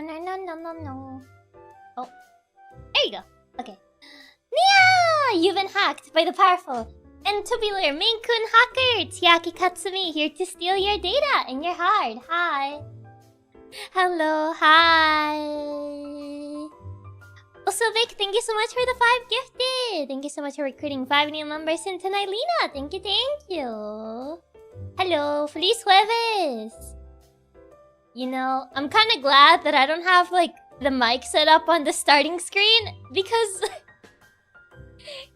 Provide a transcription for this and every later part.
no. Oh, there you go. Okay. Nyaa! You've been hacked by the powerful and tubular Maine Coon hacker Chiaki Katsumi, here to steal your data and your heart. Hi. Hello, hi. Also, Vic, thank you so much for the 5 gifted. Thank you so much for recruiting 5 new members into Nylina. Thank you. Hello, Feliz Jueves. You know, I'm kind of glad that I don't have, like, the mic set up on the starting screen, because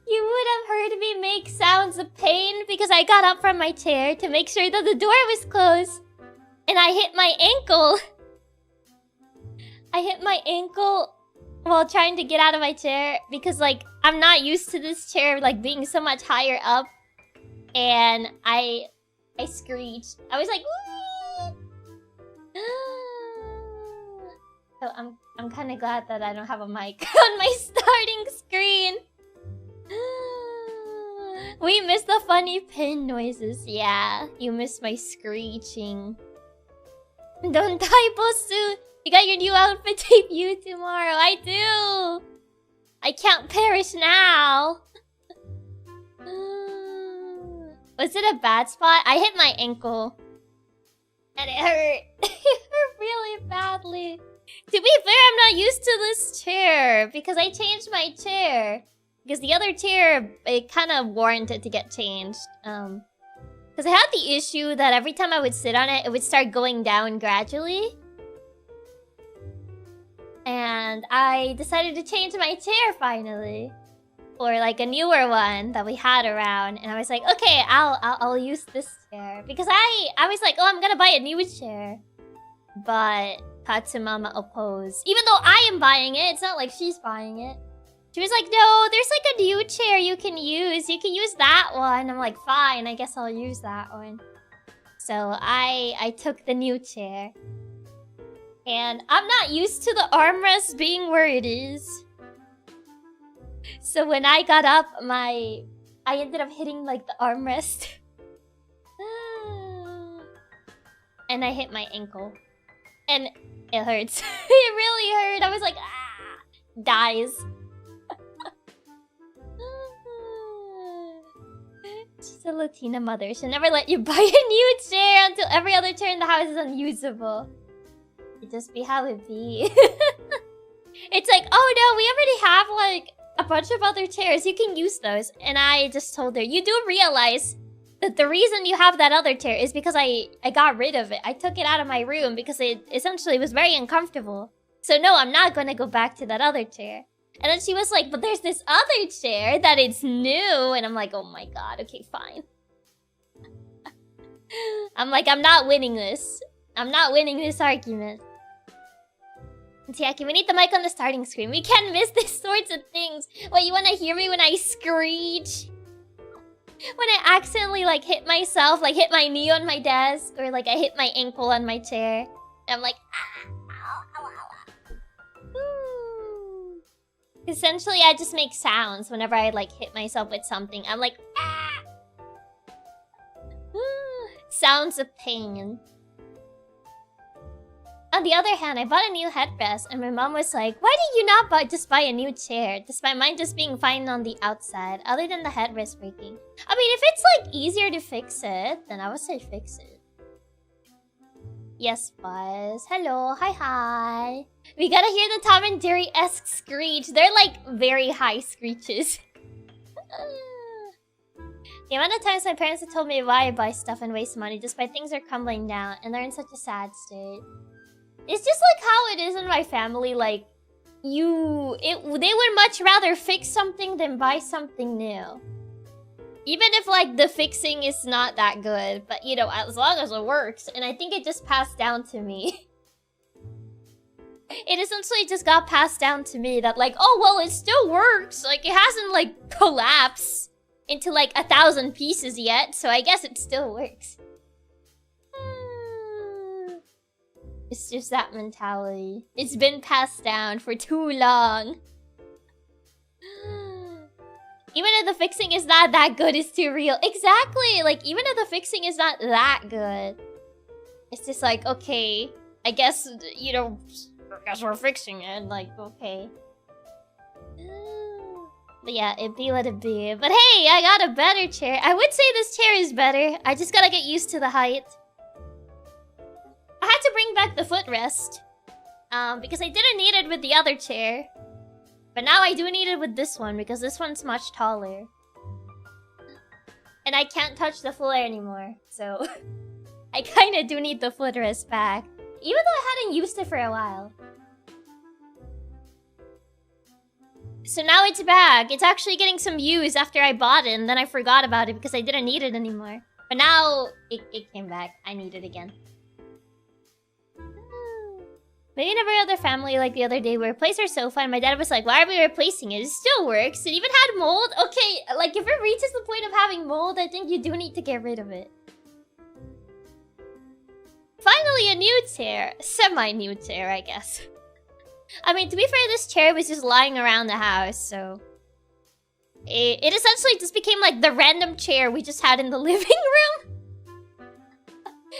you would have heard me make sounds of pain because I got up from my chair to make sure that the door was closed, and I hit my ankle. I hit my ankle while trying to get out of my chair because, like, I'm not used to this chair, like, being so much higher up, and I screeched. I was like, so I'm kind of glad that I don't have a mic on my starting screen. We missed the funny pin noises. Yeah, you missed my screeching. Don't typo soon. You got your new outfit debut tomorrow. I do. I can't perish now. Was it a bad spot? I hit my ankle. And it hurt. It hurt really badly. To be fair, I'm not used to this chair because I changed my chair. Because the other chair, it kind of warranted to get changed. Because I had the issue that every time I would sit on it, it would start going down gradually. And I decided to change my chair finally. Or like a newer one that we had around. And I was like, okay, I'll use this chair. Because I was like, oh, I'm gonna buy a new chair. But Katsumama opposed. Even though I am buying it, it's not like she's buying it. She was like, no, there's like a new chair you can use. You can use that one. I'm like, fine, I guess I'll use that one. So I took the new chair. And I'm not used to the armrest being where it is. So when I got up, I ended up hitting like the armrest. And I hit my ankle. And it hurts. It really hurt. I was like, ah, dies. She's a Latina mother. She'll never let you buy a new chair until every other chair in the house is unusable. It just be how it be. It's like, oh no, we already have like a bunch of other chairs. You can use those. And I just told her, you do realize that the reason you have that other chair is because I got rid of it. I took it out of my room because it essentially was very uncomfortable. So no, I'm not gonna go back to that other chair. And then she was like, but there's this other chair that it's new. And I'm like, oh my god, okay, fine. I'm like, I'm not winning this. I'm not winning this argument. Chiaki, we need the mic on the starting screen. We can't miss these sorts of things. What, you wanna hear me when I screech? When I accidentally, like, hit myself, like, hit my knee on my desk, or, like, I hit my ankle on my chair. And I'm like, ah, ow, ow, ow, ow. Essentially, I just make sounds whenever I, like, hit myself with something. I'm like, ah! Sounds of pain. On the other hand, I bought a new headrest, and my mom was like, why did you not just buy a new chair, despite mine just being fine on the outside, other than the headrest breaking? I mean, if it's, like, easier to fix it, then I would say fix it. Yes, Buzz. Hello. Hi. We gotta hear the Tom and Jerry-esque screech. They're, like, very high screeches. The amount of times my parents have told me why I buy stuff and waste money despite things are crumbling down, and they're in such a sad state. It's just like how it is in my family, like, they would much rather fix something than buy something new. Even if, like, the fixing is not that good, but, you know, as long as it works. And I think it just passed down to me. It essentially just got passed down to me that, like, oh, well, it still works. Like, it hasn't, like, collapsed into, like, 1,000 pieces yet, so I guess it still works. It's just that mentality. It's been passed down for too long. Even if the fixing is not that good, it's too real. Exactly! Like, even if the fixing is not that good, it's just like, okay, I guess, you know, I guess we're fixing it. Like, okay. But yeah, it'd be what it be. But hey, I got a better chair. I would say this chair is better. I just gotta get used to the height. I had to bring back the footrest. Because I didn't need it with the other chair. But now I do need it with this one, because this one's much taller. And I can't touch the floor anymore, so... I kinda do need the footrest back. Even though I hadn't used it for a while. So now it's back. It's actually getting some use after I bought it, and then I forgot about it because I didn't need it anymore. But now, it came back. I need it again. Maybe never other family like the other day we replaced our sofa and my dad was like, why are we replacing it? It still works. It even had mold. Okay, like if it reaches the point of having mold, I think you do need to get rid of it. Finally, a new chair. Semi-new chair, I guess. I mean, to be fair, this chair was just lying around the house, so... It essentially just became like the random chair we just had in the living room.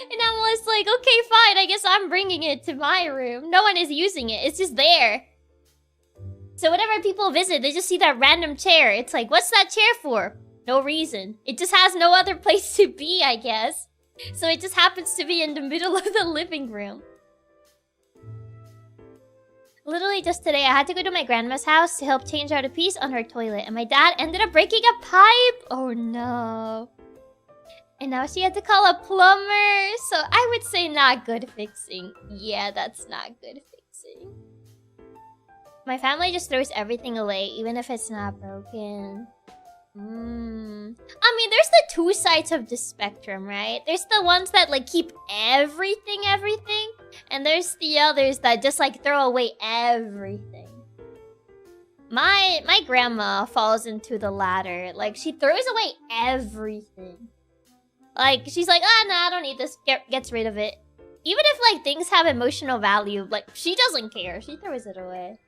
And I was like, okay, fine, I guess I'm bringing it to my room. No one is using it, it's just there. So whenever people visit, they just see that random chair. It's like, what's that chair for? No reason. It just has no other place to be, I guess. So it just happens to be in the middle of the living room. Literally just today, I had to go to my grandma's house to help change out a piece on her toilet. And my dad ended up breaking a pipe. Oh no. And now she had to call a plumber. So I would say not good fixing. Yeah, that's not good fixing. My family just throws everything away, even if it's not broken. I mean, there's the two sides of the spectrum, right? There's the ones that like keep everything. And there's the others that just like throw away everything. My grandma falls into the latter. Like, she throws away everything. Like, she's like, ah, nah, I don't need this. Gets rid of it. Even if, like, things have emotional value, like, she doesn't care. She throws it away.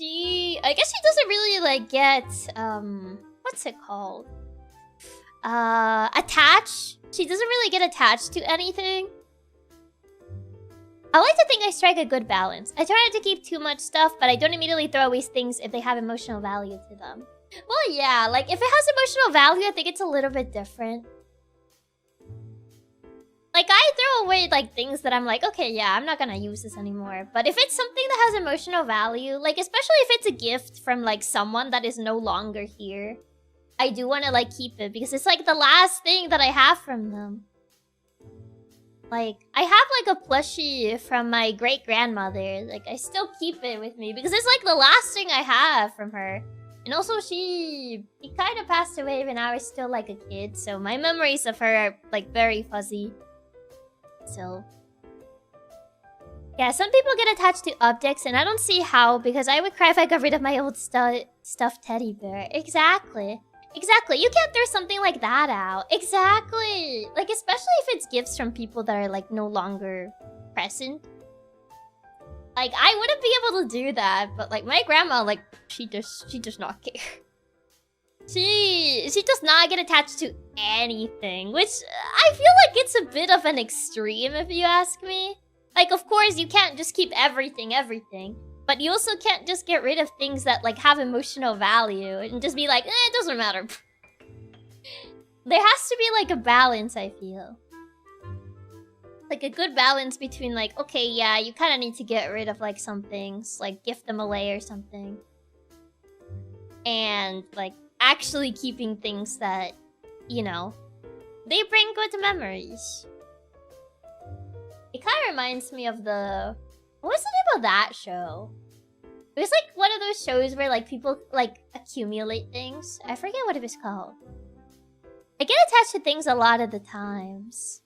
I guess she doesn't really, like, get, what's it called? Attached? She doesn't really get attached to anything. I like to think I strike a good balance. I try not to keep too much stuff, but I don't immediately throw away things if they have emotional value to them. Well, yeah, like, if it has emotional value, I think it's a little bit different. Like, I throw away, like, things that I'm like, okay, yeah, I'm not gonna use this anymore. But if it's something that has emotional value, like, especially if it's a gift from, like, someone that is no longer here, I do want to, like, keep it because it's, like, the last thing that I have from them. Like, I have, like, a plushie from my great-grandmother. Like, I still keep it with me because it's, like, the last thing I have from her. And also, she kind of passed away when I was still, like, a kid. So my memories of her are, like, very fuzzy. So... yeah, some people get attached to objects, and I don't see how, because I would cry if I got rid of my old stuffed teddy bear. Exactly. Exactly. You can't throw something like that out. Exactly. Like, especially if it's gifts from people that are, like, no longer present. Like, I wouldn't be able to do that, but, like, my grandma, like, she does not care. She does not get attached to anything, which I feel like it's a bit of an extreme, if you ask me. Like, of course, you can't just keep everything. But you also can't just get rid of things that, like, have emotional value and just be like, it doesn't matter. There has to be, like, a balance, I feel. Like, a good balance between, like, okay, yeah, you kind of need to get rid of, like, some things. Like, gift them away or something. And, like, actually keeping things that, you know, they bring good memories. It kind of reminds me of the... what was the name of that show? It was like one of those shows where like people like accumulate things. I forget what it was called. I get attached to things a lot of the times.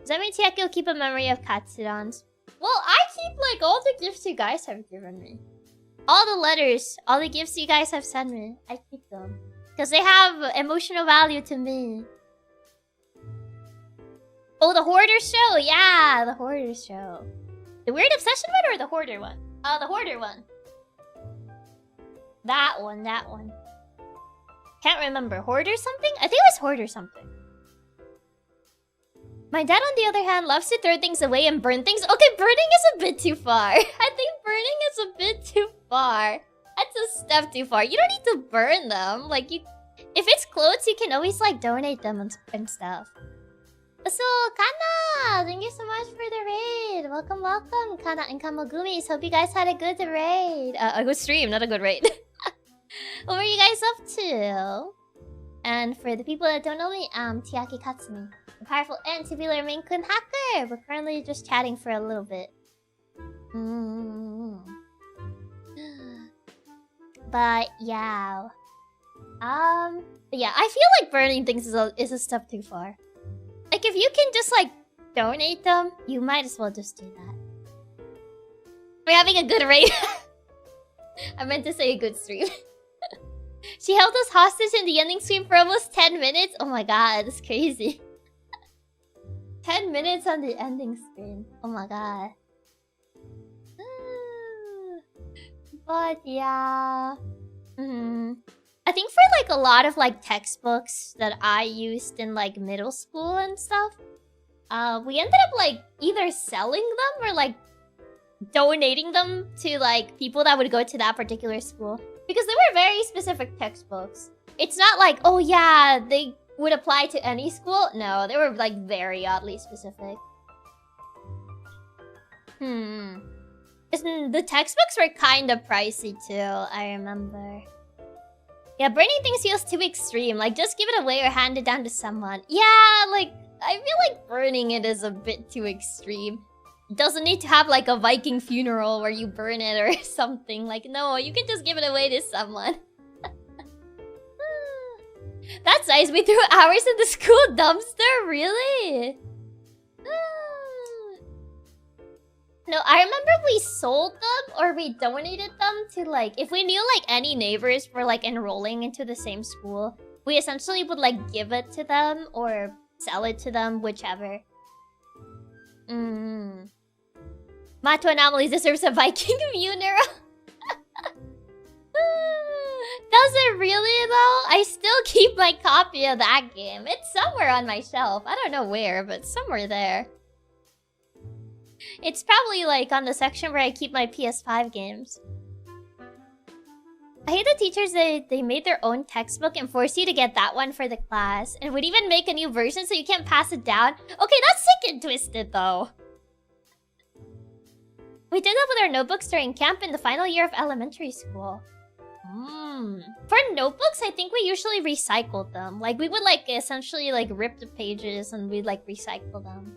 Does that mean Chiaki will keep a memory of Katsudans? Well, I keep like all the gifts you guys have given me. All the letters, all the gifts you guys have sent me. I keep them. Because they have emotional value to me. Oh, the Hoarder show! Yeah, the Hoarder show. The Weird Obsession one or the Hoarder one? Oh, the Hoarder one. That one. Can't remember. Hoarder something? I think it was Hoarder something. My dad, on the other hand, loves to throw things away and burn things. Okay, burning is a bit too far. I think burning is a bit too far. That's a step too far. You don't need to burn them. Like, if it's clothes, you can always, like, donate them and stuff. So, Kana! Thank you so much for the raid. Welcome, welcome, Kana and Kamogumis. Hope you guys had a good raid. A good stream, not a good raid. What were you guys up to? And for the people that don't know me, I'm Chiaki Katsumi, a powerful and tubular Maine Coon hacker. We're currently just chatting for a little bit. But yeah. But yeah, I feel like burning things is a step too far. Like, if you can just, like, donate them, you might as well just do that. We're having a good raid. I meant to say a good stream. She held us hostage in the ending stream for almost 10 minutes. Oh my god, that's crazy. 10 minutes on the ending screen. Oh my god. But yeah. I think for like a lot of like textbooks that I used in like middle school and stuff, we ended up like either selling them or like donating them to like people that would go to that particular school. Because they were very specific textbooks. It's not like, oh yeah, they would apply to any school. No, they were like very oddly specific. The textbooks were kind of pricey too, I remember. Yeah, burning things feels too extreme. Like, just give it away or hand it down to someone. Yeah, like, I feel like burning it is a bit too extreme. It doesn't need to have, like, a Viking funeral where you burn it or something. Like, no, you can just give it away to someone. That's nice. We threw ours in the school dumpster? Really? No, I remember we sold them or we donated them to, like, if we knew, like, any neighbors were, like, enrolling into the same school, we essentially would, like, give it to them or sell it to them, whichever. Mato Anomalies deserves a Viking funeral. Does it really, though? I still keep my copy of that game. It's somewhere on my shelf. I don't know where, but somewhere there. It's probably, like, on the section where I keep my PS5 games. I hate the teachers they made their own textbook and forced you to get that one for the class. And would even make a new version so you can't pass it down. Okay, that's sick and twisted, though. We did that with our notebooks during camp in the final year of elementary school. For notebooks, I think we usually recycled them. Like, we would, like, essentially, like, rip the pages and we'd, like, recycle them.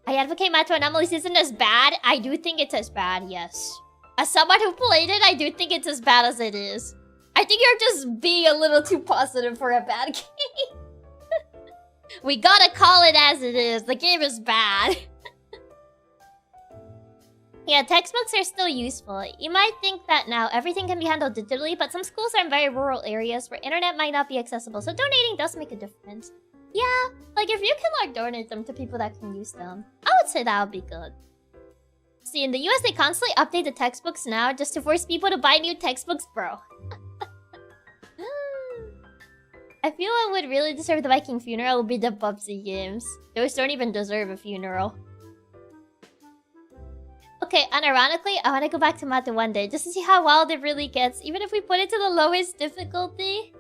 I advocate Mato Anomalies isn't as bad. I do think it's as bad, yes. As someone who played it, I do think it's as bad as it is. I think you're just being a little too positive for a bad game. We gotta call it as it is. The game is bad. Yeah, textbooks are still useful. You might think that now everything can be handled digitally, but some schools are in very rural areas where internet might not be accessible, so donating does make a difference. Yeah, like if you can like donate them to people that can use them, I would say that would be good. See, in the US, they constantly update the textbooks now just to force people to buy new textbooks, bro. I feel what would really deserve the Viking funeral would be the Bubsy games. Those don't even deserve a funeral. Okay, unironically, I want to go back to Mata one day just to see how wild it really gets, even if we put it to the lowest difficulty.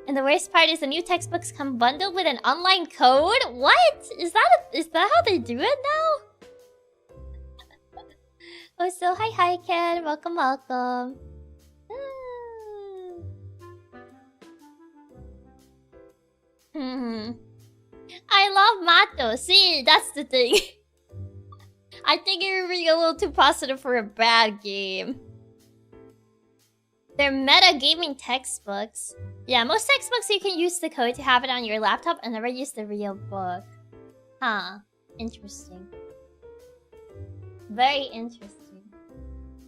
And the worst part is the new textbooks come bundled with an online code? What? Is that how they do it now? Oh, so hi Ken. Welcome, welcome. I love Mato. See, that's the thing. I think you're being a little too positive for a bad game. They're meta gaming textbooks. Yeah, most textbooks you can use the code to have it on your laptop and never use the real book. Huh. Interesting. Very interesting.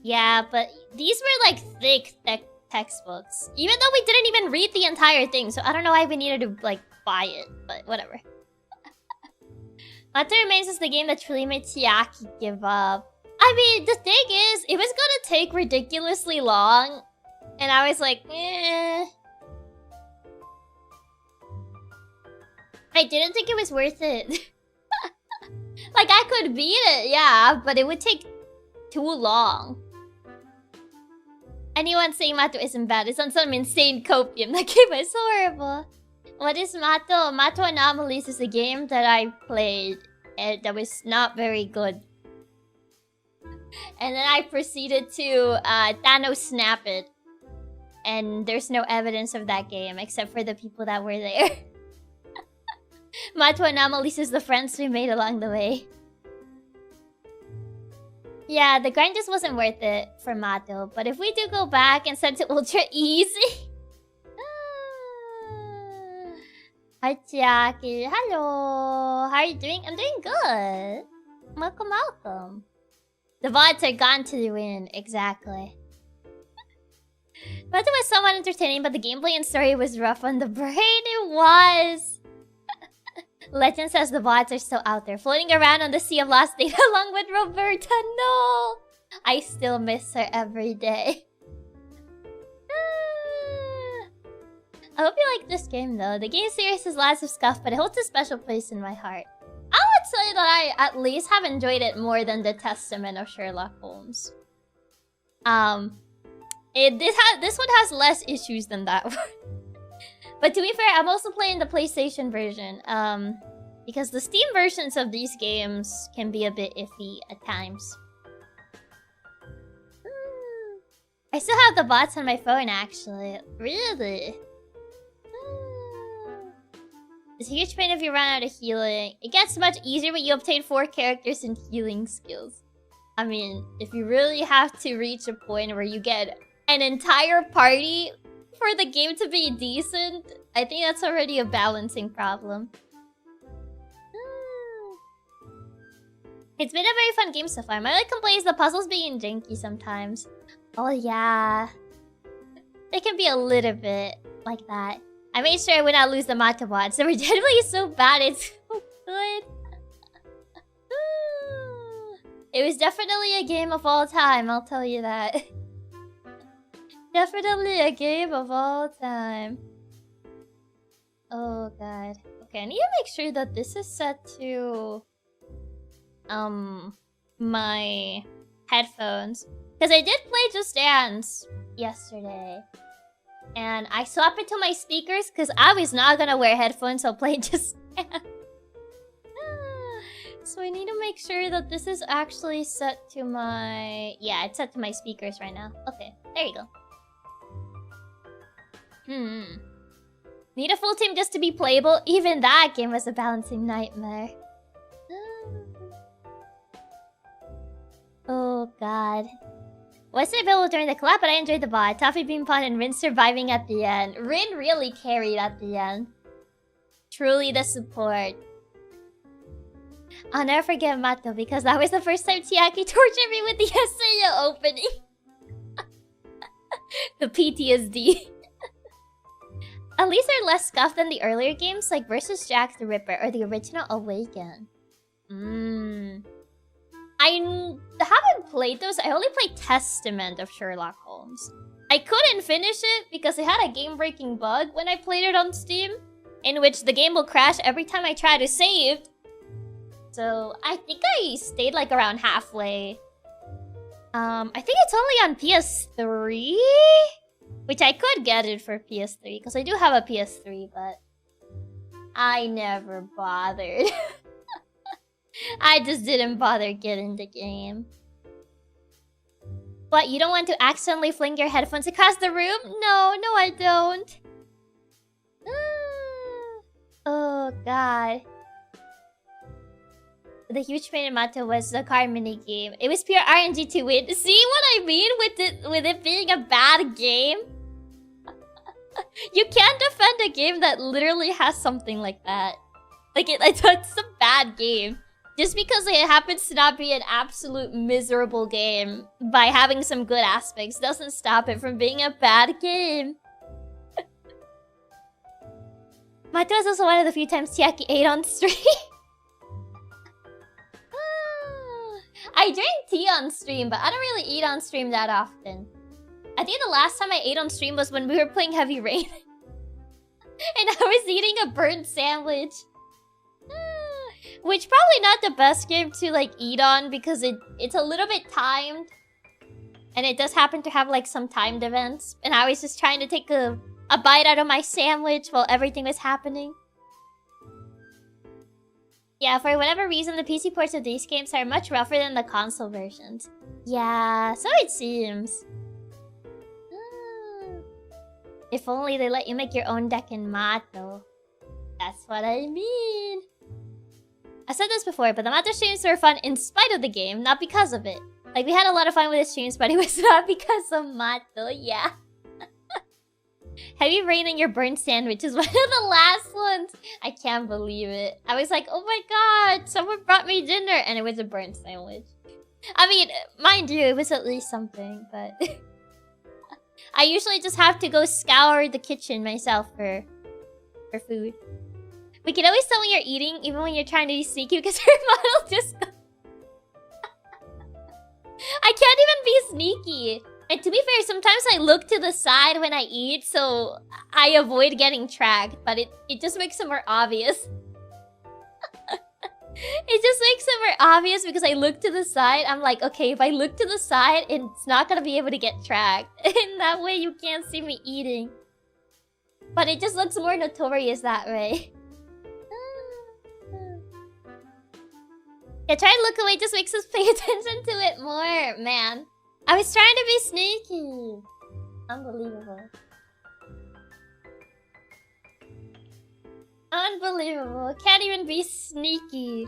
Yeah, but these were like thick textbooks. Even though we didn't even read the entire thing, so I don't know why we needed to like buy it, but whatever. Matter Remains is the game that truly made Chiaki give up. I mean, the thing is, it was gonna take ridiculously long. And I was like, eh. I didn't think it was worth it. Like, I could beat it, yeah, but it would take too long. Anyone saying Mato isn't bad is on some insane copium. That game is horrible. What is Mato? Mato Anomalies is a game that I played that was not very good. And then I proceeded to Thanos Snap It. And there's no evidence of that game except for the people that were there. Mato Anomalies is the friends we made along the way. Yeah, the grind just wasn't worth it for Mato. But if we do go back and set to ultra easy... Hi, Chiaki. Hello. How are you doing? I'm doing good. Welcome, welcome. The VODs are gone to the win. Exactly. Mato was somewhat entertaining, but the gameplay and story was rough on the brain. It was. Legend says the VODs are still out there, floating around on the sea of lost data along with Roberta. No! I still miss her every day. I hope you like this game though. The game series has lots of scuff, but it holds a special place in my heart. I would say that I at least have enjoyed it more than the Testament of Sherlock Holmes. This one has less issues than that one. But to be fair, I'm also playing the PlayStation version. Because the Steam versions of these games can be a bit iffy at times. I still have the bots on my phone actually. Really? It's a huge pain if you run out of healing. It gets much easier when you obtain 4 characters and healing skills. I mean, if you really have to reach a point where you get an entire party for the game to be decent, I think that's already a balancing problem. It's been a very fun game so far. My only complaint is the puzzles being janky sometimes. Oh yeah. They can be a little bit like that. I made sure I would not lose the Mato bots. They were generally so bad, it's so good. It was definitely a game of all time, I'll tell you that. Definitely a game of all time. Oh god. Okay, I need to make sure that this is set to... my headphones. Because I did play Just Dance yesterday. And I swapped it to my speakers because I was not gonna wear headphones while playing Just Dance. So I need to make sure that this is actually set to my... Yeah, it's set to my speakers right now. Okay, there you go. Need a full team just to be playable? Even that game was a balancing nightmare. Oh god. Wasn't available during the collab, but I enjoyed the bot. Toffee Bean Pond and Rin surviving at the end. Rin really carried at the end. Truly the support. I'll never forget Mato because that was the first time Chiaki tortured me with the SAO opening. The PTSD. At least they're less scuffed than the earlier games like Versus Jack the Ripper or the original Awaken. I haven't played those. I only played Testament of Sherlock Holmes. I couldn't finish it because it had a game-breaking bug when I played it on Steam, in which the game will crash every time I try to save. So I think I stayed like around halfway. I think it's only on PS3, which I could get it for PS3 because I do have a PS3, but I never bothered. I just didn't bother getting the game. What, you don't want to accidentally fling your headphones across the room? No, I don't. Oh god. The huge pain in Mato was the car mini game. It was pure RNG to win. See what I mean with it being a bad game? You can't defend a game that literally has something like that. Like it's a bad game. Just because it happens to not be an absolute miserable game by having some good aspects doesn't stop it from being a bad game. Mato is also one of the few times Chiaki ate on stream. I drink tea on stream, but I don't really eat on stream that often. I think the last time I ate on stream was when we were playing Heavy Rain. And I was eating a burnt sandwich. Which probably not the best game to like eat on because it's a little bit timed. And it does happen to have like some timed events. And I was just trying to take a bite out of my sandwich while everything was happening. Yeah, for whatever reason, the PC ports of these games are much rougher than the console versions. Yeah, so it seems. If only they let you make your own deck in Mato. That's what I mean. I said this before, but the Mato streams were fun in spite of the game, not because of it. Like, we had a lot of fun with the streams, but it was not because of Mato, yeah. Heavy rain in your burnt sandwich is one of the last ones. I can't believe it. I was like, oh my god, someone brought me dinner, and it was a burnt sandwich. I mean, mind you, it was at least something, but... I usually just have to go scour the kitchen myself for food. We can always tell when you're eating, even when you're trying to be sneaky, because her model just... I can't even be sneaky. And to be fair, sometimes I look to the side when I eat, so I avoid getting tracked. But it just makes it more obvious. It just makes it more obvious because I look to the side. I'm like, okay, if I look to the side, it's not gonna be able to get tracked. And that way you can't see me eating. But it just looks more notorious that way. Yeah, trying to look away just makes us pay attention to it more, man. I was trying to be sneaky. Unbelievable. Unbelievable. Can't even be sneaky.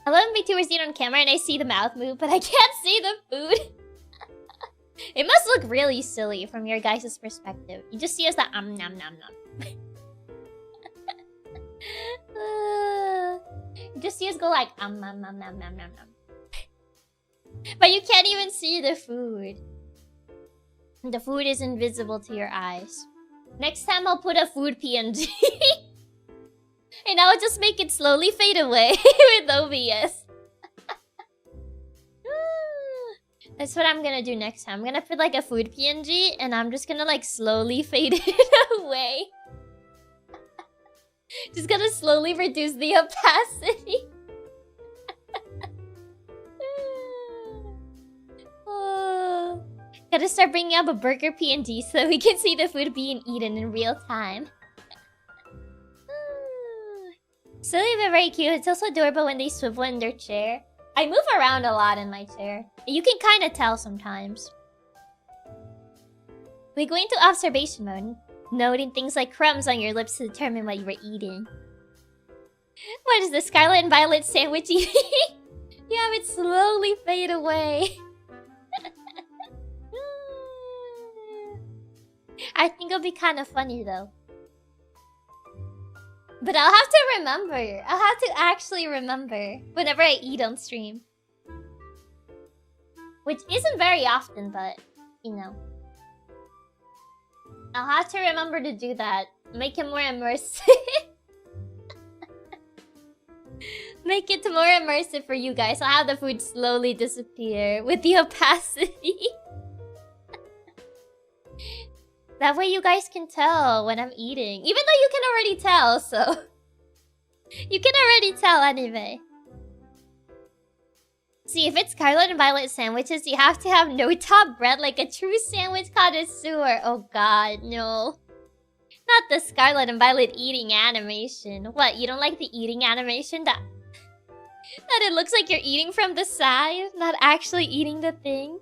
I love when Vtubers eat on camera and I see the mouth move, but I can't see the food. It must look really silly from your guys' perspective. You just see us that nom nom nom. You just see us go like nom nom nom nom nom nom. But you can't even see the food. The food is invisible to your eyes. Next time I'll put a food PNG. And I'll just make it slowly fade away with OBS. That's what I'm gonna do next time. I'm gonna put like a food PNG and I'm just gonna like slowly fade it away. Just gonna slowly reduce the opacity. Gotta start bringing up a burger PNG so we can see the food being eaten in real time. Silly but very cute. It's also adorable when they swivel in their chair. I move around a lot in my chair. You can kind of tell sometimes. We go into observation mode, noting things like crumbs on your lips to determine what you were eating. What is the Scarlet and Violet sandwich eating? You have it slowly fade away. I think it'll be kind of funny though. But I'll have to remember. I'll have to actually remember whenever I eat on stream. Which isn't very often, but, you know. I'll have to remember to do that. Make it more immersive. Make it more immersive for you guys. I'll have the food slowly disappear with the opacity. That way you guys can tell when I'm eating. Even though you can already tell, so... You can already tell anyway. See, if it's Scarlet and Violet sandwiches, you have to have no top bread like a true sandwich connoisseur. Oh god, no. Not the Scarlet and Violet eating animation. What, you don't like the eating animation? That it looks like you're eating from the side, not actually eating the thing?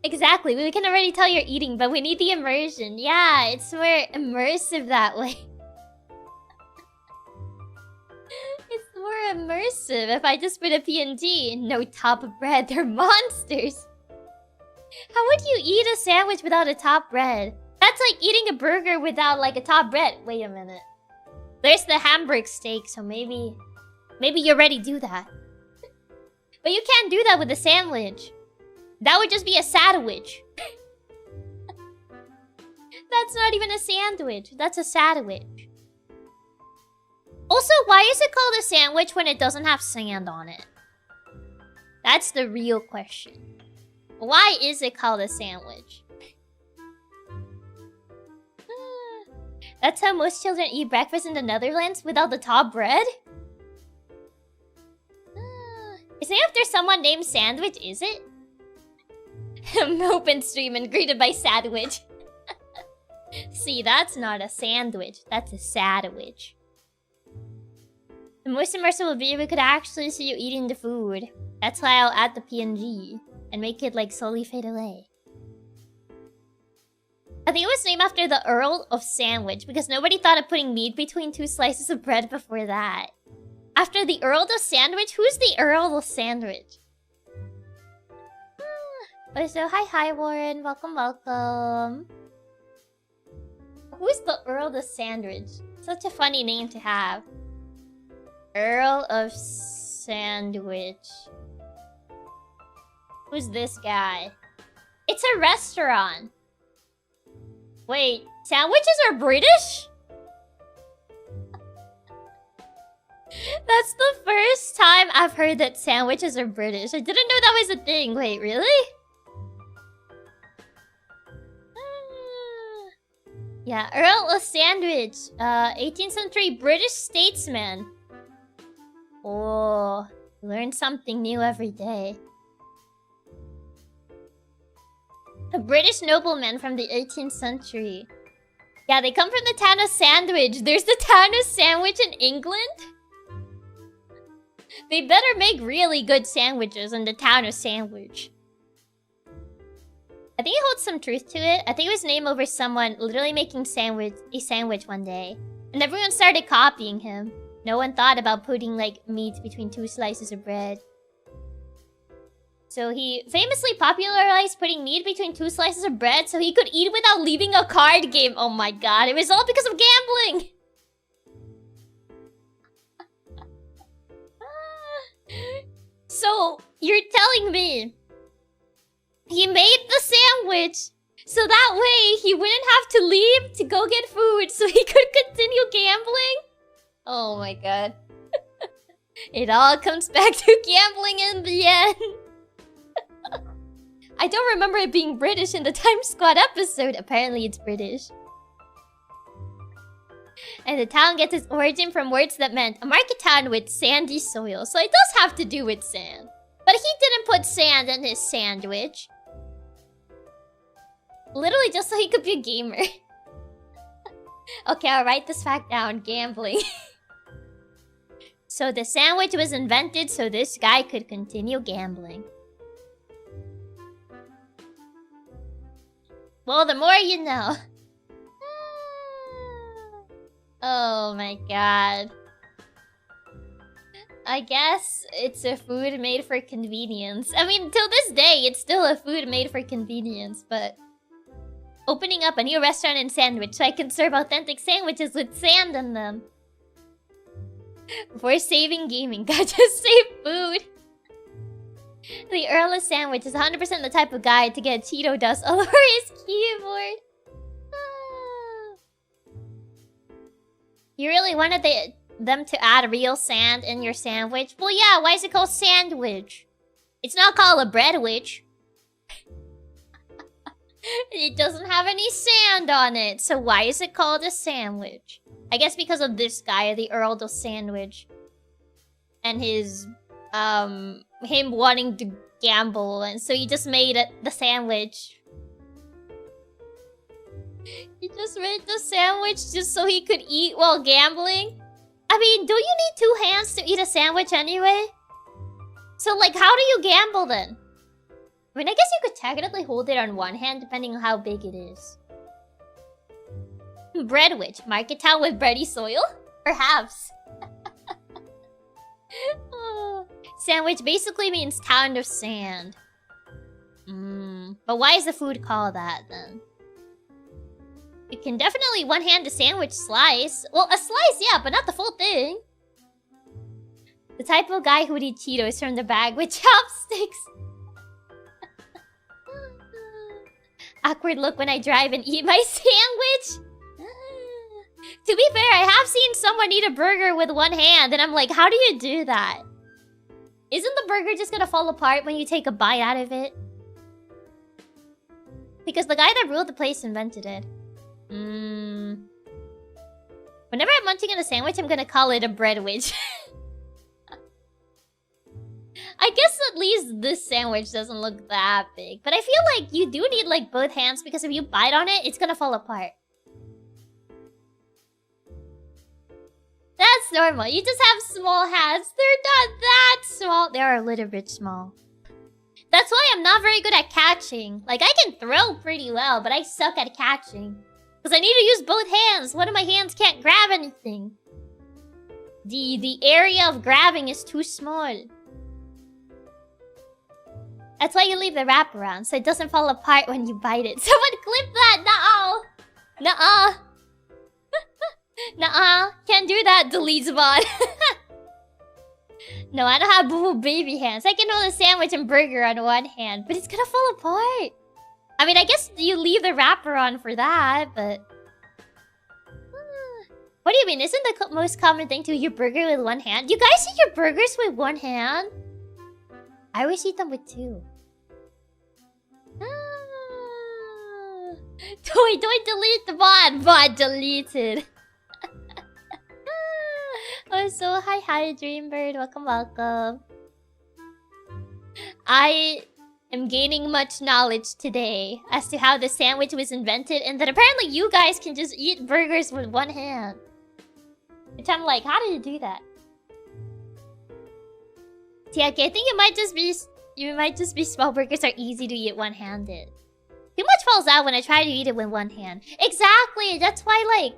Exactly, we can already tell you're eating, but we need the immersion. Yeah, it's more immersive that way. It's more immersive if I just put a PNG and no top of bread. They're monsters. How would you eat a sandwich without a top bread? That's like eating a burger without like a top bread. Wait a minute. There's the Hamburg steak, so maybe you already do that. But you can't do that with a sandwich. That would just be a sandwich. That's not even a sandwich. That's a sandwich. Also, why is it called a sandwich when it doesn't have sand on it? That's the real question. Why is it called a sandwich? That's how most children eat breakfast in the Netherlands without the top bread? Is it after someone named Sandwich, is it? Open stream and greeted by Sandwich. See, that's not a sandwich. That's a sandwich. The most immersive will be if we could actually see you eating the food. That's why I'll add the PNG and make it like slowly fade away. I think it was named after the Earl of Sandwich because nobody thought of putting meat between 2 slices of bread before that. After the Earl of Sandwich? Who's the Earl of Sandwich? Oh, so hi Warren. Welcome, welcome. Who's the Earl of Sandwich? Such a funny name to have. Earl of Sandwich. Who's this guy? It's a restaurant. Wait, sandwiches are British? That's the first time I've heard that sandwiches are British. I didn't know that was a thing. Wait, really? Yeah, Earl of Sandwich. 18th century British statesman. Oh, learn something new every day. A British nobleman from the 18th century. Yeah, they come from the town of Sandwich. There's the town of Sandwich in England? They better make really good sandwiches in the town of Sandwich. I think it holds some truth to it. I think it was named over someone literally making a sandwich one day. And everyone started copying him. No one thought about putting, like, meat between 2 slices of bread. So he famously popularized putting meat between 2 slices of bread so he could eat without leaving a card game. Oh my god, it was all because of gambling! So, you're telling me he made the sandwich so that way he wouldn't have to leave to go get food so he could continue gambling? Oh my god. It all comes back to gambling in the end. I don't remember it being British in the Time Squad episode. Apparently it's British. And the town gets its origin from words that meant a market town with sandy soil. So it does have to do with sand. But he didn't put sand in his sandwich. Literally just so he could be a gamer. Okay, I'll write this fact down. Gambling. So the sandwich was invented so this guy could continue gambling. Well, the more you know. Oh my god. I guess it's a food made for convenience. I mean, till this day, it's still a food made for convenience, but... Opening up a new restaurant in Sandwich so I can serve authentic sandwiches with sand in them. Before saving gaming, gotta save food. The Earl of Sandwich is 100% the type of guy to get Cheeto dust all over his keyboard. You really wanted them to add real sand in your sandwich? Well, yeah, why is it called sandwich? It's not called a breadwich. It doesn't have any sand on it, so why is it called a sandwich? I guess because of this guy, the Earl of Sandwich. And his, him wanting to gamble, and so he just made it the sandwich. He just made the sandwich just so he could eat while gambling? I mean, don't you need 2 hands to eat a sandwich anyway? So, like, how do you gamble then? I mean, I guess you could technically hold it on one hand depending on how big it is. Breadwich, market town with bready soil? Perhaps. Oh. Sandwich basically means town of sand. But why is the food called that then? You can definitely one-hand a sandwich slice. Well, a slice, yeah, but not the full thing. The type of guy who would eat Cheetos from the bag with chopsticks. Awkward look when I drive and eat my sandwich. To be fair, I have seen someone eat a burger with one hand, and I'm like, how do you do that? Isn't the burger just gonna fall apart when you take a bite out of it? Because the guy that ruled the place invented it. munching on a sandwich, I'm gonna call it a bread wedge. I guess at least this sandwich doesn't look that big. But I feel like you do need like both hands because if you bite on it, it's gonna fall apart. That's normal. You just have small hands. They're not that small. They are a little bit small. That's why I'm not very good at catching. Like, I can throw pretty well, but I suck at catching. Because I need to use both hands. One of my hands can't grab anything. The area of grabbing is too small. That's why you leave the wraparound, so it doesn't fall apart when you bite it. Someone clip that! Nuh-uh! Nuh-uh! Nuh-uh! Can't do that, delete spot. No, I don't have boo-boo baby hands. I can hold a sandwich and burger on one hand, but it's gonna fall apart. I mean, I guess you leave the wrapper on for that, but... What do you mean? Isn't the most common thing to eat your burger with one hand? You guys eat your burgers with one hand? I always eat them with two. Don't delete the bot. Bot deleted. Oh, so hi, Dreambird. Welcome. I am gaining much knowledge today as to how the sandwich was invented, and that apparently you guys can just eat burgers with one hand. Which I'm like, how did you do that? Chiaki, I think it might just be small burgers are easy to eat one-handed. Too much falls out when I try to eat it with one hand. Exactly! That's why, like...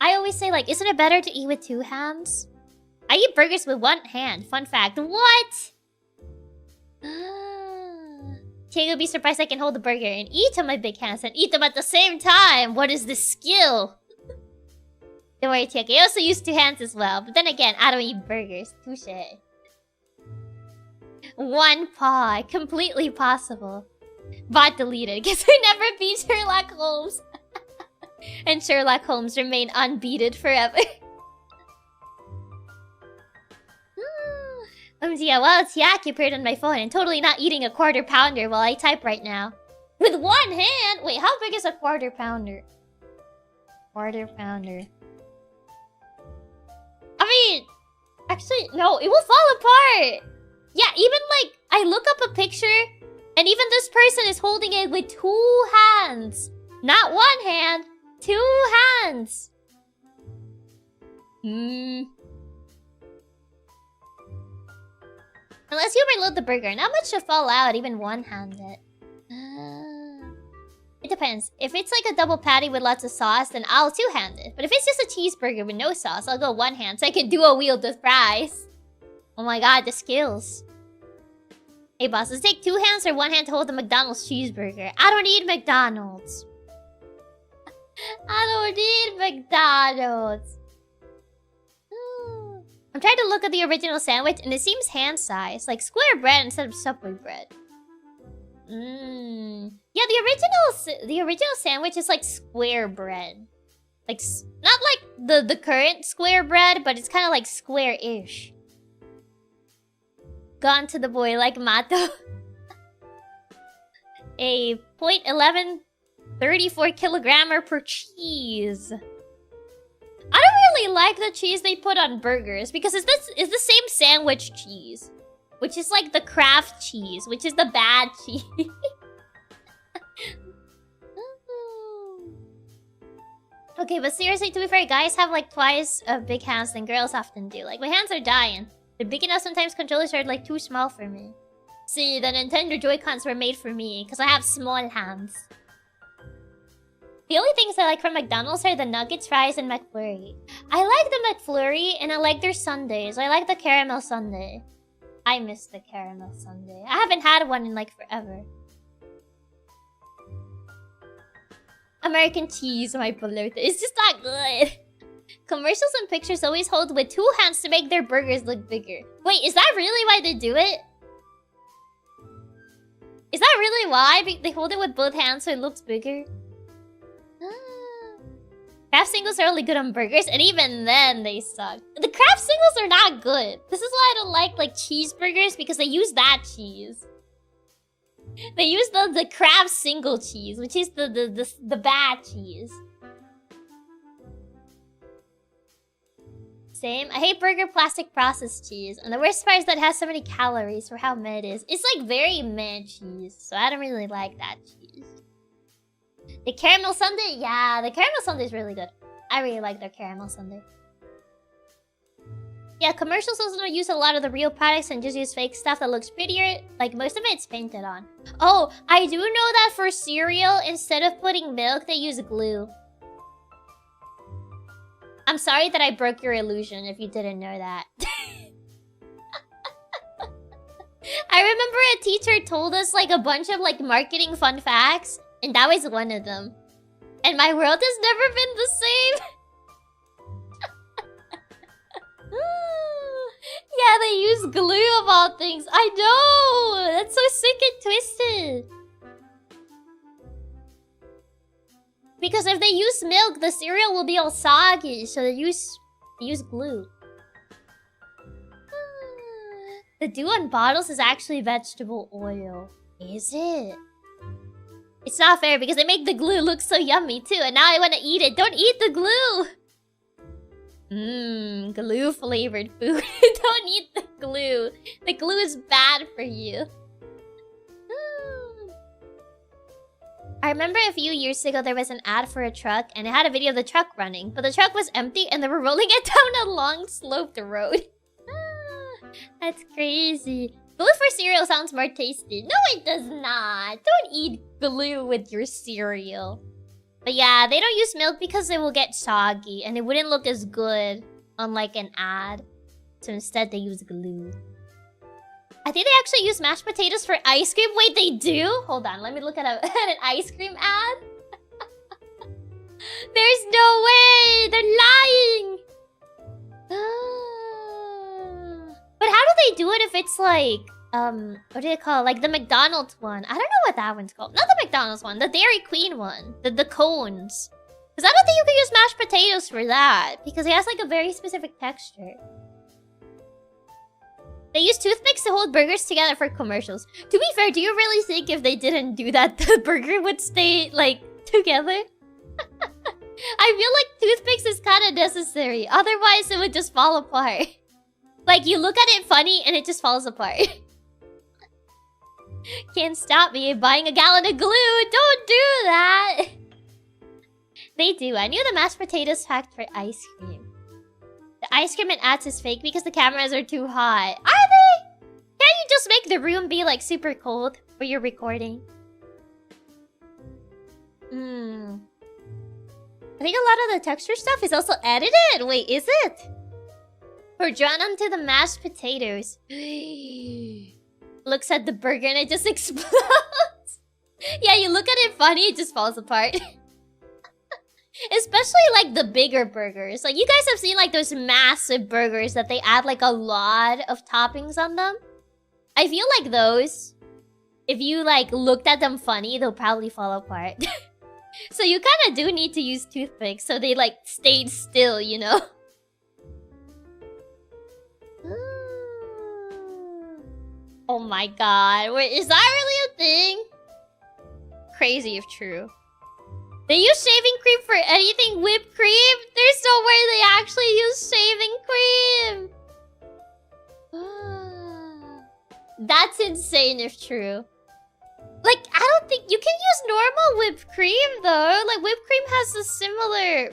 I always say, like, isn't it better to eat with two hands? I eat burgers with one hand. Fun fact. What? Chiaki would be surprised I can hold the burger in each of my big hands and eat them at the same time. What is this skill? Don't worry, Chiaki. I also use two hands as well. But then again, I don't eat burgers. Touché. One paw. Completely possible. Bot deleted. Guess I never beat Sherlock Holmes. And Sherlock Holmes remain unbeaten forever. Yeah, well, Chiaki appeared on my phone and totally not eating a quarter pounder while I type right now. With one hand? Wait, how big is a quarter pounder? Quarter pounder. I mean, actually, no, it will fall apart. Yeah, even like, I look up a picture and even this person is holding it with two hands. Not one hand. Two hands! Unless you overload the burger, not much should fall out, even one-handed. It depends. If it's like a double patty with lots of sauce, then I'll two-hand it. But if it's just a cheeseburger with no sauce, I'll go one hand so I can dual-wield the fries. Oh my god, the skills. Hey boss, let's take two hands or one hand to hold the McDonald's cheeseburger. I don't need McDonald's. I don't need McDonald's. I'm trying to look at the original sandwich and it seems hand-sized, like square bread instead of Subway bread. Yeah, the original sandwich is like square bread. Like, not like the current square bread, but it's kind of like square-ish. Gone to the boy like Mato. A 0.11 34 kilogrammer per cheese. I don't really like the cheese they put on burgers because it's the same sandwich cheese, which is like the Kraft cheese, which is the bad cheese. Okay, but seriously, to be fair, guys have like twice big hands than girls often do. Like, my hands are dying. They're big enough sometimes controllers are like too small for me. See, the Nintendo Joy-Cons were made for me because I have small hands. The only things I like from McDonald's are the nuggets, fries, and McFlurry. I like the McFlurry, and I like their sundaes. I like the caramel sundae. I miss the caramel sundae. I haven't had one in, like, forever. American cheese, my beloved. It's just not good. Commercials and pictures always hold with two hands to make their burgers look bigger. Wait, is that really why they do it? Is that really why? They hold it with both hands so it looks bigger? Kraft singles are only good on burgers, and even then they suck. The Kraft singles are not good. This is why I don't like cheeseburgers, because they use that cheese. They use the Kraft single cheese, which is the bad cheese. Same. I hate burger plastic processed cheese. And the worst part is that it has so many calories for how meh it is. It's like very meh cheese. So I don't really like that cheese. The caramel sundae? Yeah, the caramel sundae is really good. I really like their caramel sundae. Yeah, commercials also don't use a lot of the real products and just use fake stuff that looks prettier. Like, most of it's painted on. Oh, I do know that for cereal, instead of putting milk, they use glue. I'm sorry that I broke your illusion if you didn't know that. I remember a teacher told us like a bunch of like marketing fun facts, and that was one of them. And my world has never been the same. Yeah, they use glue of all things. I know! That's so sick and twisted. Because if they use milk, the cereal will be all soggy. So they use glue. The dew on bottles is actually vegetable oil. Is it? It's not fair because they make the glue look so yummy too. And now I want to eat it. Don't eat the glue! Mmm, glue flavored food. Don't eat the glue. The glue is bad for you. I remember a few years ago there was an ad for a truck and it had a video of the truck running, but the truck was empty and they were rolling it down a long sloped road. That's crazy. Glue for cereal sounds more tasty. No, it does not. Don't eat glue with your cereal. But yeah, they don't use milk because it will get soggy and it wouldn't look as good on like an ad. So instead they use glue. I think they actually use mashed potatoes for ice cream. Wait, they do? Hold on, let me look at, at an ice cream ad. There's no way! They're lying! But how do they do it if it's like... what do they call it? Like the McDonald's one. I don't know what that one's called. Not the McDonald's one. The Dairy Queen one. The cones. Because I don't think you can use mashed potatoes for that. Because it has like a very specific texture. They use toothpicks to hold burgers together for commercials. To be fair, do you really think if they didn't do that, the burger would stay, like, together? I feel like toothpicks is kind of necessary. Otherwise, it would just fall apart. Like, you look at it funny and it just falls apart. Can't stop me buying a gallon of glue. Don't do that. They do. I knew the mashed potatoes packed for ice cream. The ice cream and ads is fake because the cameras are too hot. Are they? Can't you just make the room be like super cold for your recording? I think a lot of the texture stuff is also edited. Wait, is it? We're drawn onto the mashed potatoes. Looks at the burger and it just explodes. Yeah, you look at it funny, it just falls apart. Especially like the bigger burgers. Like you guys have seen like those massive burgers that they add like a lot of toppings on them. I feel like those, if you like looked at them funny, they'll probably fall apart. So you kind of do need to use toothpicks so they like stayed still, you know? Oh my god. Wait, is that really a thing? Crazy if true. They use shaving cream for anything whipped cream? There's no way they actually use shaving cream! That's insane if true. Like, I don't think... You can use normal whipped cream, though. Like, whipped cream has a similar...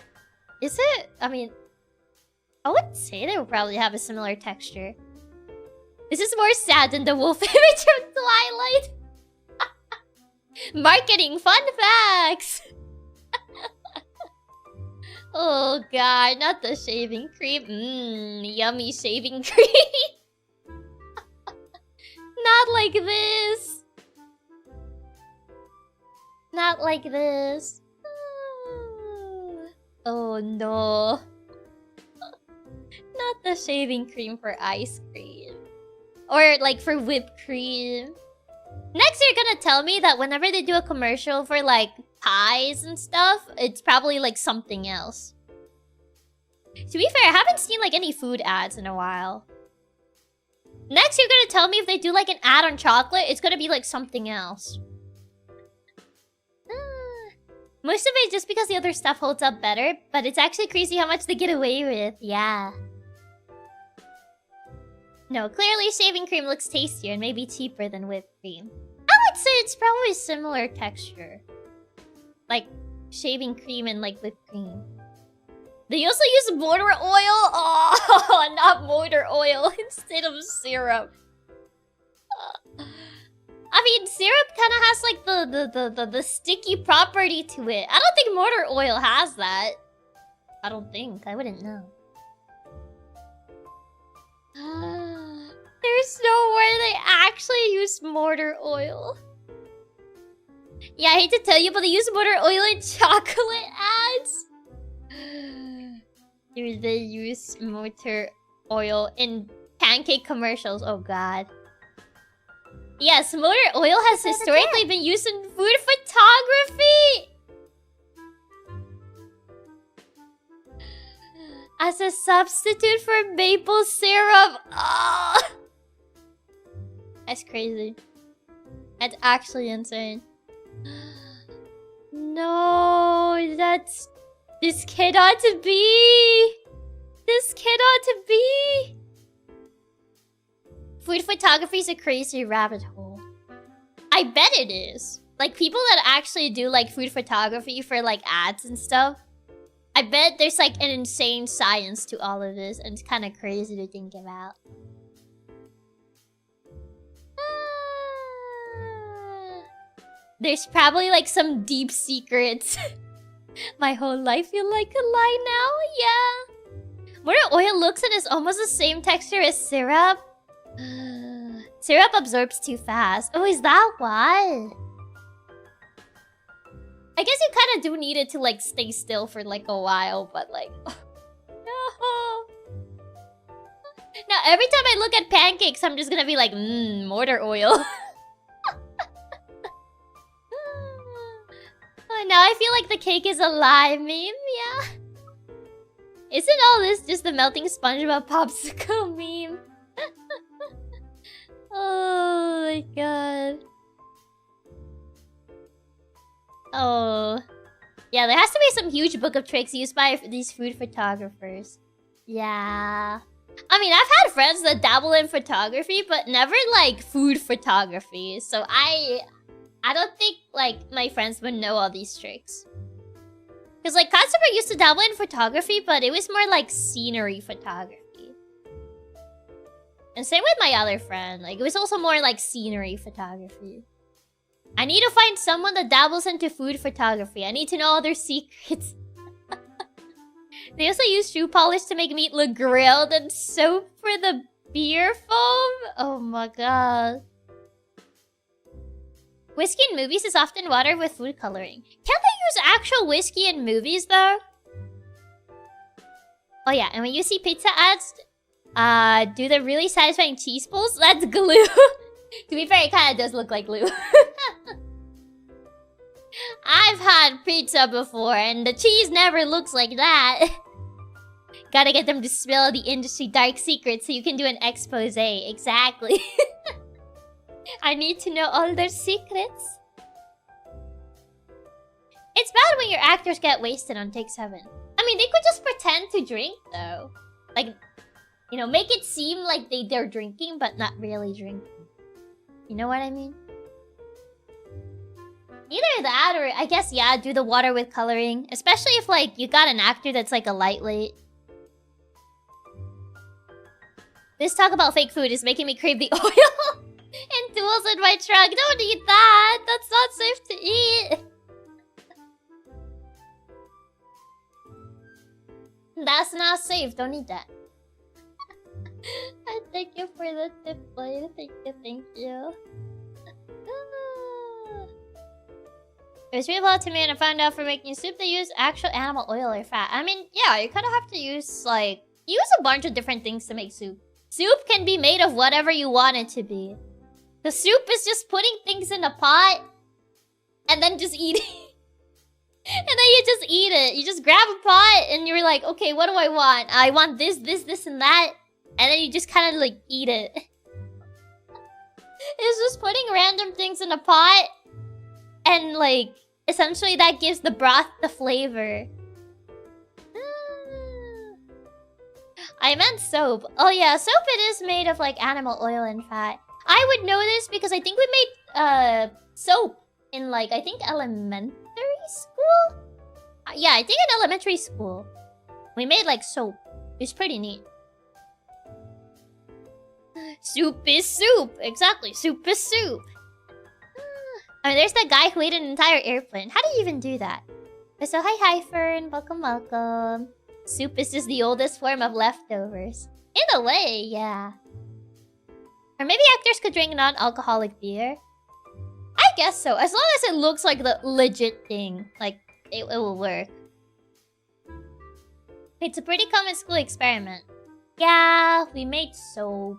Is it? I mean... I would say they would probably have a similar texture. This is more sad than the wolf image of Twilight. Marketing fun facts! Oh god, not the shaving cream. Yummy shaving cream. Not like this. Not like this. Oh no. Not the shaving cream for ice cream. Or like for whipped cream. Next you're gonna tell me that whenever they do a commercial for like pies and stuff, it's probably like something else. To be fair, I haven't seen like any food ads in a while. Next you're gonna tell me if they do like an ad on chocolate, it's gonna be like something else. Most of it is just because the other stuff holds up better, but it's actually crazy how much they get away with, yeah. No, clearly shaving cream looks tastier and maybe cheaper than whipped cream. I would say it's probably similar texture. Like shaving cream and like whipped cream. They also use motor oil? Oh, not motor oil instead of syrup. I mean, syrup kind of has like the sticky property to it. I don't think motor oil has that. I don't think. I wouldn't know. There's no way they actually use motor oil. Yeah, I hate to tell you, but they use motor oil in chocolate ads. Do they use motor oil in pancake commercials? Oh god. Yes, motor oil has historically been used in food photography! As a substitute for maple syrup. Oh. That's crazy. That's actually insane. No, that's... This cannot be! This cannot be! Food photography is a crazy rabbit hole. I bet it is. Like, people that actually do, like, food photography for, like, ads and stuff. I bet there's, like, an insane science to all of this, and it's kind of crazy to think about. There's probably, like, some deep secrets. My whole life feel like a lie now? Yeah. Motor oil looks and is almost the same texture as syrup. Syrup absorbs too fast. Oh, is that why? I guess you kind of do need it to like stay still for like a while, but like... No. Now, every time I look at pancakes, I'm just gonna be like, motor oil. Oh, now I feel like the cake is alive, meme, yeah. Isn't all this just the melting SpongeBob popsicle meme? Oh my god. Oh. Yeah, there has to be some huge book of tricks used by these food photographers. Yeah. I mean, I've had friends that dabble in photography, but never, like, food photography. So I don't think, like, my friends would know all these tricks. Because, like, Katsumi used to dabble in photography, but it was more like scenery photography. And same with my other friend. Like, it was also more like scenery photography. I need to find someone that dabbles into food photography. I need to know all their secrets. They also use shoe polish to make meat look grilled and soap for the beer foam. Oh my god. Whiskey in movies is often watered with food coloring. Can't they use actual whiskey in movies though? Oh yeah, and when you see pizza ads, do the really satisfying cheese pulls? That's glue. To be fair, it kind of does look like glue. I've had pizza before, and the cheese never looks like that. Gotta get them to spill the industry dark secrets so you can do an expose. Exactly. I need to know all their secrets. It's bad when your actors get wasted on take 7. I mean, they could just pretend to drink, though. Like, you know, make it seem like they're drinking, but not really drinking. You know what I mean? Either that or, I guess, yeah, do the water with coloring. Especially if, like, you got an actor that's, like, a lightweight. This talk about fake food is making me crave the oil and tools in my truck. Don't eat that! That's not safe to eat! That's not safe. Don't eat that. I thank you for the tip, boy. Thank you. It was revealed to me and I found out for making soup they use actual animal oil or fat. I mean, yeah, you kind of have to use, like... Use a bunch of different things to make soup. Soup can be made of whatever you want it to be. The soup is just putting things in a pot and then just eating. And then you just eat it. You just grab a pot and you're like, okay, what do I want? I want this, this, this, and that. And then you just kind of like eat it. It's just putting random things in a pot. And like, essentially that gives the broth the flavor. I I meant soap. Oh yeah, soap it is made of like animal oil and fat. I would know this because I think we made soap in like I think elementary school? Yeah, I think in elementary school. We made like soap. It's pretty neat. Soup is soup. Exactly, soup is soup. I mean, there's that guy who ate an entire airplane. How do you even do that? So hi Fern, welcome, welcome. Soup is just the oldest form of leftovers. In a way, yeah. Or maybe actors could drink non-alcoholic beer. I guess so, as long as it looks like the legit thing. Like, it will work. It's a pretty common school experiment. Yeah, we made soap.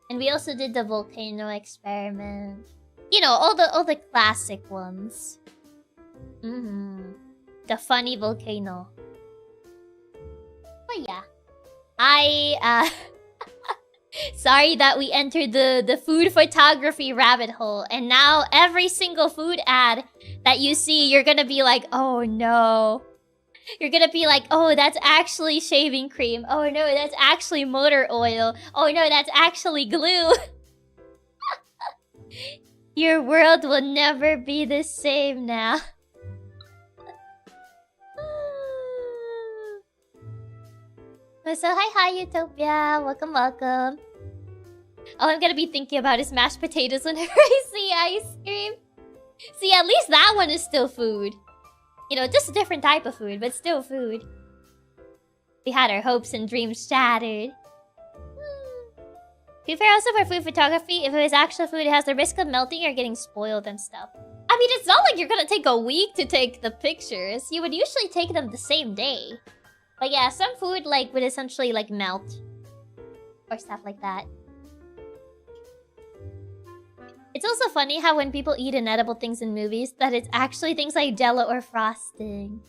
And we also did the volcano experiment. You know, all the classic ones. The funny volcano. But yeah. Sorry that we entered the food photography rabbit hole. And now every single food ad that you see, you're gonna be like, oh no. You're gonna be like, oh, that's actually shaving cream. Oh no, that's actually motor oil. Oh no, that's actually glue. Your world will never be the same now. So hi Utopia, welcome, welcome. All I'm gonna be thinking about is mashed potatoes whenever I see ice cream. See, at least that one is still food. You know, just a different type of food, but still food. We had our hopes and dreams shattered. To be fair, also for food photography, if it was actual food, it has the risk of melting or getting spoiled and stuff. I mean, it's not like you're gonna take a week to take the pictures. You would usually take them the same day. But yeah, some food like would essentially like melt. Or stuff like that. It's also funny how when people eat inedible things in movies, that it's actually things like Jell-O or frosting.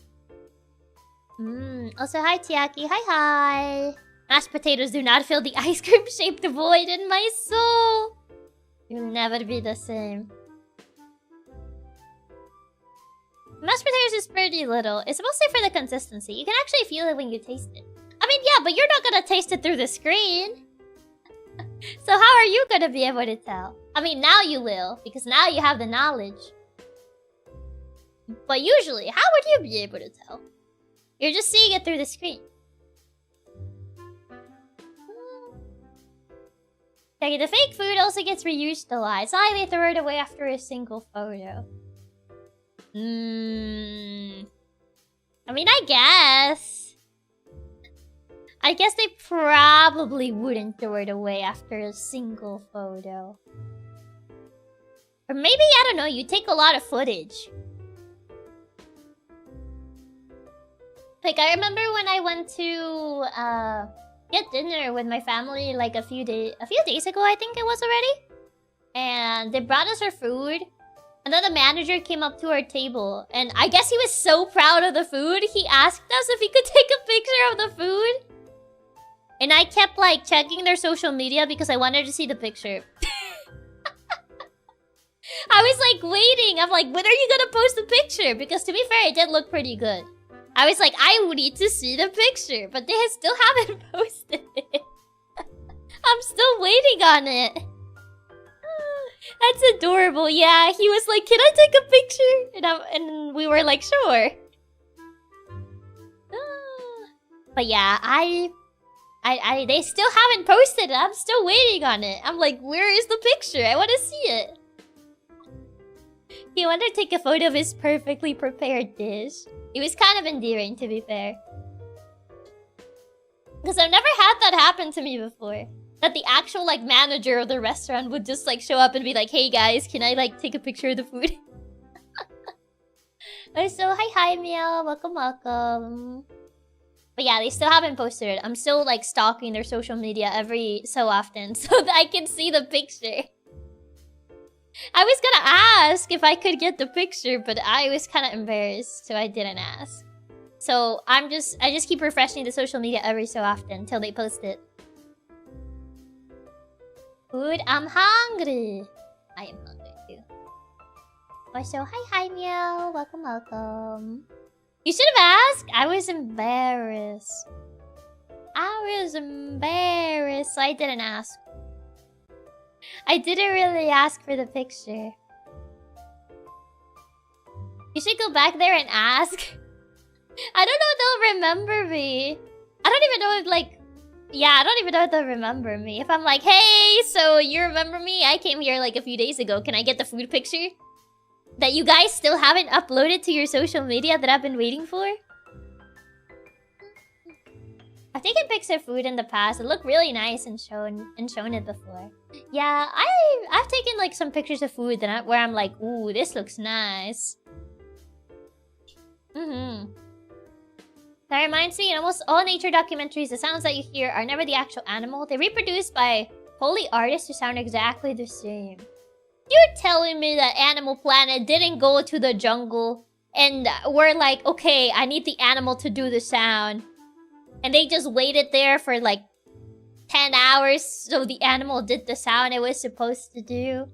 Also, hi Chiaki, hi. Mashed potatoes do not fill the ice cream-shaped void in my soul. You'll never be the same. Mashed potatoes is pretty little. It's mostly for the consistency. You can actually feel it when you taste it. I mean, yeah, but you're not gonna taste it through the screen. So how are you gonna be able to tell? I mean, now you will, because now you have the knowledge. But usually, how would you be able to tell? You're just seeing it through the screen. Okay, the fake food also gets reused a lot. It's not like they throw it away after a single photo. I mean, I guess they probably wouldn't throw it away after a single photo. Or maybe, I don't know, you take a lot of footage. Like, I remember when I went to get dinner with my family like a few days ago, I think it was already. And they brought us our food. And then the manager came up to our table. And I guess he was so proud of the food, he asked us if he could take a picture of the food. And I kept like checking their social media because I wanted to see the picture. I was like waiting. I'm like, when are you gonna post the picture? Because to be fair, it did look pretty good. I was like, I need to see the picture. But they still haven't posted it. I'm still waiting on it. That's adorable. Yeah, he was like, can I take a picture? And we were like, sure. But yeah, they still haven't posted it. I'm still waiting on it. I'm like, where is the picture? I want to see it. He wanted to take a photo of his perfectly prepared dish. It was kind of endearing, to be fair. Because I've never had that happen to me before. That the actual, like, manager of the restaurant would just, like, show up and be like, hey, guys, can I, like, take a picture of the food? So, hi, Meow. Welcome, welcome. But yeah, they still haven't posted it. I'm still, like, stalking their social media every so often so that I can see the picture. I was gonna ask if I could get the picture, but I was kind of embarrassed, so I didn't ask. So, I just keep refreshing the social media every so often until they post it. Food, I'm hungry. I am hungry too. So, hi, Meow. Welcome, welcome. You should have asked. I was embarrassed. I I was embarrassed, so I didn't ask. I didn't really ask for the picture. You should go back there and ask. I don't know if they'll remember me. I don't even know if, like... Yeah, I don't even know if they'll remember me. If I'm like, hey, so you remember me? I came here like a few days ago. Can I get the food picture? That you guys still haven't uploaded to your social media that I've been waiting for? I've taken pics of food in the past. It looked really nice and shown it before. Yeah, I've taken like some pictures of food that where I'm like, ooh, this looks nice. That reminds me, in almost all nature documentaries, the sounds that you hear are never the actual animal. They're reproduced by Foley artists who sound exactly the same. You're telling me that Animal Planet didn't go to the jungle and were like, okay, I need the animal to do the sound. And they just waited there for like 10 hours so the animal did the sound it was supposed to do?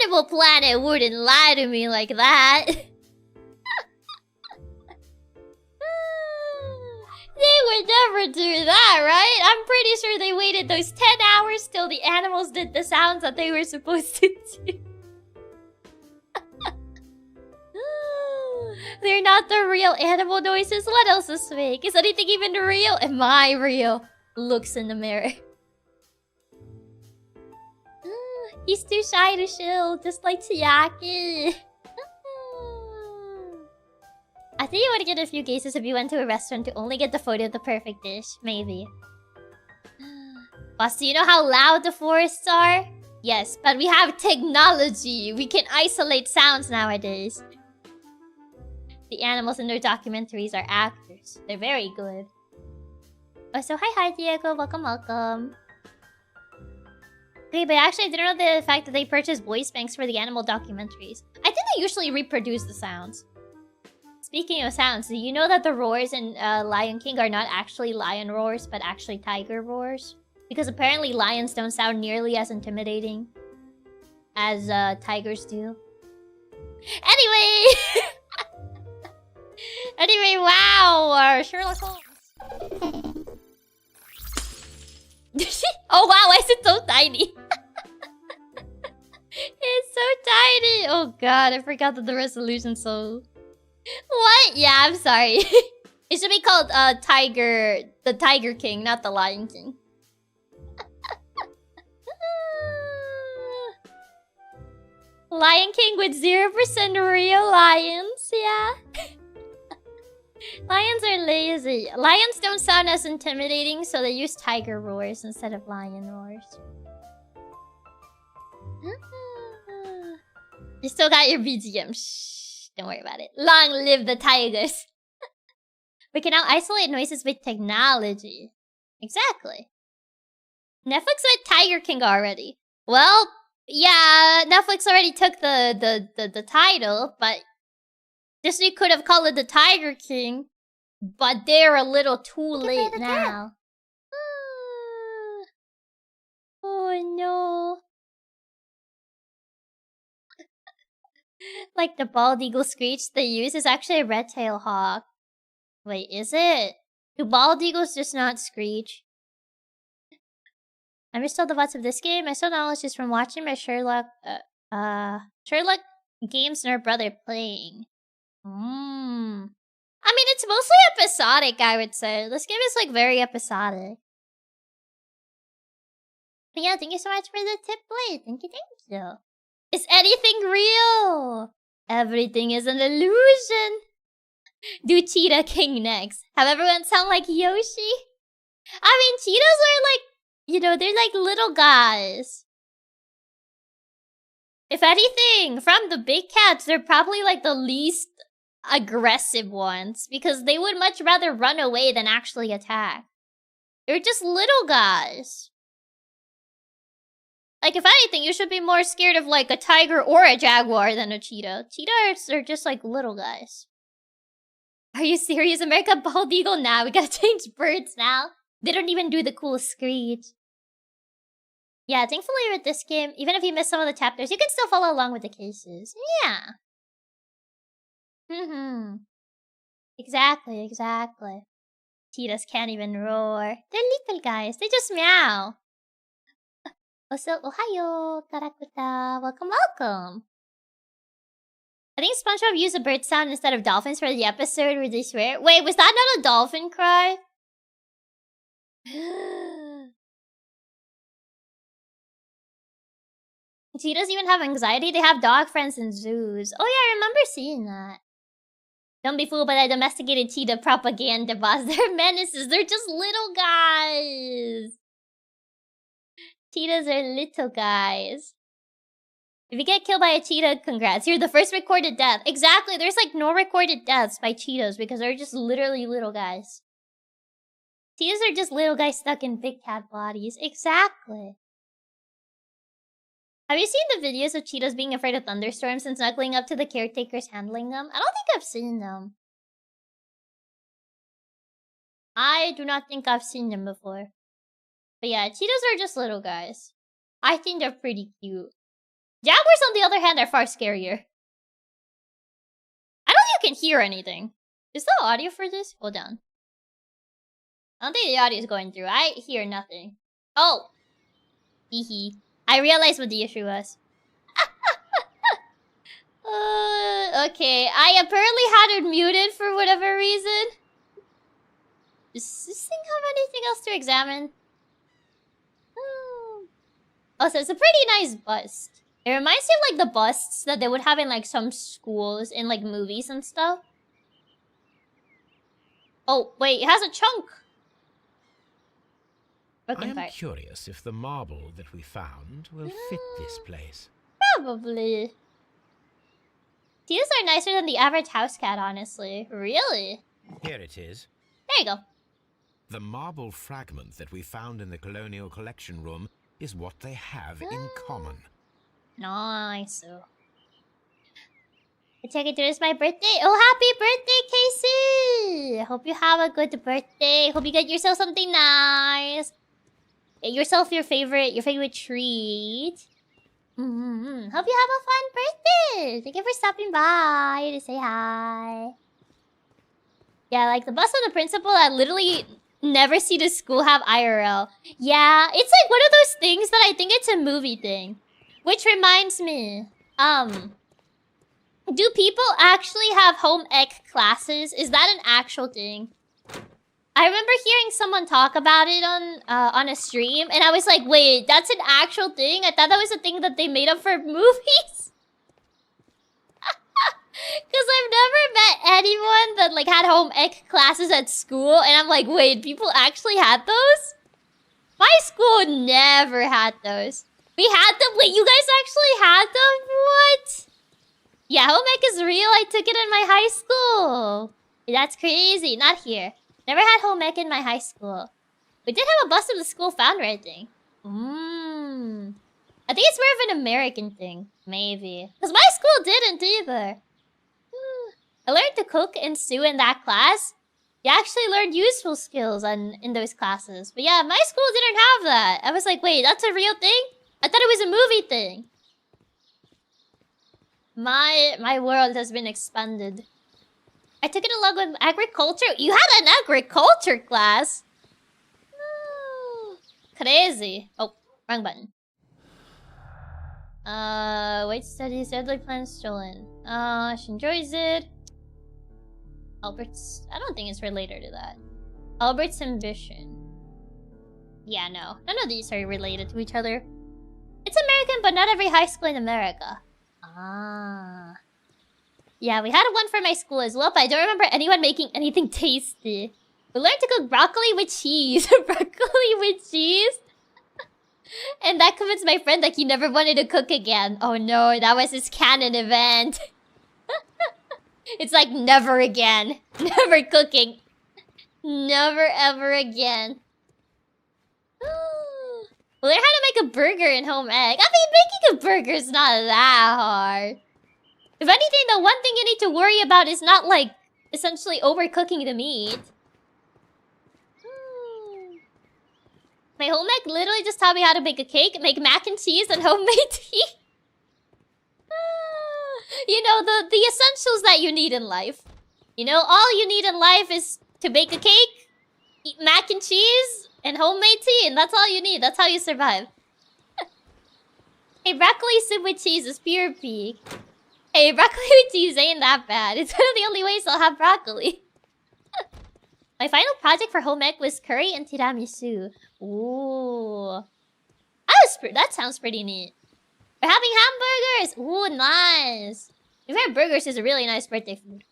Animal Planet wouldn't lie to me like that. They would never do that, right? I'm pretty sure they waited those 10 hours till the animals did the sounds that they were supposed to do. They're not the real animal noises. What else is fake? Is anything even real? Am I real? Looks in the mirror. He's too shy to chill, just like Chiaki. I think you would get a few cases if you went to a restaurant to only get the photo of the perfect dish. Maybe. Boss, do you know how loud the forests are? Yes, but we have technology. We can isolate sounds nowadays. The animals in their documentaries are actors. They're very good. Oh, so hi Diego. Welcome, welcome. Okay, but actually I didn't know the fact that they purchased voice banks for the animal documentaries. I think they usually reproduce the sounds. Speaking of sounds, do you know that the roars in Lion King are not actually lion roars, but actually tiger roars? Because apparently lions don't sound nearly as intimidating as tigers do. Anyway! Anyway, wow! Sherlock Holmes. Oh wow, why is it so tiny? It's so tiny! Oh god, I forgot that the resolution's so... What? Yeah, I'm sorry. It should be called the Tiger King, not the Lion King. Lion King with 0% real lions, yeah. Lions are lazy. Lions don't sound as intimidating, so they use tiger roars instead of lion roars. You still got your BGM. Shh. Don't worry about it. Long live the tigers. We can now isolate noises with technology. Exactly. Netflix went Tiger King already. Well, yeah, Netflix already took the title, but Disney could have called it the Tiger King, but they're a little too late now. Oh no. Like the bald eagle screech they use is actually a red-tailed hawk. Wait, is it? Do bald eagles just not screech? I missed all the vods of this game. I still knowledge just from watching my Sherlock games nerd brother playing. I mean, it's mostly episodic, I would say. This game is like very episodic. But yeah, thank you so much for the tip, Blade. Thank you. Is anything real? Everything is an illusion. Do Cheetah King next. Have everyone sound like Yoshi? I mean, cheetahs are like, you know, they're like little guys. If anything, from the big cats, they're probably like the least aggressive ones. Because they would much rather run away than actually attack. They're just little guys. Like, if anything, you should be more scared of, like, a tiger or a jaguar than a cheetah. Cheetahs are just, like, little guys. Are you serious? America bald eagle? Nah, we gotta change birds now. They don't even do the cool screech. Yeah, thankfully with this game, even if you miss some of the chapters, you can still follow along with the cases. Yeah. Exactly. Cheetahs can't even roar. They're little guys. They just meow. Also, ohayo, karakuta. Welcome, welcome. I think SpongeBob used a bird sound instead of dolphins for the episode where they swear. Wait, was that not a dolphin cry? Cheetahs even have anxiety? They have dog friends in zoos. Oh yeah, I remember seeing that. Don't be fooled by that domesticated cheetah propaganda, boss. They're menaces. They're just little guys. Cheetahs are little guys. If you get killed by a cheetah, congrats. You're the first recorded death. Exactly. There's like no recorded deaths by cheetahs because they're just literally little guys. Cheetahs are just little guys stuck in big cat bodies. Exactly. Have you seen the videos of cheetahs being afraid of thunderstorms and snuggling up to the caretakers handling them? I don't think I've seen them. I do not think I've seen them before. But yeah, cheetahs are just little guys. I think they're pretty cute. Jaguars, on the other hand, are far scarier. I don't think you can hear anything. Is the audio for this? Hold on. I don't think the audio is going through. I hear nothing. Oh! Hehe. I realized what the issue was. Okay. I apparently had it muted for whatever reason. Does this thing have anything else to examine? Oh, so it's a pretty nice bust. It reminds me of like the busts that they would have in like some schools in like movies and stuff. Oh, wait, it has a chunk. I am curious if the marble that we found will fit this place. Probably. Cheetahs are nicer than the average house cat, honestly. Really? Here it is. There you go. The marble fragment that we found in the Colonial Collection Room is what they have in common. Nice. I check it, today's my birthday. Oh, happy birthday, Casey! Hope you have a good birthday. Hope you get yourself something nice. Get yourself your favorite treat. Hope you have a fun birthday. Thank you for stopping by to say hi. Yeah, like the bus of the principal, I literally never see the school have IRL. Yeah, it's like one of those things that I think it's a movie thing. Which reminds me, do people actually have home ec classes? Is that an actual thing? I remember hearing someone talk about it on a stream, and I was like, wait, that's an actual thing? I thought that was a thing that they made up for movies. Because I've never met anyone that like had home ec classes at school, and I'm like, wait, people actually had those? My school never had those. We had them? Wait, you guys actually had them? What? Yeah, home ec is real. I took it in my high school. That's crazy. Not here. Never had home ec in my high school. We did have a bust of the school founder, I think. I think it's more of an American thing. Maybe. Because my school didn't either. I learned to cook and stew in that class. You actually learned useful skills in those classes. But yeah, my school didn't have that. I was like, wait, that's a real thing? I thought it was a movie thing. My world has been expanded. I took it along with agriculture. You had an agriculture class? Crazy. Oh, wrong button. Wait, studies, deadly plans stolen. She enjoys it. Albert's... I don't think it's related to that. Albert's ambition. Yeah, no. None of these are related to each other. It's American, but not every high school in America. Ah. Yeah, we had one for my school as well, but I don't remember anyone making anything tasty. We learned to cook broccoli with cheese. Broccoli with cheese? And that convinced my friend that he never wanted to cook again. Oh no, that was his canon event. It's like never again. Never cooking. Never ever again. We learned how to make a burger in home ec. I mean, making a burger is not that hard. If anything, the one thing you need to worry about is not, like, essentially overcooking the meat. My home ec literally just taught me how to bake a cake, make mac and cheese, and homemade tea. You know, the essentials that you need in life. You know, all you need in life is to bake a cake, mac and cheese and homemade tea, and that's all you need. That's how you survive. Hey, broccoli soup with cheese is pure peak. Hey, broccoli with cheese ain't that bad. It's one of the only ways I'll have broccoli. My final project for home ec was curry and tiramisu. Ooh. That sounds pretty neat. We're having hamburgers! Ooh, nice. In fact, burgers is a really nice birthday food.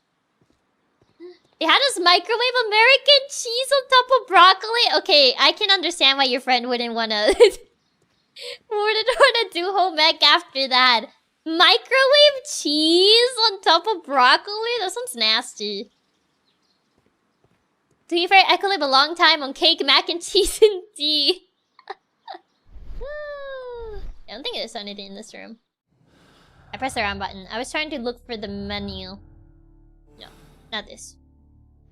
They had us microwave American cheese on top of broccoli? Okay, I can understand why your friend wouldn't wanna... wouldn't wanna do home ec after that. Microwave cheese on top of broccoli? That sounds nasty. To be fair, I could live a long time on cake, mac and cheese, and tea. I don't think there's anything in this room. I pressed the wrong button. I was trying to look for the menu. No, not this.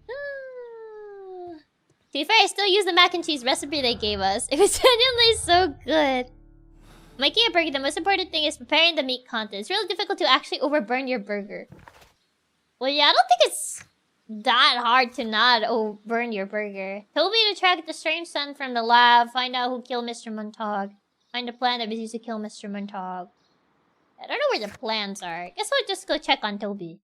To be fair, I still use the mac and cheese recipe they gave us. It was genuinely so good. Making a burger, the most important thing is preparing the meat content. It's really difficult to actually overburn your burger. Well, yeah, I don't think it's that hard to not burn your burger. Told me to track the strange son from the lab, find out who killed Mr. Montag. Find a plan that was used to kill Mr. Montag. I don't know where the plans are. Guess we'll just go check on Toby.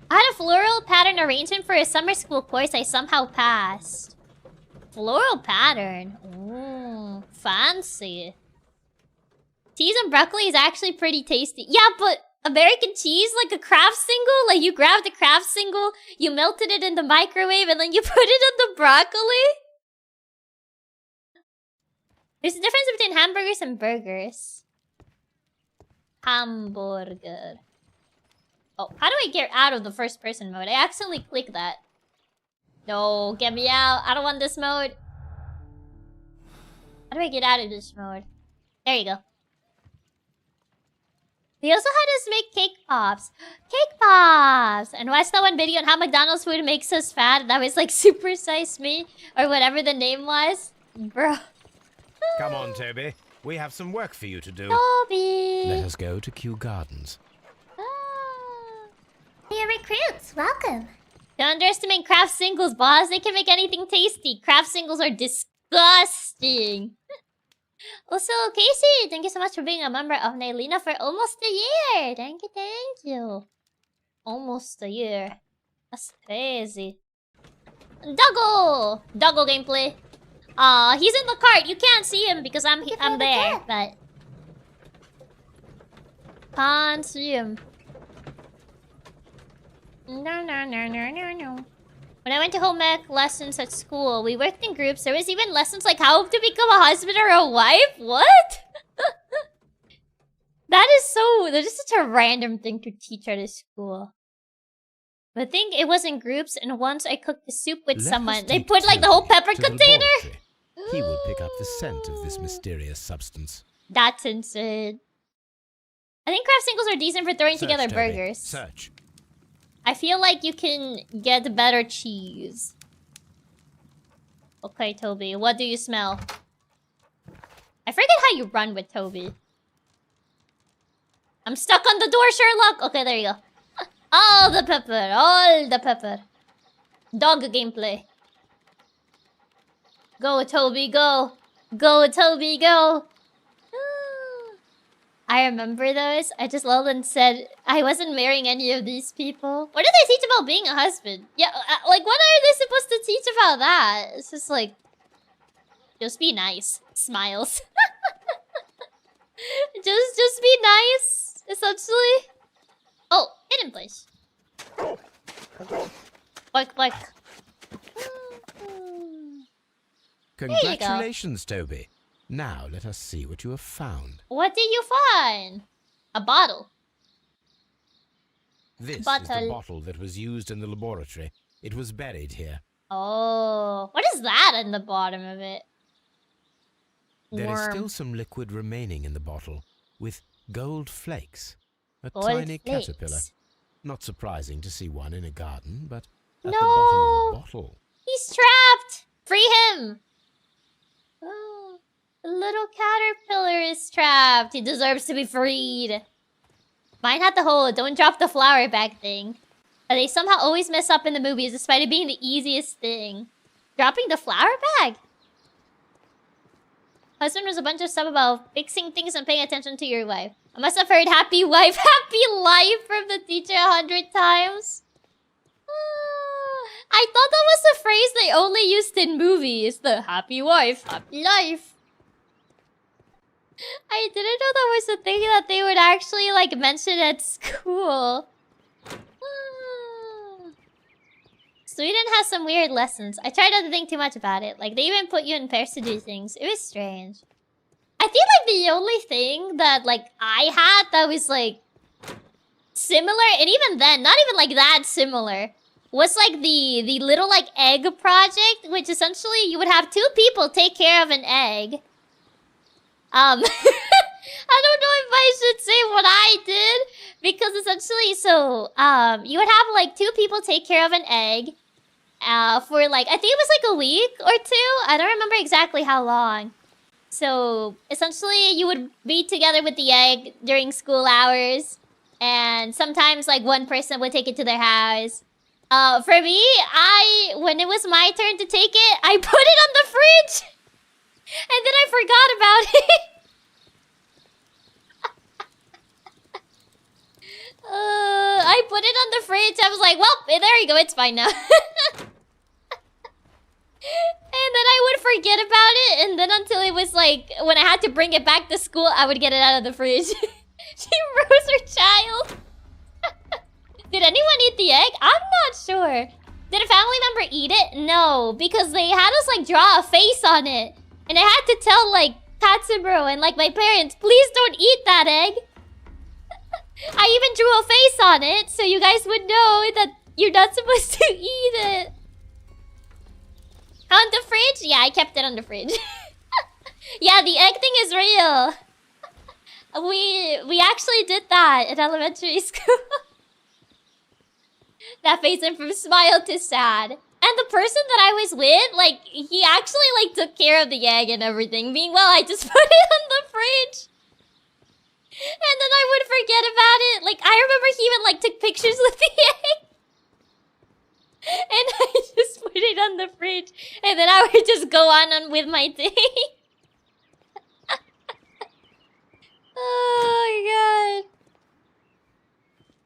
I had a floral pattern arrangement for a summer school course I somehow passed. Floral pattern? Ooh, fancy. Cheese and broccoli is actually pretty tasty. Yeah, but American cheese, like a craft single? Like you grabbed a craft single, you melted it in the microwave, and then you put it on the broccoli? There's a difference between hamburgers and burgers. Hamburger. Oh, how do I get out of the first person mode? I accidentally clicked that. No, get me out. I don't want this mode. How do I get out of this mode? There you go. They also had us make cake pops. Cake pops! And watch that one video on how McDonald's food makes us fat. That was like Super Size Me or whatever the name was. Bro. Come on, Toby. We have some work for you to do. Toby! Let us go to Kew Gardens. Hey, recruits, welcome. Don't underestimate craft singles, boss. They can make anything tasty. Craft singles are disgusting. Also, Casey, thank you so much for being a member of Nailina for almost a year. Thank you. Almost a year. That's crazy. Doggo! Doggo gameplay. He's in the cart. You can't see him because I'm there, but can't see him. No. When I went to home ec lessons at school, we worked in groups. There was even lessons like how to become a husband or a wife. What? That is such a random thing to teach at a school. But I think it was in groups, and once I cooked the soup with someone, they put like the whole pepper container. He will pick up the scent of this mysterious substance. That's insane. I think craft singles are decent for throwing together Toby. burgers. Search. I feel like you can get better cheese. Okay, Toby, what do you smell? I forget how you run with Toby. I'm stuck on the door, Sherlock! Okay, there you go. All the pepper. Dog gameplay. Go, Toby, go. Go, Toby, go. I remember those. I just lulled and said, I wasn't marrying any of these people. What did they teach about being a husband? Yeah, like, what are they supposed to teach about that? It's just like, just be nice. Smiles. just be nice, essentially. Oh, hidden place. Boink. Congratulations, Toby. Now let us see what you have found. What did you find? A bottle. This is the bottle that was used in the laboratory. It was buried here. Oh, what is that in the bottom of it? There is still some liquid remaining in the bottle, with gold flakes. A Gold tiny flakes. caterpillar. Not surprising to see one in a garden, but at No! the bottom of a bottle. He's trapped! Free him! Oh, the little caterpillar is trapped. He deserves to be freed. Mine had the whole don't drop the flower bag thing. And they somehow always mess up in the movies despite it being the easiest thing. Dropping the flower bag? Husband was a bunch of stuff about fixing things and paying attention to your wife. I must have heard happy wife, happy life from the teacher 100 times. I thought that was a phrase they only used in movies. The happy wife, happy life. I didn't know that was a thing that they would actually like mention at school. Sweden has some weird lessons. I tried not to think too much about it. Like, they even put you in pairs to do things. It was strange. I feel like the only thing that, like, I had that was, like, similar, and even then, not even, like, that similar, was, like, the little, like, egg project, which essentially you would have 2 people take care of an egg. I don't know if I should say what I did, because essentially, so, you would have, like, 2 people take care of an egg, for, like, I think it was, like, a week or 2. I don't remember exactly how long. So, essentially, you would be together with the egg during school hours, and sometimes, like, one person would take it to their house. For me, when it was my turn to take it, I put it on the fridge! And then I forgot about it. I put it on the fridge. I was like, well, there you go. It's fine now. And then I would forget about it. And then until it was like, when I had to bring it back to school, I would get it out of the fridge. She rose her child. Did anyone eat the egg? I'm not sure. Did a family member eat it? No, because they had us like draw a face on it. And I had to tell like Katsubro and like my parents, please don't eat that egg. I even drew a face on it so you guys would know that you're not supposed to eat it. On the fridge? Yeah, I kept it on the fridge. Yeah, the egg thing is real. We actually did that in elementary school. That face went from smile to sad. And the person that I was with, like, he actually, like, took care of the egg and everything. Meanwhile, I just put it on the fridge. And then I would forget about it. Like, I remember he even, like, took pictures with the egg. And I just put it on the fridge. And then I would just go on with my day. Oh my god.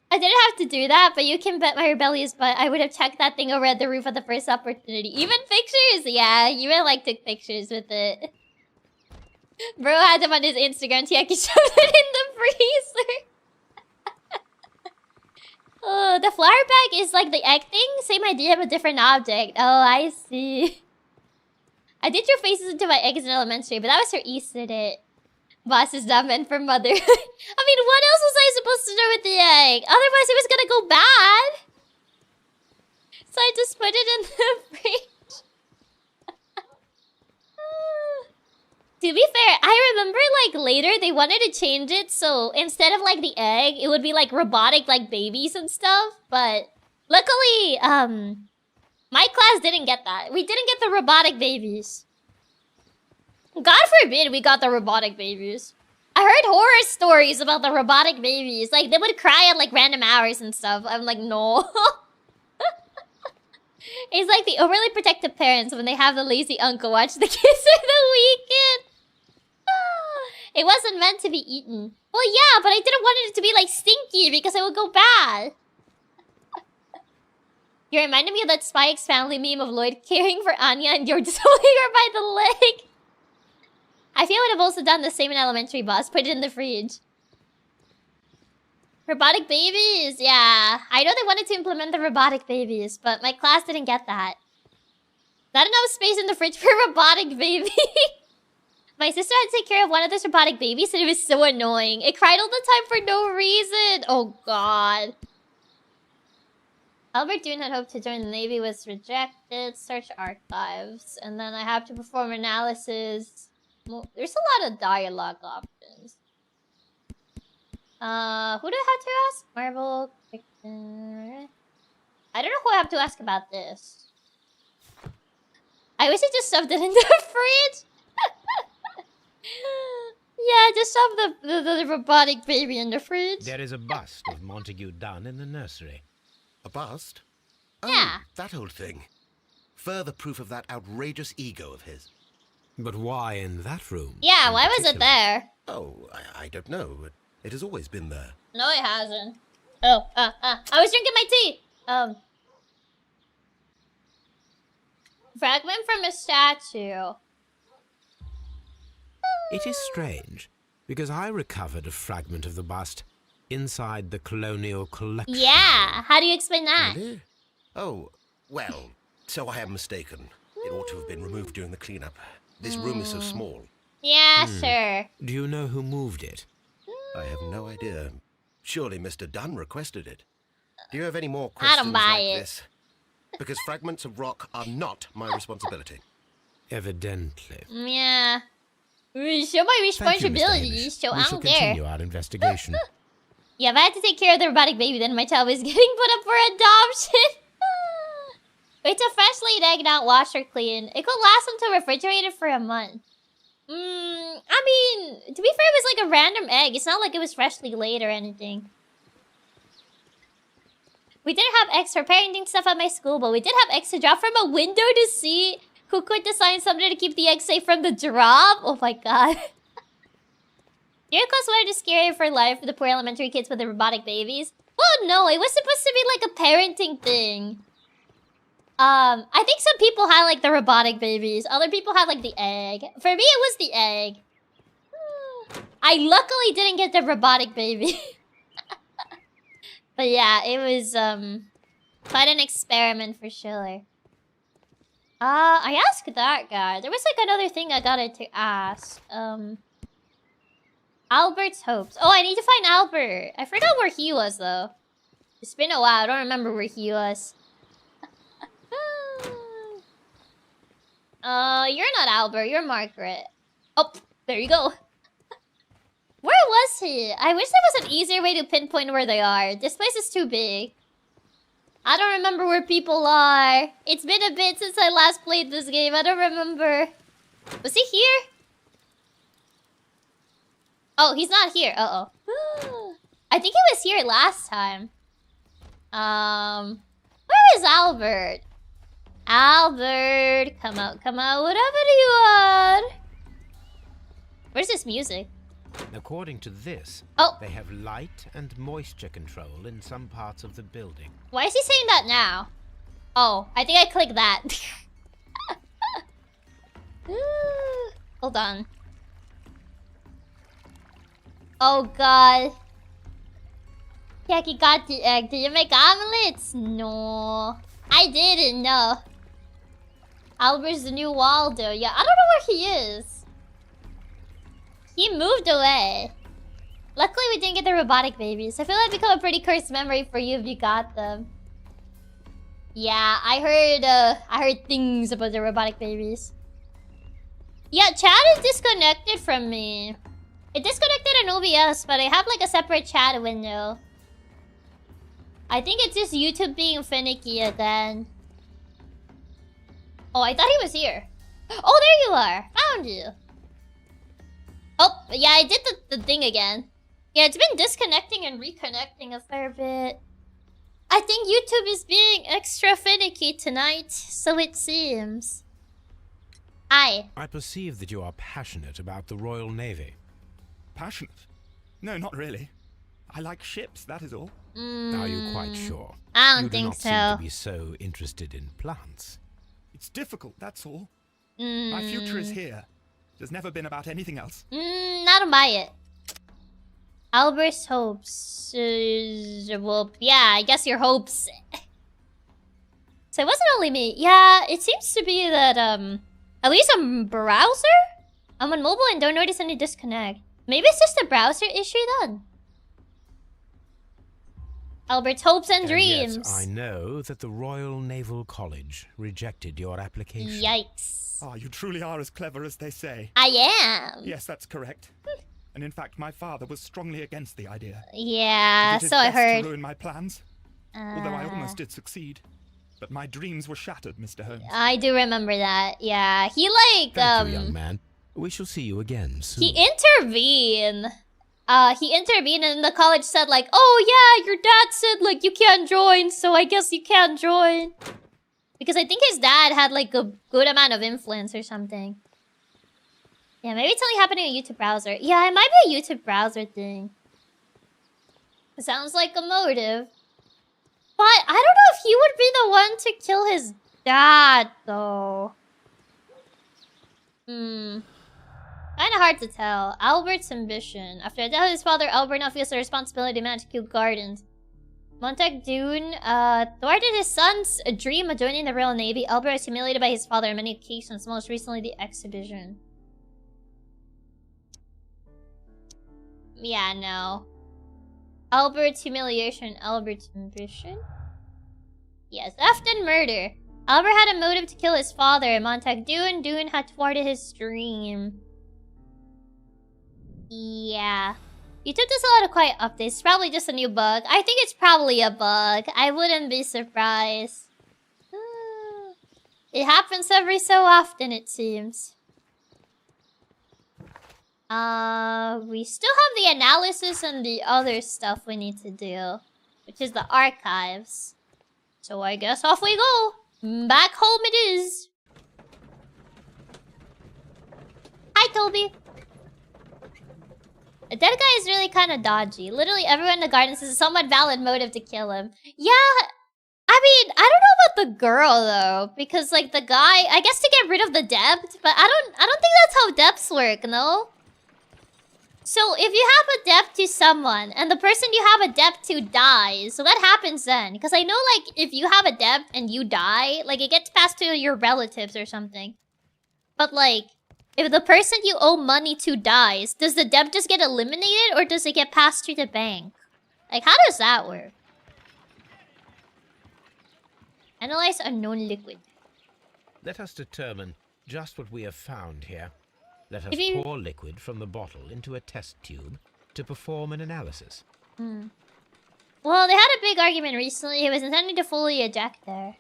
I didn't have to do that, but you can bet my rebellious butt I would have checked that thing over at the roof at the first opportunity. Even pictures? Yeah, you really like took pictures with it. Bro had him on his Instagram. Chiaki shoved it in the freezer. Oh, the flower bag is like the egg thing? Same idea, but different object. Oh, I see. I did your faces into my eggs in elementary, but that was for Easter Day. Boss is not meant for mother. I mean, what else was I supposed to do with the egg? Otherwise, it was gonna go bad. So I just put it in the fridge. To be fair, I remember, like, later they wanted to change it, so instead of, like, the egg, it would be, like, robotic, like, babies and stuff. But luckily, my class didn't get that. We didn't get the robotic babies. God forbid we got the robotic babies. I heard horror stories about the robotic babies. Like, they would cry at, like, random hours and stuff. I'm like, no. It's like the overly protective parents when they have the lazy uncle watch the kids for the weekend. It wasn't meant to be eaten. Well, yeah, but I didn't want it to be, like, stinky because it would go bad. You reminded me of that Spy X Family meme of Lloyd caring for Anya and you're just holding her by the leg. I feel I would have also done the same in elementary, boss. Put it in the fridge. Robotic babies, yeah. I know they wanted to implement the robotic babies, but my class didn't get that. Not enough space in the fridge for a robotic baby. My sister had to take care of one of those robotic babies, and it was so annoying. It cried all the time for no reason. Oh, God. Albert Dune had hoped to join the Navy, was rejected. Search archives. And then I have to perform analysis. There's a lot of dialogue options. Who do I have to ask? Marvel. I don't know who I have to ask about this. I wish I just shoved it in the fridge. Yeah, just shove the robotic baby in the fridge. There is a bust of Montague Dunn in the nursery. A bust? Yeah. Oh, that old thing. Further proof of that outrageous ego of his. But why in that room? Yeah, in why was it particular? there? Oh, I don't know. It has always been there. No, it hasn't. Oh, I was drinking my tea. Fragment from a statue. It is strange, because I recovered a fragment of the bust inside the colonial collection. Yeah, how do you explain that? Really? Oh, well, so I am mistaken. It ought to have been removed during the cleanup. This room is so small. Yeah, sure. Do you know who moved it? I have no idea. Surely Mr. Dunn requested it. Do you have any more I questions don't buy like it. this? Because fragments of rock are not my responsibility. Evidently. Yeah. Show my Thank you, Mr. responsibilities, Hamish. so We I shall don't care. continue our investigation. Yeah, if I had to take care of the robotic baby, then my child was getting put up for adoption. It's a fresh laid egg, not washed or clean. It could last until refrigerated for a month. I mean, to be fair, it was like a random egg. It's not like it was freshly laid or anything. We didn't have eggs for parenting stuff at my school, but we did have eggs to drop from a window to see who could design something to keep the eggs safe from the drop. Oh my god. Miracles were just scary for life for the poor elementary kids with the robotic babies. Well, no, it was supposed to be like a parenting thing. I think some people had like the robotic babies. Other people had like the egg. For me, it was the egg. I luckily didn't get the robotic baby. But yeah, it was quite an experiment for sure. I asked that guy. There was like another thing I got to ask. Albert's hopes. Oh, I need to find Albert. I forgot where he was though. It's been a while. I don't remember where he was. You're not Albert. You're Margaret. Oh, there you go. Where was he? I wish there was an easier way to pinpoint where they are. This place is too big. I don't remember where people are. It's been a bit since I last played this game. I don't remember. Was he here? Oh, he's not here. Uh-oh. I think he was here last time. Where is Albert? Albert, come out, whatever you want. Where's this music? According to this, they have light and moisture control in some parts of the building. Why is he saying that now? Oh, I think I clicked that. Hold on. Oh god. Chiaki got the egg. Did you make omelets? No. I didn't know. Albert's the new Waldo. Yeah, I don't know where he is. He moved away. Luckily, we didn't get the robotic babies. I feel like become a pretty cursed memory for you if you got them. Yeah, I heard things about the robotic babies. Yeah, chat is disconnected from me. It disconnected an OBS, but I have like a separate chat window. I think it's just YouTube being finicky again. Oh, I thought he was here. Oh, there you are. Found you. Oh, yeah, I did the thing again. Yeah, it's been disconnecting and reconnecting a fair bit. I think YouTube is being extra finicky tonight, so it seems. I perceive that you are passionate about the Royal Navy. Passionate? No, not really. I like ships, that is all. Are you quite sure? I don't you do think not so. seem to be so interested in plants. It's difficult, that's all. My future is here. It has never been about anything else. I don't buy it. Albert's hopes. Well, yeah, I guess your hopes. So it wasn't only me. Yeah, it seems to be that, at least on browser? I'm on mobile and don't notice any disconnect. Maybe it's just a browser issue then. Albert's hopes and dreams. Yet I know that the Royal Naval College rejected your application. Yikes. Ah, you truly are as clever as they say. I am. Yes, that's correct. And in fact, my father was strongly against the idea. Yeah, He did his so I best heard. to ruin my plans. Although I almost did succeed. But my dreams were shattered, Mr. Holmes. I do remember that. Yeah, he like, Thank you, young man. We shall see you again soon. he intervened. he intervened and the college said like, oh yeah, your dad said like you can't join, so I guess you can't join. Because I think his dad had like a good amount of influence or something. Yeah, maybe it's only happening on YouTube browser. Yeah, it might be a YouTube browser thing. It sounds like a motive. But I don't know if he would be the one to kill his dad, though. Kinda hard to tell. Albert's ambition. After the death of his father, Albert now feels the responsibility to manage Kew Gardens. Montague thwarted his son's dream of joining the Royal Navy. Albert was humiliated by his father on many occasions, most recently the exhibition. Yeah, no. Albert's humiliation, Albert's ambition? Yes, theft and murder. Albert had a motive to kill his father, Montague Dune had thwarted his dream. Yeah. YouTube does a lot of quiet updates. It's probably just a new bug. I think it's probably a bug. I wouldn't be surprised. It happens every so often, it seems. We still have the analysis and the other stuff we need to do, which is the archives. So I guess off we go. Back home it is. Hi, Toby. The dead guy is really kind of dodgy. Literally everyone in the gardens has a somewhat valid motive to kill him. Yeah, I mean, I don't know about the girl though, because like the guy, I guess to get rid of the debt, but I don't think that's how debts work, no? So if you have a debt to someone and the person you have a debt to dies, so what happens then? Because I know like if you have a debt and you die, like it gets passed to your relatives or something. But like, if the person you owe money to dies, does the debt just get eliminated or does it get passed to the bank? Like, how does that work? Analyze unknown liquid. Let us determine just what we have found here. Let us pour liquid from the bottle into a test tube to perform an analysis. Well, they had a big argument recently. It was intended to fully eject there.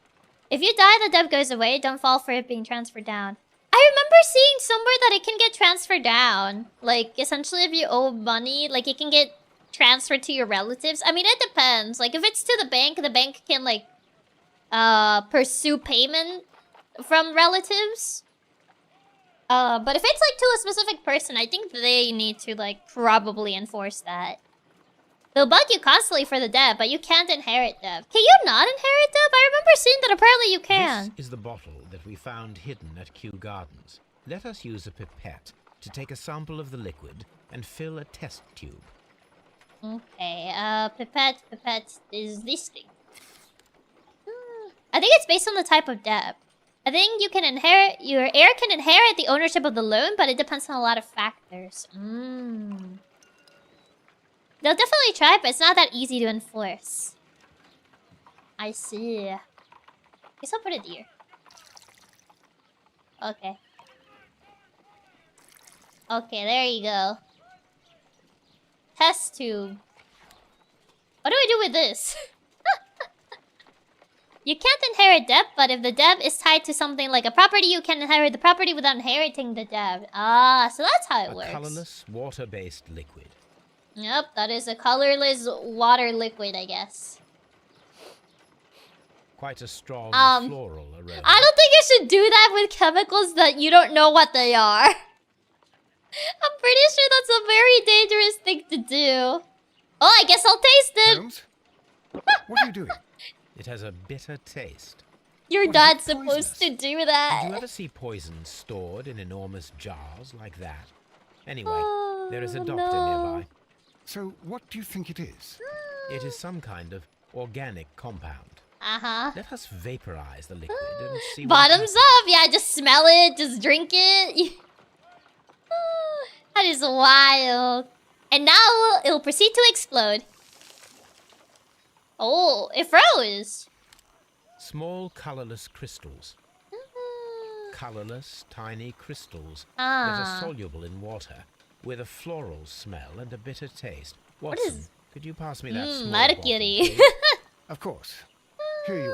If you die, the debt goes away. Don't fall for it being transferred down. I remember seeing somewhere that it can get transferred down. Like, essentially, if you owe money, like, it can get transferred to your relatives. I mean, it depends. Like, if it's to the bank can, like, pursue payment from relatives. But if it's, like, to a specific person, I think they need to, like, probably enforce that. They'll bug you constantly for the debt, but you can't inherit debt. Can you not inherit debt? I remember seeing that apparently you can. This is the bottle that we found hidden at Kew Gardens. Let us use a pipette to take a sample of the liquid and fill a test tube. Okay, pipette is this thing. I think it's based on the type of debt. I think you can inherit, your heir can inherit the ownership of the loan, but it depends on a lot of factors. They'll definitely try, but it's not that easy to enforce. I see. I guess I'll put it here. Okay. Okay, there you go. Test tube. What do I do with this? You can't inherit debt, but if the debt is tied to something like a property, you can inherit the property without inheriting the debt. Ah, so that's how it works. A colorless, water-based liquid. Yep, that is a colorless water liquid, I guess. Quite a strong floral aroma. I don't think you should do that with chemicals that you don't know what they are. I'm pretty sure that's a very dangerous thing to do. Oh, I guess I'll taste it. Holmes? What are you doing? It has a bitter taste. Your dad's supposed to do that. Did you ever see poison stored in enormous jars like that? Anyway, there is a doctor nearby. So, what do you think it is? It is some kind of organic compound. Let us vaporize the liquid and see Bottoms up! Yeah, just smell it, just drink it. That is wild. And now it'll proceed to explode. Oh, it froze. Small colorless crystals. Colorless, tiny crystals that are soluble in water, with a floral smell and a bitter taste. Watson, could you pass me that small mercury. bottle, Of course. Here you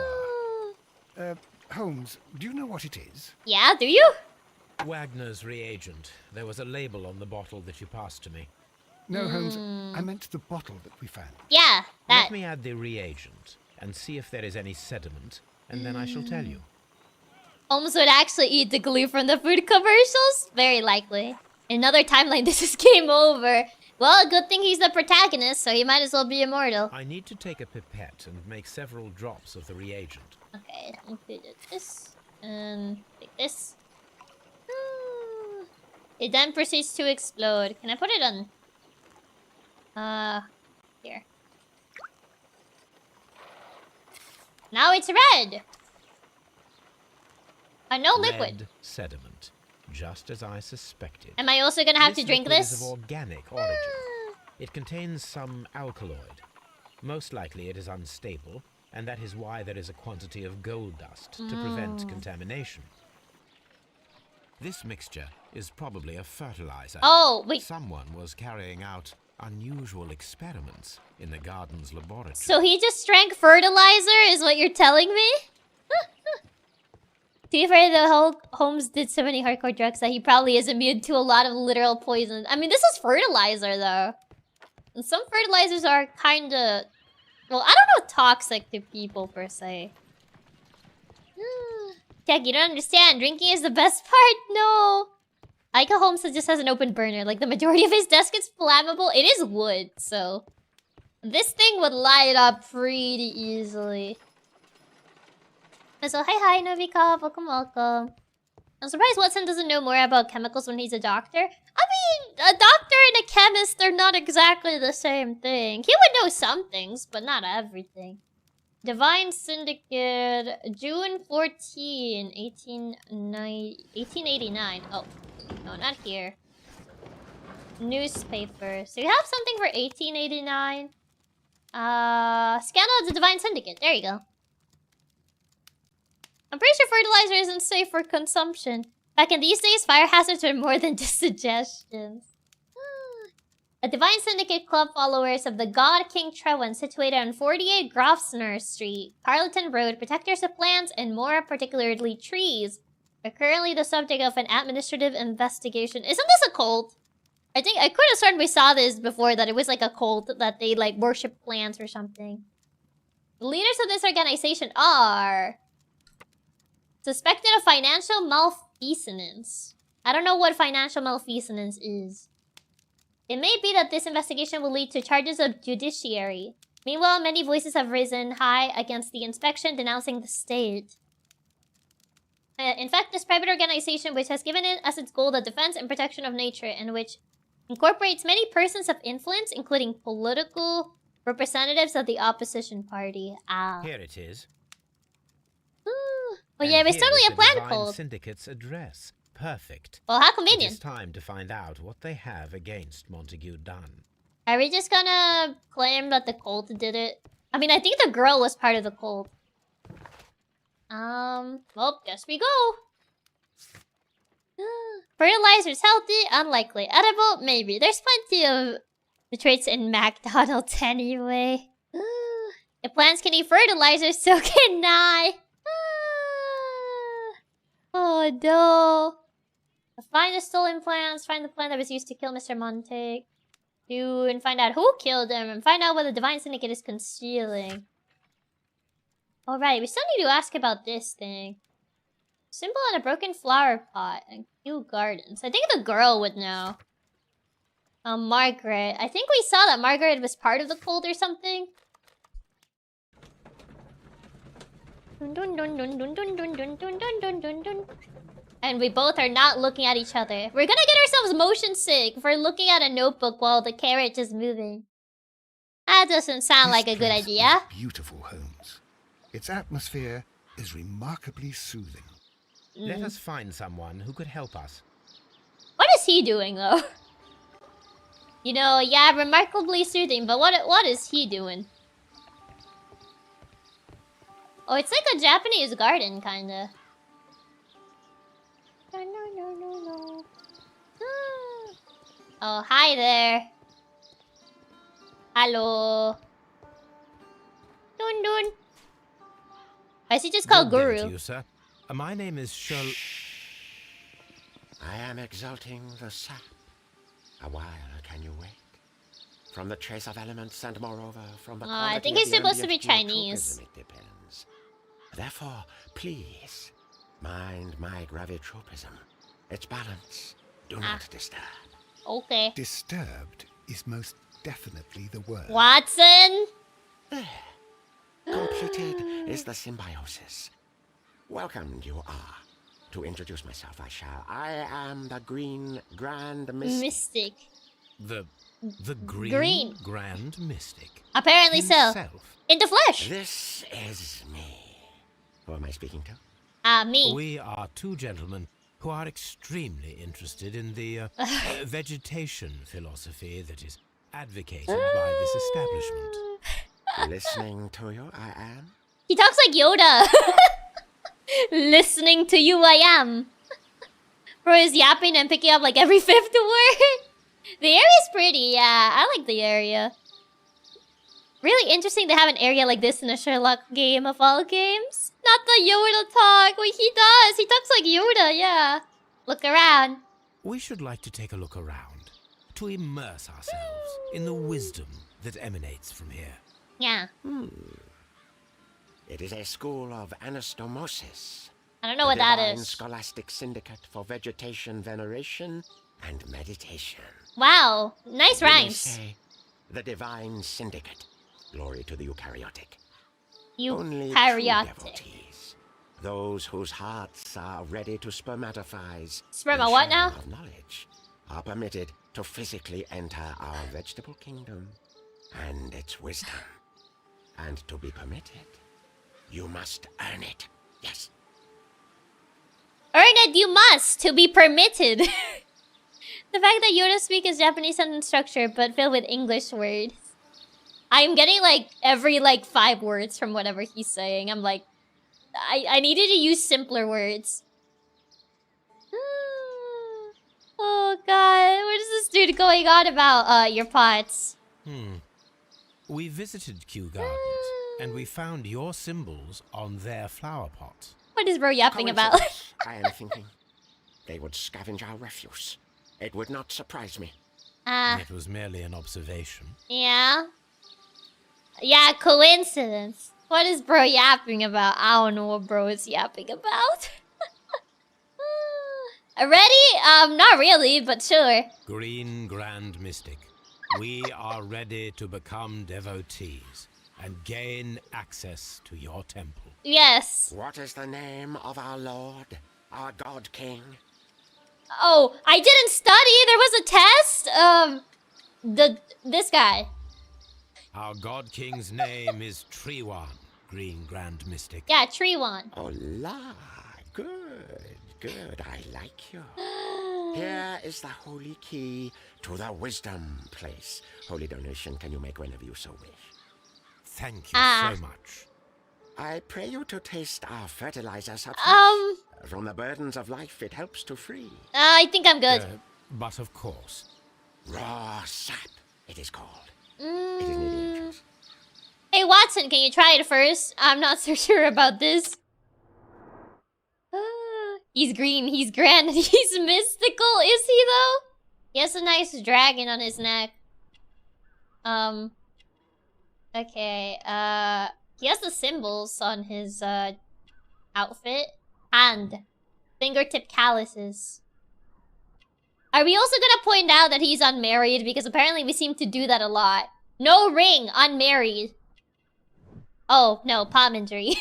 are. Holmes, do you know what it is? Yeah, do you? Wagner's reagent. There was a label on the bottle that you passed to me. No, Holmes, I meant the bottle that we found. Yeah, that. Let me add the reagent and see if there is any sediment, and then I shall tell you. Holmes would actually eat the glue from the food commercials? Very likely. In another timeline, this is game over. Well, good thing he's the protagonist, so he might as well be immortal. I need to take a pipette and make several drops of the reagent. Okay, included this. Take this. It then proceeds to explode. Can I put it on? Here. Now it's red! No liquid. Red sediment, just as I suspected. Am I also gonna have to drink liquid this? Is of organic origin. It contains some alkaloid. Most likely it is unstable, and that is why there is a quantity of gold dust to prevent contamination. This mixture is probably a fertilizer. Oh, wait. Someone was carrying out unusual experiments in the garden's laboratory. So he just drank fertilizer, is what you're telling me? To be fair, the whole Holmes did so many hardcore drugs that he probably is immune to a lot of literal poison. I mean, this is fertilizer, though. And some fertilizers are kinda... Well, I don't know toxic to people, per se. Jack, you don't understand. Drinking is the best part. No. I like how Holmes just has an open burner. Like, the majority of his desk is flammable. It is wood, so... This thing would light up pretty easily. So, hi, Novika. Welcome, welcome. I'm surprised Watson doesn't know more about chemicals when he's a doctor. I mean, a doctor and a chemist are not exactly the same thing. He would know some things, but not everything. Divine Syndicate, June 14, 1889. Oh, no, not here. Newspaper. So you have something for 1889? Scandal of the Divine Syndicate. There you go. I'm pretty sure fertilizer isn't safe for consumption. Back in these days, fire hazards were more than just suggestions. A Divine Syndicate club followers of the God King Trewin, situated on 48 Grosvenor Street, Carleton Road, protectors of plants and more particularly trees, are currently the subject of an administrative investigation. Isn't this a cult? I think I could have sworn we saw this before, that it was like a cult, that they like worship plants or something. The leaders of this organization are suspected of financial malfeasance. I don't know what financial malfeasance is. It may be that this investigation will lead to charges of judiciary. Meanwhile, many voices have risen high against the inspection, denouncing the state. In fact, this private organization, which has given it as its goal the defense and protection of nature, and which incorporates many persons of influence, including political representatives of the opposition party. Here it is. Oh yeah, it's totally a plant cult. Syndicate's address. Perfect. Well, how convenient. It's time to find out what they have against Montague Dunn. Are we just gonna claim that the cult did it? I mean, I think the girl was part of the cult. Well, guess we go. Fertilizer's healthy, unlikely. Edible, maybe. There's plenty of the traits in McDonald's anyway. If plants can eat fertilizer, so can I. Oh no. Find the stolen plants, find the plant that was used to kill Mr. Montague. And find out who killed him, and find out what the Divine Syndicate is concealing. Alright, we still need to ask about this thing. Symbol on a broken flower pot and Kew Gardens. I think the girl would know. Margaret. I think we saw that Margaret was part of the cult or something. Dun dun dun dun dun dun dun dun dun dun dun dun. And we both are not looking at each other. We're gonna get ourselves motion sick for looking at a notebook while the carriage is moving. That doesn't sound like a good idea. Beautiful, Holmes. Its atmosphere is remarkably soothing. Let us find someone who could help us. What is he doing, though? You know, yeah, remarkably soothing, but what is he doing? Oh, it's like a Japanese garden, kinda. No. Oh, hi there. Hello. Dun. Why is he just called Good day Guru? to you, sir. My name is Sherlock. I am exalting the sap. A while can you wait? from the trace of elements and moreover from the I think quality he's of the supposed to be ambient Chinese. geotropism, it depends. Therefore, please, mind my gravitropism. Its balance. Do not disturb. Okay. Disturbed is most definitely the word. Watson! There. Completed is the symbiosis. Welcome you are. To introduce myself, I am the Green Grand Mystic. The green Grand Mystic. Apparently himself. so. In the flesh. This is me. Who am I speaking to? Me. We are two gentlemen who are extremely interested in the vegetation philosophy that is advocated by this establishment. Listening to you, I am. He talks like Yoda. Listening to you, I am. Bro is yapping and picking up like every fifth word. The area's pretty, yeah. I like the area. Really interesting to have an area like this in a Sherlock game of all games. Not the Yoda talk. Wait, he does. He talks like Yoda, yeah. Look around. We should like to take a look around, to immerse ourselves in the wisdom that emanates from here. Yeah. It is a school of anastomosis. I don't know what that Divine is. Scholastic Syndicate for Vegetation Veneration and Meditation. Wow. Nice You may rhymes. say, the Divine Syndicate. Glory to the eukaryotic. Only true Eukaryotic. devotees, those whose hearts are ready to spermatophize, Sperma in what shadow now? of knowledge, are permitted to physically enter our vegetable kingdom and its wisdom. And to be permitted, you must earn it. Yes. Earn it you must to be permitted. The fact that Yoda speaks is Japanese sentence structure but filled with English words. I'm getting like every 5 words from whatever he's saying. I'm like, I needed to use simpler words. Oh god, what is this dude going on about? Your pots. We visited Kew Gardens, and we found your symbols on their flower pots. What is bro yapping about? Coincidence, I am thinking. They would scavenge our refuse. It would not surprise me. It was merely an observation. Yeah. Yeah, coincidence. What is bro yapping about? I don't know what bro is yapping about. Ready? Not really, but sure. Green Grand Mystic, we are ready to become devotees and gain access to your temple. Yes. What is the name of our Lord, our God King? Oh, I didn't study. There was a test. This guy. Our God King's name is Treewan, Green Grand Mystic. Yeah, Treewan. Oh la, good, I like you. Here is the holy key to the wisdom place. Holy donation can you make whenever you so wish. Thank you so much. I pray you to taste our fertilizer substance. From the burdens of life it helps to free. I think I'm good. But of course. Raw sap, it is called. It is near the entrance. Hey Watson, can you try it first? I'm not so sure about this. He's green, he's grand, and he's mystical. Is he though? He has a nice dragon on his neck. Okay, he has the symbols on his outfit. Hand. Fingertip calluses. Are we also gonna point out that he's unmarried? Because apparently we seem to do that a lot. No ring, unmarried. Oh, no, palm injury.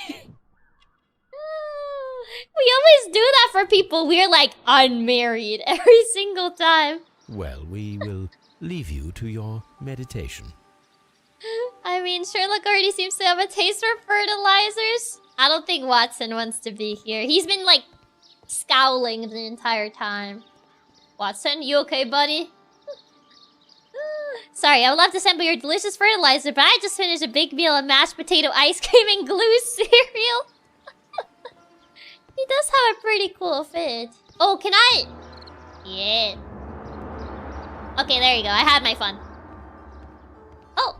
We always do that for people. We're like unmarried every single time. Well, we will leave you to your meditation. I mean, Sherlock already seems to have a taste for fertilizers. I don't think Watson wants to be here. He's been like scowling the entire time. Watson, you okay, buddy? Sorry, I would love to sample your delicious fertilizer, but I just finished a big meal of mashed potato ice cream and glue cereal. He does have a pretty cool fit. Oh, can I? Yeah. Okay, there you go. I had my fun. Oh.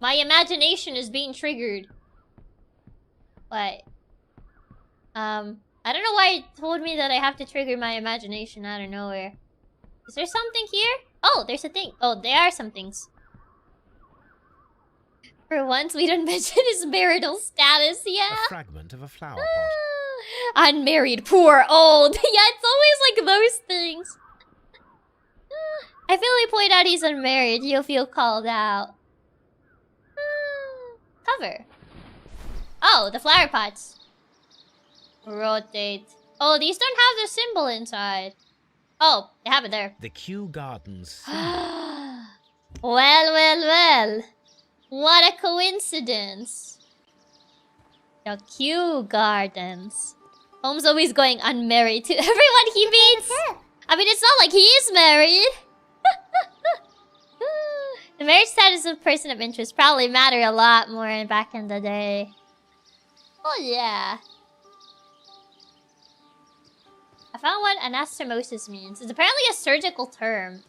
My imagination is being triggered. What? I don't know why it told me that I have to trigger my imagination out of nowhere. Is there something here? Oh, there's a thing. Oh, there are some things. For once, we don't mention his marital status, yeah? A fragment of a flower pot. Unmarried, poor, old. Yeah, it's always like those things. I feel we point out he's unmarried, you'll feel called out. Cover. Oh, the flower pots. Rotate. Oh, these don't have the symbol inside. Oh, they have it there. The Kew Gardens. Well. What a coincidence. The Kew Gardens. Holmes always going unmarried to everyone he meets. I mean, it's not like he is married. The marriage status of person of interest probably matter a lot more back in the day. Oh yeah. I found what anastomosis means. It's apparently a surgical term.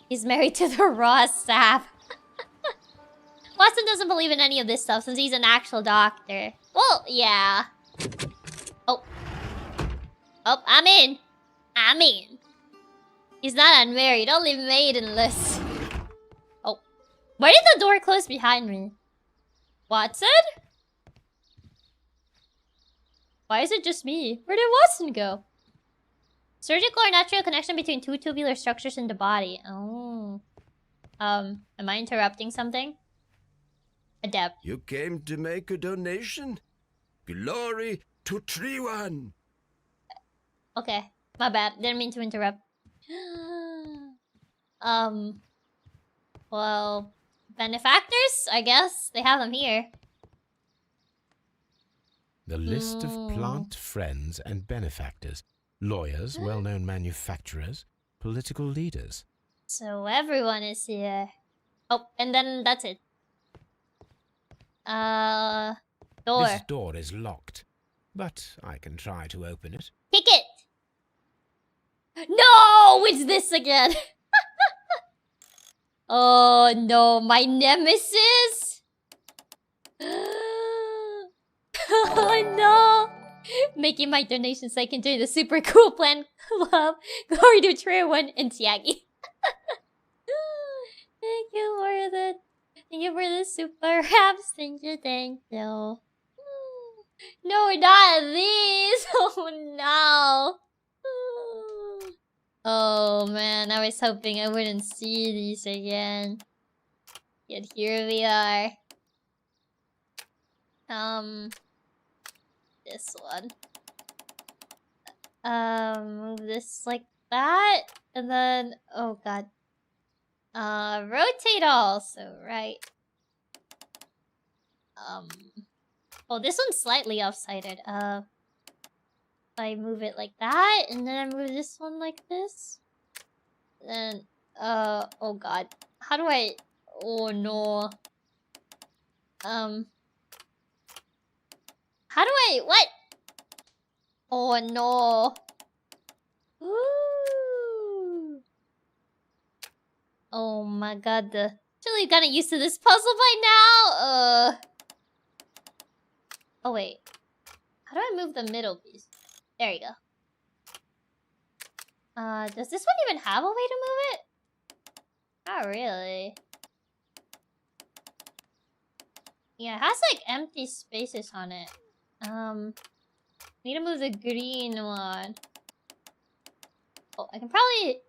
He's married to the raw sap. Watson doesn't believe in any of this stuff since he's an actual doctor. Well, yeah. Oh, I'm in. He's not unmarried, only maidenless. Oh. Why did the door close behind me? Watson? Why is it just me? Where did Watson go? Surgical or natural connection between two tubular structures in the body. Oh. Am I interrupting something? Adept. You came to make a donation? Glory to Triwan! Okay, my bad. Didn't mean to interrupt. Well, benefactors, I guess. They have them here. The list of plant friends and benefactors. Lawyers, well-known manufacturers, political leaders. So everyone is here. Oh, and then that's it. Door. This door is locked, but I can try to open it. Kick it! No! It's this again! Oh no, my nemesis! Oh no! Making my donation so I can join the super cool plan club. Glory to Triwan and Chiaki. Thank you for the... Thank you for the super raps. Thank you. No, not these! Oh no! Oh man, I was hoping I wouldn't see these again. Yet here we are. This one. Move this like that. And then, oh god. Rotate also, right? Oh, this one's slightly off-sided. I move it like that, and then I move this one like this. Then, oh god. How do I... Oh no. How do I... What? Oh no. Ooh. Oh my god. Actually gotten used to this puzzle by now. Oh wait. How do I move the middle piece? There you go. Does this one even have a way to move it? Not really. Yeah, it has like empty spaces on it. Need to move the green one. Oh, I can probably...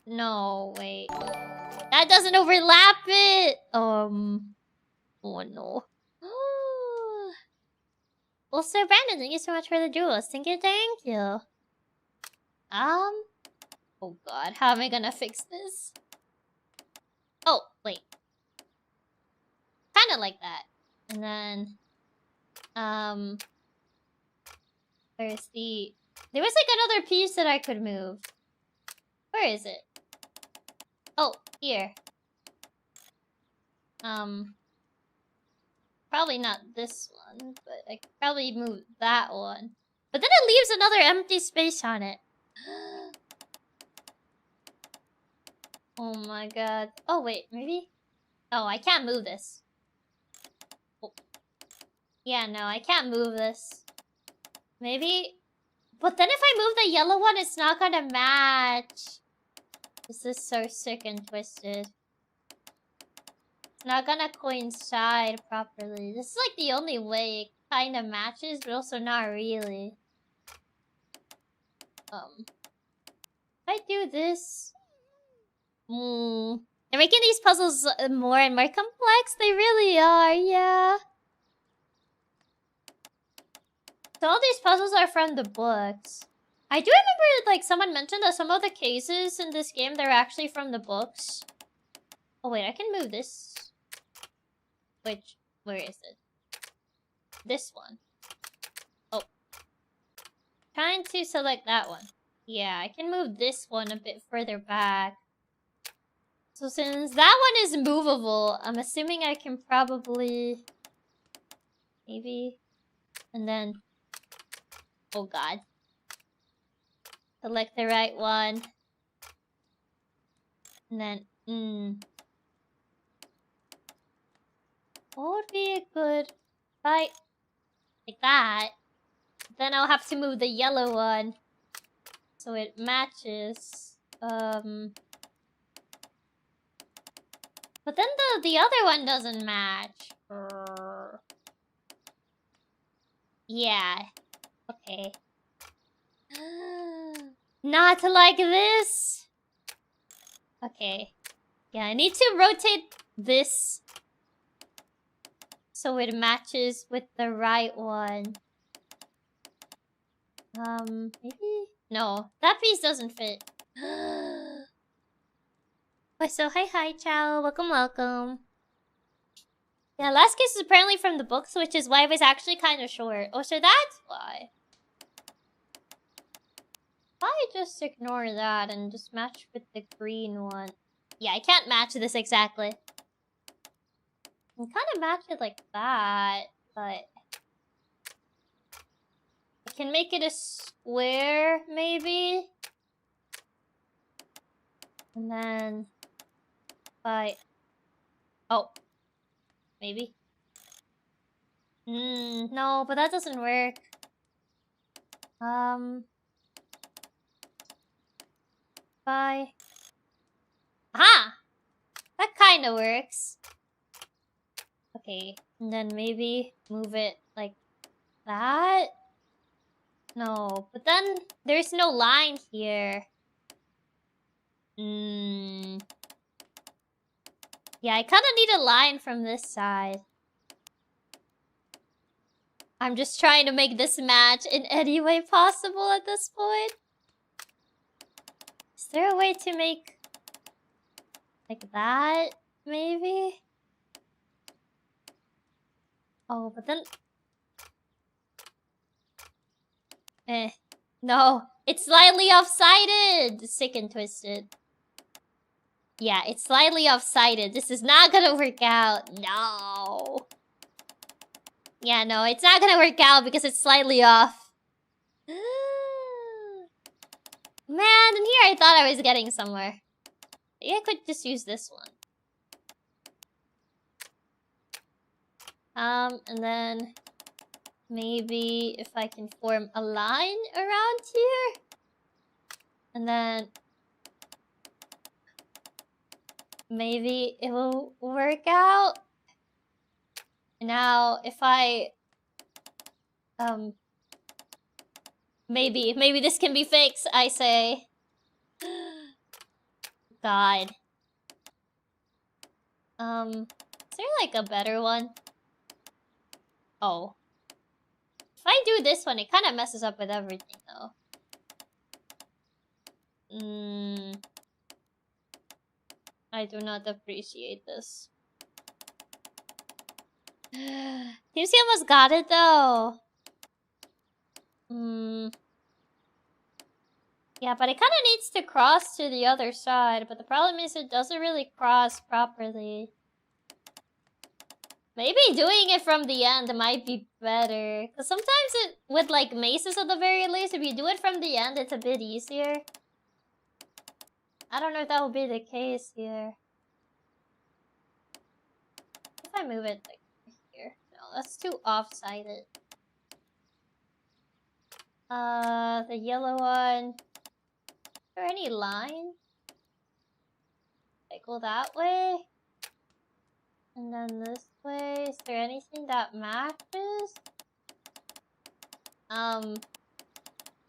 No, wait. That doesn't overlap it! Oh no. Well, Sir Brandon, thank you so much for the jewels. Thank you. Oh god, how am I gonna fix this? Oh, wait. Kinda like that. And then... Where's the... There was like another piece that I could move. Where is it? Oh, here. Probably not this one, but I could probably move that one. But then it leaves another empty space on it. Oh my god. Oh wait, maybe? Oh, I can't move this. Oh. Yeah, no, I can't move this. Maybe? But then if I move the yellow one, it's not gonna match. This is so sick and twisted. It's not gonna coincide properly. This is like the only way it kind of matches, but also not really. If I do this... They're making these puzzles more and more complex. They really are, yeah. So all these puzzles are from the books. I do remember, like, someone mentioned that some of the cases in this game, they're actually from the books. Oh, wait, I can move this. Which, where is it? This one. Oh. Trying to select that one. Yeah, I can move this one a bit further back. So since that one is movable, I'm assuming I can probably... Maybe... And then... Oh god. Select the right one. And then, what would be a good... Right? Like that. Then I'll have to move the yellow one. So it matches. But then the other one doesn't match. Yeah. Okay. Not like this. Okay. Yeah, I need to rotate this so it matches with the right one. Maybe? No, that piece doesn't fit. Oh, so hi, ciao. Welcome. Yeah, last case is apparently from the books, which is why it was actually kind of short. Oh, so that's why. I just ignore that and just match with the green one. Yeah, I can't match this exactly. I can kind of match it like that, but... I can make it a square, maybe? And then... Oh. Maybe? No, but that doesn't work. Aha! That kinda works. Okay, and then maybe move it like that? No, but then there's no line here. Yeah, I kinda need a line from this side. I'm just trying to make this match in any way possible at this point. Is there a way to make... like that, maybe? Oh, but then... No, it's slightly off-sided! Sick and twisted. Yeah, it's slightly off-sided. This is not gonna work out. No. Yeah, no, it's not gonna work out because it's slightly off. Man, in here I thought I was getting somewhere. Maybe I could just use this one. And then... maybe if I can form a line around here. And then... maybe it will work out. Now, if I... maybe this can be fixed, I say. God. Is there like a better one? Oh. If I do this one, it kind of messes up with everything, though. I do not appreciate this. Kimsey almost got it, though. Yeah, but it kind of needs to cross to the other side. But the problem is it doesn't really cross properly. Maybe doing it from the end might be better. Because sometimes it, with like maces at the very least, if you do it from the end, it's a bit easier. I don't know if that will be the case here. If I move it like here. No, that's too off-sided. The yellow one. Is there any line? Might go that way. And then this way. Is there anything that matches?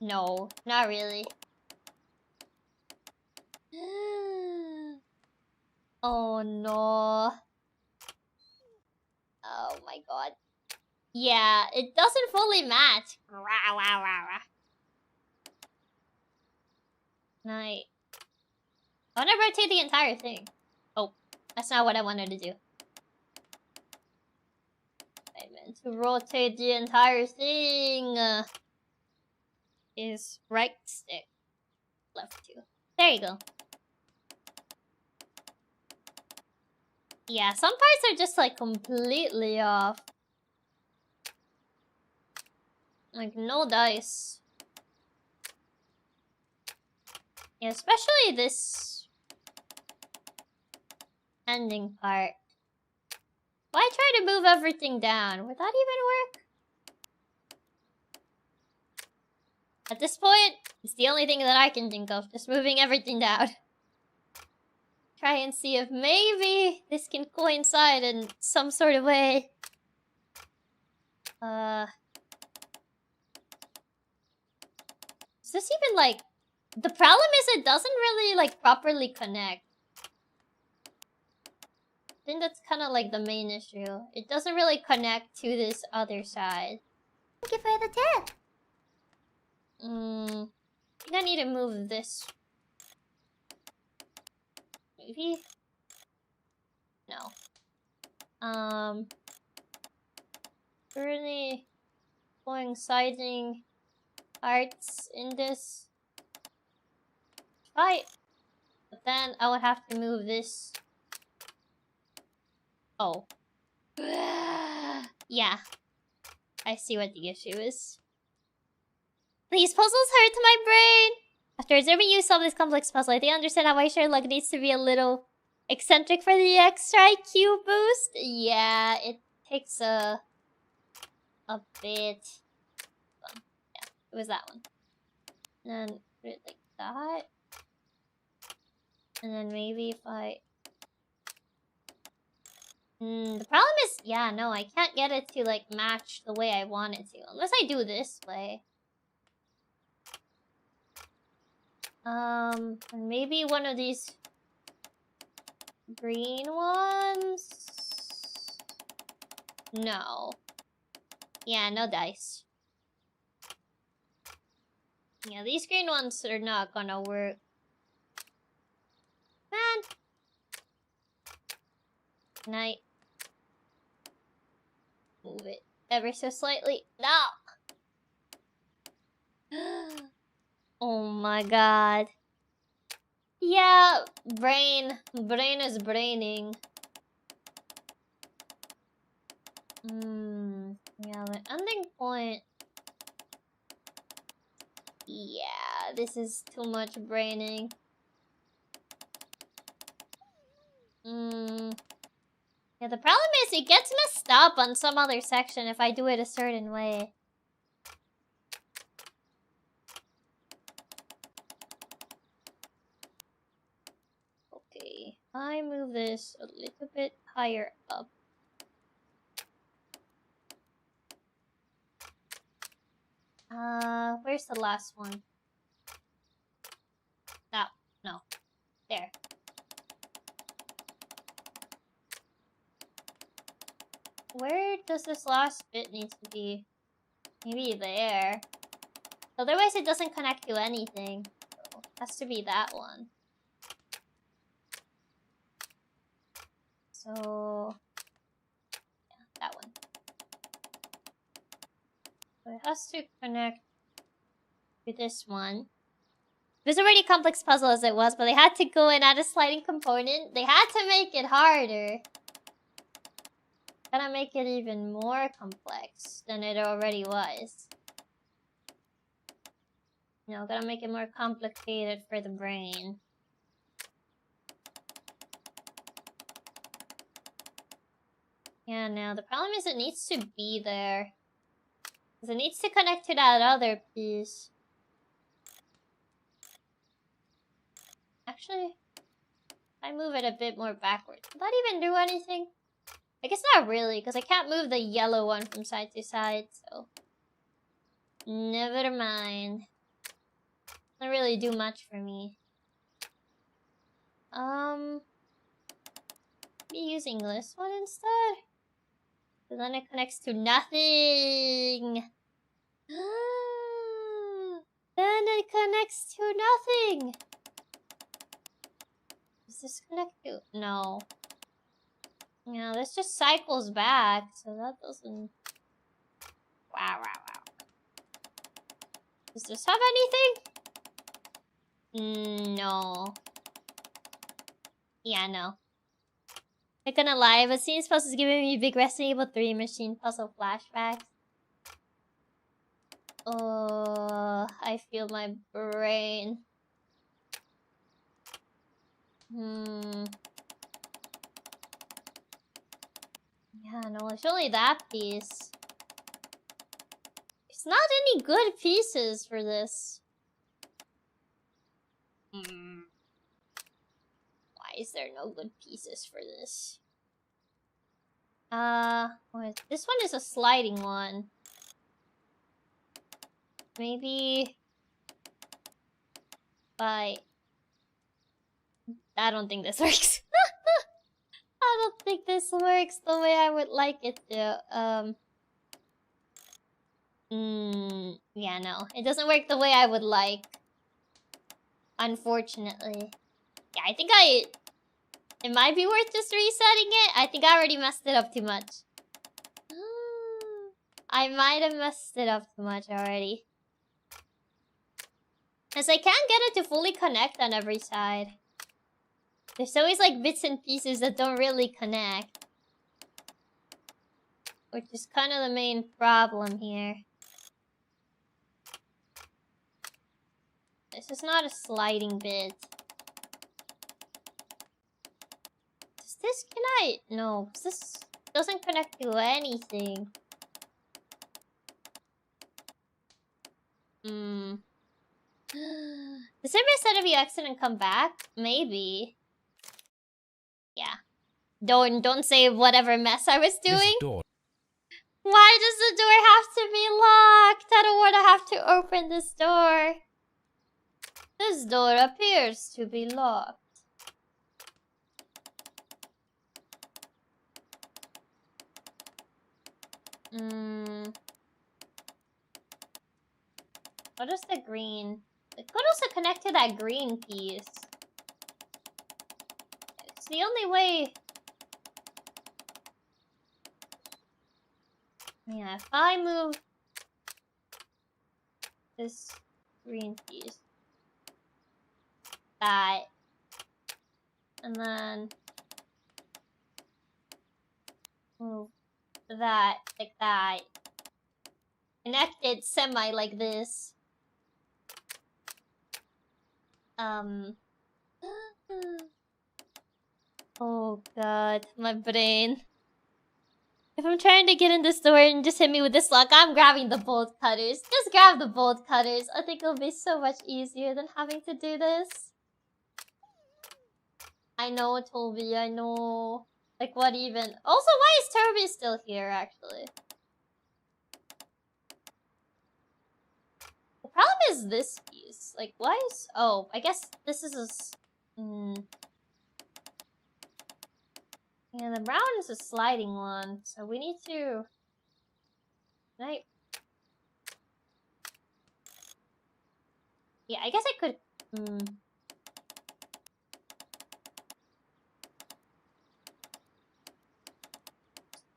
No, not really. Oh no. Oh my god. Yeah, it doesn't fully match. Rah, rah, rah, rah. Night. I want to rotate the entire thing. Oh, that's not what I wanted to do. I meant to rotate the entire thing. Is right stick. Left 2. There you go. Yeah, some parts are just like completely off. Like no dice. Yeah, especially this ending part. Why try to move everything down? Would that even work? At this point, it's the only thing that I can think of. Just moving everything down. Try and see if maybe this can coincide in some sort of way. Is this even like... The problem is it doesn't really like properly connect. I think that's kind of like the main issue. It doesn't really connect to this other side. Thank you for the tip! I think I need to move this. Maybe? No. Really coinciding parts in this fight. But then I would have to move this. Oh. Yeah. I see what the issue is. These puzzles hurt my brain! After observing you solve this complex puzzle, I think I understand how Sherlock needs to be a little eccentric for the extra IQ boost. Yeah, it takes a bit. Yeah, it was that one. And then put it like that. And then maybe if I... the problem is, yeah, no, I can't get it to like match the way I want it to. Unless I do this way. And maybe one of these green ones? No. Yeah, no dice. Yeah, these green ones are not gonna work. Man! Can I move it ever so slightly? No! Oh my god. Yeah, brain. Brain is braining. Yeah, the ending point. Yeah, this is too much braining. Yeah, the problem is it gets messed up on some other section if I do it a certain way. Okay, I move this a little bit higher up. Where's the last one? That, no. There. Where does this last bit need to be? Maybe there. Otherwise it doesn't connect to anything. So it has to be that one. So... yeah, that one. So it has to connect to this one. It was already a complex puzzle as it was, but they had to go and add a sliding component. They had to make it harder. Gotta make it even more complex than it already was. You know, gotta make it more complicated for the brain. Yeah, now the problem is it needs to be there. Because it needs to connect to that other piece. Actually, I move it a bit more backwards. Will that even do anything? I guess not really, because I can't move the yellow one from side to side, so... Never mind. Doesn't really do much for me. Be using this one instead. So then it connects to nothing. Then it connects to nothing. Does this connect to? No. Yeah, this just cycles back, so that doesn't. Wow. Does this have anything? No. Yeah, no. Not gonna lie, but Scenes Puzzle is giving me big Resident Evil 3 machine puzzle flashbacks. Oh, I feel my brain. Yeah, no, it's only that piece. It's not any good pieces for this. Why is there no good pieces for this? This one is a sliding one. Maybe... I don't think this works. I don't think this works the way I would like it to. Yeah, no. It doesn't work the way I would like. Unfortunately. Yeah, I think it might be worth just resetting it. I think I already messed it up too much. I might have messed it up too much already. Because I can't get it to fully connect on every side. There's always like bits and pieces that don't really connect. Which is kind of the main problem here. This is not a sliding bit. Does this connect? No, this doesn't connect to anything. Does it reset if you exit and come back? Maybe. Yeah. Don't say whatever mess I was doing. This door. Why does the door have to be locked? I don't want to have to open this door. This door appears to be locked. What is the green? It could also connect to that green piece. It's the only way. Yeah, if I move this green piece, that, and then move that, like that, connect it semi like this. Oh god, my brain. If I'm trying to get in this door and just hit me with this lock, I'm grabbing the bolt cutters. Just grab the bolt cutters. I think it'll be so much easier than having to do this. I know, Toby, I know. Like, what even? Also, why is Toby still here, actually? The problem is this piece. Like, why is... Oh, I guess this is a... Yeah, the brown is a sliding one, so we need to... Right. Yeah, I guess I could...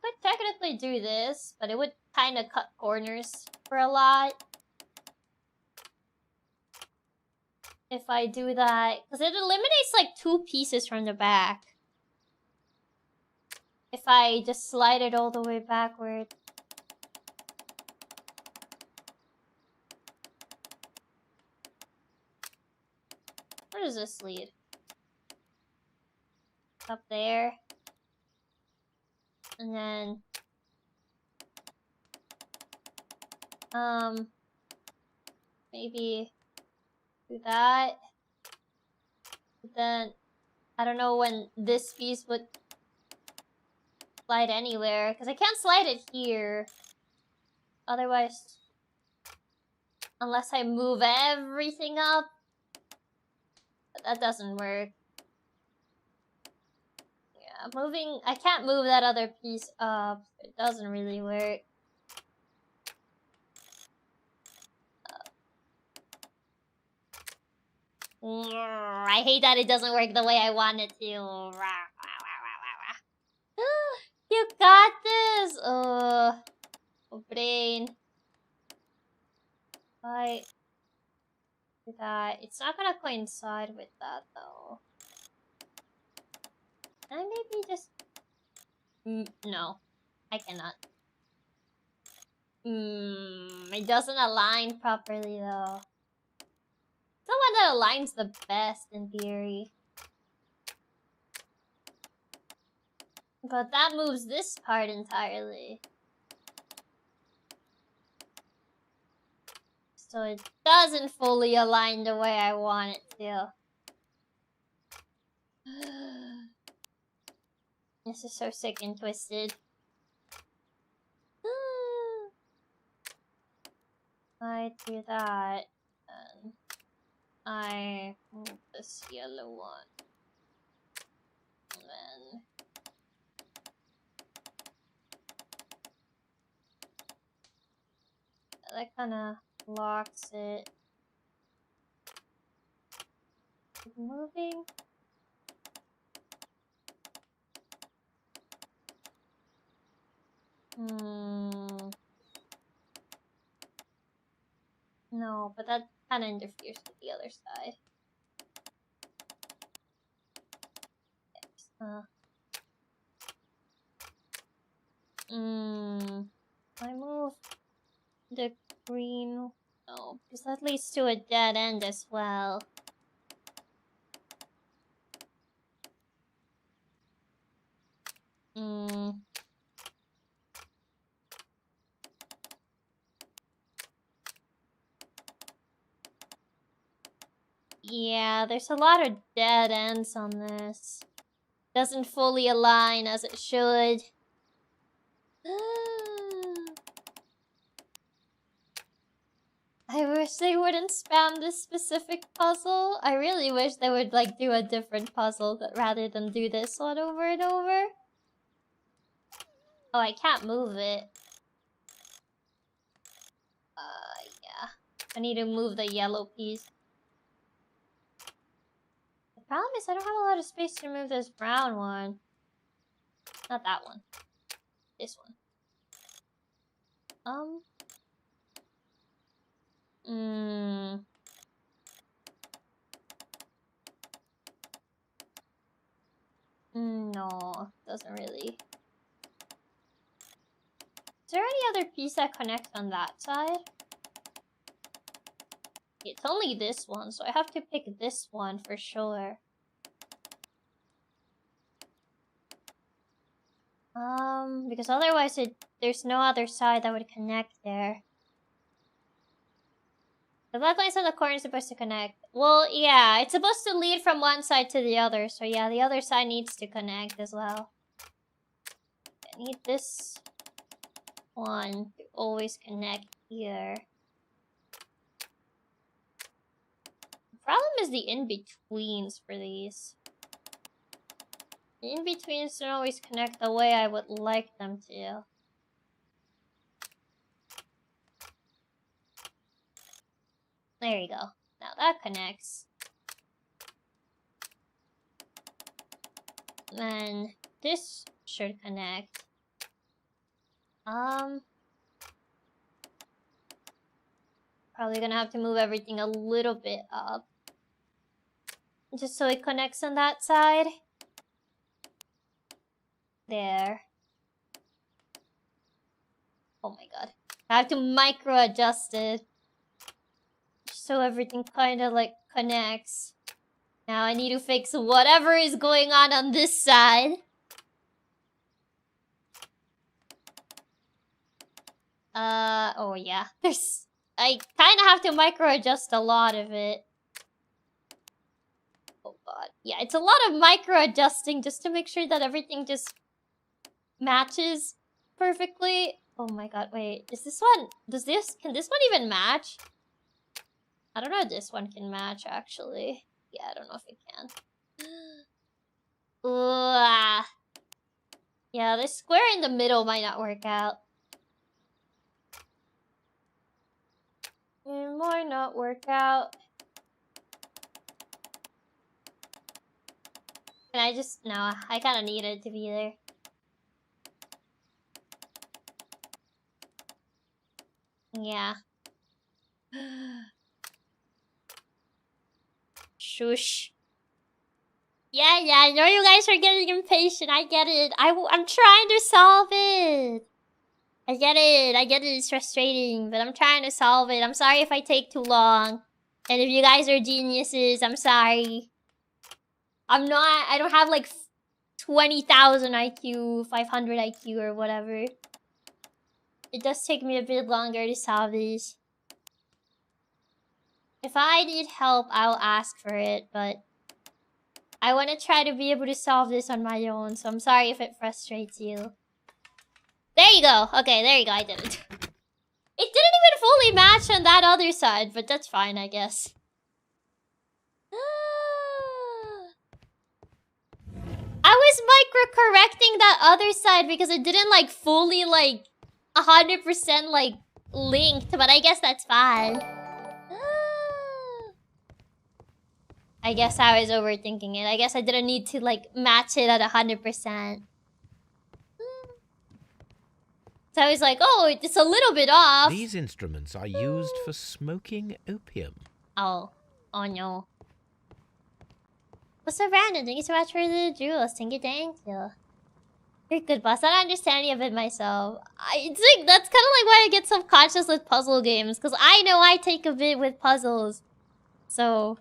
Could technically do this, but it would kind of cut corners for a lot. If I do that, because it eliminates like 2 pieces from the back. If I just slide it all the way backward. Where does this lead? Up there. And then... maybe... do that. Then... I don't know when this piece would slide anywhere, because I can't slide it here. Otherwise, unless I move everything up, but that doesn't work. Yeah, I can't move that other piece up. It doesn't really work. I hate that it doesn't work the way I want it to. You got this! Oh, brain. Why do that? It's not gonna coincide with that though. Can I maybe just... no. I cannot. It doesn't align properly though. It's the one that aligns the best in theory. But that moves this part entirely. So it doesn't fully align the way I want it to. This is so sick and twisted. I do that, and I move this yellow one. And then that kinda blocks it. Keep moving. No, but that kinda interferes with the other side. I move the green. No, because that leads to a dead end as well. Yeah, there's a lot of dead ends on this. Doesn't fully align as it should. I wish they wouldn't spam this specific puzzle. I really wish they would like do a different puzzle rather than do this one over and over. Oh, I can't move it. Yeah. I need to move the yellow piece. The problem is I don't have a lot of space to move this brown one. Not that one. This one. No, doesn't really. Is there any other piece that connects on that side? It's only this one, so I have to pick this one for sure. Because otherwise there's no other side that would connect there. The black lines on the corner is supposed to connect. Well, yeah, it's supposed to lead from one side to the other, so yeah, the other side needs to connect as well. I need this one to always connect here. The problem is the in-betweens for these. The in-betweens don't always connect the way I would like them to. There you go. Now that connects. Then this should connect. Probably gonna have to move everything a little bit up. Just so it connects on that side. There. Oh my god. I have to micro adjust it. So everything kind of like connects. Now I need to fix whatever is going on this side. Oh yeah. I kind of have to micro adjust a lot of it. Oh god. Yeah, it's a lot of micro adjusting just to make sure that everything just matches perfectly. Oh my god, wait. Is this one... Can this one even match? I don't know if this one can match, actually. Yeah, I don't know if it can. Ooh, yeah, the square in the middle might not work out. It might not work out. Can I just... No, I kind of need it to be there. Yeah. Shush. Yeah, I know you guys are getting impatient. I get it. I'm trying to solve it. I get it. It's frustrating, but I'm trying to solve it. I'm sorry if I take too long. And if you guys are geniuses, I'm sorry. I don't have like 20,000 IQ, 500 IQ or whatever. It does take me a bit longer to solve these. If I need help, I'll ask for it, but I want to try to be able to solve this on my own, so I'm sorry if it frustrates you. There you go. Okay, there you go. I did it. It didn't even fully match on that other side, but that's fine, I guess. I was micro-correcting that other side because it didn't, like, fully, like, 100%, like, linked, but I guess that's fine. I guess I was overthinking it. I guess I didn't need to, like, match it at 100%. So I was like, oh, it's a little bit off. These instruments are used for smoking opium. Oh no. What's so random? Thank you so much for the jewels. Thank you. You're good, boss. I don't understand any of it myself. It's like, that's kind of like why I get self-conscious with puzzle games. Because I know I take a bit with puzzles. So...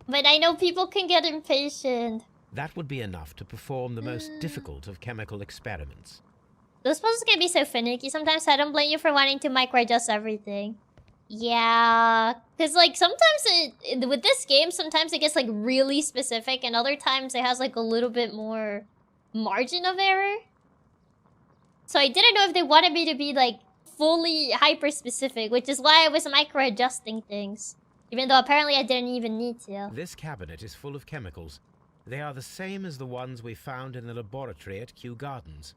But I know people can get impatient. That would be enough to perform the most difficult of chemical experiments. Those puzzles can be so finicky sometimes, so I don't blame you for wanting to micro-adjust everything. Yeah, because like sometimes with this game, sometimes it gets like really specific, and other times it has like a little bit more margin of error. So I didn't know if they wanted me to be like fully hyper-specific, which is why I was micro-adjusting things. Even though apparently I didn't even need to. This cabinet is full of chemicals. They are the same as the ones we found in the laboratory at Kew Gardens.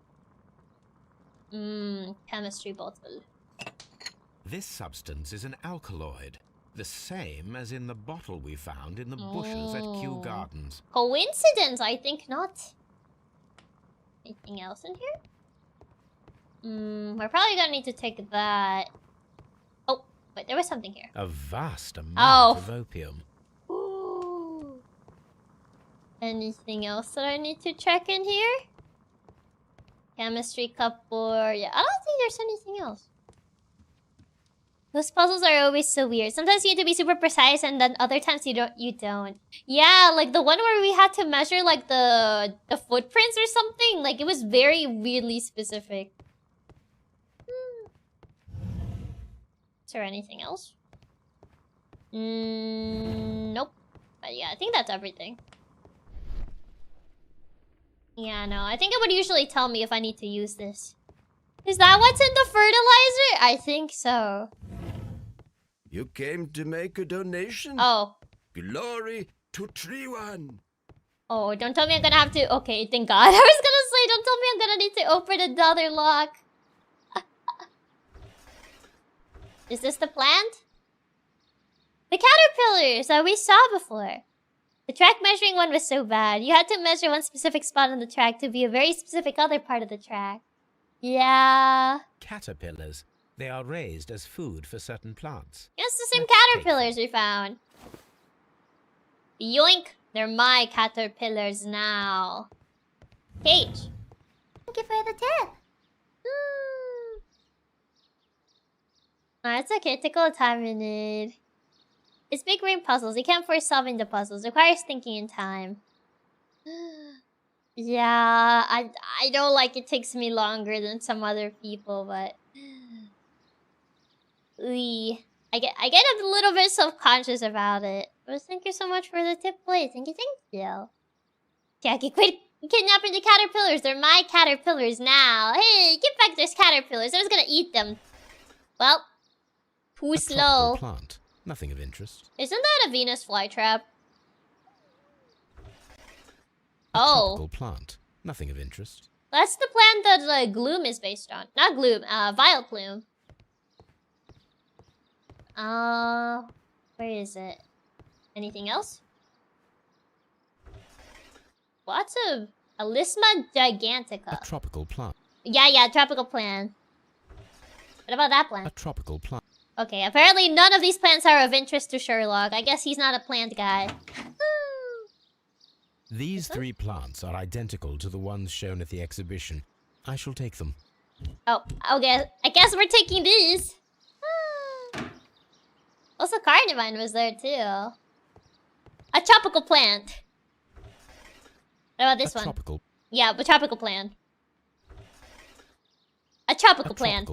Chemistry bottle. This substance is an alkaloid, the same as in the bottle we found in the bushes at Kew Gardens. Coincidence? I think not. Anything else in here? We're probably gonna need to take that. Oh, wait, there was something here. A vast amount of opium. Ooh. Anything else that I need to check in here? Chemistry cupboard. Yeah, I don't think there's anything else. Those puzzles are always so weird. Sometimes you need to be super precise, and then other times you don't. Yeah, like the one where we had to measure like the footprints or something. Like it was very weirdly specific. Is there anything else? Nope. But yeah, I think that's everything. Yeah, no, I think it would usually tell me if I need to use this. Is that what's in the fertilizer? I think so. You came to make a donation? Oh. Glory to Tree One. Oh, don't tell me I'm gonna have to... Okay, thank God. I was gonna say, don't tell me I'm gonna need to open another lock. Is this the plant? The caterpillars that we saw before. The track measuring one was so bad. You had to measure one specific spot on the track to be a very specific other part of the track. Yeah. Caterpillars. They are raised as food for certain plants. It's the same caterpillars we found. Yoink! They're my caterpillars now. Cage. Thank you for the tip. It's okay. Take all the time you need. It's big brain puzzles. You can't force solving the puzzles. It requires thinking and time. Yeah, I know like it takes me longer than some other people, but... I I get a little bit self-conscious about it. But thank you so much for the tip, please. Thank you. Chiaki, quit kidnapping the caterpillars. They're my caterpillars now. Hey, get back those caterpillars. I was gonna eat them. Well, too slow. Plant. Nothing of interest. Isn't that a Venus flytrap? Oh. Tropical plant. Nothing of interest. That's the plant that Gloom is based on. Not Gloom, Violet Plume. Where is it? Anything else? What's a Alisma gigantica? A tropical plant. Yeah, tropical plant. What about that plant? A tropical plant. Okay, apparently none of these plants are of interest to Sherlock. I guess he's not a plant guy. These 3 plants are identical to the ones shown at the exhibition. I shall take them. Oh, okay. I guess we're taking these. Also, Carnivine was there too. A tropical plant. What about this one? Tropical. Yeah, the tropical plant. A tropical plant.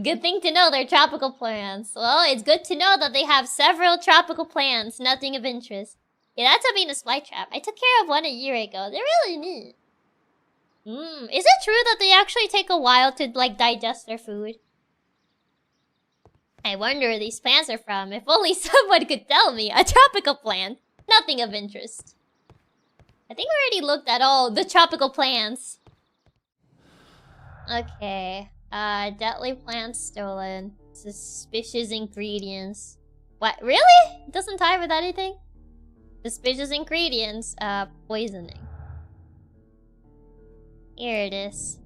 Good thing to know they're tropical plants. Well, it's good to know that they have several tropical plants, nothing of interest. Yeah, that's a Venus flytrap. I took care of one a year ago. They're really neat. Is it true that they actually take a while to, like, digest their food? I wonder where these plants are from. If only someone could tell me. A tropical plant. Nothing of interest. I think we already looked at all the tropical plants. Okay. Deadly plants stolen. Suspicious ingredients. What? Really? It doesn't tie with anything? Suspicious ingredients. Poisoning. Here it is.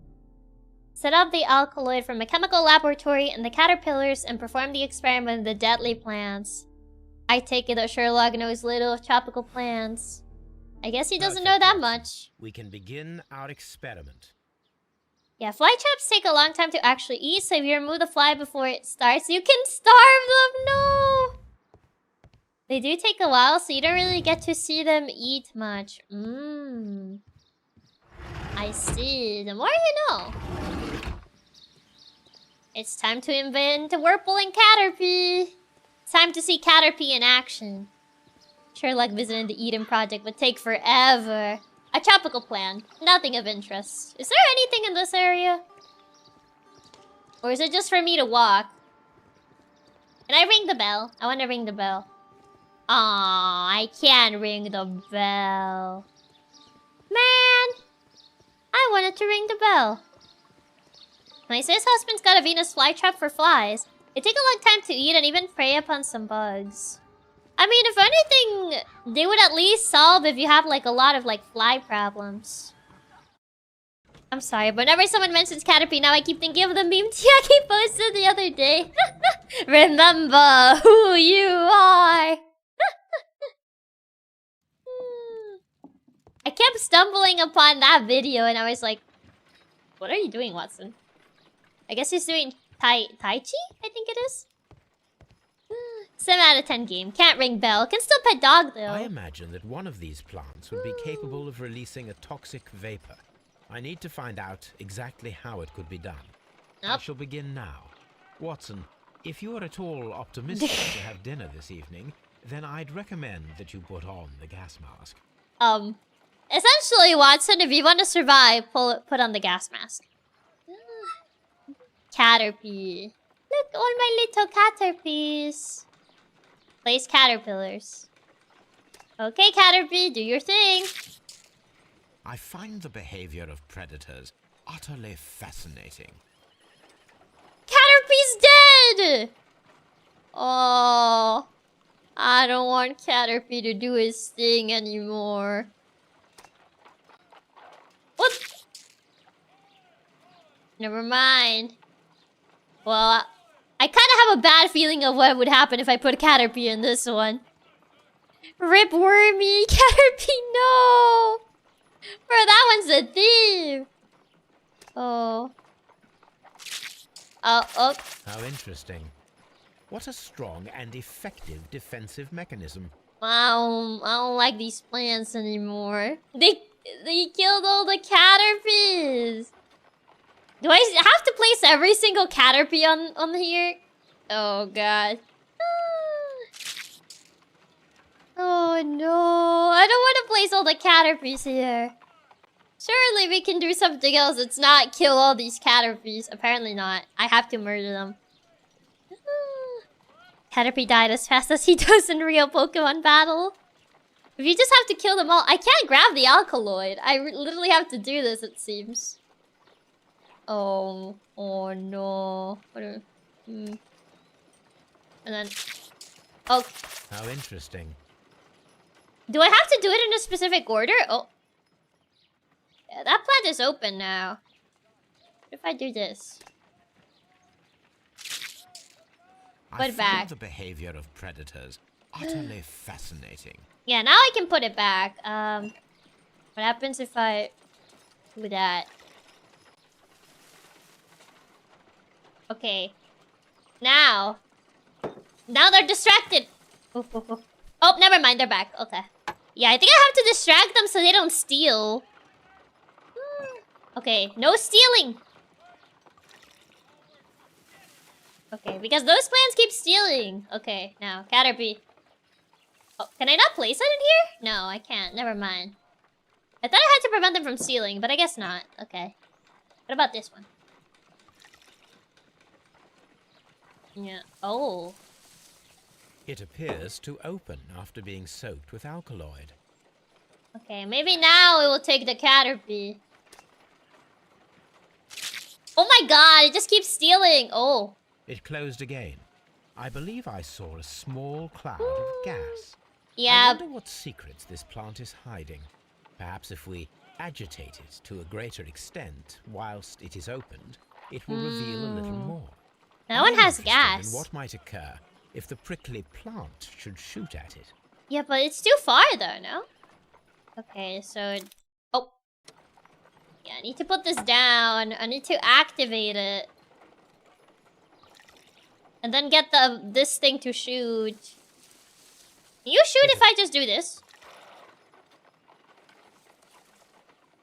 Set up the alkaloid from a chemical laboratory in the caterpillars and perform the experiment with the deadly plants. I take it that Sherlock knows little of tropical plants. I guess he doesn't know that much. We can begin our experiment. Yeah, fly traps take a long time to actually eat, so if you remove the fly before it starts, you can starve them! No! They do take a while, so you don't really get to see them eat much. I see. The more you know. It's time to invent Whirlpool and Caterpie. It's time to see Caterpie in action. Sherlock visiting the Eden Project would take forever. A tropical plant. Nothing of interest. Is there anything in this area? Or is it just for me to walk? Can I ring the bell? I want to ring the bell. Aw, I can't ring the bell. Man! I wanted to ring the bell. My sis husband's got a Venus flytrap for flies. They take a long time to eat and even prey upon some bugs. I mean, if anything, they would at least solve if you have like a lot of like fly problems. I'm sorry, but whenever someone mentions Caterpie, now I keep thinking of the meme Chiaki posted the other day. Remember who you are. I kept stumbling upon that video and I was like, what are you doing, Watson? I guess he's doing Tai Chi, I think it is. 7 out of 10 game. Can't ring bell. Can still pet dog though. I imagine that one of these plants would be capable of releasing a toxic vapor. I need to find out exactly how it could be done. I shall begin now. Watson, if you are at all optimistic to have dinner this evening, then I'd recommend that you put on the gas mask. Essentially, Watson, if you want to survive, put on the gas mask. Caterpie. Look, all my little caterpies. Place caterpillars. Okay, Caterpie, do your thing. I find the behavior of predators utterly fascinating. Caterpie's dead! Oh, I don't want Caterpie to do his thing anymore. What? Never mind. Well, I kind of have a bad feeling of what would happen if I put Caterpie in this one. Rip Wormy, Caterpie, no! Bro, that one's a thief! Oh. Oh. How interesting. What a strong and effective defensive mechanism. I don't like these plants anymore. They killed all the Caterpies! Do I have to place every single Caterpie on here? Oh god. Oh no. I don't want to place all the Caterpies here. Surely we can do something else. It's not kill all these Caterpies. Apparently not. I have to murder them. Caterpie died as fast as he does in real Pokemon battle. If you just have to kill them all. I can't grab the alkaloid. I literally have to do this, it seems. Oh. Oh no. And then... Oh. How interesting. Do I have to do it in a specific order? Oh. Yeah, that plant is open now. What if I do this? Put it back. The behavior of predators utterly fascinating. Yeah, now I can put it back. What happens if I do that? Okay. Now they're distracted. Oh, never mind. They're back. Okay. Yeah, I think I have to distract them so they don't steal. Okay, no stealing. Okay, because those plants keep stealing. Okay, now, Caterpie. Oh, can I not place it in here? No, I can't. Never mind. I thought I had to prevent them from stealing, but I guess not. Okay. What about this one? Yeah. Oh. It appears to open after being soaked with alkaloid. Okay, maybe now it will take the Caterpie. Oh my god, it just keeps stealing. Oh. It closed again. I believe I saw a small cloud of gas. Yeah. I wonder what secrets this plant is hiding. Perhaps if we agitate it to a greater extent whilst it is opened, it will reveal a little more. That one has gas. And what might occur if the prickly plant should shoot at it? Yeah, but it's too far though, no? Okay, so... Oh. Yeah, I need to put this down. I need to activate it. And then get this thing to shoot. Can you shoot if I just do this?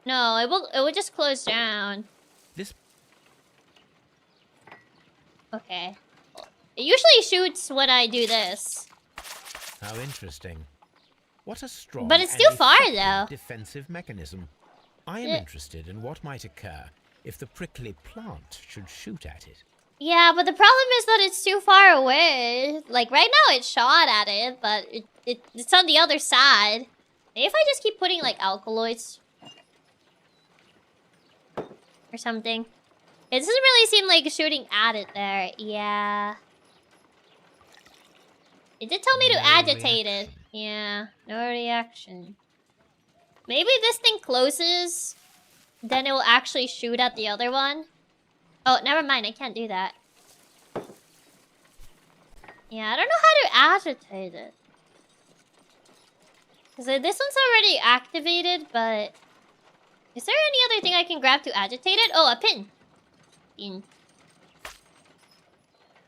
No, it will just close down. This... Okay. It usually shoots when I do this. How interesting. What a strong But it's too far though. Defensive mechanism. I am interested in what might occur if the prickly plant should shoot at it. Yeah, but the problem is that it's too far away. Like, right now it shot at it, but it's on the other side. Maybe if I just keep putting, like, alkaloids. Or something. It doesn't really seem like shooting at it there. Yeah. It did tell me to agitate it. Yeah, no reaction. Maybe this thing closes, then it will actually shoot at the other one. Oh, never mind. I can't do that. Yeah, I don't know how to agitate it. Because this one's already activated, but... Is there any other thing I can grab to agitate it? Oh, a pin. Pin.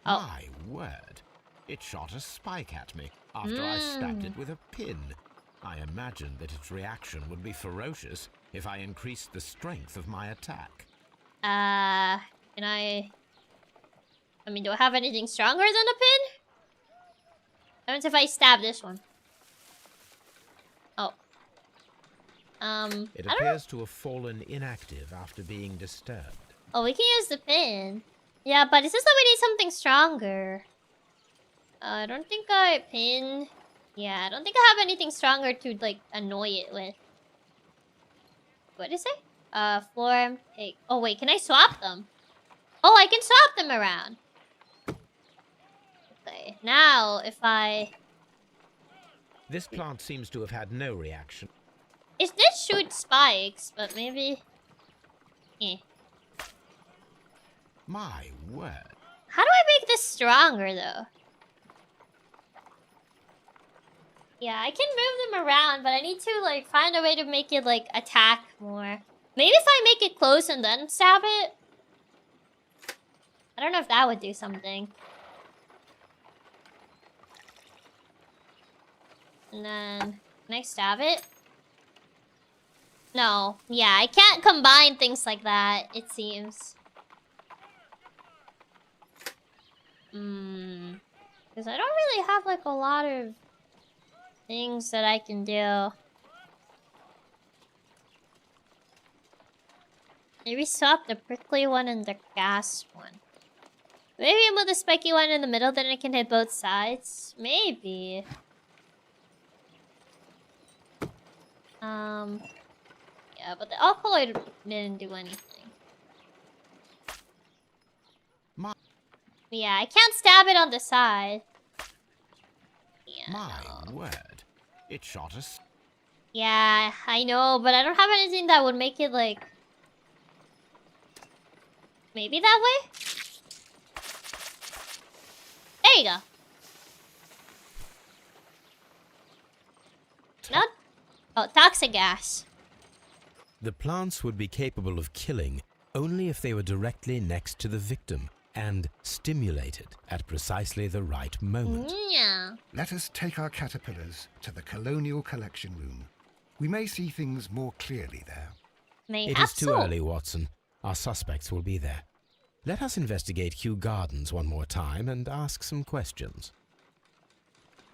Oh. My word. It shot a spike at me after I stabbed it with a pin. I imagined that its reaction would be ferocious if I increased the strength of my attack. Can I mean, do I have anything stronger than a pin? What happens if I stab this one? Oh. It appears to have fallen inactive after being disturbed. Oh, we can use the pin. Yeah, but it says that we need something stronger. I don't think I pin. Yeah, I don't think I have anything stronger to, like, annoy it with. What is it? Form, take. Oh, wait, can I swap them? Oh, I can swap them around. Okay, now if I... This plant seems to have had no reaction. It did shoot spikes, but maybe... Eh. My word. How do I make this stronger, though? Yeah, I can move them around, but I need to, like, find a way to make it, like, attack more. Maybe if I make it close and then stab it? I don't know if that would do something. And then... Can I stab it? No. Yeah, I can't combine things like that, it seems. Because I don't really have like a lot of things that I can do. Maybe swap the prickly one and the gas one. Maybe put the spiky one in the middle, then I can hit both sides. Maybe. Yeah, but the alkaloid didn't do anything. Yeah, I can't stab it on the side. Yeah. My word. It shot us. Yeah, I know, but I don't have anything that would make it like... Maybe that way? There you go. Not... Oh, toxic gas. The plants would be capable of killing only if they were directly next to the victim and stimulated at precisely the right moment. Yeah. Let us take our caterpillars to the Colonial Collection Room. We may see things more clearly there. It is too early, Watson. Our suspects will be there. Let us investigate Kew Gardens one more time and ask some questions.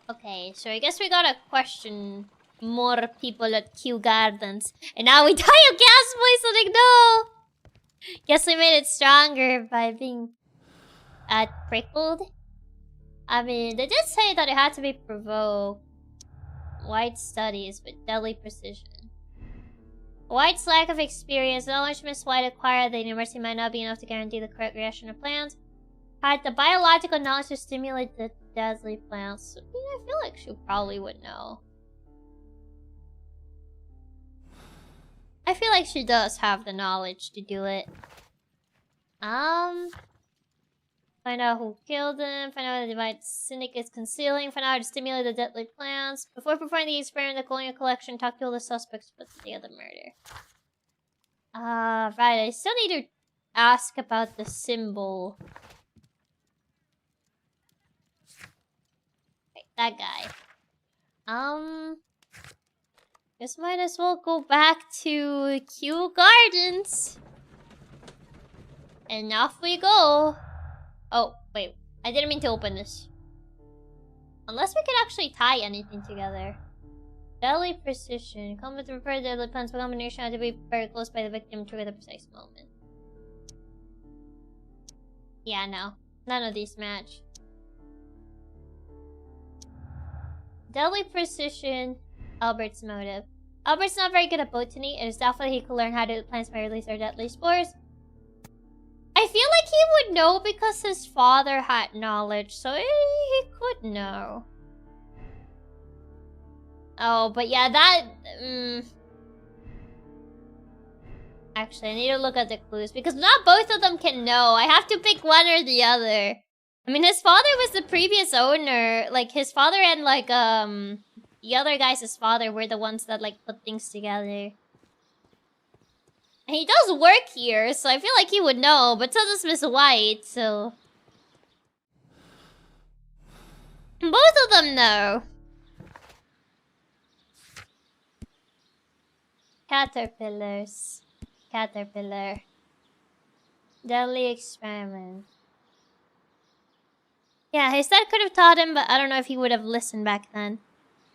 Okay, so I guess we gotta question more people at Kew Gardens. And now we die of gas poisoning, no! Guess we made it stronger by being prickled. I mean, they did say that it had to be provoked. White studies with deadly precision. White's lack of experience, the knowledge Miss White acquired at the university might not be enough to guarantee the correct reaction of plants. Had the biological knowledge to stimulate the deadly plants. I feel like she probably would know. I feel like she does have the knowledge to do it. Find out who killed him, find out what the divine cynic is concealing, find out how to stimulate the deadly plants. Before performing the experiment in the colonial collection, talk to all the suspects about the day of the murder. Right, I still need to ask about the symbol. Right, that guy. Guess might as well go back to Kew Gardens. And off we go. Oh, wait. I didn't mean to open this. Unless we could actually tie anything together. Deadly precision. Come with the prepared deadly plans. The combination had to be very close by the victim to the precise moment. Yeah, no. None of these match. Deadly precision. Albert's motive. Albert's not very good at botany. It is doubtful he could learn how to plants may release their deadly spores. I feel like he would know because his father had knowledge, so he could know. Oh, but yeah, that... Actually, I need to look at the clues, because not both of them can know. I have to pick one or the other. I mean, his father was the previous owner. Like, his father and, like, the other guy's father were the ones that, like, put things together. And he does work here, so I feel like he would know, but so does Miss White, so... Both of them know. Caterpillars. Caterpillar. Deadly experiment. Yeah, his dad could have taught him, but I don't know if he would have listened back then.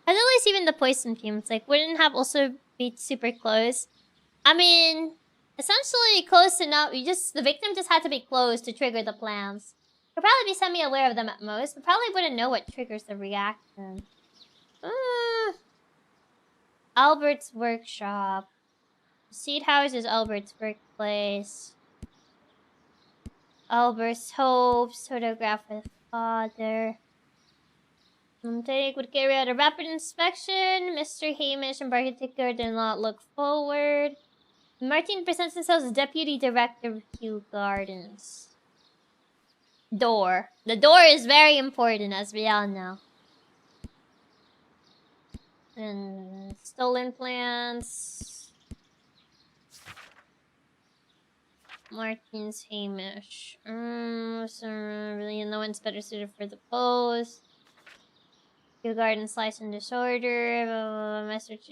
At least even the poison fumes, like, wouldn't have also be super close. I mean... Essentially close enough, the victim just had to be close to trigger the plants. Could probably be semi-aware of them at most, but probably wouldn't know what triggers the reaction. Albert's workshop. Seed house is Albert's workplace. Albert's hopes, photograph with father. Take would carry out a rapid inspection. Mr. Hamish and Barketer did not look forward. Martin presents himself as Deputy Director of Kew Gardens. Door. The door is very important, as we all know. And stolen plants. Martin's Hamish. So really no one's better suited for the post. Kew Gardens lies in disorder. Message.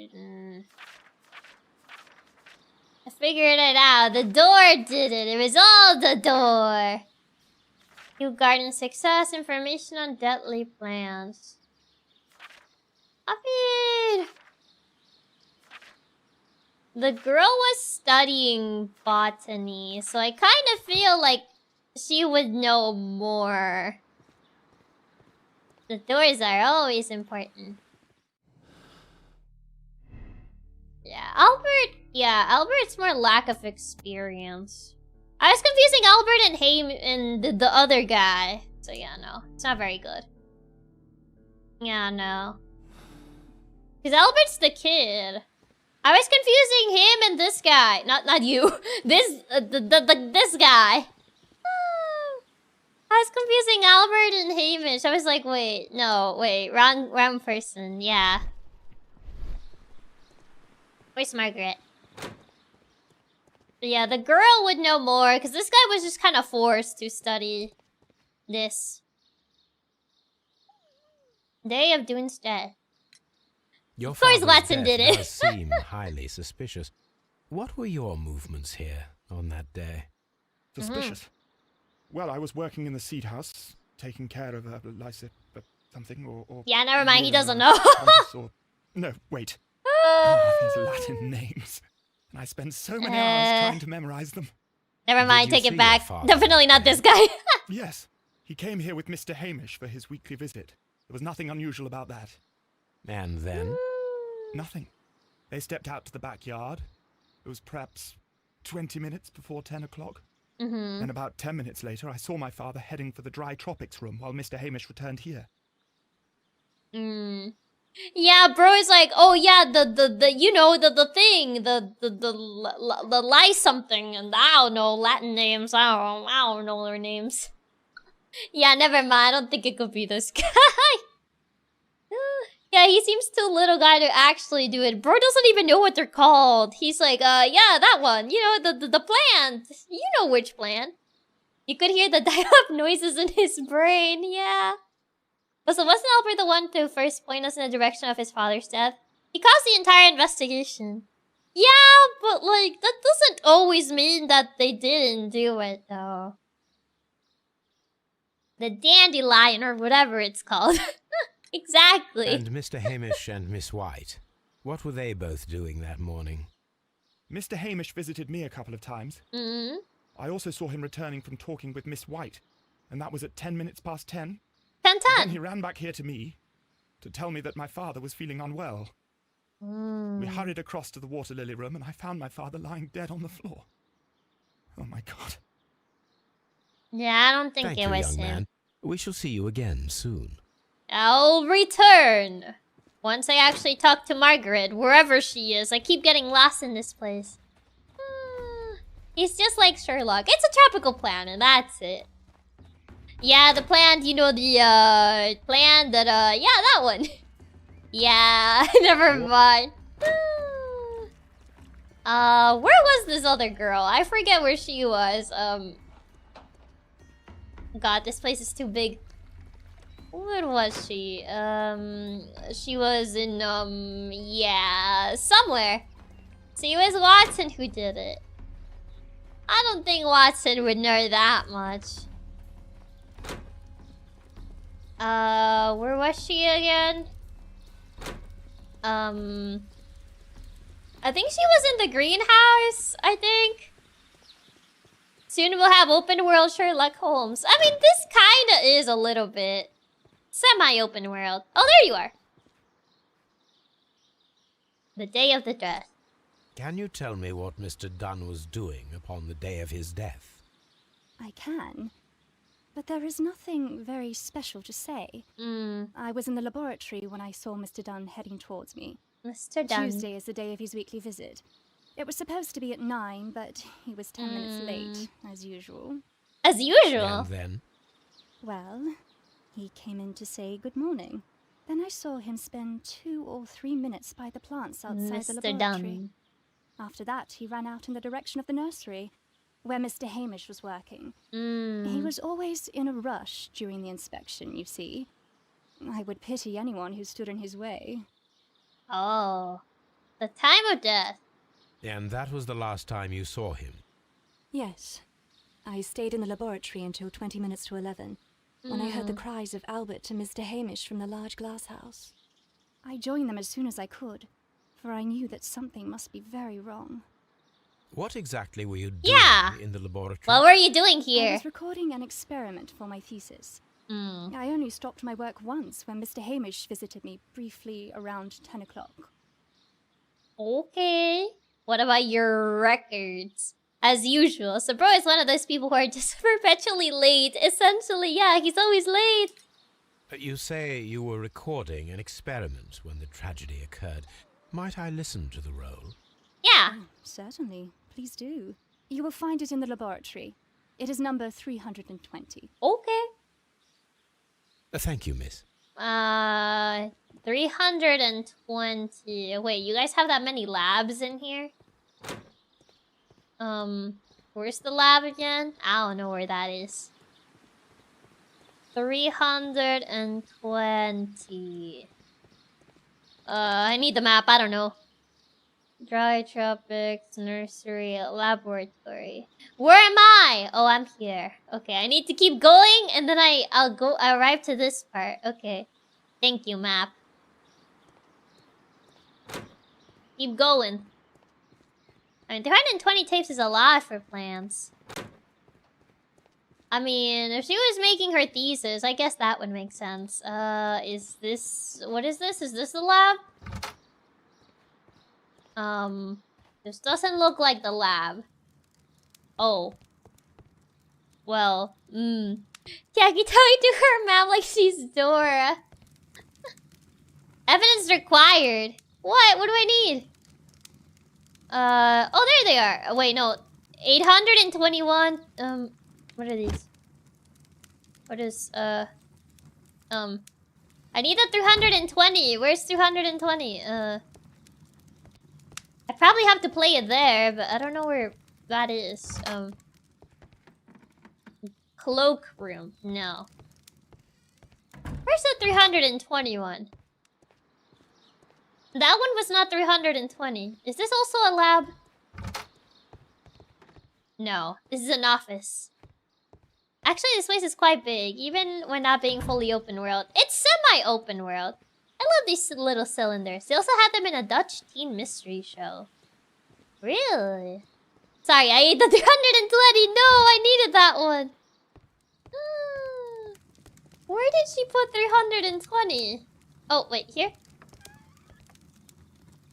I figured it out. The door did it. It was all the door. Kew Gardens success, information on deadly plants. I mean, the girl was studying botany, so I kind of feel like she would know more. The doors are always important. Yeah, Albert's more lack of experience. I was confusing Albert and Haim and the other guy. So yeah, no. It's not very good. Yeah, no. Because Albert's the kid. I was confusing him and this guy. Not you. This guy. I was confusing Albert and Hamish. I was like, wait, no, wait, wrong person. Yeah. Where's Margaret? But yeah, the girl would know more because this guy was just kind of forced to study this. Day of Doomsday. Your of course, father's Watson death did it. does seem highly suspicious. What were your movements here on that day? Suspicious. Well, I was working in the seed house, taking care of a lycip something or yeah, never mind. He doesn't know. No, wait. Oh, these Latin names. And I spent so many hours trying to memorize them. Never mind, take it back. Definitely not this guy. Yes. He came here with Mr. Hamish for his weekly visit. There was nothing unusual about that. And then? Nothing. They stepped out to the backyard. It was perhaps 20 minutes before 10 o'clock. Mm-hmm. And about 10 minutes later, I saw my father heading for the dry tropics room while Mr. Hamish returned here. Yeah, bro is like, oh yeah, the you know, the thing, the lie something, and I don't know Latin names. I don't know their names. Yeah, never mind. I don't think it could be this guy. Yeah, he seems too little guy to actually do it. Bro doesn't even know what they're called. He's like, yeah, that one. You know, the plant. You know which plant. You could hear the dial-up noises in his brain. Yeah. But so wasn't Albert the one to first point us in the direction of his father's death? He caused the entire investigation. Yeah, but like, that doesn't always mean that they didn't do it, though. The dandelion, or whatever it's called. Exactly. And Mr. Hamish and Miss White, what were they both doing that morning? Mr. Hamish visited me a couple of times. I also saw him returning from talking with Miss White, and that was at 10 minutes past 10. 10:10. Then he ran back here to me to tell me that my father was feeling unwell. We hurried across to the water lily room, and I found my father lying dead on the floor. Oh my God. Yeah, I don't think Thank it you, was young him. man. We shall see you again soon. I'll return once I actually talk to Margaret, wherever she is. I keep getting lost in this place. He's just like Sherlock. It's a tropical planet, that's it. Yeah, the plant, you know, the plant that, yeah, that one. Yeah, never mind. Where was this other girl? I forget where she was. God, this place is too big. Where was she? She was in, yeah, somewhere. So it was Watson who did it. I don't think Watson would know that much. Where was she again? I think she was in the greenhouse, I think. Soon we'll have open world Sherlock Holmes. I mean, this kinda is a little bit semi-open world. Oh, there you are. The day of the death. Can you tell me what Mr. Dunn was doing upon the day of his death? I can. But there is nothing very special to say. I was in the laboratory when I saw Mr. Dunn heading towards me. Mr. Dunn. Tuesday is the day of his weekly visit. It was supposed to be at 9, but he was 10 minutes late, as usual. As usual? And then? Well, he came in to say good morning. Then I saw him spend 2 or 3 minutes by the plants outside the laboratory. Dunn. After that, he ran out in the direction of the nursery, where Mr. Hamish was working. He was always in a rush during the inspection, you see. I would pity anyone who stood in his way. Oh. The time of death. And that was the last time you saw him? Yes. I stayed in the laboratory until 20 minutes to 11, when I heard the cries of Albert and Mr. Hamish from the large glass house. I joined them as soon as I could, for I knew that something must be very wrong. What exactly were you doing in the laboratory? What were you doing here? I was recording an experiment for my thesis. I only stopped my work once when Mr. Hamish visited me briefly around 10 o'clock. Okay. What about your records? As usual, so bro is one of those people who are just perpetually late. Essentially, yeah, he's always late. You say you were recording an experiment when the tragedy occurred. Might I listen to the roll? Yeah. Oh, certainly. Please do. You will find it in the laboratory. It is number 320. Okay. Thank you, miss. 320. Wait, you guys have that many labs in here? Where's the lab again? I don't know where that is. 320. I need the map. I don't know. Dry tropics, nursery, laboratory. Where am I? Oh, I'm here. Okay, I need to keep going, and then I'll arrive to this part. Okay. Thank you, map. Keep going. I mean, 320 tapes is a lot for plants. I mean, if she was making her thesis, I guess that would make sense. Is this... What is this? Is this the lab? This doesn't look like the lab. Oh. Well, Chiaki talking to her map like she's Dora. Evidence required. What? What do I need? Oh, there they are. Wait, no. 821. What are these? What is, I need the 320. Where's 320? I probably have to play it there, but I don't know where that is. Cloakroom. No. Where's the 321? That one was not 320. Is this also a lab? No. This is an office. Actually, this place is quite big, even when not being fully open world. It's semi-open world. I love these little cylinders. They also had them in a Dutch teen mystery show. Really? Sorry, I ate the 320. No, I needed that one. Where did she put 320? Oh, wait, here?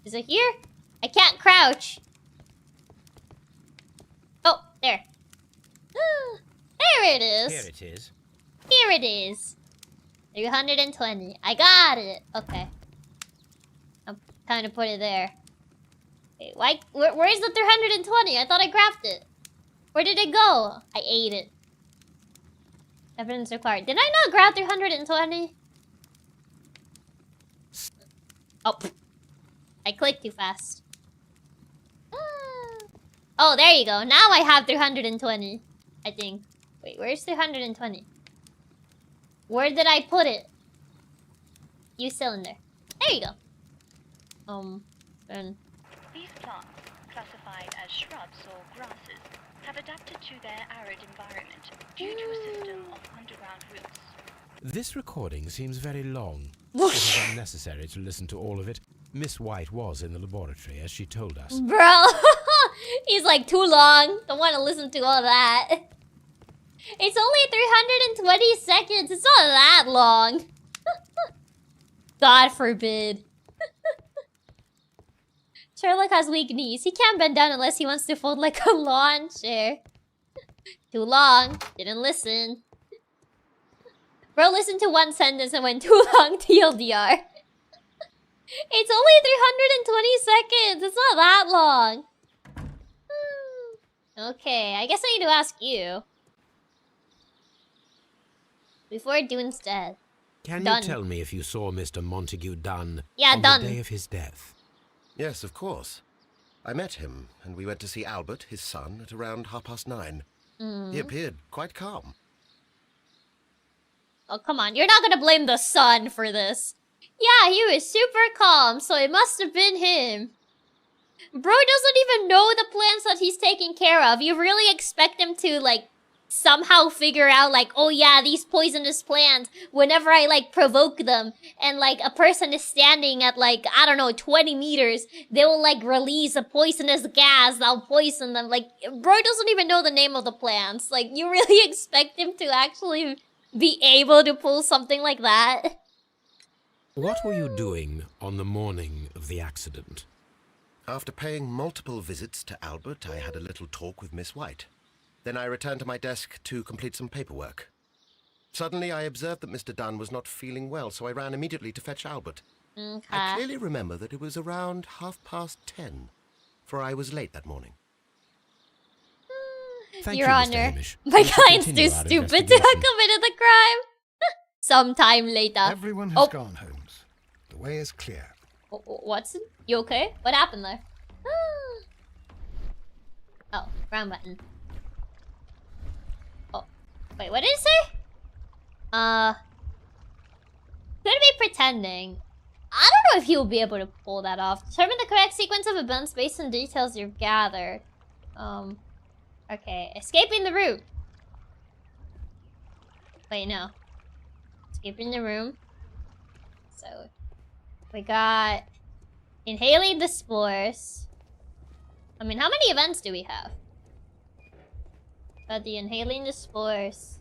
Is it here? I can't crouch. Oh, there. There it is. Here it is. Here it is. 320. I got it. Okay. I'm trying to put it there. Wait, why? Where's the 320? I thought I grabbed it. Where did it go? I ate it. Evidence required. Did I not grab 320? Oh. I clicked too fast. Oh, there you go. Now I have 320. I think. Wait, where's 320? Where did I put it? Use cylinder. There you go. Then. These plants, classified as shrubs or grasses, have adapted to their arid environment due to a system of underground roots. This recording seems very long. It is unnecessary to listen to all of it. Miss White was in the laboratory, as she told us. Bro, he's like, too long. Don't want to listen to all that. It's only 320 seconds. It's not that long. God forbid. Sherlock has weak knees. He can't bend down unless he wants to fold like a lawn chair. Too long. Didn't listen. Bro listened to one sentence and went too long, TLDR. It's only 320 seconds. It's not that long. Okay, I guess I need to ask you. Before Dune's death. Can you tell me if you saw Mr. Montague Dunn on Dunn. the day of his death? Yes, of course. I met him, and we went to see Albert, his son, at around 9:30. He appeared quite calm. Oh, come on. You're not gonna blame the son for this. Yeah, he was super calm, so it must have been him. Bro doesn't even know the plants that he's taking care of. You really expect him to, like, somehow figure out like, oh yeah, these poisonous plants, whenever I like provoke them and like a person is standing at like, I don't know, 20 meters, they will like release a poisonous gas that'll poison them. Like, bro doesn't even know the name of the plants. Like, you really expect him to actually be able to pull something like that? What were you doing on the morning of the accident? After paying multiple visits to Albert, I had a little talk with Miss White. Then I returned to my desk to complete some paperwork. Suddenly, I observed that Mr. Dunn was not feeling well, so I ran immediately to fetch Albert. Okay. I clearly remember that it was around 10:30, for I was late that morning. Thank Your you, Honor, Mr. Hamish. my We shall client's too continue our stupid to have investigation. committed the crime. Sometime later. Everyone has gone, Holmes. The way is clear. Watson? You okay? What happened there? Oh, wrong button. Oh, wait, what did it say? Could be pretending. I don't know if he will be able to pull that off. Determine the correct sequence of events based on details you've gathered. Okay, escaping the room. Wait, no. Escaping the room. So, we got inhaling the spores. I mean, how many events do we have? Got the inhaling the spores.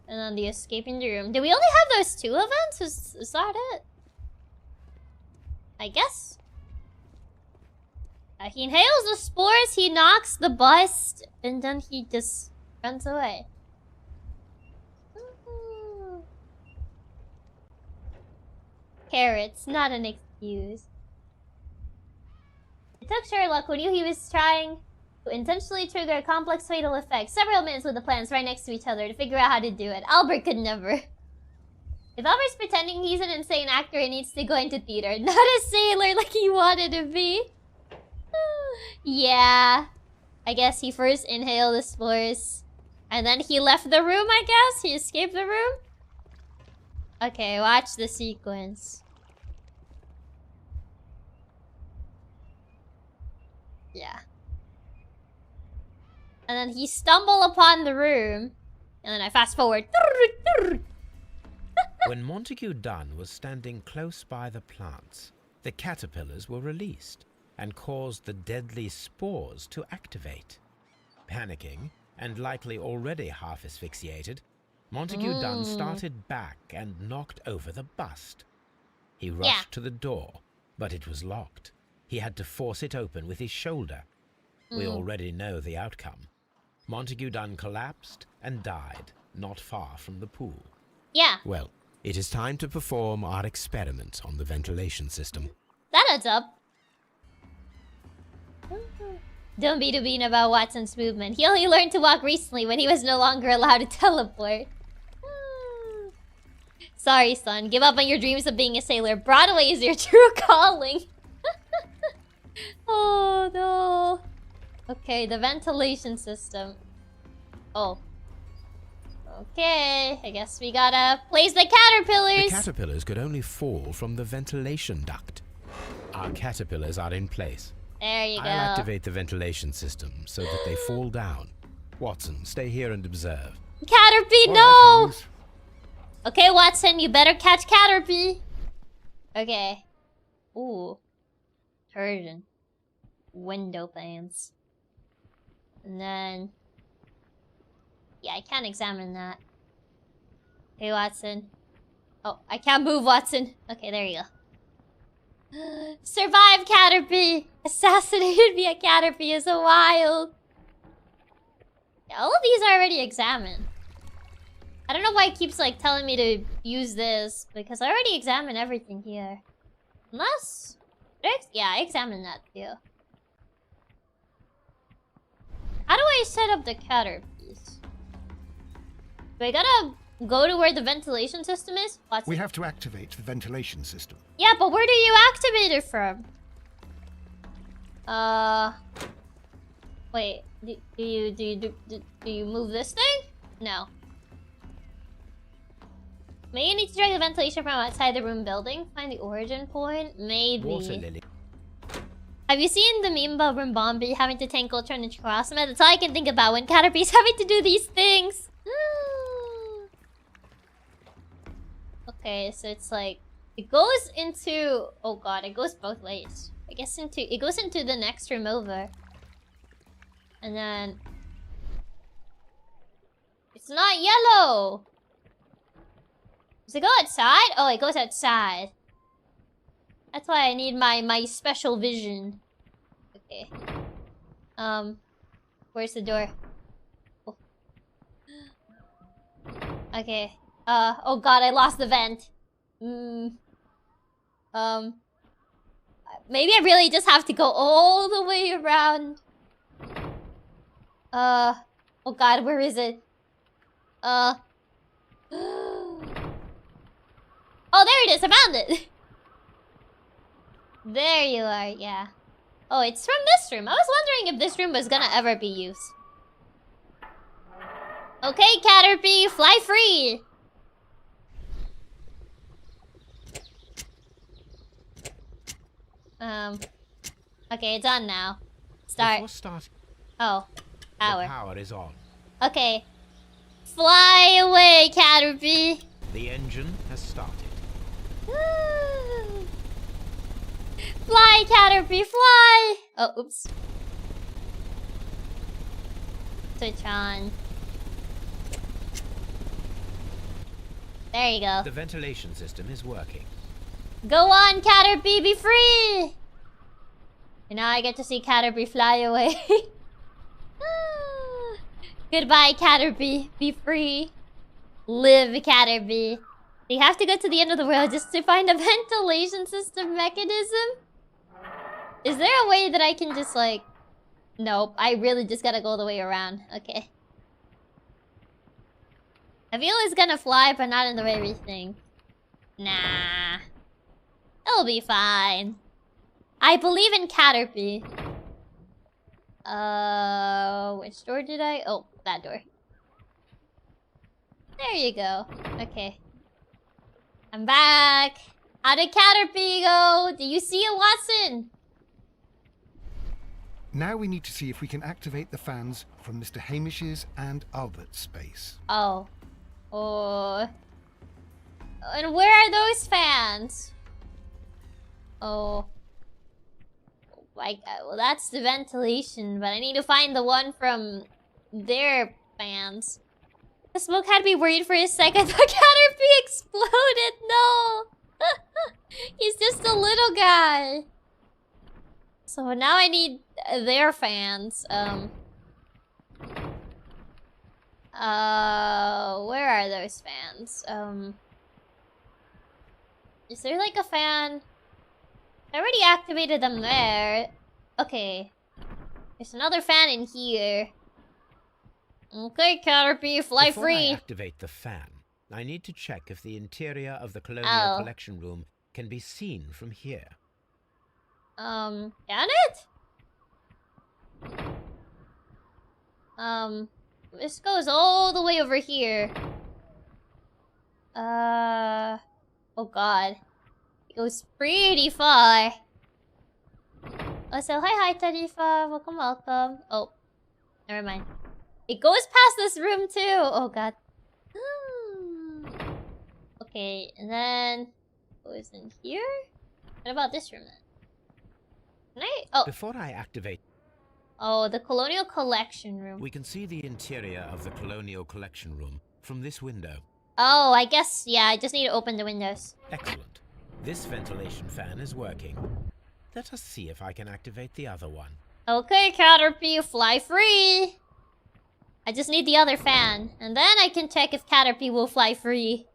And then the escaping the room. Do we only have those 2 events? Is that it? I guess. He inhales the spores, he knocks the bust, and then he just runs away. Carrots, not an excuse. It took Sherlock, who knew he was trying to intentionally trigger a complex fatal effect, several minutes with the plans right next to each other to figure out how to do it. Albert could never. If Albert's pretending he's an insane actor and needs to go into theater, not a sailor like he wanted to be. Yeah. I guess he first inhaled the spores. And then he left the room, I guess? He escaped the room? Okay, watch the sequence. Yeah. And then he stumbled upon the room. And then I fast forward. When Montague Dunn was standing close by the plants, the caterpillars were released and caused the deadly spores to activate. Panicking, and likely already half asphyxiated, Montague Dunn started back and knocked over the bust. He rushed to the door, but it was locked. He had to force it open with his shoulder. We already know the outcome. Montague Dunn collapsed and died not far from the pool. Yeah. Well, it is time to perform our experiment on the ventilation system. That adds up. Don't be too mean about Watson's movement. He only learned to walk recently when he was no longer allowed to teleport. Sorry, son. Give up on your dreams of being a sailor. Broadway is your true calling. Oh, no. Okay, the ventilation system. Oh. Okay, I guess we gotta place the caterpillars. The caterpillars could only fall from the ventilation duct. Our caterpillars are in place. There you go. I'll activate the ventilation system so that they fall down. Watson, stay here and observe. Caterpie, no! Okay, Watson, you better catch Caterpie. Okay. Ooh. Turd. Window panes. And then... yeah, I can't examine that. Okay, Watson. Oh, I can't move, Watson. Okay, there you go. Survive, Caterpie! Assassinated via Caterpie is so wild. Yeah, all of these are already examined. I don't know why it keeps like telling me to use this, because I already examined everything here. Unless... yeah, I examined that too. How do I set up the Caterpies? Do I gotta go to where the ventilation system is? What's We have to activate the ventilation system. Yeah, but where do you activate it from? Wait, do you move this thing? No. Maybe you need to drag the ventilation from outside the room building. Find the origin point? Maybe. Water lily. Have you seen the meme about Rimbombi having to tank Ultra and Crossman? That's all I can think about when Caterpie's having to do these things. Okay, so it's like it goes into, oh god, it goes both ways. I guess it goes into the next room over. And then it's not yellow. Does it go outside? Oh, it goes outside. That's why I need my special vision. Okay. Where's the door? Oh. Okay. Oh god, I lost the vent. Maybe I really just have to go all the way around. Oh god, where is it? Oh, there it is, I found it! There you are, yeah. Oh, it's from this room. I was wondering if this room was gonna ever be used. Okay, Caterpie, fly free! Okay, it's on now. Start. Before starting, Oh, power. the power is on. Okay. Fly away, Caterpie! The engine has started. Fly, Caterpie, fly! Oh, oops. Switch on. There you go. The ventilation system is working. Go on, Caterpie, be free! And now I get to see Caterpie fly away. Goodbye, Caterpie. Be free. Live, Caterpie. They have to go to the end of the world just to find a ventilation system mechanism? Is there a way that I can just, like... Nope, I really just gotta go the way around. Okay. I feel it's gonna fly, but not in the way we think. Nah. It'll be fine. I believe in Caterpie. Which door did I... Oh, that door. There you go. Okay. I'm back. How did Caterpie go? Do you see it, Watson? Now we need to see if we can activate the fans from Mr. Hamish's and Albert's space. Oh. Oh. And where are those fans? Oh. Well, that's the ventilation, but I need to find the one from their fans. The smoke had me worried for a second. The Caterpie exploded. No. He's just a little guy. So now I need their fans. Where are those fans? Is there like a fan? I already activated them there. Okay. There's another fan in here. Okay, Caterpie, fly Before free. I activate the fan, I need to check if the interior of the Colonial Collection Room can be seen from here. Can it? This goes all the way over here. Oh god. It goes pretty far. Oh, so hi, Tarifa. Welcome, welcome. Oh, never mind. It goes past this room too. Oh god. Okay, and then goes in here. What about this room then? Can I? Oh. Before I activate... Oh, the Colonial Collection Room. We can see the interior of the Colonial Collection Room from this window. Oh, I guess, yeah, I just need to open the windows. Excellent. This ventilation fan is working. Let us see if I can activate the other one. Okay, Caterpie, fly free! I just need the other fan. And then I can check if Caterpie will fly free.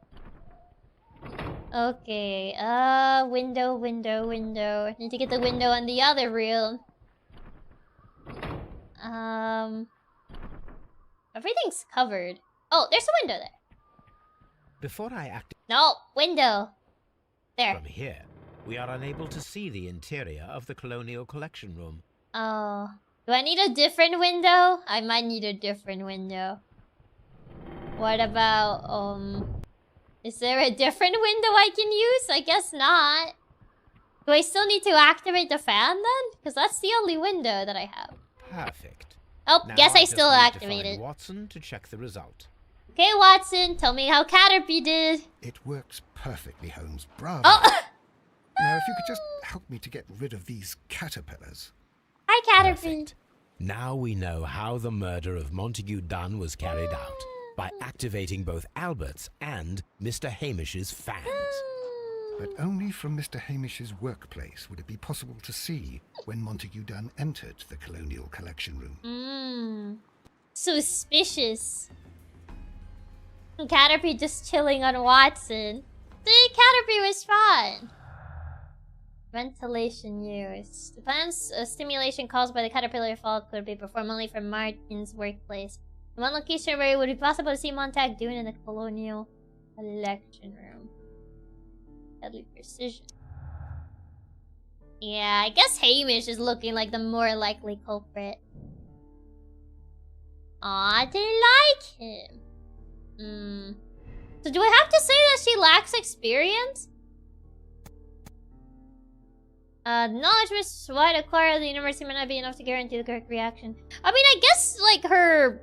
Okay, window, window, window. I need to get the window on the other room. Everything's covered. Oh, there's a window there. Before I activate... No, window. There. From here, we are unable to see the interior of the Colonial Collection Room. Oh. Do I need a different window? I might need a different window. What about, is there a different window I can use? I guess not. Do I still need to activate the fan then? Because that's the only window that I have. Perfect. Oh, Now guess I just still need to activated. find Watson to check the result. Okay, Watson, tell me how Caterpie did. It works perfectly, Holmes. Bravo. Oh! Now, if you could just help me to get rid of these caterpillars. Hi, Caterpie. Perfect. Now we know how the murder of Montague Dunn was carried out. By activating both Albert's and Mr. Hamish's fans. But only from Mr. Hamish's workplace would it be possible to see when Montague Dunn entered the Colonial Collection Room. Suspicious. Caterpie just chilling on Watson. See, Caterpie was fine. Ventilation use. The plant's stimulation caused by the caterpillar fall could be performed only from Martin's workplace. The one location where it would be possible to see Montague Dunn in the Colonial Collection Room. Deadly precision. Yeah, I guess Hamish is looking like the more likely culprit. Aw, I didn't like him. So do I have to say that she lacks experience? Knowledge was wide acquired at the university may not be enough to guarantee the correct reaction. I mean, I guess, like, her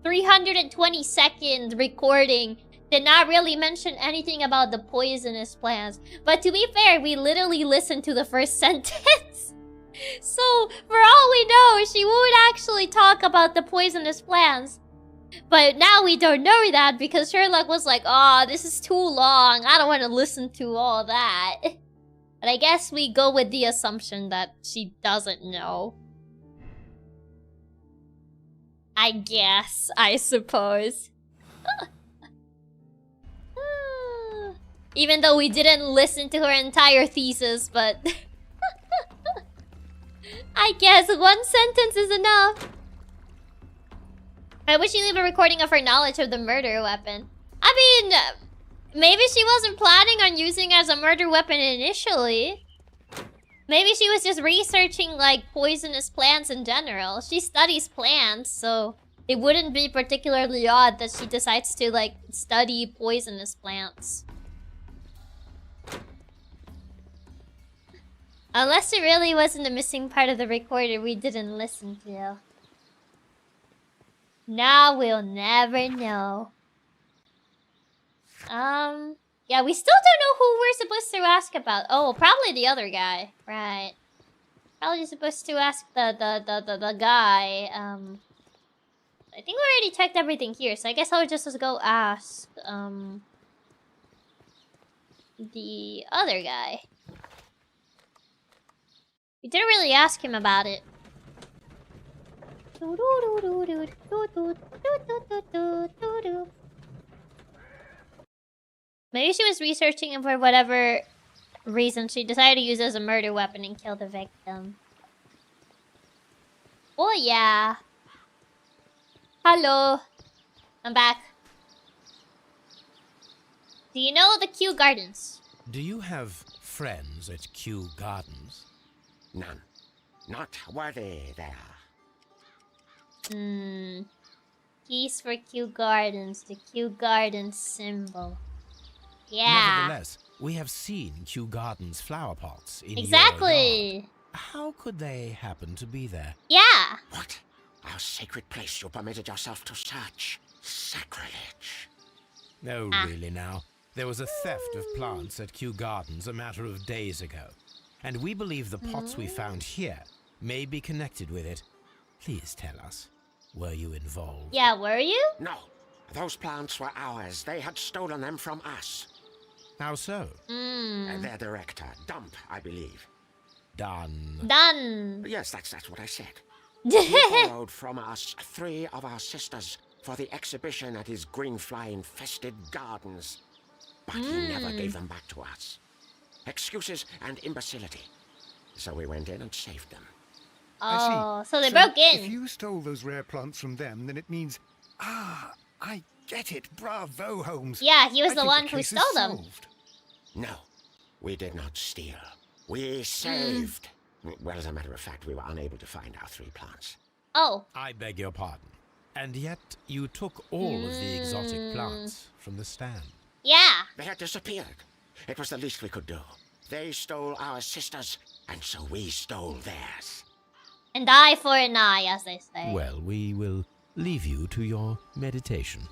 320-second recording did not really mention anything about the poisonous plants. But to be fair, we literally listened to the first sentence. So, for all we know, she would actually talk about the poisonous plants. But now we don't know that because Sherlock was like, oh, this is too long. I don't want to listen to all that. But I guess we go with the assumption that she doesn't know. I guess, I suppose. Even though we didn't listen to her entire thesis, but... I guess one sentence is enough. I wish she leave a recording of her knowledge of the murder weapon. I mean, maybe she wasn't planning on using it as a murder weapon initially. Maybe she was just researching, like, poisonous plants in general. She studies plants, so it wouldn't be particularly odd that she decides to, like, study poisonous plants. Unless it really wasn't the missing part of the recorder we didn't listen to. Now we'll never know. Yeah, we still don't know who we're supposed to ask about. Oh, probably the other guy. Right. Probably supposed to ask the guy. I think we already checked everything here, so I guess I'll just go ask, the other guy. We didn't really ask him about it. Maybe she was researching him for whatever reason. She decided to use it as a murder weapon and kill the victim. Oh yeah. Hello. I'm back. Do you know the Kew Gardens? Do you have friends at Kew Gardens? None. Not worthy there. Keys for Kew Gardens. The Kew Gardens symbol. Yeah. Nevertheless, we have seen Kew Gardens flower pots in your yard. Exactly. How could they happen to be there? Yeah. What? Our sacred place you permitted yourself to search. Sacrilege. No, really now. There was a theft of plants at Kew Gardens a matter of days ago. And we believe the pots we found here may be connected with it. Please tell us, were you involved? Yeah, were you? No. Those plants were ours. They had stolen them from us. How so? Their director, Dump, I believe. Done. Yes, that's what I said. He borrowed from us 3 of our sisters for the exhibition at his green-fly-infested gardens. But he never gave them back to us. Excuses and imbecility. So we went in and saved them. Oh, I see. so they broke in. If you stole those rare plants from them, then it means... Ah, I get it. Bravo, Holmes. Yeah, he was I the think one the who case is stole them. solved. No, we did not steal. We saved. Well, as a matter of fact, we were unable to find our 3 plants. Oh. I beg your pardon. And yet, you took all of the exotic plants from the stand. Yeah. They had disappeared. It was the least we could do. They stole our sisters, and so we stole theirs. An eye for an eye, as they say. Well, we will leave you to your meditation.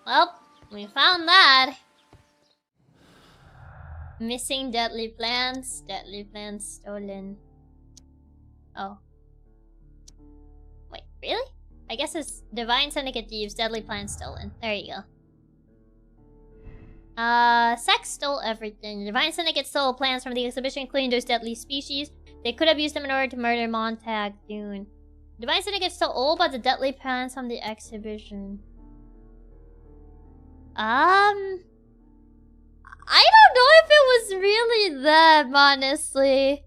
Well, we found that. Missing deadly plants. Deadly plants stolen. Oh. Wait, really? I guess it's Divine Syndicate Thieves, deadly plants stolen. There you go. Sex stole everything. Divine Syndicate stole plants from the exhibition, including those deadly species. They could have used them in order to murder Montag Dune. Divine Syndicate stole all but the deadly plants from the exhibition. I don't know if it was really them, honestly.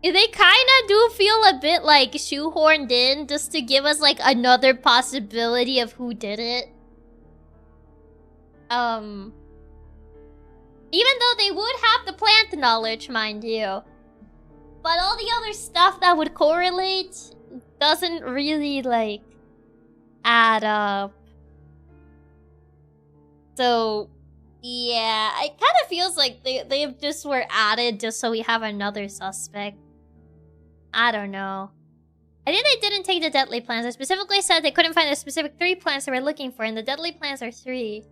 They kinda do feel a bit like shoehorned in just to give us like another possibility of who did it. Even though they would have the plant knowledge, mind you. But all the other stuff that would correlate doesn't really, like, add up. So, yeah, it kind of feels like they just were added just so we have another suspect. I don't know. I think they didn't take the deadly plants. They specifically said they couldn't find the specific 3 plants they were looking for, and the deadly plants are 3.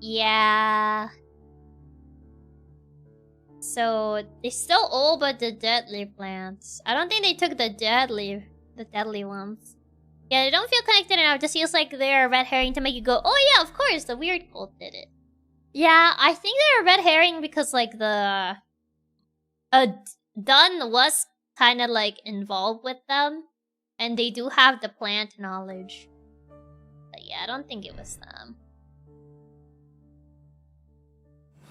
Yeah. So they stole all but the deadly plants. I don't think they took the deadly ones. Yeah, they don't feel connected enough. It just feels like they're a red herring to make you go, oh yeah, of course, the weird cult did it. Yeah, I think they're a red herring because like the Dunn was kind of like involved with them, and they do have the plant knowledge. But yeah, I don't think it was them.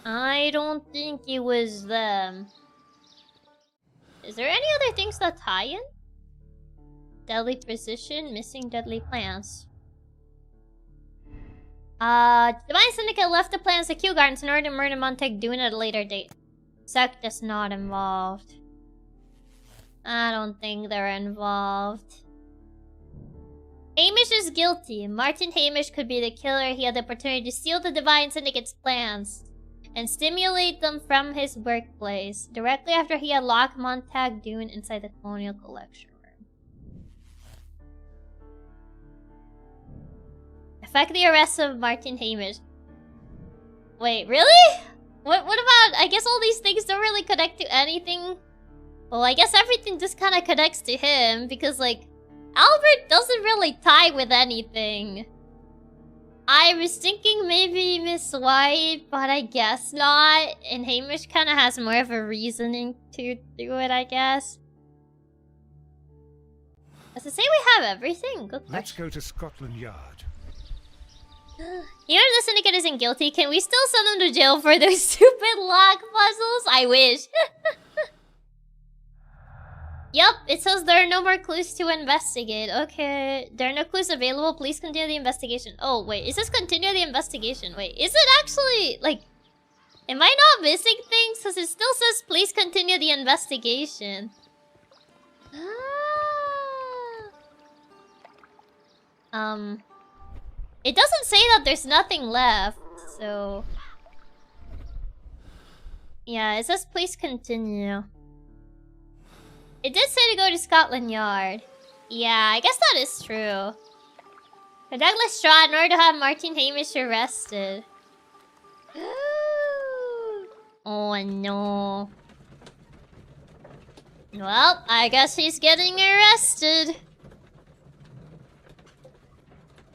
I don't think it was them. Is there any other things that tie in? Deadly precision, missing deadly plants. Divine Syndicate left the plants at Kew Gardens in order to murder Montag Dune at a later date. Sect is not involved. I don't think they're involved. Hamish is guilty. Martin Hamish could be the killer. He had the opportunity to steal the Divine Syndicate's plans and stimulate them from his workplace directly after he had locked Montag Dune inside the Colonial Collection Room. Effect the arrest of Martin Hamish. Wait, really? What about... I guess all these things don't really connect to anything. Well, I guess everything just kind of connects to him because, like, Albert doesn't really tie with anything. I was thinking maybe Miss White, but I guess not. And Hamish kind of has more of a reasoning to do it, I guess. Does it say we have everything? Good question. Let's go to Scotland Yard. Even if the Syndicate isn't guilty, can we still send them to jail for those stupid lock puzzles? I wish. Yup, it says there are no more clues to investigate. Okay, there are no clues available. Please continue the investigation. Oh, wait, it says continue the investigation. Wait, is it actually, like... Am I not missing things? Because it still says please continue the investigation. It doesn't say that there's nothing left, so... Yeah, it says please continue. It did say to go to Scotland Yard. Yeah, I guess that is true. For Douglas Straw in order to have Martin Hamish arrested. Oh no. Well, I guess he's getting arrested.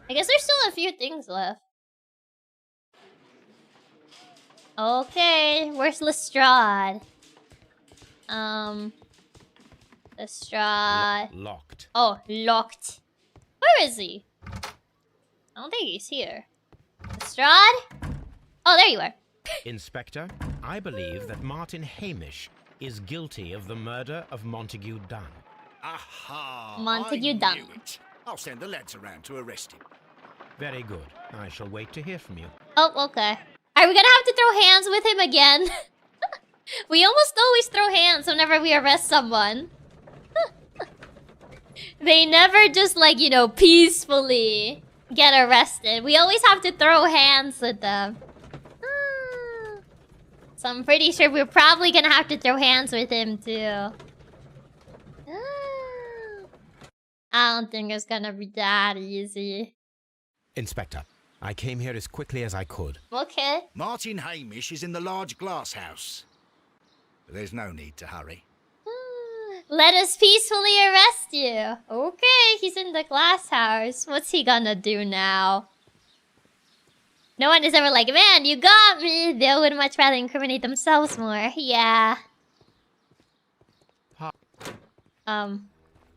I guess there's still a few things left. Okay, where's Lestrade? Lestrade. Locked. Oh, locked. Where is he? I don't think he's here. Lestrade? Oh, there you are. Inspector, I believe that Martin Hamish is guilty of the murder of Montague Dunn. Aha! Montague I Dunn. knew it. I'll send the lads around to arrest him. Very good. I shall wait to hear from you. Oh, okay. Are we gonna have to throw hands with him again? We almost always throw hands whenever we arrest someone. They never just, like, you know, peacefully get arrested. We always have to throw hands with them. So I'm pretty sure we're probably gonna have to throw hands with him too. I don't think it's gonna be that easy. Inspector, I came here as quickly as I could. Okay. Martin Hamish is in the large glass house. There's no need to hurry. Let us peacefully arrest you. Okay, he's in the glass house. What's he gonna do now? No one is ever like, man, you got me. They would much rather incriminate themselves more. Yeah.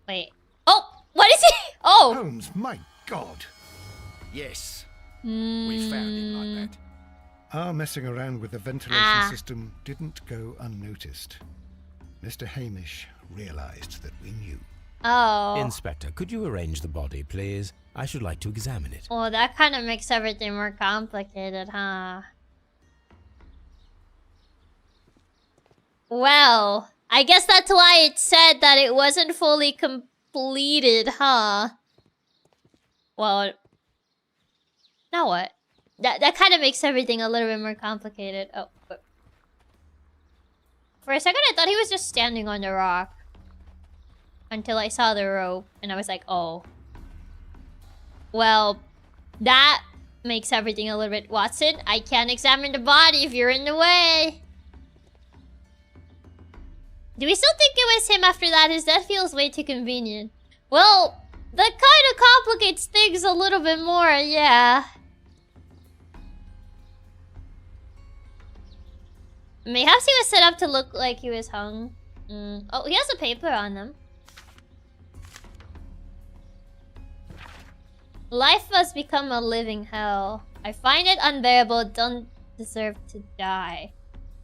Wait. Oh, what is he? Oh. Holmes, my God. Yes. We found it like that. Our messing around with the ventilation system didn't go unnoticed. Mr. Hamish realized that we knew. Oh. Inspector, could you arrange the body, please? I should like to examine it. Oh, that kind of makes everything more complicated, huh? Well, I guess that's why it said that it wasn't fully completed, huh? Well, now what? That kind of makes everything a little bit more complicated. Oh, but for a second I thought he was just standing on the rock. Until I saw the rope, and I was like, oh. Well, that makes everything a little bit... Watson, I can't examine the body if you're in the way. Do we still think it was him after that? His death feels way too convenient. Well, that kind of complicates things a little bit more, yeah. Mayhaps he was set up to look like he was hung. Oh, he has a paper on him. Life must become a living hell. I find it unbearable, don't deserve to die.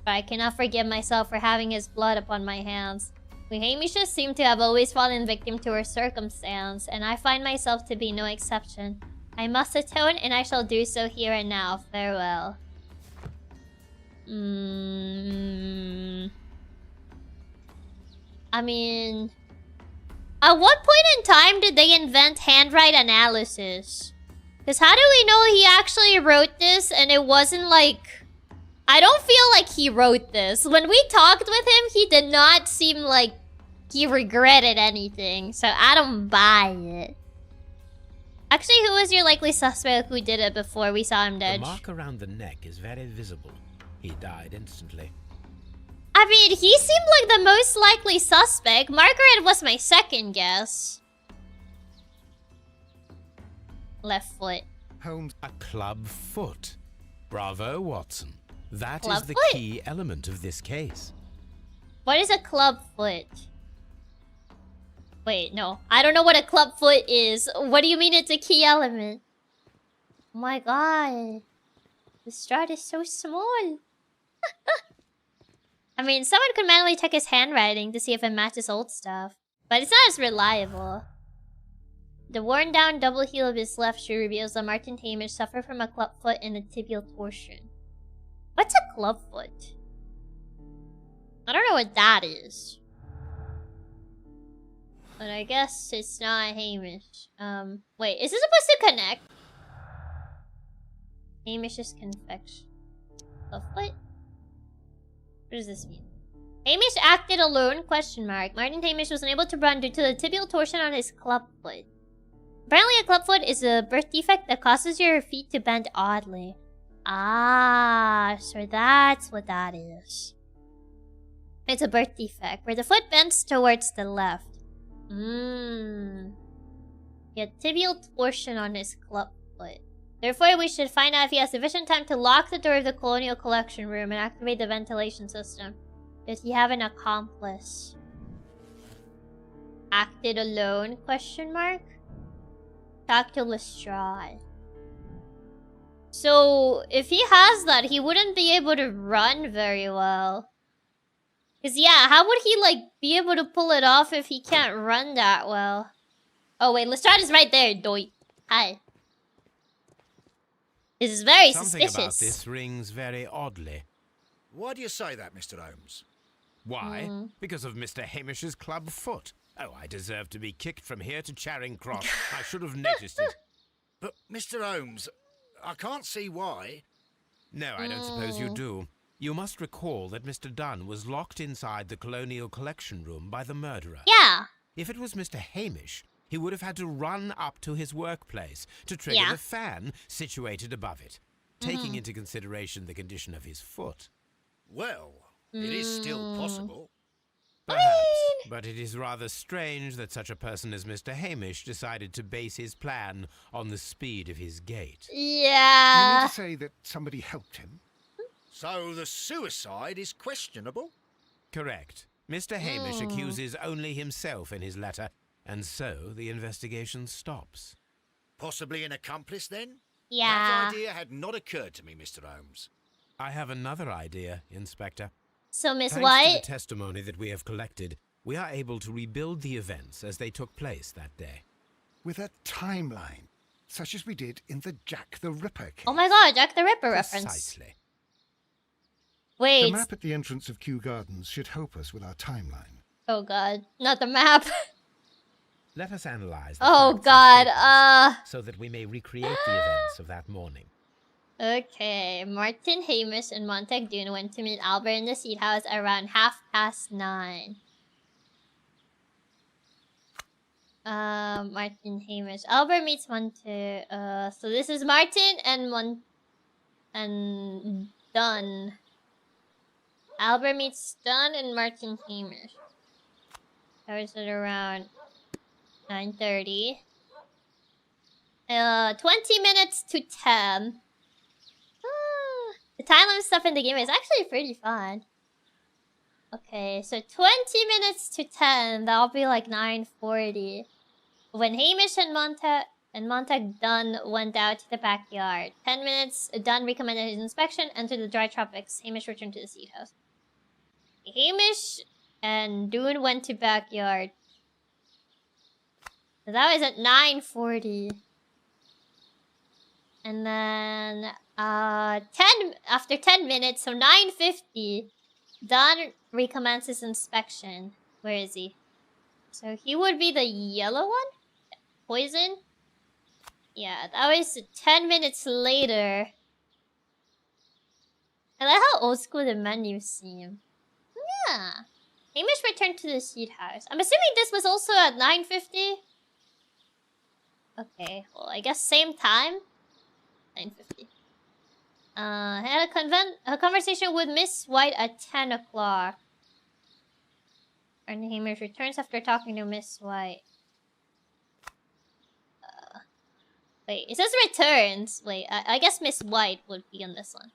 But I cannot forgive myself for having his blood upon my hands. We Hamishes seem to have always fallen victim to our circumstance, and I find myself to be no exception. I must atone, and I shall do so here and now. Farewell. I mean... At what point in time did they invent handwrite analysis? Because how do we know he actually wrote this and it wasn't like... I don't feel like he wrote this. When we talked with him, he did not seem like he regretted anything. So I don't buy it. Actually, who was your likely suspect who did it before we saw him dead? The mark around the neck is very visible. He died instantly. I mean, he seemed like the most likely suspect. Margaret was my second guess. Left foot. Holmes. A club foot. Bravo, Watson. That Club is the foot? key element of this case. What is a club foot? Wait, no. I don't know what a club foot is. What do you mean it's a key element? Oh my god. The strut is so small. I mean, someone could manually check his handwriting to see if it matches old stuff. But it's not as reliable. The worn down double heel of his left shoe reveals that Martin Hamish suffered from a clubfoot and a tibial torsion. What's a clubfoot? I don't know what that is. But I guess it's not Hamish. Wait, is this supposed to connect? Hamish's confection. Clubfoot? What does this mean? Hamish acted alone? Question mark. Martin Hamish was unable to run due to the tibial torsion on his clubfoot. Apparently a clubfoot is a birth defect that causes your feet to bend oddly. Ah, so that's what that is. It's a birth defect where the foot bends towards the left. He had tibial torsion on his clubfoot. Therefore, we should find out if he has sufficient time to lock the door of the Colonial Collection Room and activate the ventilation system. Did he have an accomplice? Acted alone? Question mark? Talk to Lestrade. So, if he has that, he wouldn't be able to run very well. Because, yeah, how would he, like, be able to pull it off if he can't run that well? Oh, wait, Lestrade is right there, doy. Hi. This is very suspicious. Something about this rings very oddly. Why do you say that, Mr. Holmes? Why? Because of Mr. Hamish's club foot. Oh, I deserve to be kicked from here to Charing Cross. I should have noticed it. But, Mr. Holmes, I can't see why. No, I don't suppose you do. You must recall that Mr. Dunn was locked inside the Colonial Collection Room by the murderer. Yeah. If it was Mr. Hamish, he would have had to run up to his workplace to trigger the fan situated above it, taking into consideration the condition of his foot. Well, it is still possible. Perhaps, but it is rather strange that such a person as Mr. Hamish decided to base his plan on the speed of his gait. You Yeah. mean to say that somebody helped him? So the suicide is questionable? Correct. Mr. Hamish accuses only himself in his letter, and so the investigation stops. Possibly an accomplice, then? Yeah. That idea had not occurred to me, Mr. Holmes. I have another idea, Inspector. So Miss Thanks to White. the testimony that we have collected, we are able to rebuild the events as they took place that day. With a timeline, such as we did in the Jack the Ripper case. Oh my god, Jack the Ripper reference. Precisely. Wait. The map at the entrance of Kew Gardens should help us with our timeline. Oh god, not the map. Let us analyze the Oh facts god, and figures so that we may recreate the events of that morning. Okay, Martin Hamish and Montague went to meet Albert in the seat house around 9:30. Martin Hamish. Albert meets Montague. So this is Martin and Dunn. Albert meets Dunn and Martin Hamish. That was at around 9:30. 20 minutes to 10. The timeline stuff in the game is actually pretty fun. Okay, so 20 minutes to 10, that'll be like 9:40. When Hamish and Montag Dunn went out to the backyard. 10 minutes, Dunn recommended his inspection, entered the dry tropics. Hamish returned to the seat house. Hamish and Dunn went to backyard. So that was at 9:40. And then, after 10 minutes, so 9:50, Dunn recommences inspection. Where is he? So he would be the yellow one? Poison? Yeah, that was 10 minutes later. I like how old school the menus seem. Yeah. Hamish returned to the seat house. I'm assuming this was also at 9:50? Okay, well, I guess same time. 9:50. Had a conversation with Miss White at 10 o'clock. And Hamish returns after talking to Miss White. Wait, it says returns. Wait, I guess Miss White would be on this one.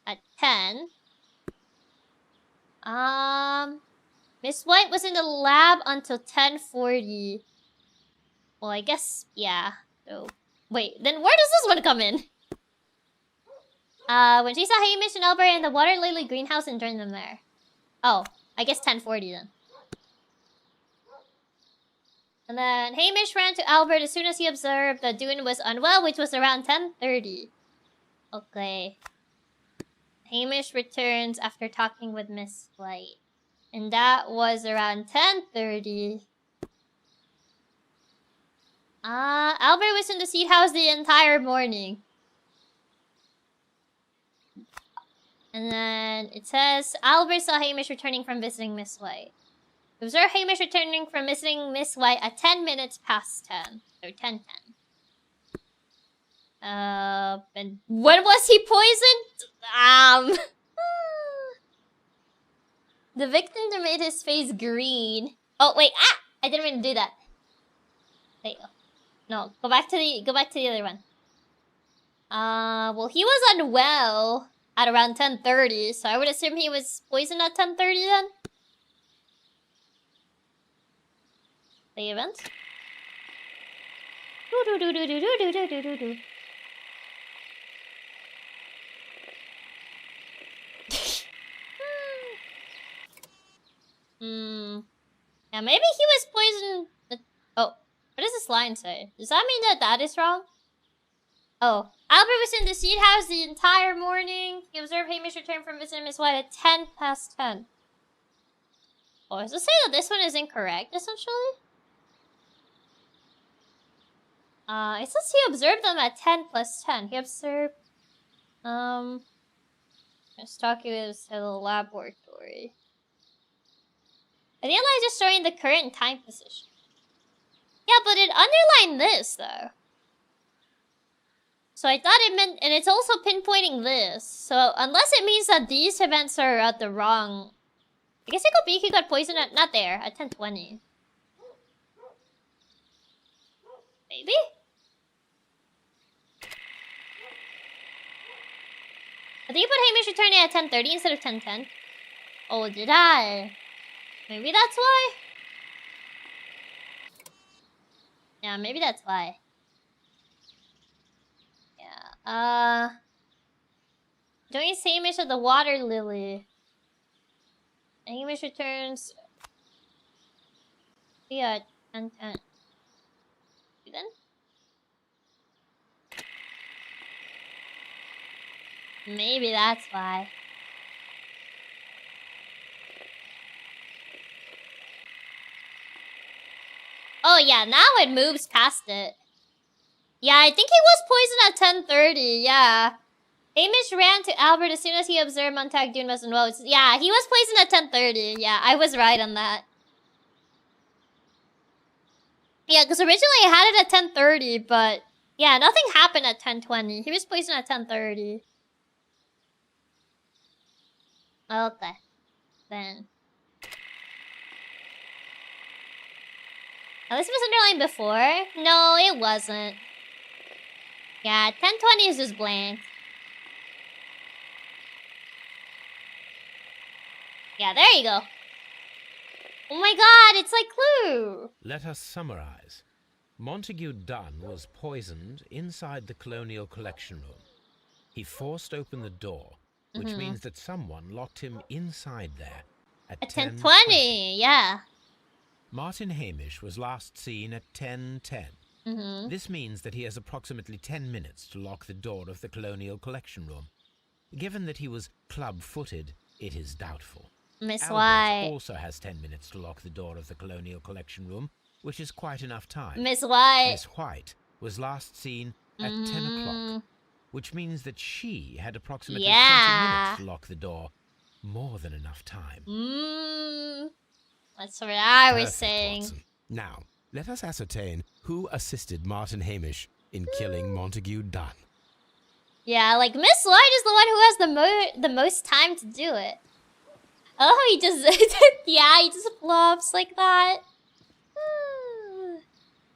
At 10. Miss White was in the lab until 10:40. Well, I guess, yeah. So, wait, then where does this one come in? When she saw Hamish and Albert in the water lily greenhouse and joined them there. Oh, I guess 10:40 then. And then Hamish ran to Albert as soon as he observed that Dunn was unwell, which was around 10:30. Okay. Hamish returns after talking with Miss White. And that was around 10:30. Albert was in the seat house the entire morning. And then it says, Albert saw Hamish returning from visiting Miss White. He observed Hamish returning from visiting Miss White at 10 minutes past 10. So 10:10. And when was he poisoned? The victim made his face green. Oh, wait, I didn't mean to do that. There you go. No, go back to the other one. Well, he was unwell at around 10:30, so I would assume he was poisoned at 10:30 then. The event. Yeah, maybe he was poisoned. Oh, what does this line say? Does that mean that that is wrong? Oh, Albert was in the seat house the entire morning. He observed Hamish return from visiting Miss White at 10 past 10. Oh, does it say that this one is incorrect, essentially? It says he observed them at 10 plus 10. He observed, Stocky lives at the laboratory. I think it's just showing the current time position. Yeah, but it underlined this, though. So I thought it meant... And it's also pinpointing this. So unless it means that these events are at the wrong... I guess it could be he got poisoned at... Not there, at 10:20. Maybe? I think you put Hamish returning at 10:30 instead of 10:10. Oh, did I? Maybe that's why? Yeah, maybe that's why. Yeah, don't you see Hamish at the water lily? And Hamish returns... Yeah, 10:10. Then? Maybe that's why. Oh yeah, now it moves past it. Yeah, I think he was poisoned at 10:30, yeah. Hamish ran to Albert as soon as he observed Montag doing West and Woes. Yeah, he was poisoned at 10:30. Yeah, I was right on that. Yeah, because originally I had it at 10:30, but... Yeah, nothing happened at 10:20. He was poisoned at 10:30. Okay. Then. Oh, this was underlined before? No, it wasn't. Yeah, 10:20 is just blank. Yeah, there you go. Oh my god, it's like Clue! Let us summarize. Montague Dunn was poisoned inside the Colonial Collection Room. He forced open the door, which means that someone locked him inside there at 10:20, yeah. Martin Hamish was last seen at 10:10. This means that he has approximately 10 minutes to lock the door of the Colonial Collection Room. Given that he was club-footed, it is doubtful. Miss Albert White also has 10 minutes to lock the door of the Colonial Collection Room, which is quite enough time. Miss White. Miss White was last seen at 10 o'clock, which means that she had approximately 20 minutes to lock the door. More than enough time. That's what I was Perfect, saying. Watson. Now, let us ascertain who assisted Martin Hamish in killing Montague Dunn. Yeah, like Miss White is the one who has the most time to do it. Oh, he just yeah, he just flops like that.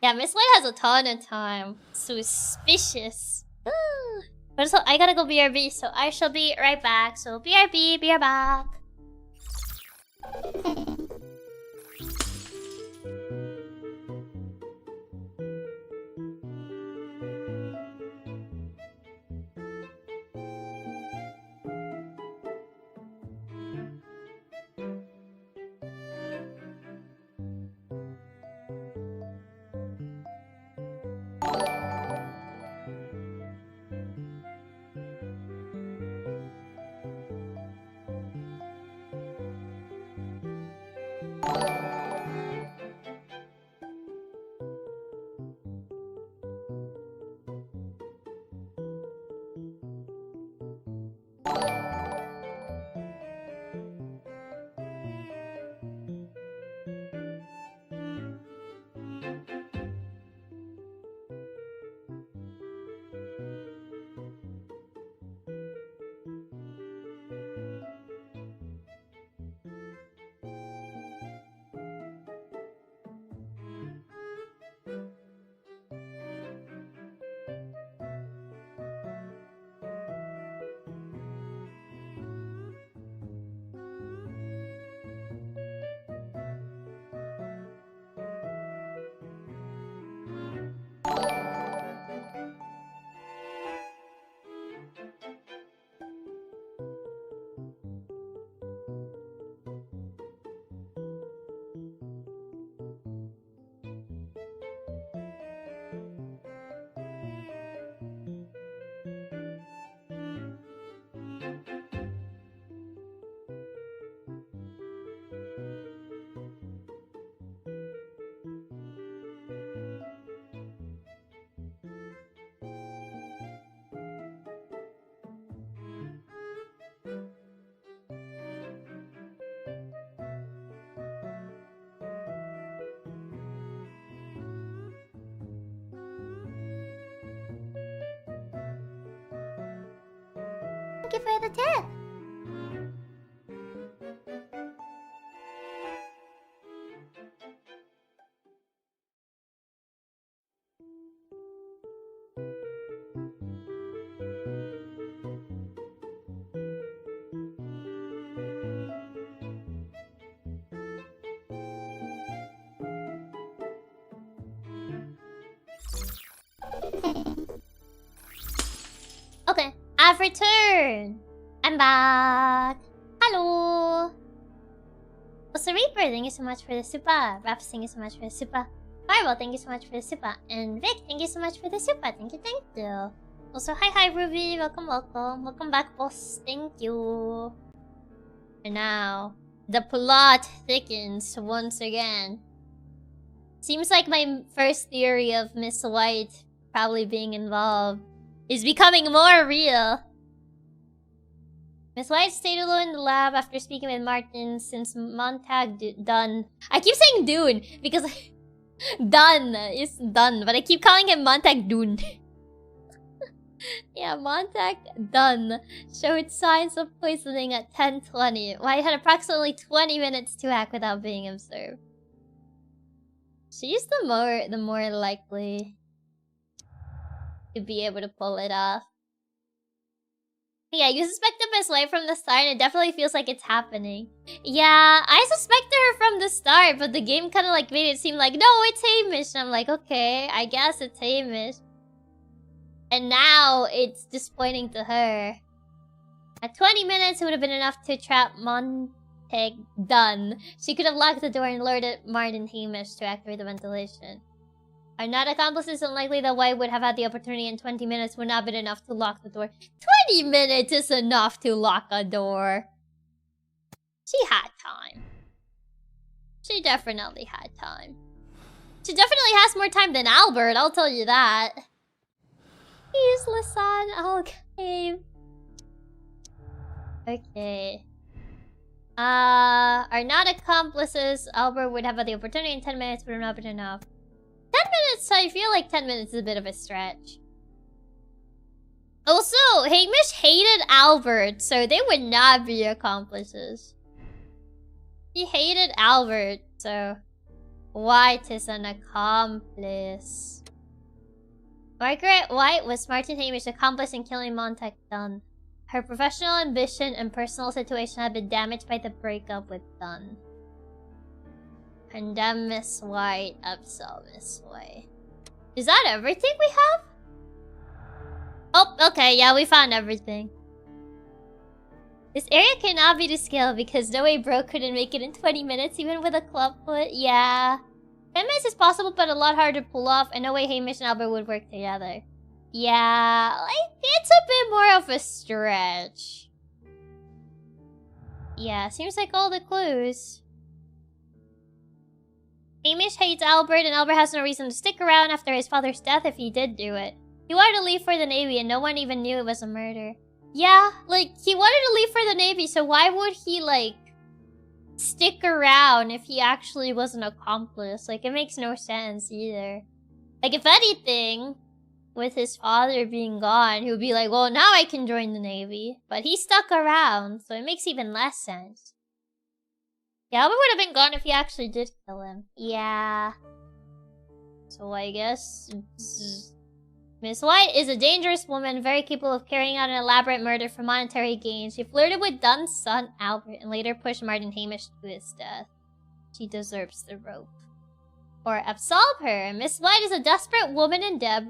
Yeah, Miss White has a ton of time. Suspicious. But so I gotta go BRB, so I shall be right back. So BRB, be right back. Thank you for the tip. Okay, I've returned. I'm back. Hello. Also, Reaper, thank you so much for the super. Raps, thank you so much for the super. Fireball, thank you so much for the super. And Vic, thank you so much for the super. Thank you, thank you. Also, hi Ruby. Welcome, welcome. Welcome back, boss. Thank you. And now, the plot thickens once again. Seems like my first theory of Miss White probably being involved is becoming more real. Miss White stayed alone in the lab after speaking with Martin since Montag Dunn. I keep saying Dune because Dunn is Dunn, but I keep calling him Montag Dune. Yeah, Montag Dunn showed signs of poisoning at 10:20. White had approximately 20 minutes to act without being observed. She's the more likely to be able to pull it off. Yeah, you suspected Miss White from the start, and it definitely feels like it's happening. Yeah, I suspected her from the start, but the game kind of like made it seem like, no, it's Hamish. And I'm like, okay, I guess it's Hamish. And now it's just pointing to her. At 20 minutes, it would have been enough to trap Montag Dunn. She could have locked the door and lured Martin Hamish to activate the ventilation. Are not accomplices unlikely that White would have had the opportunity in 20 minutes would not have been enough to lock the door. 20 minutes is enough to lock a door. She had time. She definitely had time. She definitely has more time than Albert, I'll tell you that. Useless on Alcave. Okay. Are not accomplices. Albert would have had the opportunity in 10 minutes would have not been enough. 10 minutes, I feel like 10 minutes is a bit of a stretch. Also, Hamish hated Albert, so they would not be accomplices. He hated Albert, so White is an accomplice. Margaret White was Martin Hamish's accomplice in killing Montag Dunn. Her professional ambition and personal situation had been damaged by the breakup with Dunn. Condemn Miss White, absolve Miss White. Is that everything we have? Oh, okay, yeah, we found everything. This area cannot be to scale because no way Bro couldn't make it in 20 minutes, even with a clubfoot. Yeah. 10 minutes is possible, but a lot harder to pull off, and no way Hamish and Albert would work together. Yeah, like, it's a bit more of a stretch. Yeah, seems like all the clues. Hamish hates Albert, and Albert has no reason to stick around after his father's death if he did do it. He wanted to leave for the Navy, and no one even knew it was a murder. Yeah, like, he wanted to leave for the Navy, so why would he, like, stick around if he actually was an accomplice? Like, it makes no sense either. Like, if anything, with his father being gone, he would be like, well, now I can join the Navy. But he stuck around, so it makes even less sense. Yeah, Albert would have been gone if he actually did kill him. Yeah. So I guess Miss White is a dangerous woman, very capable of carrying out an elaborate murder for monetary gain. She flirted with Dunn's son, Albert, and later pushed Martin Hamish to his death. She deserves the rope. Or absolve her. Miss White is a desperate woman in debt,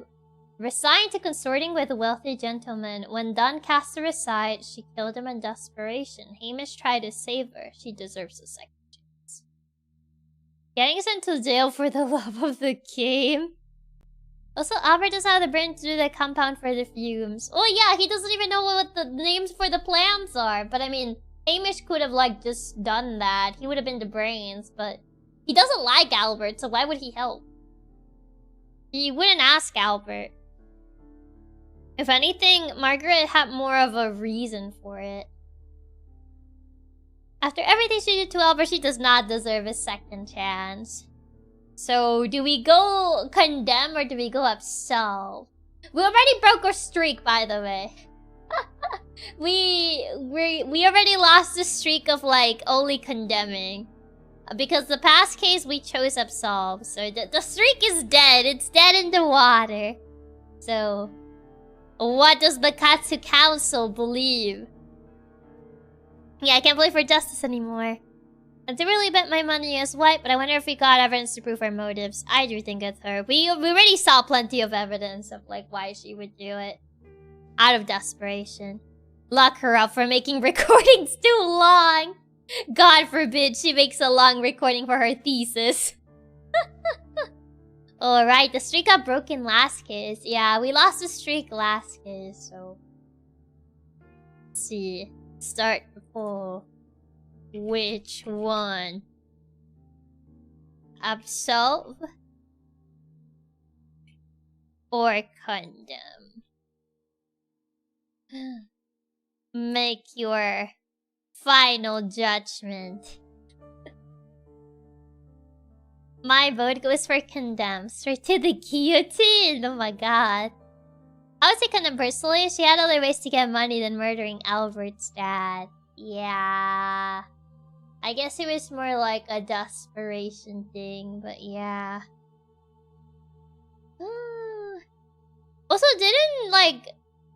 resigned to consorting with a wealthy gentleman. When Dunn cast her aside, she killed him in desperation. Hamish tried to save her. She deserves a second chance. Getting sent to jail for the love of the game. Also, Albert doesn't have the brain to do the compound for the fumes. Oh yeah, he doesn't even know what the names for the plants are. But I mean, Hamish could have like just done that. He would have been the brains, but he doesn't like Albert, so why would he help? He wouldn't ask Albert. If anything, Margaret had more of a reason for it. After everything she did to Albert, she does not deserve a second chance. So, do we go condemn or do we go absolve? We already broke our streak, by the way. we already lost the streak of like only condemning. Because the past case we chose absolve. So the streak is dead. It's dead in the water. So what does the Katsu Council believe? Yeah, I can't play for justice anymore. I didn't really bet my money as white, but I wonder if we got evidence to prove our motives. I do think it's her. We already saw plenty of evidence of like why she would do it. Out of desperation. Lock her up for making recordings too long. God forbid she makes a long recording for her thesis. Alright, the streak got broken last case. Yeah, we lost the streak last case, so... Let's see. Start the poll. Which one? Absolve? Or condemn? Make your final judgment. My vote goes for condemn. Straight to the guillotine. Oh my god. I would say condemn personally. She had other ways to get money than murdering Albert's dad. Yeah. I guess it was more like a desperation thing, but yeah. Also,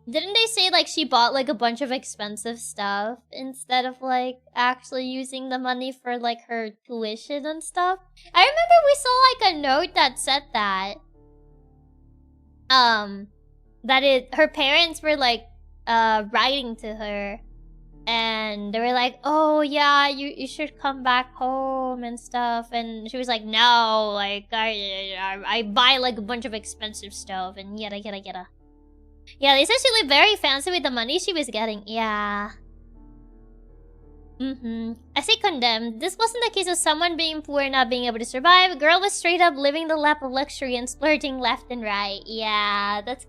didn't they say like she bought like a bunch of expensive stuff instead of like actually using the money for like her tuition and stuff? I remember we saw like a note that said that. Her parents were like writing to her and they were like, oh yeah, you should come back home and stuff, and she was like, no, like I buy like a bunch of expensive stuff and yada yada yada. Yeah, they said she lived very fancy with the money she was getting. Yeah. I say condemned. This wasn't the case of someone being poor and not being able to survive. A girl was straight up living the lap of luxury and splurging left and right. Yeah, that's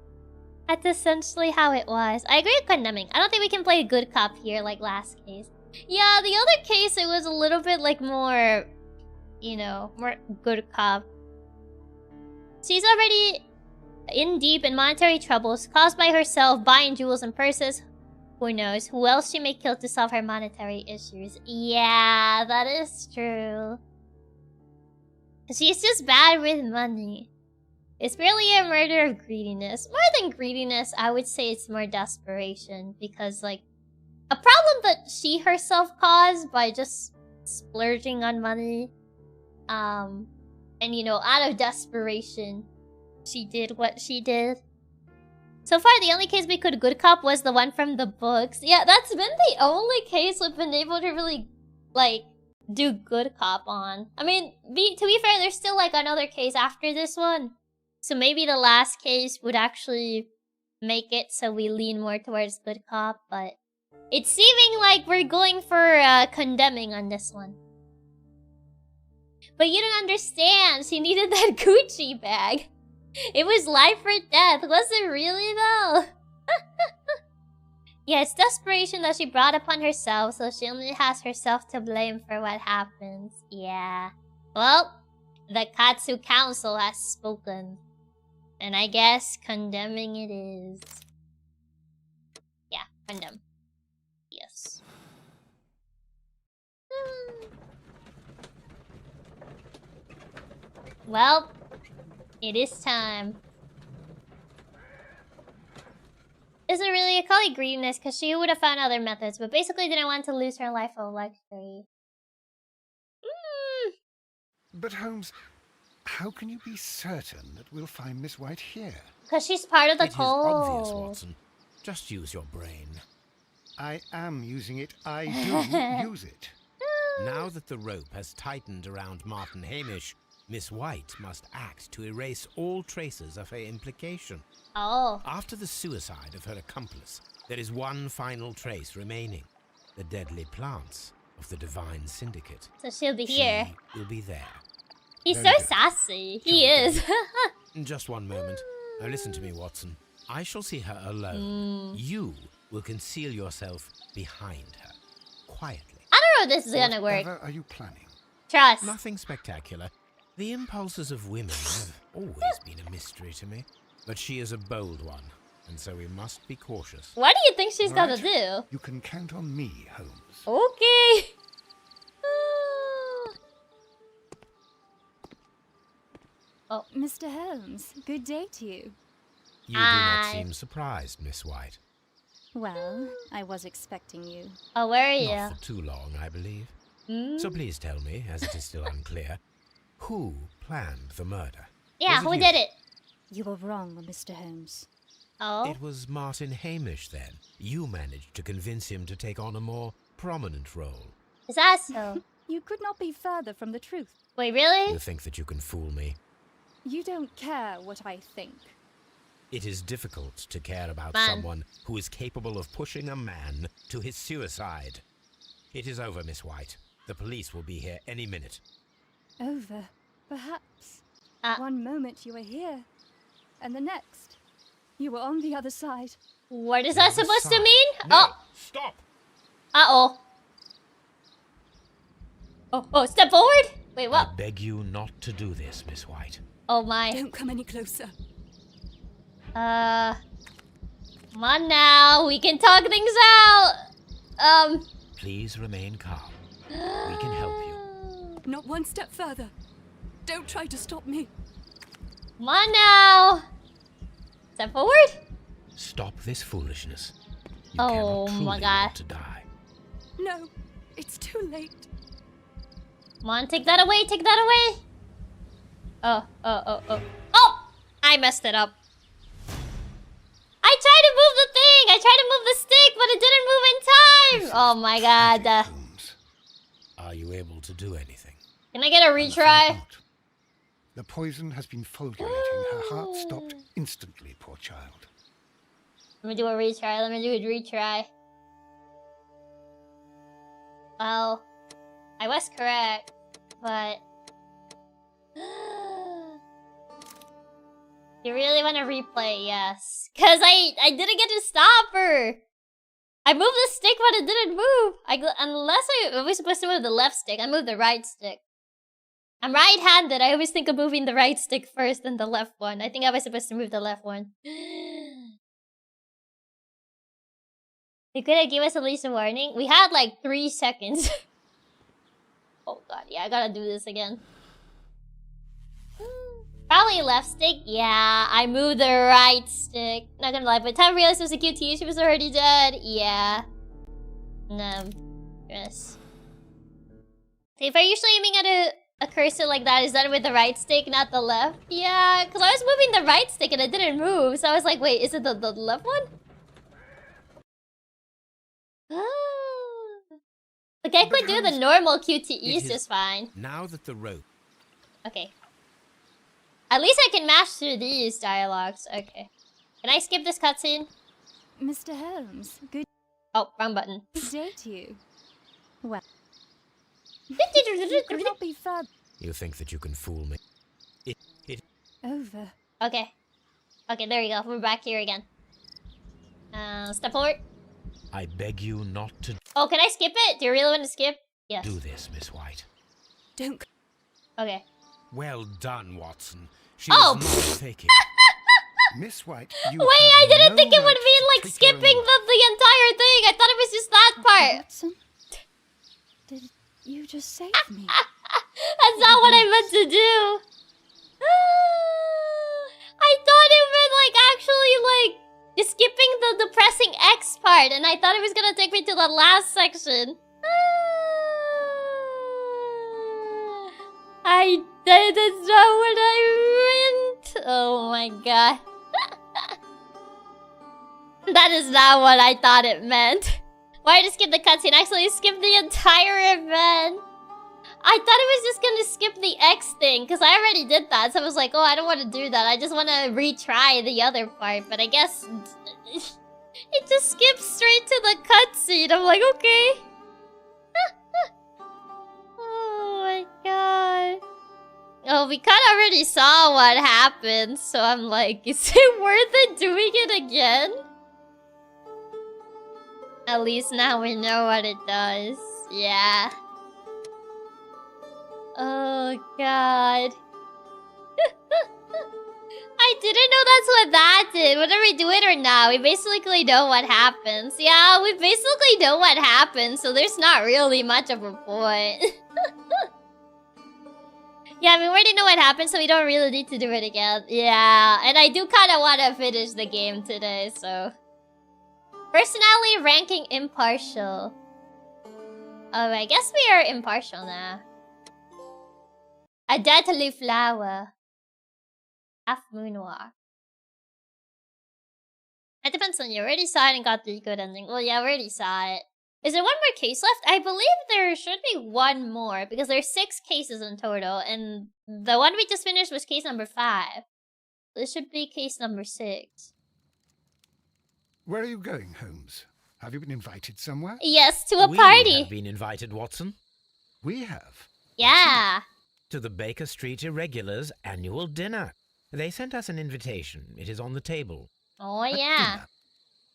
essentially how it was. I agree with condemning. I don't think we can play a good cop here like last case. Yeah, the other case, it was a little bit like more, you know, more good cop. She's already in deep in monetary troubles caused by herself buying jewels and purses. Who knows who else she may kill to solve her monetary issues. Yeah, that is true. She's just bad with money. It's really a murder of greediness. More than greediness, I would say it's more desperation. Because, like, a problem that she herself caused by just splurging on money. And, you know, out of desperation, she did what she did. So far, the only case we could good cop was the one from the books. Yeah, that's been the only case we've been able to really, like, do good cop on. I mean, to be fair, there's still, like, another case after this one. So maybe the last case would actually make it so we lean more towards good cop, but it's seeming like we're going for condemning on this one. But you don't understand. She needed that Gucci bag. It was life or death. Was it really though? Yeah, it's desperation that she brought upon herself, so she only has herself to blame for what happens. Yeah. Well, the Katsu Council has spoken. And I guess condemning it is. Yeah, condemn. Yes. Well, it is time. Isn't really a call it greediness because she would have found other methods, but basically didn't want to lose her life of luxury. But Holmes, how can you be certain that we'll find Miss White here? Because she's part of the It is cult. obvious, Watson. Just use your brain. I am using it. I do use it. Now that the rope has tightened around Martin Hamish, Miss White must act to erase all traces of her implication. Oh. After the suicide of her accomplice, there is one final trace remaining. The deadly plants of the Divine Syndicate. So she'll be here. She will be there. He's so sassy. He is. Just one moment. Now listen to me, Watson. I shall see her alone. You will conceal yourself behind her. Quietly. I don't know if this is gonna work. What are you planning? Trust. Nothing spectacular. The impulses of women have always been a mystery to me. But she is a bold one. and so we must be cautious. What do you think she's Right. gonna do? You can count on me, Holmes. Okay. Oh, Mr. Holmes, good day to you. You do not seem surprised, Miss White. Well, I was expecting you. Oh, where are you? Not for too long, I believe. So please tell me, as it is still unclear, who planned the murder? Yeah, Was it who you? did it? You were wrong, Mr. Holmes. Oh. It was Martin Hamish, then. You managed to convince him to take on a more prominent role. Is that so? You could not be further from the truth. Wait, really? You think that you can fool me? You don't care what I think. It is difficult to care about Man. someone who is capable of pushing a man to his suicide. It is over, Miss White. The police will be here any minute. Over, perhaps. Uh. One moment you were here, and the next, you were on the other side. What is that The other supposed to side. mean? No, Oh. stop! Uh-oh. Oh, step forward? Wait, I what? beg you not to do this, Miss White. Oh my. Don't come any closer. Come on now. We can talk things out. Please remain calm. We can help you. Not one step further. Don't try to stop me. Come on now. Step forward. Stop this foolishness. You Oh cannot truly my God. want to die. No, it's too late. Come on, take that away. Take that away. Oh. Oh! I messed it up. I tried to move the thing. I tried to move the stick, but it didn't move in time. Oh my God. Holmes. Are you able to do anything? Can I get a I'm afraid retry? not. The poison has been fulgurating. Her heart stopped instantly, poor child. Let me do a retry. Let me do a retry. Well, I was correct, but... You really want to replay? Yes. Because I didn't get to stop her. I moved the stick, but it didn't move. Unless I was supposed to move the left stick. I moved the right stick. I'm right-handed. I always think of moving the right stick first and the left one. I think I was supposed to move the left one. You could have given us at least a warning. We had like 3 seconds. Oh god, yeah, I gotta do this again. Probably left stick. Yeah, I moved the right stick. Not gonna lie, by the time I realized it was a QT, she was already dead. Yeah. No. Yes. So if I'm usually aiming at a cursor like that, is that with the right stick, not the left? Yeah, because I was moving the right stick and it didn't move. So I was like, wait, is it the left one? Okay, I could do the normal QTEs just fine. Now that the rope... Okay. At least I can mash through these dialogues. Okay. Can I skip this cutscene? Mr. Holmes, good Oh, wrong button. day to you. Well, you could not be further. You think that you can fool me? Over. Okay. Okay, there you go. We're back here again. Step forward. I beg you not to Oh, can I skip it? Do you really want to skip? Yes. do this, Miss White. Don't. Okay. Well done, Watson. She Oh! was not faking. Miss White, you Wait, I have didn't no think it would right mean to like take your skipping own- the entire thing. I thought it was just that part. Watson, did you just save me? That's not what I meant to do. I thought it meant like actually like skipping the pressing X part, and I thought it was gonna take me to the last section. That's not what I meant. Oh my god. That is not what I thought it meant. Why did I skip the cutscene? Actually, skip the entire event. I thought it was just gonna skip the X thing, because I already did that. So I was like, oh, I don't want to do that. I just want to retry the other part. But I guess it just skips straight to the cutscene. I'm like, okay. Oh my god. Oh, we kind of already saw what happened. So I'm like, is it worth it doing it again? At least now we know what it does. Yeah. Oh god. I didn't know that's what that did. Whether we do it or not, we basically know what happens. Yeah, we basically know what happens, so there's not really much of a point. Yeah, I mean, we already know what happened, so we don't really need to do it again. Yeah, and I do kind of want to finish the game today, so... Personality ranking impartial. Oh, I guess we are impartial now. A deadly flower. Half moon walk. It depends on you. I already saw it and got the good ending. Well, yeah, I already saw it. Is there one more case left? I believe there should be one more because there's 6 cases in total, and the one we just finished was case number 5. This should be case number 6. Where are you going, Holmes? Have you been invited somewhere? Yes, to a We party. have been invited, Watson. We have. Yeah. To the Baker Street Irregulars' annual dinner. They sent us an invitation. It is on the table. Oh, A yeah. dinner?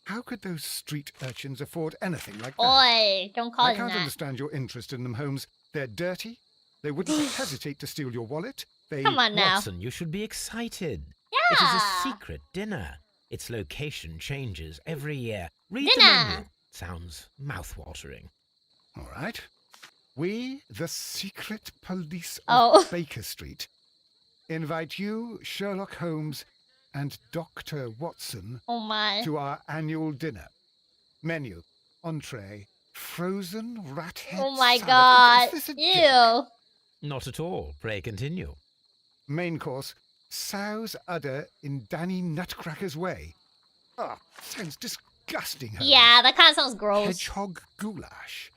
How could those street urchins afford anything like that? Oi, don't call I them can't that. understand your interest in them, Holmes. They're dirty. They wouldn't hesitate to steal your wallet. They... Come on now. Watson, you should be excited. Yeah. It is a secret dinner. Its location changes every year. Read the Dinner. menu. Sounds mouth-watering. All right. We, the secret police Oh. of Baker Street, invite you, Sherlock Holmes, and Dr. Watson Oh my. to our annual dinner. Menu, entree, frozen rat head Oh my salad. god. Is this a Ew. joke? Not at all. Pray continue. Main course, sow's udder in Danny Nutcracker's way. Ah, sounds disgusting. Holmes. Yeah, that kind of sounds gross. Hedgehog goulash.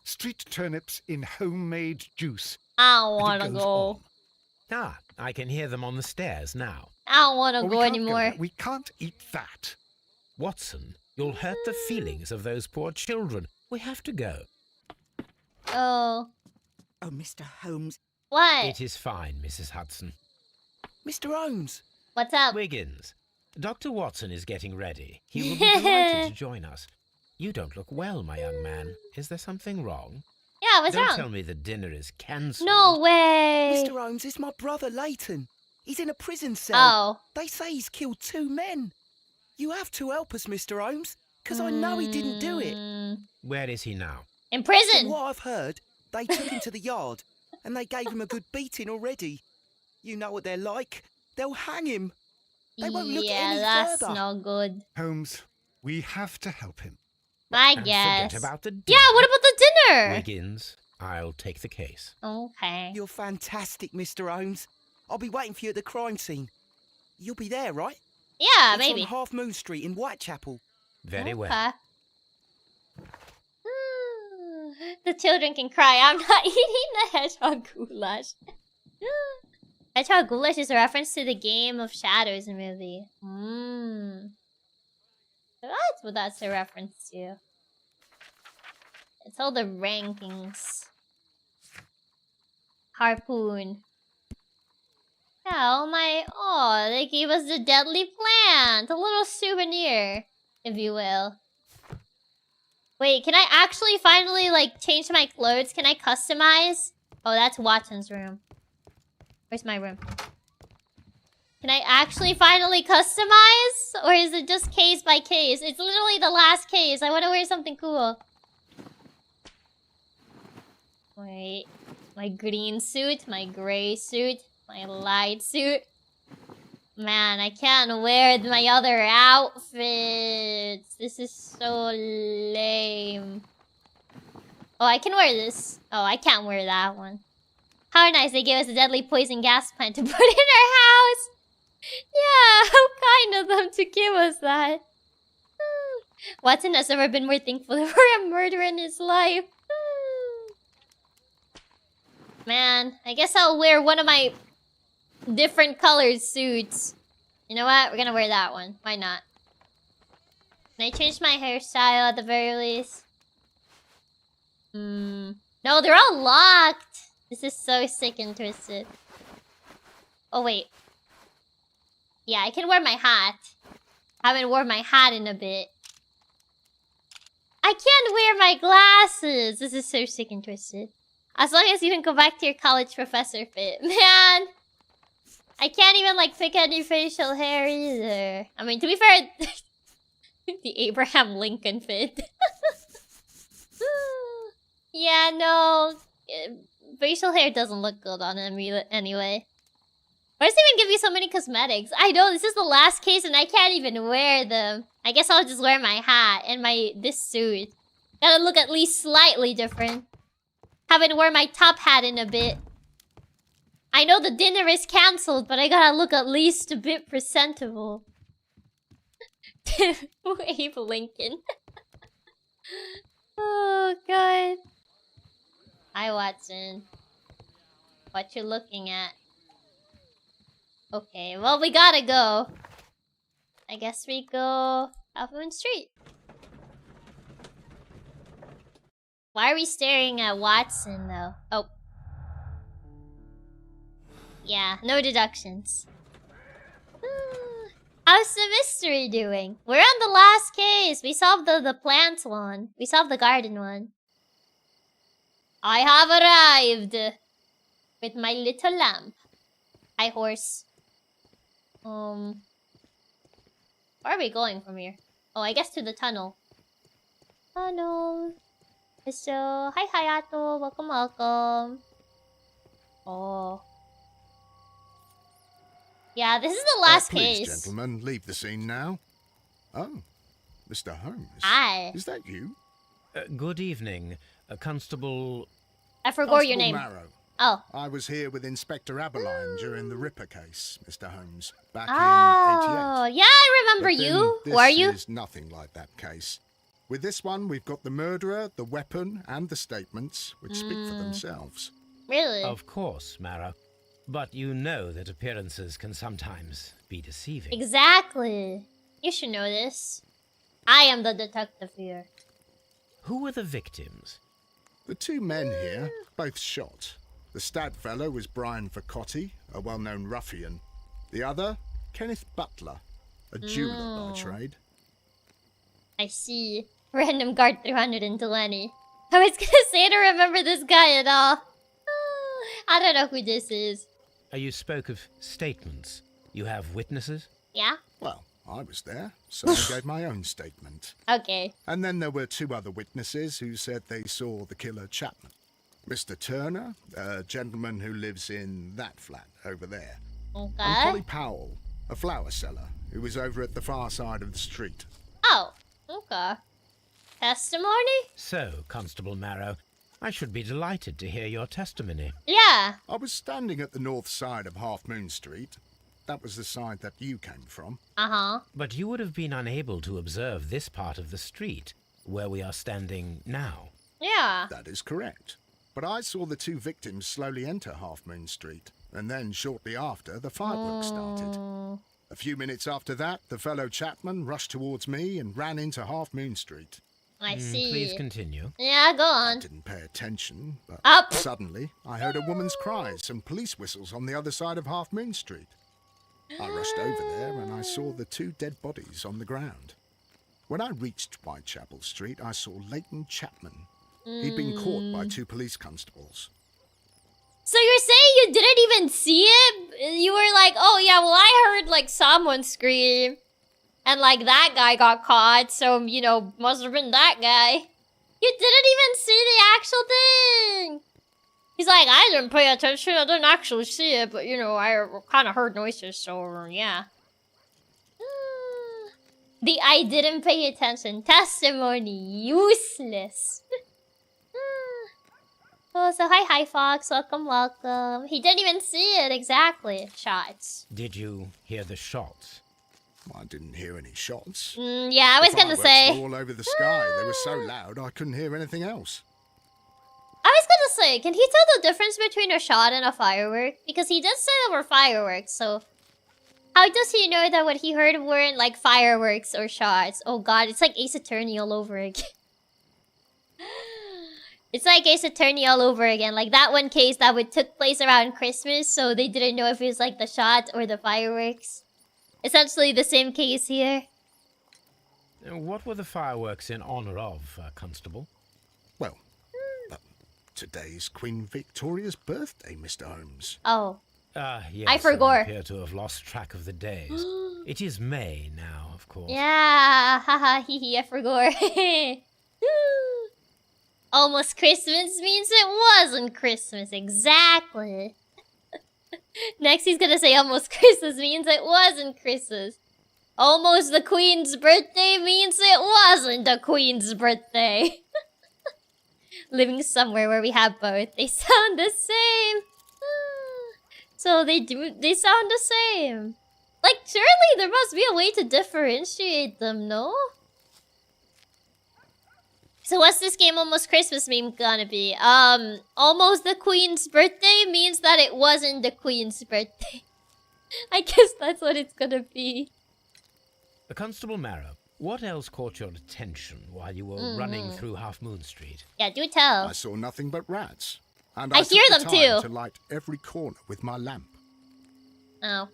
Street turnips in homemade juice. I don't And it want to goes go. on. Ah, I can hear them on the stairs now. I don't want to Oh, we go can't anymore. there. We can't eat that. Watson, you'll hurt the feelings of those poor children. We have to go. Oh. Oh, Mr. Holmes. What? It is fine, Mrs. Hudson. Mr. Holmes. What's up? Wiggins, Dr. Watson is getting ready. He will be delighted to join us. You don't look well, my young man. Is there something wrong? Yeah, what's Don't wrong? tell me the dinner is cancelled. No way. Mr. Holmes, it's my brother Leighton. He's in a prison cell. Oh. They say he's killed 2 men. You have to help us, Mr. Holmes, because I know he didn't do it. Where is he now? In prison. From what I've heard, they took him to the yard and they gave him a good beating already. You know what they're like. They'll hang him. They won't look any that's further. no good. Holmes, we have to help him. I And guess. forget about the dinner. Yeah, what about the dinner? Wiggins, I'll take the case. Okay. You're fantastic, Mr. Holmes. I'll be waiting for you at the crime scene. You'll be there, right? Yeah, It's maybe. on Half Moon Street in Whitechapel. Very well. Okay. The children can cry. I'm not eating the hedgehog goulash. Hedgehog goulash is a reference to the Game of Shadows movie. That's what that's a reference to. It's all the rankings. Harpoon. Yeah, oh, they gave us the deadly plant. A little souvenir, if you will. Wait, can I actually finally, like, change my clothes? Can I customize? Oh, that's Watson's room. Where's my room? Can I actually finally customize? Or is it just case by case? It's literally the last case. I want to wear something cool. Wait. My green suit, my gray suit, my light suit. Man, I can't wear my other outfits. This is so lame. Oh, I can wear this. Oh, I can't wear that one. How nice they gave us a deadly poison gas plant to put in our house. Yeah, how kind of them to give us that. Watson has never been more thankful for a murder in his life. Man, I guess I'll wear one of my different colored suits. You know what? We're gonna wear that one. Why not? Can I change my hairstyle at the very least? No, they're all locked. This is so sick and twisted. Oh, wait. Yeah, I can wear my hat. Haven't worn my hat in a bit. I can't wear my glasses. This is so sick and twisted. As long as you can go back to your college professor fit. Man! I can't even like pick any facial hair either. I mean, to be fair, the Abraham Lincoln fit. Yeah, no. Facial hair doesn't look good on him anyway. Why does it even give you so many cosmetics? I know, this is the last case and I can't even wear them. I guess I'll just wear my hat and this suit. Gotta look at least slightly different. Haven't worn my top hat in a bit. I know the dinner is cancelled, but I gotta look at least a bit presentable. Abe Lincoln. Oh, God. Hi, Watson. What you looking at? Okay, well, we gotta go. I guess we go Half Moon Street. Why are we staring at Watson, though? Oh. Yeah, no deductions. How's the mystery doing? We're on the last case. We solved the plant one. We solved the garden one. I have arrived with my little lamp. Hi, horse. Where are we going from here? Oh, I guess to the tunnel. Tunnel. So, hi Hayato. Welcome, welcome. Oh. Yeah, this is the last please, case. Gentlemen, leave the scene now. Oh, Mr. Holmes. Hi. Is that you? Good evening, Constable... I forgot your name. Marrow. Oh. I was here with Inspector Aberline during the Ripper case, Mr. Holmes, back in Oh, 88. yeah, I remember you. Who are you? This is nothing like that case. With this one, we've got the murderer, the weapon, and the statements, which speak for themselves. Really? Of course, Marrow. But you know that appearances can sometimes be deceiving. Exactly. You should know this. I am the detective here. Who were the victims? The two men here, both shot. The stabbed fellow was Brian Vercotti, a well-known ruffian. The other, Kenneth Butler, a jeweler by trade. I see. Random guard 320. I was gonna say I don't remember this guy at all. I don't know who this is. You spoke of statements. You have witnesses? Yeah? Well, I was there, so I gave my own statement. Okay. And then there were two other witnesses who said they saw the killer Chapman. Mr. Turner, a gentleman who lives in that flat over there. Okay. And Polly Powell, a flower seller, who was over at the far side of the street. Oh, okay. Testimony? So, Constable Marrow, I should be delighted to hear your testimony. Yeah. I was standing at the north side of Half Moon Street. That was the side that you came from. Uh-huh. But you would have been unable to observe this part of the street, where we are standing now. Yeah. That is correct. But I saw the two victims slowly enter Half Moon Street, and then shortly after, the fireworks started. A few minutes after that, the fellow Chapman rushed towards me and ran into Half Moon Street. I see. Please continue. Yeah, go on. I didn't pay attention, but Up. suddenly I heard a woman's cries and police whistles on the other side of Half Moon Street. I rushed over there and I saw the two dead bodies on the ground. When I reached Whitechapel Street, I saw Leighton Chapman. He'd been caught by two police constables. So you're saying you didn't even see it? You were like, oh yeah, well I heard like someone scream. And like that guy got caught, so you know, must have been that guy. You didn't even see the actual thing! He's like, I didn't pay attention, I didn't actually see it, but you know, I kind of heard noises, so yeah. The I didn't pay attention testimony, useless. Oh, so hi Fox, welcome, welcome. He didn't even see it, exactly. Shots. Did you hear the shots? I didn't hear any shots. Yeah, I was gonna say. Fireworks were all over the sky. They were so loud I couldn't hear anything else. I was gonna say, can he tell the difference between a shot and a firework? Because he did say there were fireworks, so... How does he know that what he heard weren't like fireworks or shots? Oh god, it's like Ace Attorney all over again. It's like Ace Attorney all over again. Like that one case that took place around Christmas, so they didn't know if it was like the shot or the fireworks. Essentially the same case here. What were the fireworks in honor of, Constable? Well, today's Queen Victoria's birthday, Mr. Holmes. Oh. Yes, I forgot. I appear to have lost track of the days. It is May now, of course. Yeah, haha, hee hee, I forgot. Almost Christmas means it wasn't Christmas, exactly. Next he's gonna say almost Christmas means it wasn't Christmas. Almost the Queen's birthday means it wasn't the Queen's birthday. Living somewhere where we have both, they sound the same. So they sound the same. Like, surely there must be a way to differentiate them, no? So what's this game Almost Christmas meme gonna be? Almost the Queen's birthday means that it wasn't the Queen's birthday. I guess that's what it's gonna be. Constable Marrow, what else caught your attention while you were running through Half Moon Street? Yeah, do tell. I saw nothing but rats. And I took hear the them time too. to light every corner with my lamp. Oh.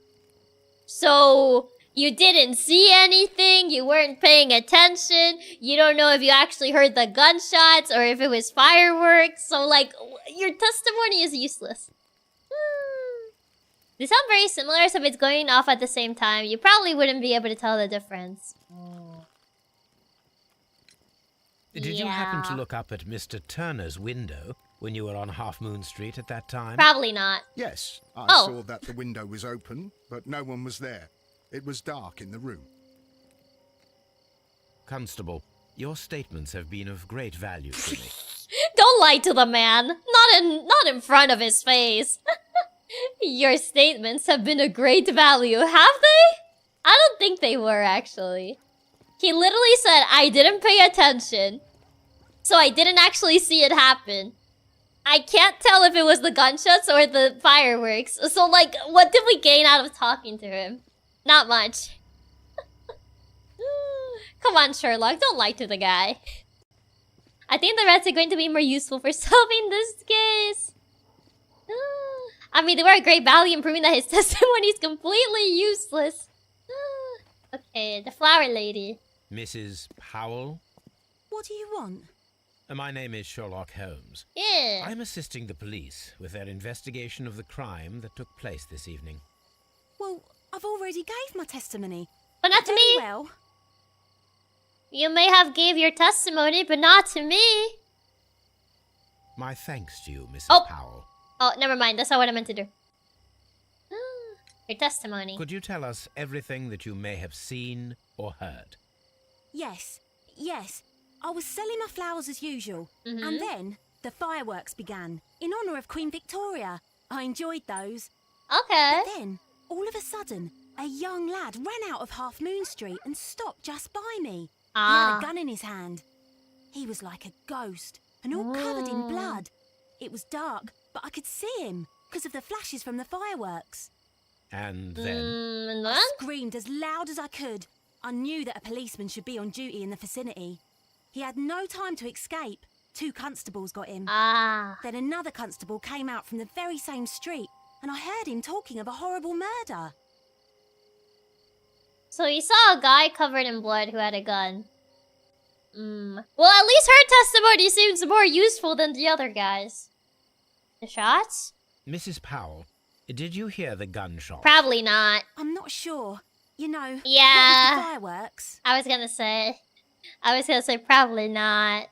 So, you didn't see anything, you weren't paying attention, you don't know if you actually heard the gunshots or if it was fireworks, so like, your testimony is useless. They sound very similar, so if it's going off at the same time, you probably wouldn't be able to tell the difference. Did you happen to look up at Mr. Turner's window when you were on Half Moon Street at that time? Probably not. Yes, I Oh. saw that the window was open, but no one was there. It was dark in the room. Constable, your statements have been of great value to me. Don't lie to the man! Not in front of his face! Your statements have been of great value, have they? I don't think they were, actually. He literally said, I didn't pay attention, so I didn't actually see it happen. I can't tell if it was the gunshots or the fireworks, so like, what did we gain out of talking to him? Not much. Come on, Sherlock, don't lie to the guy. I think the rats are going to be more useful for solving this case. I mean, they were a great value in proving that his testimony is completely useless. Okay, the flower lady. Mrs. Powell? What do you want? My name is Sherlock Holmes. Yeah. I'm assisting the police with their investigation of the crime that took place this evening. Well, I've already gave my testimony. But not to me. Well, You may have gave your testimony, but not to me. My thanks to you, Mrs. Oh. Powell. Oh, never mind. That's not what I meant to do. Your testimony. Could you tell us everything that you may have seen or heard? yes. I was selling my flowers as usual. And then the fireworks began in honour of Queen Victoria. I enjoyed those. Okay. But then, all of a sudden, a young lad ran out of Half Moon Street and stopped just by me. He had a gun in his hand. He was like a ghost and all covered in blood. It was dark, but I could see him because of the flashes from the fireworks. And then? And I then? screamed as loud as I could. I knew that a policeman should be on duty in the vicinity. He had no time to escape. 2 constables got him. Then another constable came out from the very same street, and I heard him talking of a horrible murder. So you saw a guy covered in blood who had a gun. Well, at least her testimony seems more useful than the other guys. The shots? Mrs. Powell, did you hear the gunshot? Probably not. I'm not sure. You know, Yeah. what with the fireworks? I was gonna say probably not.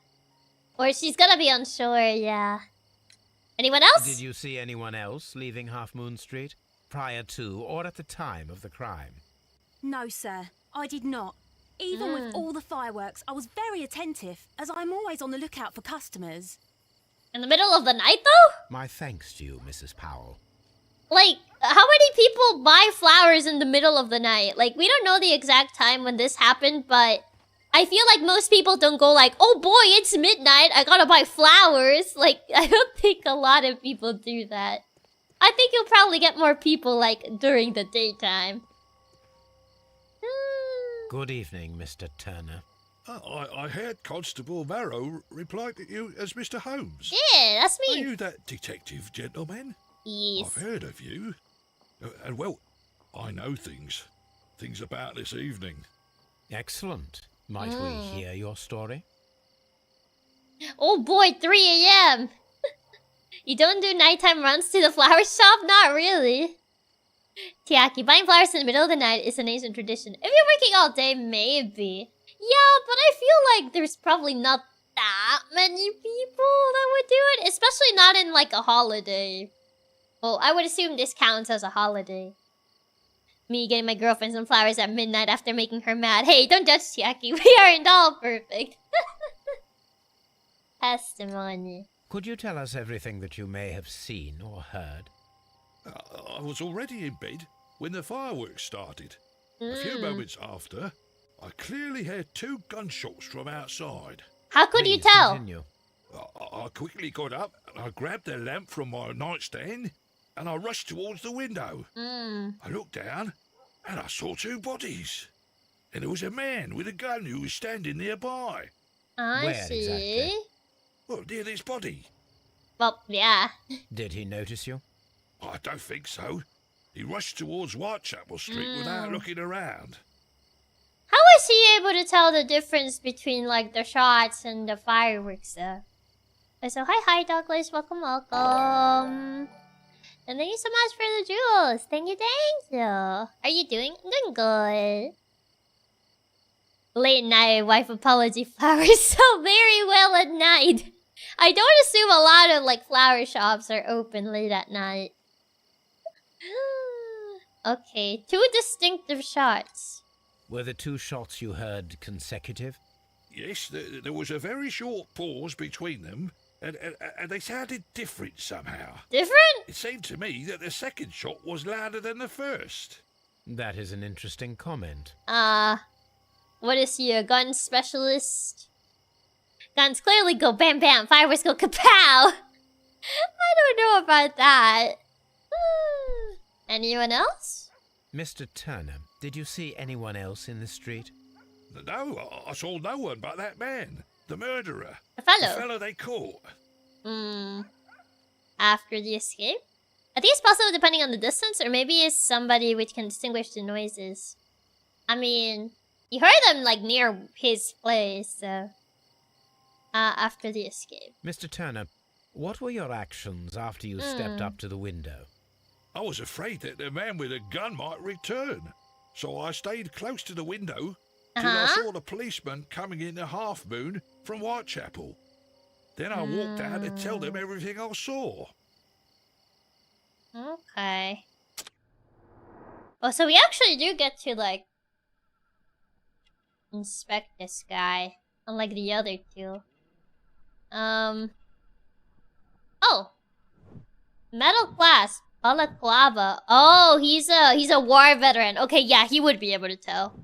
Or she's gonna be unsure, yeah. Anyone else? Did you see anyone else leaving Half Moon Street prior to or at the time of the crime? No, sir. I did not. Even with all the fireworks, I was very attentive, as I'm always on the lookout for customers. In the middle of the night, though? My thanks to you, Mrs. Powell. Like, how many people buy flowers in the middle of the night? Like, we don't know the exact time when this happened, but I feel like most people don't go like, oh boy, it's midnight, I gotta buy flowers. Like, I don't think a lot of people do that. I think you'll probably get more people, like, during the daytime. Good evening, Mr. Turner. I heard Constable Marrow reply to you as Mr. Holmes. Yeah, that's Are me. you that detective gentleman? Yes. I've heard of you. And well, I know things about this evening. Excellent. Might we hear your story? Oh boy, 3 a.m. You don't do nighttime runs to the flower shop? Not really. Chiaki, buying flowers in the middle of the night is an ancient tradition. If you're working all day, maybe. Yeah, but I feel like there's probably not that many people that would do it. Especially not in like a holiday. Well, I would assume this counts as a holiday. Me getting my girlfriend some flowers at midnight after making her mad. Hey, don't judge Chiaki. We aren't all perfect. Testimony. Could you tell us everything that you may have seen or heard? I was already in bed when the fireworks started. A few moments after, I clearly heard 2 gunshots from outside. How could you tell? Continue. I quickly got up and I grabbed the lamp from my nightstand and I rushed towards the window. I looked down and I saw 2 bodies. And there was a man with a gun who was standing nearby. I see. Exactly? Well, near this body. Well, yeah. Did he notice you? I don't think so. He rushed towards Whitechapel Street without looking around. How was he able to tell the difference between like the shots and the fireworks though? So hi Douglas, welcome. And thank you so much for the jewels. Thank you. Are you doing? I'm doing good. Late night wife apology flowers so very well at night. I don't assume a lot of like flower shops are open late at night. Okay, 2 distinctive shots. Were the 2 shots you heard consecutive? Yes, there was a very short pause between them, and they sounded different somehow. Different? It seemed to me that the second shot was louder than the first. That is an interesting comment. What is he, a gun specialist? Guns clearly go bam bam, fireworks go kapow! I don't know about that. Anyone else? Mr. Turner, did you see anyone else in the street? No, I saw no one but that man, the murderer. The fellow? The fellow they caught. After the escape? I think it's possible depending on the distance, or maybe it's somebody which can distinguish the noises. I mean, you heard them like near his place, so... after the escape. Mr. Turner, what were your actions after you stepped up to the window? I was afraid that the man with a gun might return, so I stayed close to the window till I saw the policeman coming in the Half Moon from Whitechapel. Then I walked out to tell them everything I saw. Okay. Oh, so we actually do get to, like, inspect this guy, unlike the other 2. Oh! Metal clasp, balaclava. Oh, he's a war veteran. Okay, yeah, he would be able to tell.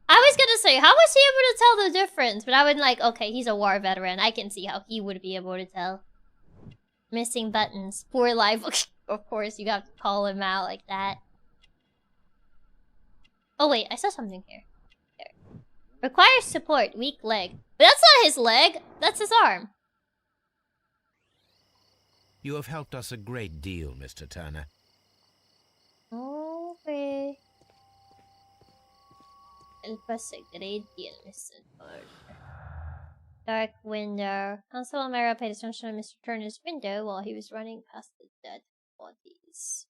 I was gonna say, how was he able to tell the difference? But I would like, okay, he's a war veteran. I can see how he would be able to tell. Missing buttons. Poor life. Of course, you have to call him out like that. Oh wait, I saw something here. There. Requires support, weak leg. But that's not his leg, that's his arm. You have helped us a great deal, Mr. Turner. Okay. Help us a great deal, Mr. Turner. Dark window. Constable Mara paid attention to Mr. Turner's window while he was running past the dead bodies.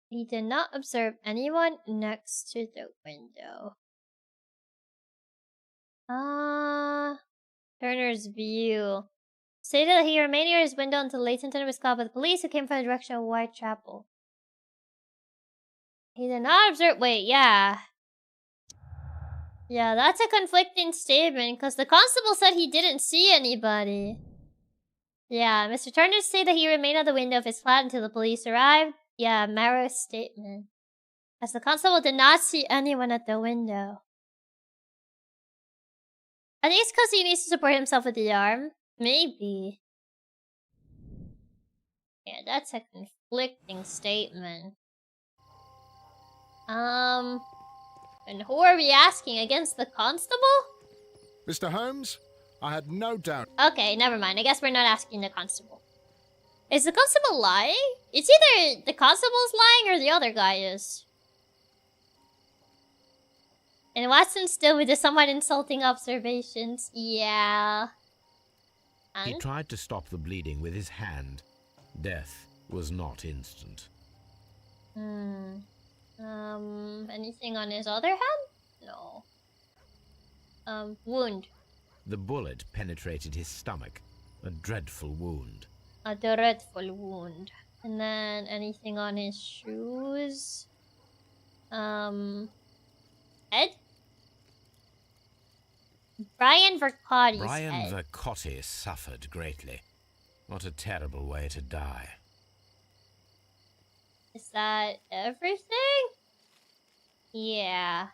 He did not observe anyone next to the window. Turner's view. Stated that he remained near his window until Leighton Turner was called by the police who came from the direction of Whitechapel. He did not observe. Wait, yeah. Yeah, that's a conflicting statement because the constable said he didn't see anybody. Yeah, Mr. Turner stated that he remained at the window of his flat until the police arrived. Yeah, Marrow's statement. As the constable did not see anyone at the window. I think it's because he needs to support himself with the arm. Maybe. Yeah, that's a conflicting statement. And who are we asking? Against the constable? Mr. Holmes, I had no doubt. Okay, never mind. I guess we're not asking the constable. Is the constable lying? It's either the constable's lying or the other guy is. And Watson still with the somewhat insulting observations. Yeah. He tried to stop the bleeding with his hand. Death was not instant. Anything on his other hand? No. Wound. The bullet penetrated his stomach. A dreadful wound. A dreadful wound. And then anything on his shoes? Head? Brian Vercotti's Brian head. Vercotti suffered greatly. What a terrible way to die. Is that everything? Yeah.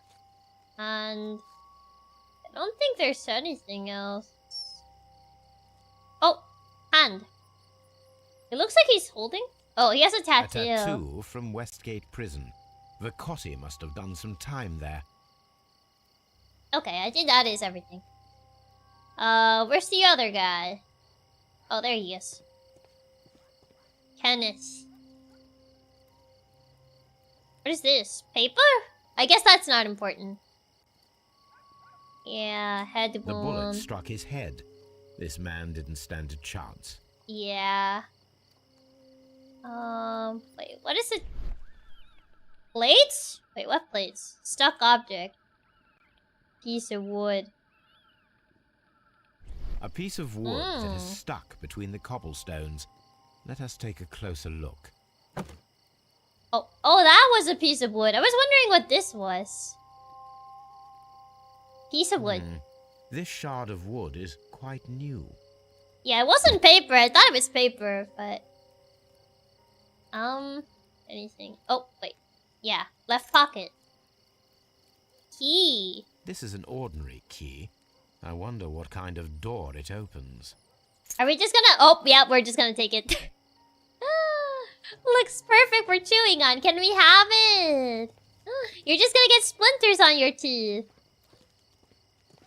And I don't think there's anything else. Oh, hand. It looks like he's holding. Oh, he has a tattoo. A tattoo from Westgate Prison. Vercotti must have done some time there. Okay, I think that is everything. Where's the other guy? Oh, there he is. Kenneth. What is this? Paper? I guess that's not important. Yeah, head wound. The bullet struck his head. This man didn't stand a chance. Yeah. Wait, what is it? Plates? Wait, what plates? Stuck object. Piece of wood. A piece of wood that is stuck between the cobblestones. Let us take a closer look. Oh, that was a piece of wood. I was wondering what this was. Piece of wood. This shard of wood is quite new. Yeah, it wasn't paper. I thought it was paper, but... anything. Oh, wait. Yeah, left pocket. Key. This is an ordinary key. I wonder what kind of door it opens. Are we just gonna... Oh, yeah, we're just gonna take it. Looks perfect for chewing on. Can we have it? You're just gonna get splinters on your teeth.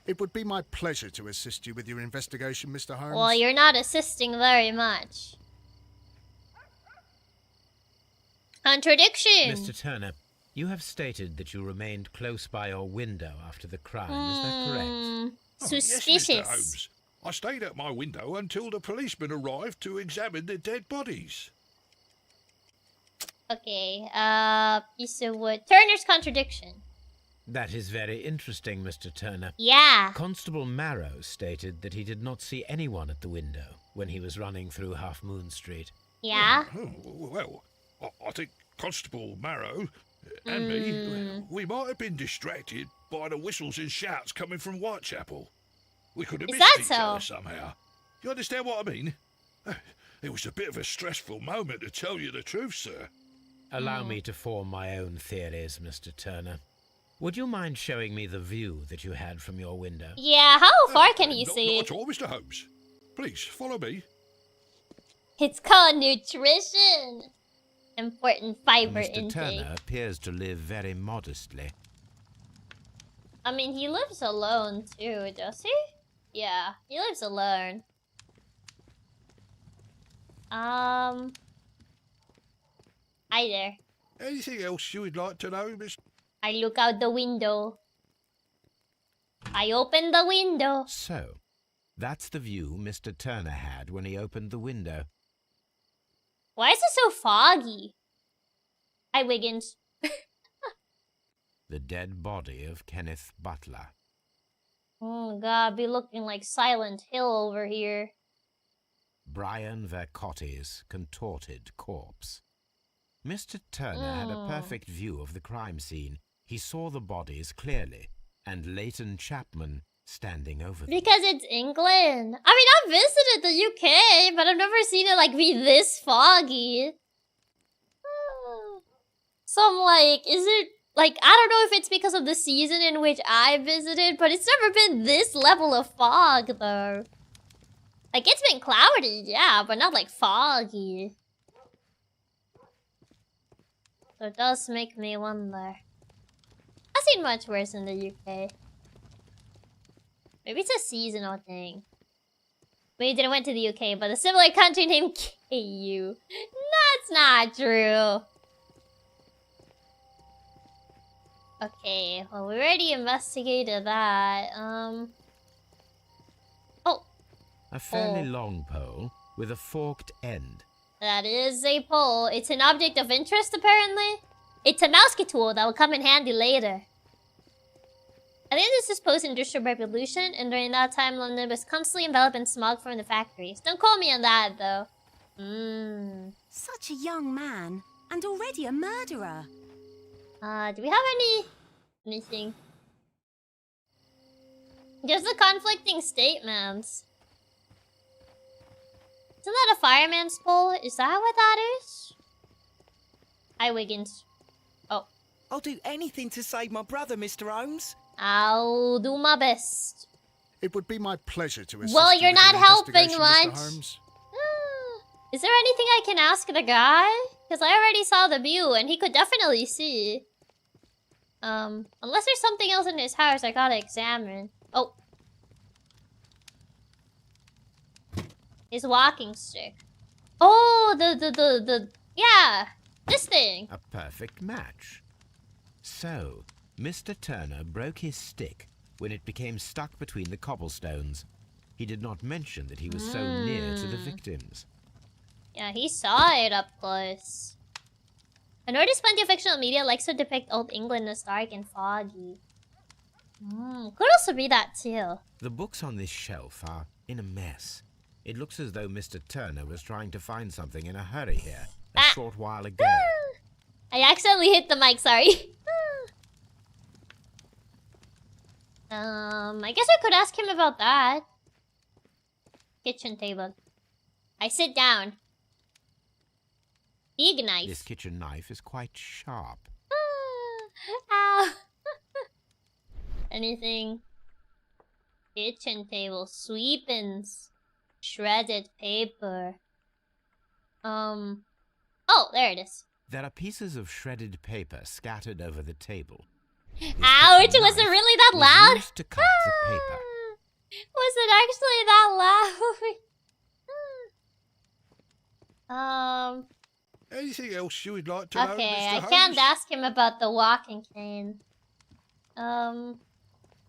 It would be my pleasure to assist you with your investigation, Mr. Holmes. Well, you're not assisting very much. Contradiction. Mr. Turner, you have stated that you remained close by your window after the crime. Is that correct? Suspicious. Yes, Mr. Holmes. I stayed at my window until the policeman arrived to examine the dead bodies. Okay, piece of wood. Turner's contradiction. That is very interesting, Mr. Turner. Yeah. Constable Marrow stated that he did not see anyone at the window when he was running through Half Moon Street. Yeah? Well, I think Constable Marrow and me, we might have been distracted by the whistles and shouts coming from Whitechapel. We could have missed each other somehow. You understand what I mean? It was a bit of a stressful moment, to tell you the truth, sir. Allow me to form my own theories, Mr. Turner. Would you mind showing me the view that you had from your window? Yeah, how far can you see? Not at all, Mr. Holmes. Please, follow me. It's called nutrition. Important fiber Mr. intake. Turner appears to live very modestly. I mean, he lives alone too, does he? Yeah, he lives alone. Hi there. Anything else you would like to know, Miss? I look out the window. I open the window. So, that's the view Mr. Turner had when he opened the window. Why is it so foggy? Hi, Wiggins. The dead body of Kenneth Butler. Oh god, be looking like Silent Hill over here. Brian Vercotti's contorted corpse. Mr. Turner had a perfect view of the crime scene. He saw the bodies clearly, and Leighton Chapman standing over them. Because it's England. I mean, I've visited the UK, but I've never seen it like be this foggy. So I'm like, is it like, I don't know if it's because of the season in which I visited, but it's never been this level of fog though. Like, it's been cloudy, yeah, but not like foggy. So it does make me wonder. I've seen much worse in the UK. Maybe it's a seasonal thing. We didn't went to the UK, but a similar country named KU. That's not true. Okay, well, we already investigated that. Oh. A fairly long pole with a forked end. That is a pole. It's an object of interest, apparently. It's a mouse tool that will come in handy later. I think this is post-industrial revolution, and during that time, London was constantly enveloped in smog from the factories. Don't call me on that, though. Such a young man, and already a murderer. Do we have anything? Just the conflicting statements. Isn't that a fireman's pole? Is that what that is? Hi, Wiggins. Oh. I'll do anything to save my brother, Mr. Holmes. I'll do my best. It would be my pleasure to assist Well, you you're with not the helping investigation, Mr. much. Holmes. Is there anything I can ask the guy? Because I already saw the view, and he could definitely see. Unless there's something else in his house I gotta examine. Oh. His walking stick. Oh, yeah, this thing. A perfect match. So, Mr. Turner broke his stick when it became stuck between the cobblestones. He did not mention that he was so near to the victims. Yeah, he saw it up close. I noticed plenty of fictional media likes to depict Old England as dark and foggy. Could also be that too. The books on this shelf are in a mess. It looks as though Mr. Turner was trying to find something in a hurry here a short while ago. I accidentally hit the mic, sorry. I guess I could ask him about that. Kitchen table. I sit down. Big knife. This kitchen knife is quite sharp. Ow. Anything? Kitchen table. Sweepings. Shredded paper. Oh, there it is. There are pieces of shredded paper scattered over the table. Ouch! Was it really that loud? Used to cut the paper. Was it actually that loud? Anything else you would like to know, Okay, Mr. I Holmes? can't ask him about the walking cane.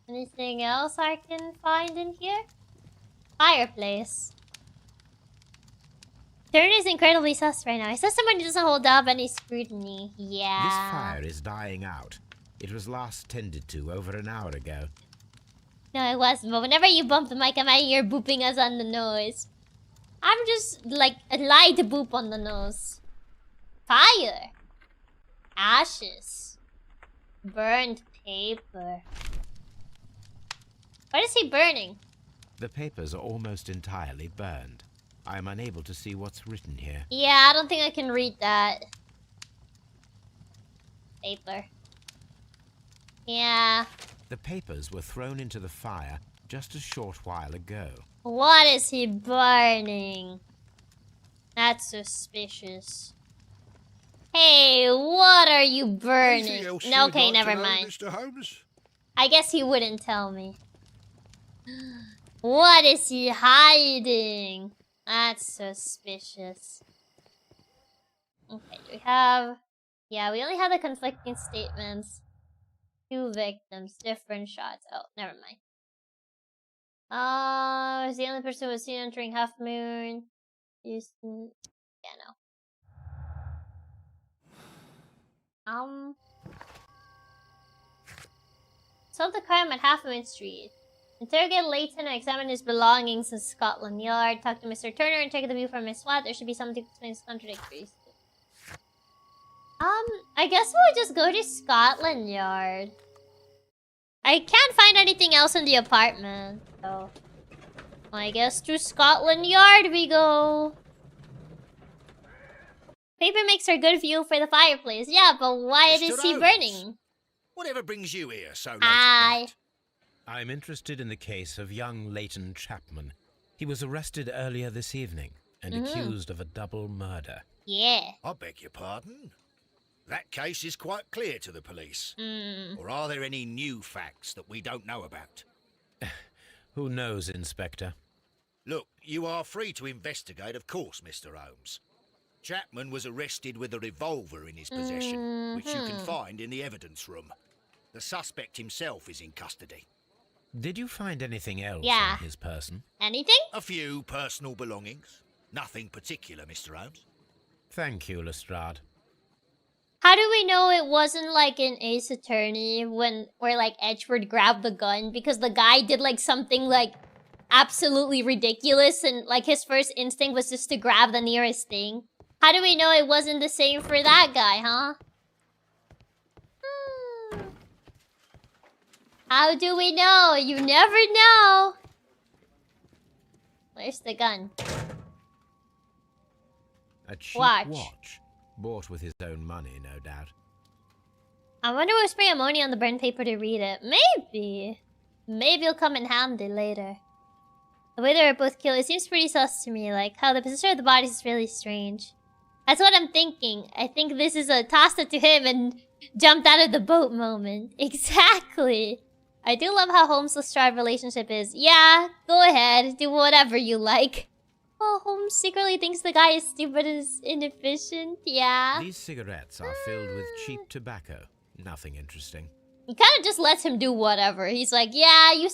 Anything else I can find in here? Fireplace. Turner is incredibly sus right now. He says someone doesn't hold up any scrutiny. Yeah. This fire is dying out. It was last tended to over an hour ago. No, it wasn't. But whenever you bump the mic, I'm out here booping us on the nose. I'm just like a lie to boop on the nose. Fire. Ashes. Burned paper. What is he burning? The papers are almost entirely burned. I am unable to see what's written here. Yeah, I don't think I can read that. Paper. Yeah. The papers were thrown into the fire just a short while ago. What is he burning? That's suspicious. Hey, what are you burning? Anything else No, you would okay, like never to know, mind. Mr. Holmes? I guess he wouldn't tell me. What is he hiding? That's suspicious. Okay, do we have... Yeah, we only have the conflicting statements. 2 victims, different shots. Oh, never mind. Is the only person who was seen entering Half Moon. Houston. Yeah, no. Solve the crime at Half Moon Street. Interrogate Leighton and examine his belongings in Scotland Yard. Talk to Mr. Turner and check the view from his flat. There should be something to explain his contradictories. I guess we'll just go to Scotland Yard. I can't find anything else in the apartment, so I guess to Scotland Yard we go. Paper makes for good view for the fireplace. Yeah, but why Mr. is he Holmes, burning? Whatever brings you here so late at night? I'm interested in the case of young Leighton Chapman. He was arrested earlier this evening and accused of a double murder. Yeah. I beg your pardon? That case is quite clear to the police. Or are there any new facts that we don't know about? Who knows, Inspector? Look, you are free to investigate, of course, Mr. Holmes. Chapman was arrested with a revolver in his possession, which you can find in the evidence room. The suspect himself is in custody. Did you find anything else Yeah. on his person? Anything? A few personal belongings. Nothing particular, Mr. Holmes. Thank you, Lestrade. How do we know it wasn't like in Ace Attorney where like Edgeworth grabbed the gun because the guy did like something like absolutely ridiculous and like his first instinct was just to grab the nearest thing? How do we know it wasn't the same for that guy, huh? How do we know? You never know. Where's the gun? A cheap watch. Bought with his own money, no doubt. I wonder if we'll spray ammonia on the burnt paper to read it. Maybe. Maybe it'll come in handy later. The way they were both killed, it seems pretty sus to me. Like, how the position of the bodies is really strange. That's what I'm thinking. I think this is a tossed it to him and jumped out of the boat moment. Exactly. I do love how Holmes-Lestrade relationship is. Yeah, go ahead. Do whatever you like. Oh, Holmes secretly thinks the guy is stupid and is inefficient. Yeah. These cigarettes are filled with cheap tobacco. Nothing interesting. He kind of just lets him do whatever. He's like, yeah, you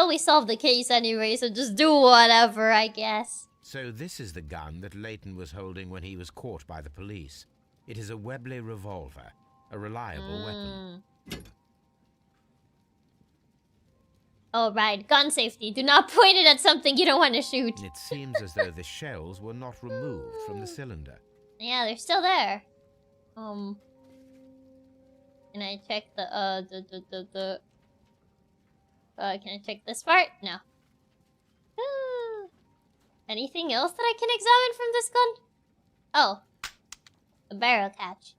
always solve the case anyway, so just do whatever, I guess. So this is the gun that Leighton was holding when he was caught by the police. It is a Webley revolver, a reliable weapon. Oh, right. Gun safety. Do not point it at something you don't want to shoot. It seems as though the shells were not removed from the cylinder. Yeah, they're still there. Can I check the, can I check this part? No. Anything else that I can examine from this gun? Oh. The barrel catch.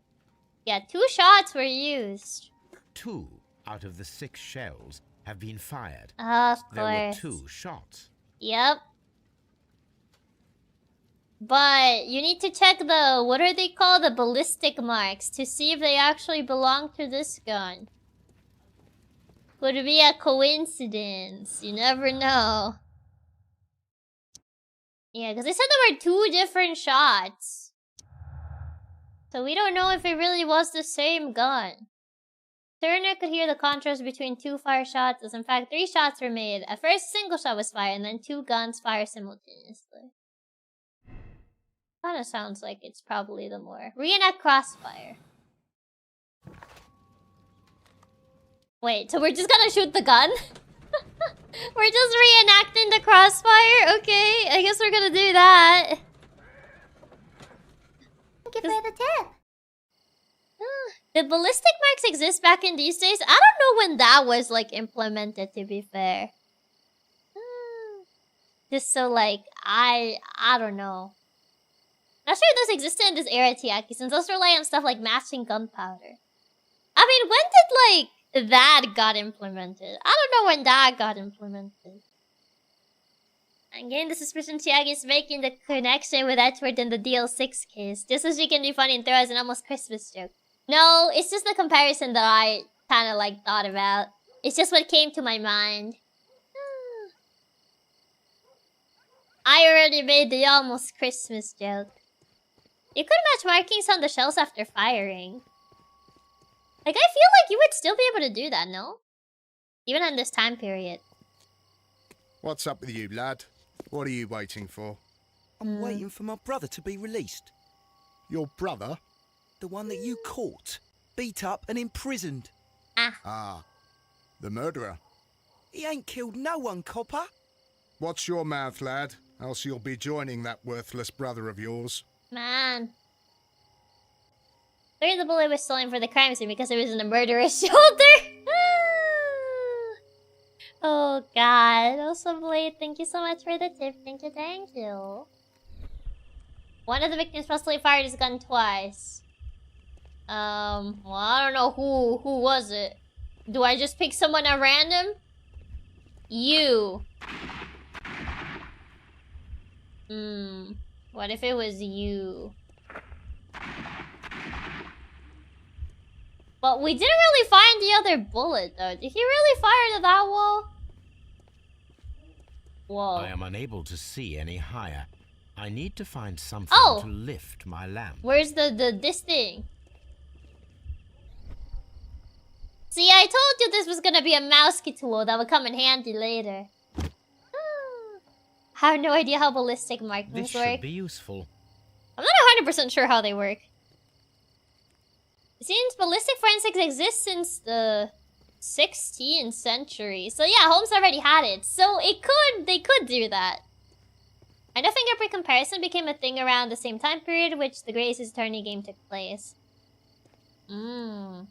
Yeah, 2 shots were used. 2 out of the 6 shells have been fired. Of course. There were 2 shots. Yep. But you need to check the, what are they called? The ballistic marks to see if they actually belong to this gun. Could be a coincidence. You never know. Yeah, because they said there were 2 different shots. So we don't know if it really was the same gun. Turner could hear the contrast between 2 fire shots, as in fact 3 shots were made. At first, a single shot was fired, and then 2 guns fired simultaneously. Kinda sounds like it's probably the more. Reenact crossfire. Wait, so we're just gonna shoot the gun? We're just reenacting the crossfire? Okay, I guess we're gonna do that. Thank you for the tip. Did ballistic marks exist back in these days? I don't know when that was, like, implemented, to be fair. Just so, like, I don't know. Not sure if those existed in this era, Chiaki, since those rely on stuff like matching gunpowder. I mean, when did, like, that got implemented? I don't know when that got implemented. I'm getting the suspicion Chiaki is making the connection with Edward in the DL6 case, just so she can be funny and throw as an almost Christmas joke. No, it's just the comparison that I kind of, like, thought about. It's just what came to my mind. I already made the almost Christmas joke. You could match markings on the shells after firing. Like, I feel like you would still be able to do that, no? Even in this time period. What's up with you, lad? What are you waiting for? I'm waiting for my brother to be released. Your brother? The one that you caught, beat up and imprisoned. Ah, the murderer. He ain't killed no one, copper. Watch your mouth, lad, else you'll be joining that worthless brother of yours. Man. Clearly the bullet was stolen for the crime scene because it was in a murderer's shoulder. Oh god. Also, Blade, thank you so much for the tip. Thank you, thank you. One of the victims possibly fired his gun twice. Well, I don't know who was it. Do I just pick someone at random? You. What if it was you? But we didn't really find the other bullet, though. Did he really fire to that wall? Whoa. I am unable to see any higher. I need to find something to lift my lamp. Where's this thing? See, I told you this was gonna be a mouse tool that would come in handy later. I have no idea how ballistic markings This work. should be useful. I'm not 100% sure how they work. Since ballistic forensics exists since the 16th century. So yeah, Holmes already had it. So they could do that. I know fingerprint comparison became a thing around the same time period which the Grey's Attorney game took place. That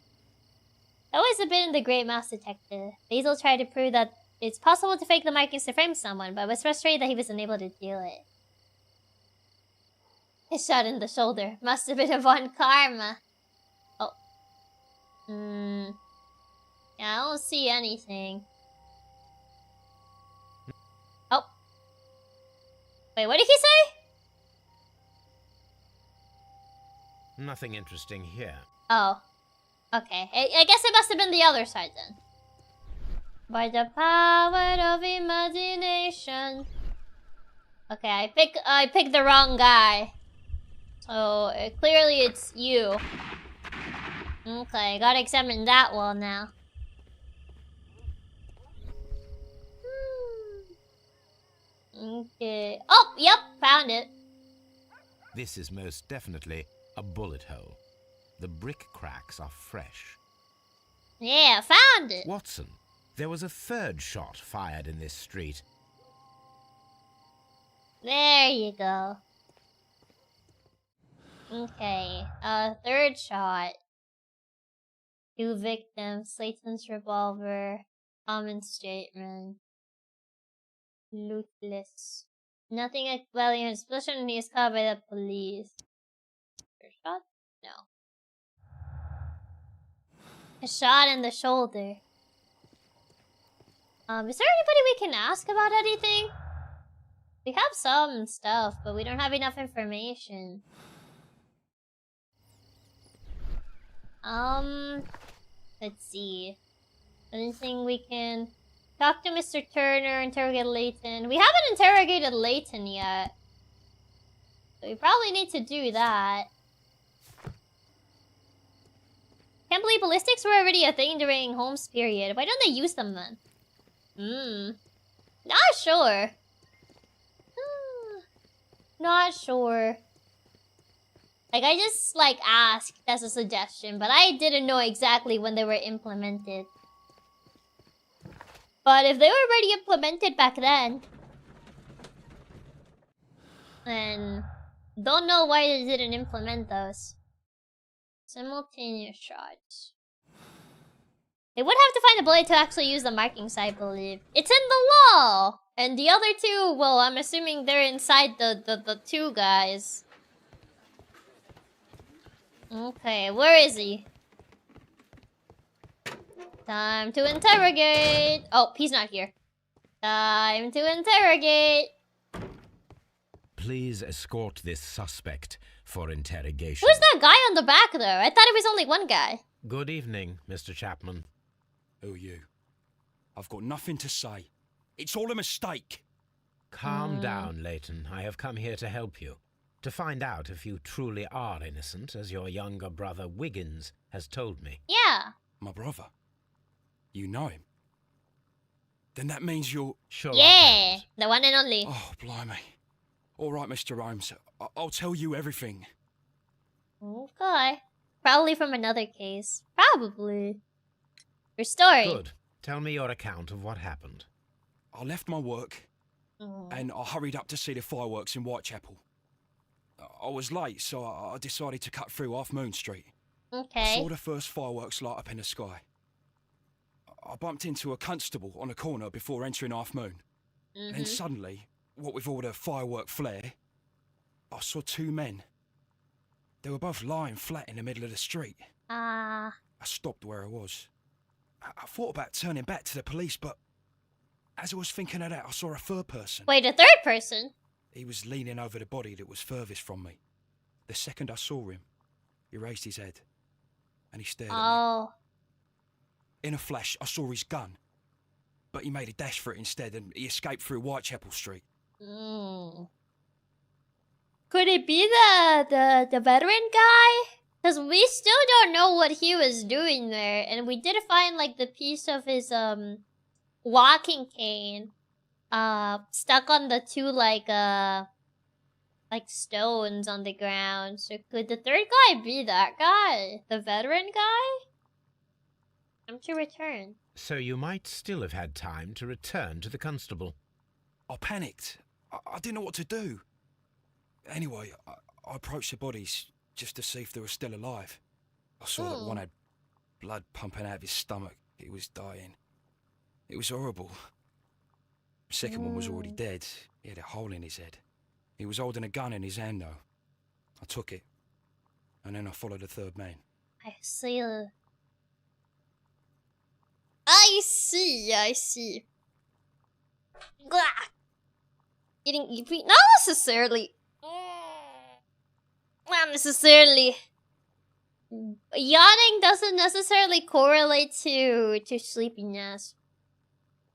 was a bit in The Great Mouse Detective. Basil tried to prove that it's possible to fake the markings to frame someone, but was frustrated that he was unable to do it. His shot in the shoulder must have been a Von Karma. Oh. Yeah, I don't see anything. Oh. Wait, what did he say? Nothing interesting here. Oh. Okay. I guess it must have been the other side then. By the power of imagination. Okay, I picked the wrong guy. So clearly it's you. Okay, gotta examine that wall now. Okay. Oh, yep, found it. This is most definitely a bullet hole. The brick cracks are fresh. Yeah, found it. Watson, there was a third shot fired in this street. There you go. Okay, third shot. 2 victims, Slayton's revolver, common statement. Lootless. Nothing like dwelling on explosion is caught by the police. Third shot? No. A shot in the shoulder. Is there anybody we can ask about anything? We have some stuff, but we don't have enough information. Let's see. Anything we can talk to Mr. Turner, interrogate Layton. We haven't interrogated Layton yet. So we probably need to do that. Can't believe ballistics were already a thing during Holmes' period. Why don't they use them then? Not sure. Not sure. Like, I just, like, asked as a suggestion, but I didn't know exactly when they were implemented. But if they were already implemented back then don't know why they didn't implement those. Simultaneous shots. They would have to find a bullet to actually use the markings, I believe. It's in the law! And the other two, well, I'm assuming they're inside the two guys. Okay, where is he? Time to interrogate. Oh, he's not here. Time to interrogate. Please escort this suspect for interrogation. Who's that guy on the back there? I thought it was only one guy. Good evening, Mr. Chapman. Who are you? I've got nothing to say. It's all a mistake. Calm down, Layton. I have come here to help you. To find out if you truly are innocent, as your younger brother Wiggins has told me. Yeah. My brother? You know him? Then that means you're... Sherlock Yeah, Holmes. the one and only. Oh, blimey. All right, Mr. Holmes. I'll tell you everything. Okay. Probably from another case. Probably. Your story. Good. Tell me your account of what happened. I left my work and I hurried up to see the fireworks in Whitechapel. I was late, so I decided to cut through Half Moon Street. Okay. I saw the first fireworks light up in the sky. I bumped into a constable on a corner before entering Half Moon. Then suddenly, what with all the firework flare, I saw 2 men. They were both lying flat in the middle of the street. I stopped where I was. I thought about turning back to the police, but as I was thinking of that, I saw a third person. Wait, a third person? He was leaning over the body that was furthest from me. The second I saw him, he raised his head and he stared at me. In a flash, I saw his gun, but he made a dash for it instead and he escaped through Whitechapel Street. Could it be the veteran guy? Because we still don't know what he was doing there, and we did find like the piece of his walking cane stuck on the 2 like like stones on the ground. So could the third guy be that guy? The veteran guy? I'm to return. So you might still have had time to return to the constable. I panicked. I didn't know what to do. Anyway, I approached the bodies just to see if they were still alive. I saw that one had blood pumping out of his stomach. He was dying. It was horrible. The second one was already dead. He had a hole in his head. He was holding a gun in his hand, though. I took it. And then I followed the third man. I see. I see. Gah! Not necessarily. Not necessarily. Yawning doesn't necessarily correlate to sleepiness.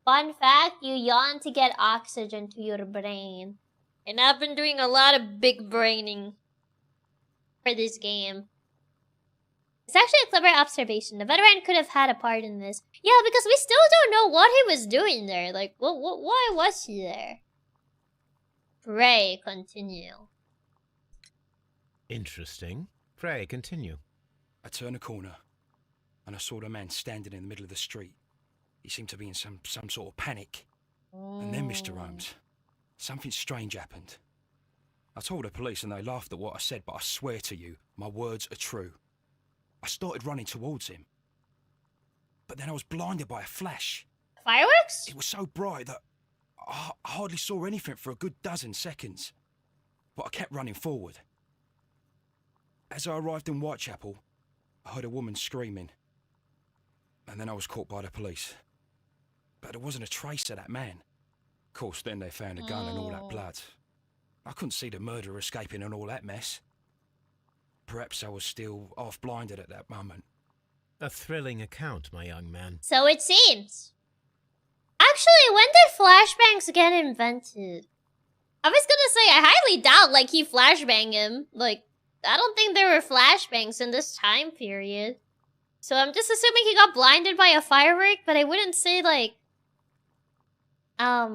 Fun fact, you yawn to get oxygen to your brain. And I've been doing a lot of big braining for this game. It's actually a clever observation. The veteran could have had a part in this. Yeah, because we still don't know what he was doing there. Like, why was he there? Pray, continue. Interesting. Pray, continue. I turned a corner, and I saw the man standing in the middle of the street. He seemed to be in some sort of panic. And then, Mr. Holmes, something strange happened. I told the police and they laughed at what I said, but I swear to you, my words are true. I started running towards him. But then I was blinded by a flash. Fireworks? It was so bright that I hardly saw anything for a good dozen seconds. But I kept running forward. As I arrived in Whitechapel, I heard a woman screaming. And then I was caught by the police. But there wasn't a trace of that man. Of course, then they found a gun and all that blood. I couldn't see the murderer escaping and all that mess. Perhaps I was still half-blinded at that moment. A thrilling account, my young man. So it seems. Actually, when did flashbangs get invented? I was gonna say, I highly doubt, like, he flashbanged him. Like, I don't think there were flashbangs in this time period. So I'm just assuming he got blinded by a firework, but I wouldn't say, like... I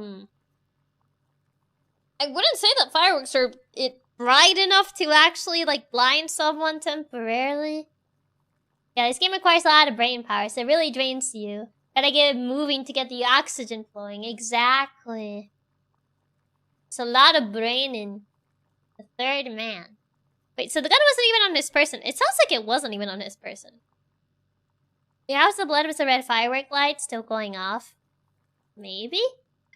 wouldn't say that fireworks are bright enough to actually, like, blind someone temporarily. Yeah, this game requires a lot of brain power, so it really drains you. Gotta get it moving to get the oxygen flowing. Exactly. It's a lot of braining. The third man. Wait, so the gun wasn't even on this person. It sounds like it wasn't even on this person. Yeah, how's the blood with the red firework light still going off? Maybe?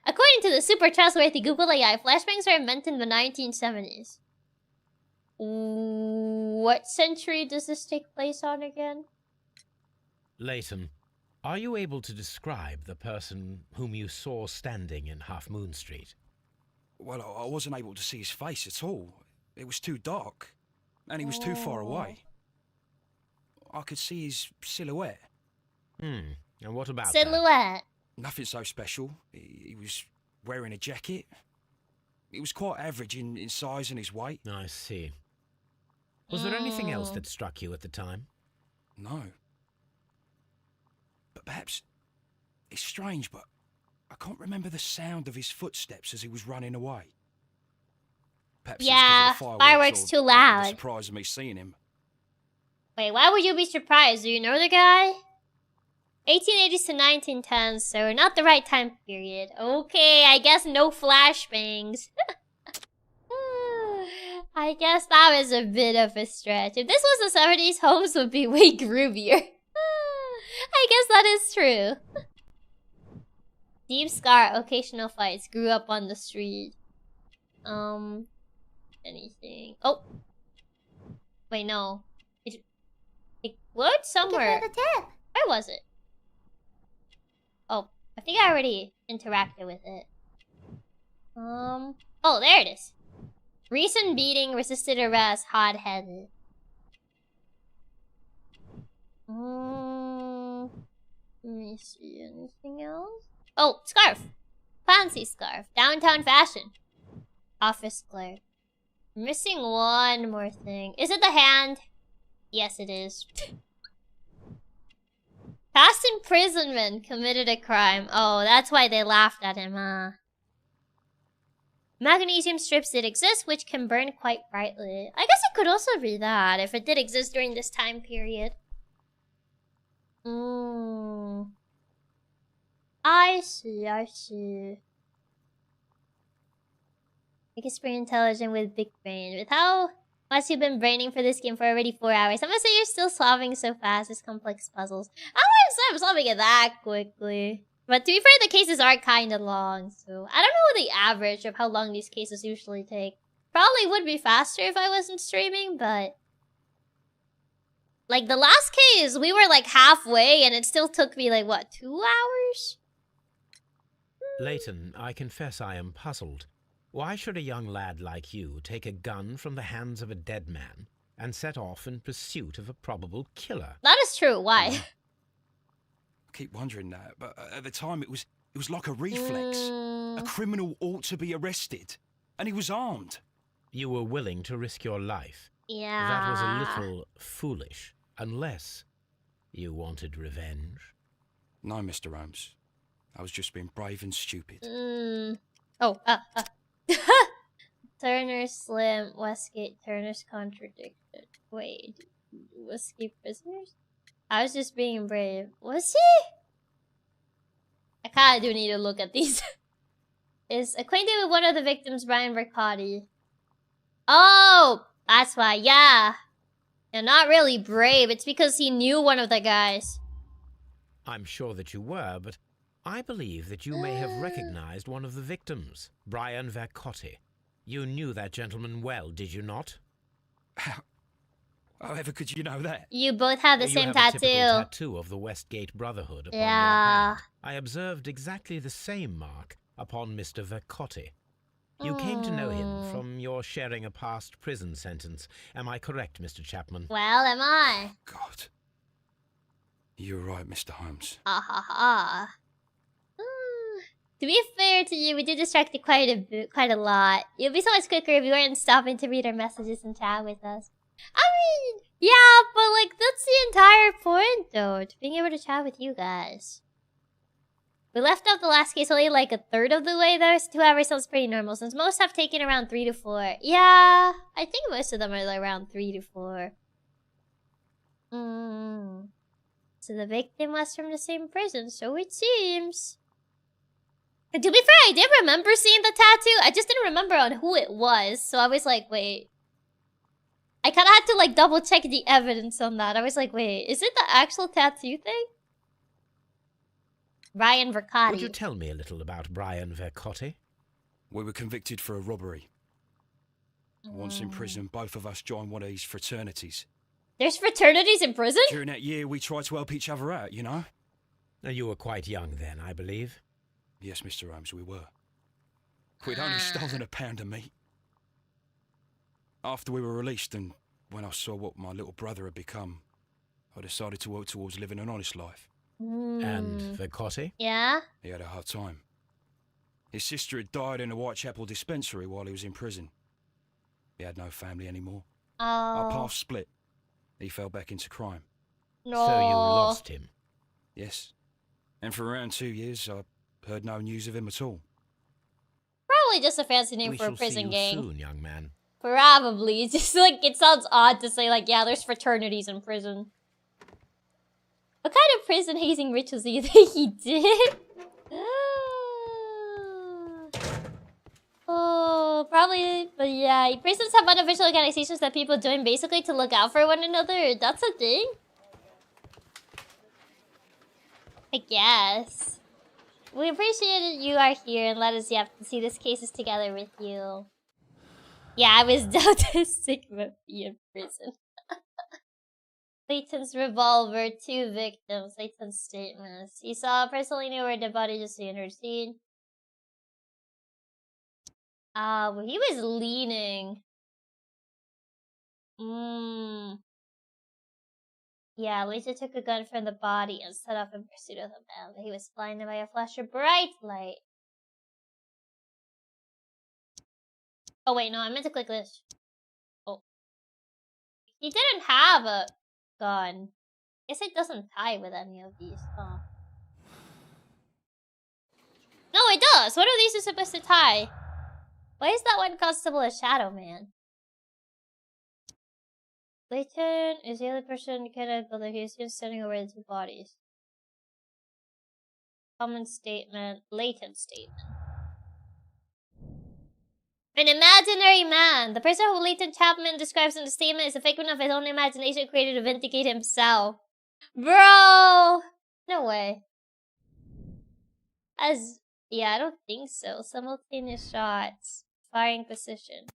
According to the super trustworthy Google AI, flashbangs were invented in the 1970s. What century does this take place on again? Leighton, are you able to describe the person whom you saw standing in Half Moon Street? Well, I wasn't able to see his face at all. It was too dark. And he was too far away. I could see his silhouette. And what about silhouette? Nothing so special. He was wearing a jacket. He was quite average in size and his weight. I see. Was there anything else that struck you at the time? No. But perhaps... It's strange, but I can't remember the sound of his footsteps as he was running away. Perhaps yeah, it's 'cause of the fireworks too loud. The surprise of me seeing him. Wait, why would you be surprised? Do you know the guy? 1880s to 1910s, so not the right time period. Okay, I guess no flashbangs. I guess that was a bit of a stretch. If this was the 70s, Holmes would be way groovier. I guess that is true. Deep scar, occasional fights, grew up on the street. Anything. Oh! Wait, no. It glowed somewhere. Give her the tip. Where was it? Oh, I think I already interacted with it. Oh, there it is. Recent beating, resisted arrest, hot-headed. Let me see, anything else? Oh, scarf. Fancy scarf. Downtown fashion. Office clerk. Missing one more thing. Is it the hand? Yes, it is. Past imprisonment, committed a crime. Oh, that's why they laughed at him, huh? Magnesium strips did exist, which can burn quite brightly. I guess it could also be that, if it did exist during this time period. I see, I see. Make it super intelligent with big brain. With how much you've been braining for this game for already 4 hours, I must say you're still solving so fast this complex puzzles. I wouldn't say I'm solving it that quickly. But to be fair, the cases are kind of long, so I don't know the average of how long these cases usually take. Probably would be faster if I wasn't streaming, but... Like, the last case, we were like halfway, and it still took me like, what, 2 hours? Leighton, I confess I am puzzled. Why should a young lad like you take a gun from the hands of a dead man and set off in pursuit of a probable killer? That is true. Why? I keep wondering that, but at the time it was like a reflex. A criminal ought to be arrested, and he was armed. You were willing to risk your life. Yeah. That was a little foolish, unless you wanted revenge. No, Mr. Holmes. I was just being brave and stupid. Turner's slim, Westgate, Turner's contradicted. Wait, Westgate prisoners? I was just being brave. Was he? I kinda do need to look at these. Is acquainted with one of the victims, Brian Vercotti. Oh! That's why, yeah. You're not really brave, it's because he knew one of the guys. I'm sure that you were, but I believe that you may have recognized one of the victims, Brian Vercotti. You knew that gentleman well, did you not? However could you know that? You both have the you same have tattoo. A typical tattoo of the Westgate Brotherhood upon your hand. I observed exactly the same mark upon Mr. Vercotti. You came to know him from your sharing a past prison sentence. Am I correct, Mr. Chapman? Well, am I? God. You're right, Mr. Holmes. Ha ha ha. To be fair to you, we did distract you quite a lot. It would be so much quicker if you weren't stopping to read our messages and chat with us. I mean, yeah, but like, that's the entire point, though, to being able to chat with you guys. We left off the last case only like a third of the way, though, so 2 hours sounds pretty normal, since most have taken around 3 to 4. Yeah, I think most of them are like around 3 to 4. So the victim was from the same prison, so it seems. And to be fair, I did remember seeing the tattoo. I just didn't remember on who it was. So I was like, wait. I kind of had to like double check the evidence on that. I was like, wait, is it the actual tattoo thing? Brian Vercotti. Would you tell me a little about Brian Vercotti? We were convicted for a robbery. Once in prison, both of us joined one of these fraternities. There's fraternities in prison? During that year, we tried to help each other out, you know? You were quite young then, I believe. Yes, Mr. Holmes, we were. We'd only stolen a pound of meat. After we were released, and when I saw what my little brother had become, I decided to work towards living an honest life. And Vercotti? Yeah? He had a hard time. His sister had died in a Whitechapel dispensary while he was in prison. He had no family anymore. Our paths split. He fell back into crime. No. So you lost him? Yes. And for around 2 years, I heard no news of him at all. Probably just a fancy name for a prison see you gang. Soon, young man. Probably. It's just like, it sounds odd to say like, yeah, there's fraternities in prison. What kind of prison hazing rituals do you think he did? Oh, probably, but yeah, prisons have unofficial organizations that people join basically to look out for one another. That's a thing? I guess. We appreciate that you are here and let us have to see these cases together with you. Yeah, I was autistic but be in prison. Leighton's revolver, 2 victims. Leighton's statements. He saw personally knew where the body just entered scene. Well, he was leaning. Yeah, Lisa took a gun from the body and set off in pursuit of the man, but he was blinded by a flash of bright light. Oh wait, no, I meant to click this. Oh. He didn't have a gun. Guess it doesn't tie with any of these, huh? No, it does! What are these supposed to tie? Why is that one constable a shadow man? Layton is the only person who cannot build. He is just standing over the two bodies. Common statement. Layton statement. An imaginary man. The person who Layton Chapman describes in the statement is a figment of his own imagination created to vindicate himself. Bro! No way. Yeah, I don't think so. Simultaneous shots. Firing position.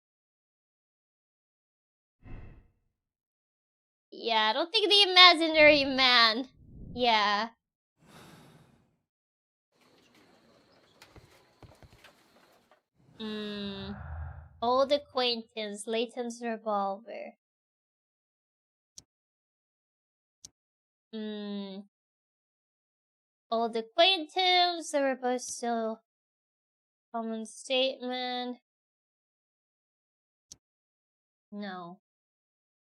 Yeah, I don't think the imaginary man. Yeah. Old acquaintance, Layton's revolver. Old acquaintance, they were both still common statement. No.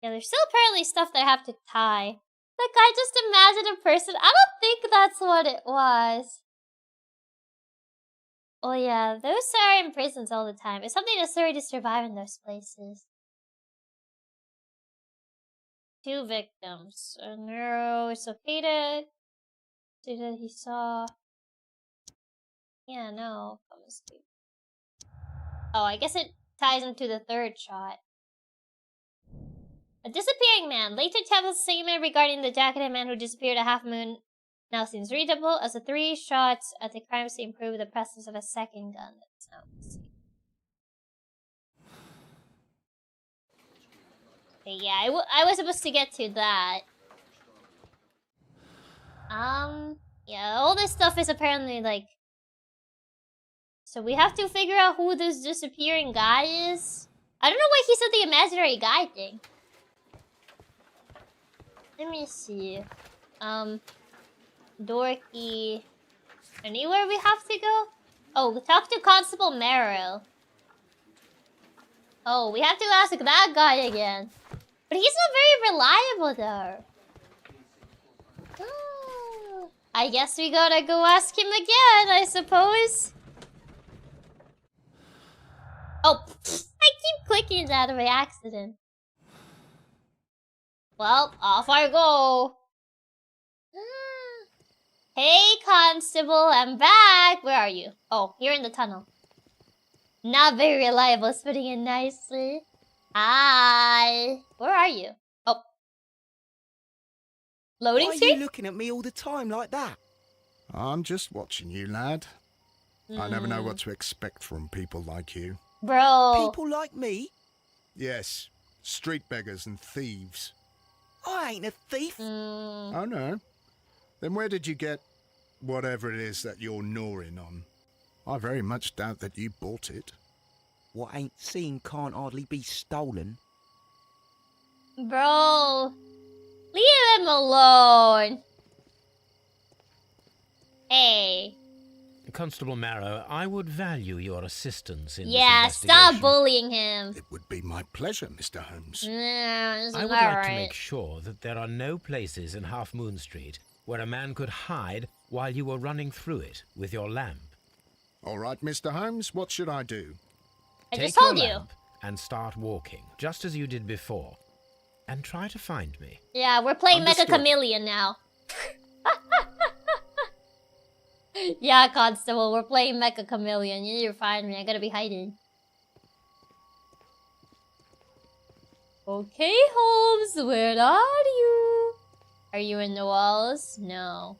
Yeah, there's still apparently stuff that I have to tie. Like, I just imagined a person. I don't think that's what it was. Oh yeah, those are in prisons all the time. It's something necessary to survive in those places. 2 victims. A neuroorthopedic. See that he saw. Yeah, no. Oh, I guess it ties into the 3rd shot. A disappearing man. Later Chapel's statement regarding the jacketed man who disappeared at Half Moon now seems readable, as the 3 shots at the crime scene prove the presence of a second gun. Okay, yeah, I was supposed to get to that. Yeah, all this stuff is apparently like... So we have to figure out who this disappearing guy is. I don't know why he said the imaginary guy thing. Let me see. Dorky. Anywhere we have to go? Oh, talk to Constable Merrill. Oh, we have to ask that guy again. But he's not very reliable though. I guess we gotta go ask him again, I suppose. Oh, I keep clicking that by accident. Well, off I go. Hey, Constable, I'm back. Where are you? Oh, you're in the tunnel. Not very reliable, fitting in nicely. Hi. Where are you? Oh. Loading screen? Why are you looking at me all the time like that? I'm just watching you, lad. I never know what to expect from people like you. Bro. People like me? Yes. Street beggars and thieves. I ain't a thief. Oh, no. Then where did you get whatever it is that you're gnawing on? I very much doubt that you bought it. What ain't seen can't hardly be stolen. Bro. Leave him alone. Hey. Constable Marrow, I would value your assistance in this Yeah, investigation. stop bullying him. It would be my pleasure, Mr. Holmes. I I would like to make sure that there are no places in Half Moon Street where a man could hide while you were running through it with your lamp. All right, Mr. Holmes, what should I do? I Take just told your you. lamp and start walking, just as you did before. And try to find me. Yeah, we're playing Understood. Mecha Chameleon now. Yeah, Constable, we're playing Mecha Chameleon. You need to find me. I gotta be hiding. Okay, Holmes, where are you? Are you in the walls? No.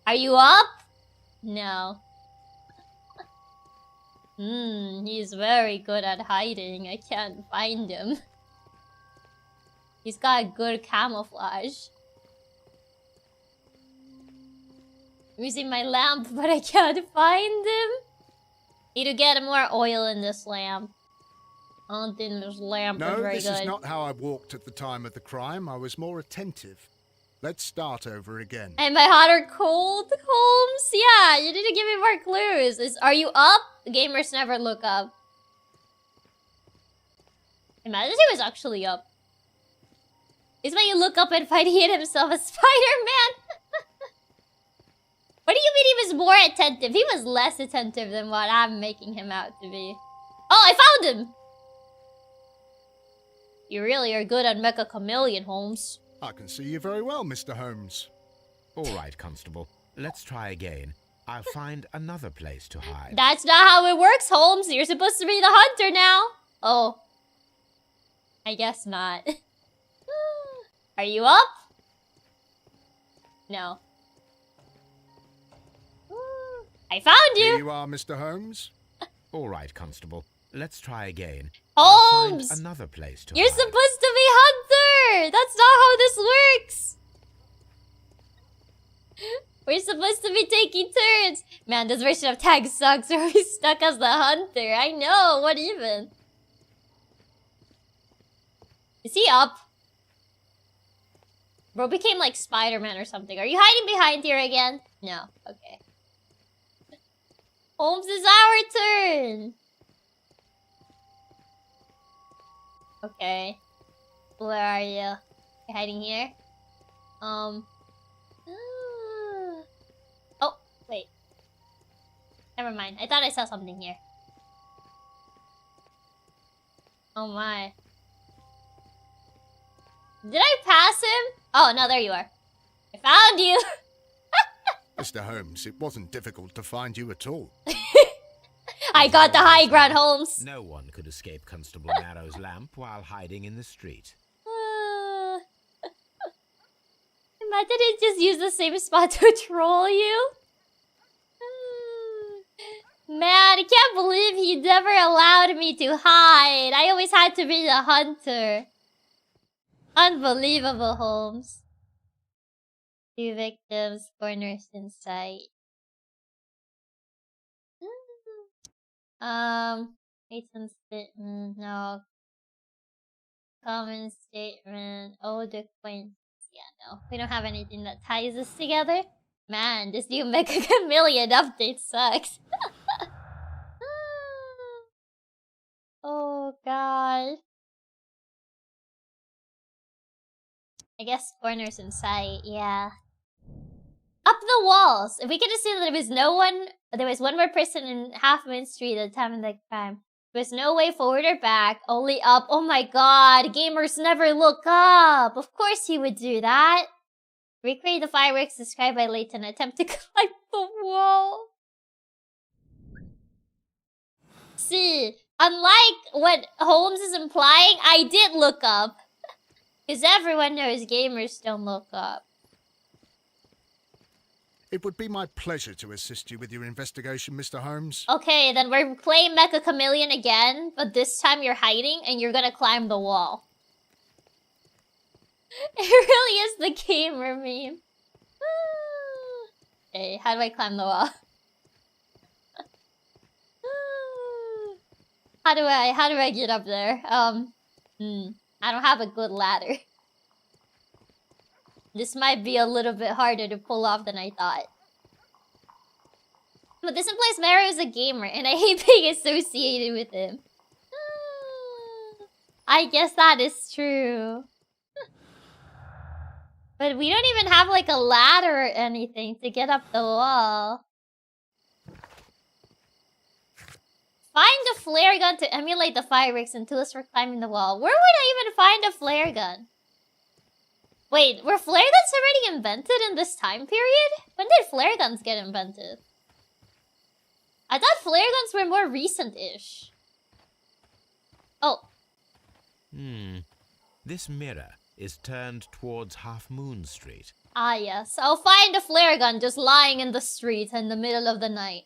Are you up? No. He's very good at hiding. I can't find him. He's got good camouflage. I'm using my lamp, but I can't find him. Need to get more oil in this lamp. I don't think this lamp is No, very this good. is not how I walked at the time of the crime. I was more attentive. Let's start over again. Am I hot or cold, Holmes? Yeah, you need to give me more clues. Are you up? Gamers never look up. Imagine he was actually up. It's when you look up and find he hit himself as Spider-Man. What do you mean he was more attentive? He was less attentive than what I'm making him out to be. Oh, I found him! You really are good at Mecha Chameleon, Holmes. I can see you very well, Mr. Holmes. All right, Constable. Let's try again. I'll find another place to hide. That's not how it works, Holmes. You're supposed to be the hunter now. Oh. I guess not. Are you up? No. I found you! Here you are, Mr. Holmes. All right, Constable. Let's try again. Holmes! Find another place to You're hide. supposed to be hunter! That's not how this works! We're supposed to be taking turns! Man, this version of tag sucks. We're always stuck as the hunter. I know, what even? Is he up? Bro became like Spider-Man or something. Are you hiding behind here again? No. Okay. Holmes, it's our turn! Okay. Where are you? You're hiding here? Oh, wait. Never mind. I thought I saw something here. Oh my. Did I pass him? Oh, no, there you are. I found you! Mr. Holmes, it wasn't difficult to find you at all. I got the high ground, Holmes. No one could escape Constable Narrow's lamp while hiding in the street. Imagine it just used the same spot to troll you. Man, I can't believe he never allowed me to hide. I always had to be the hunter. Unbelievable, Holmes. 2 victims, corners in sight. Written statement, no. Common statement, old acquaintance. Yeah, no. We don't have anything that ties us together. Man, this new Mecha Chameleon update sucks. Oh, God. I guess corners in sight, yeah. Up the walls! If we could assume that there was one more person in Half Moon Street at the time of the crime. There was no way forward or back, only up. Oh my god, gamers never look up! Of course he would do that! Recreate the fireworks described by Layton, attempt to climb the wall. See, unlike what Holmes is implying, I did look up. Because everyone knows gamers don't look up. It would be my pleasure to assist you with your investigation, Mr. Holmes. Okay, then we're playing Mecha Chameleon again, but this time you're hiding and you're gonna climb the wall. It really is the gamer meme. Okay, how do I climb the wall? How do I get up there? I don't have a good ladder. This might be a little bit harder to pull off than I thought. But this implies Mero is a gamer, and I hate being associated with him. I guess that is true. But we don't even have like a ladder or anything to get up the wall. Find a flare gun to emulate the fireworks and tools for climbing the wall. Where would I even find a flare gun? Wait, were flare guns already invented in this time period? When did flare guns get invented? I thought flare guns were more recent-ish. Oh. This mirror is turned towards Half Moon Street. Ah, yes. I'll find a flare gun just lying in the street in the middle of the night.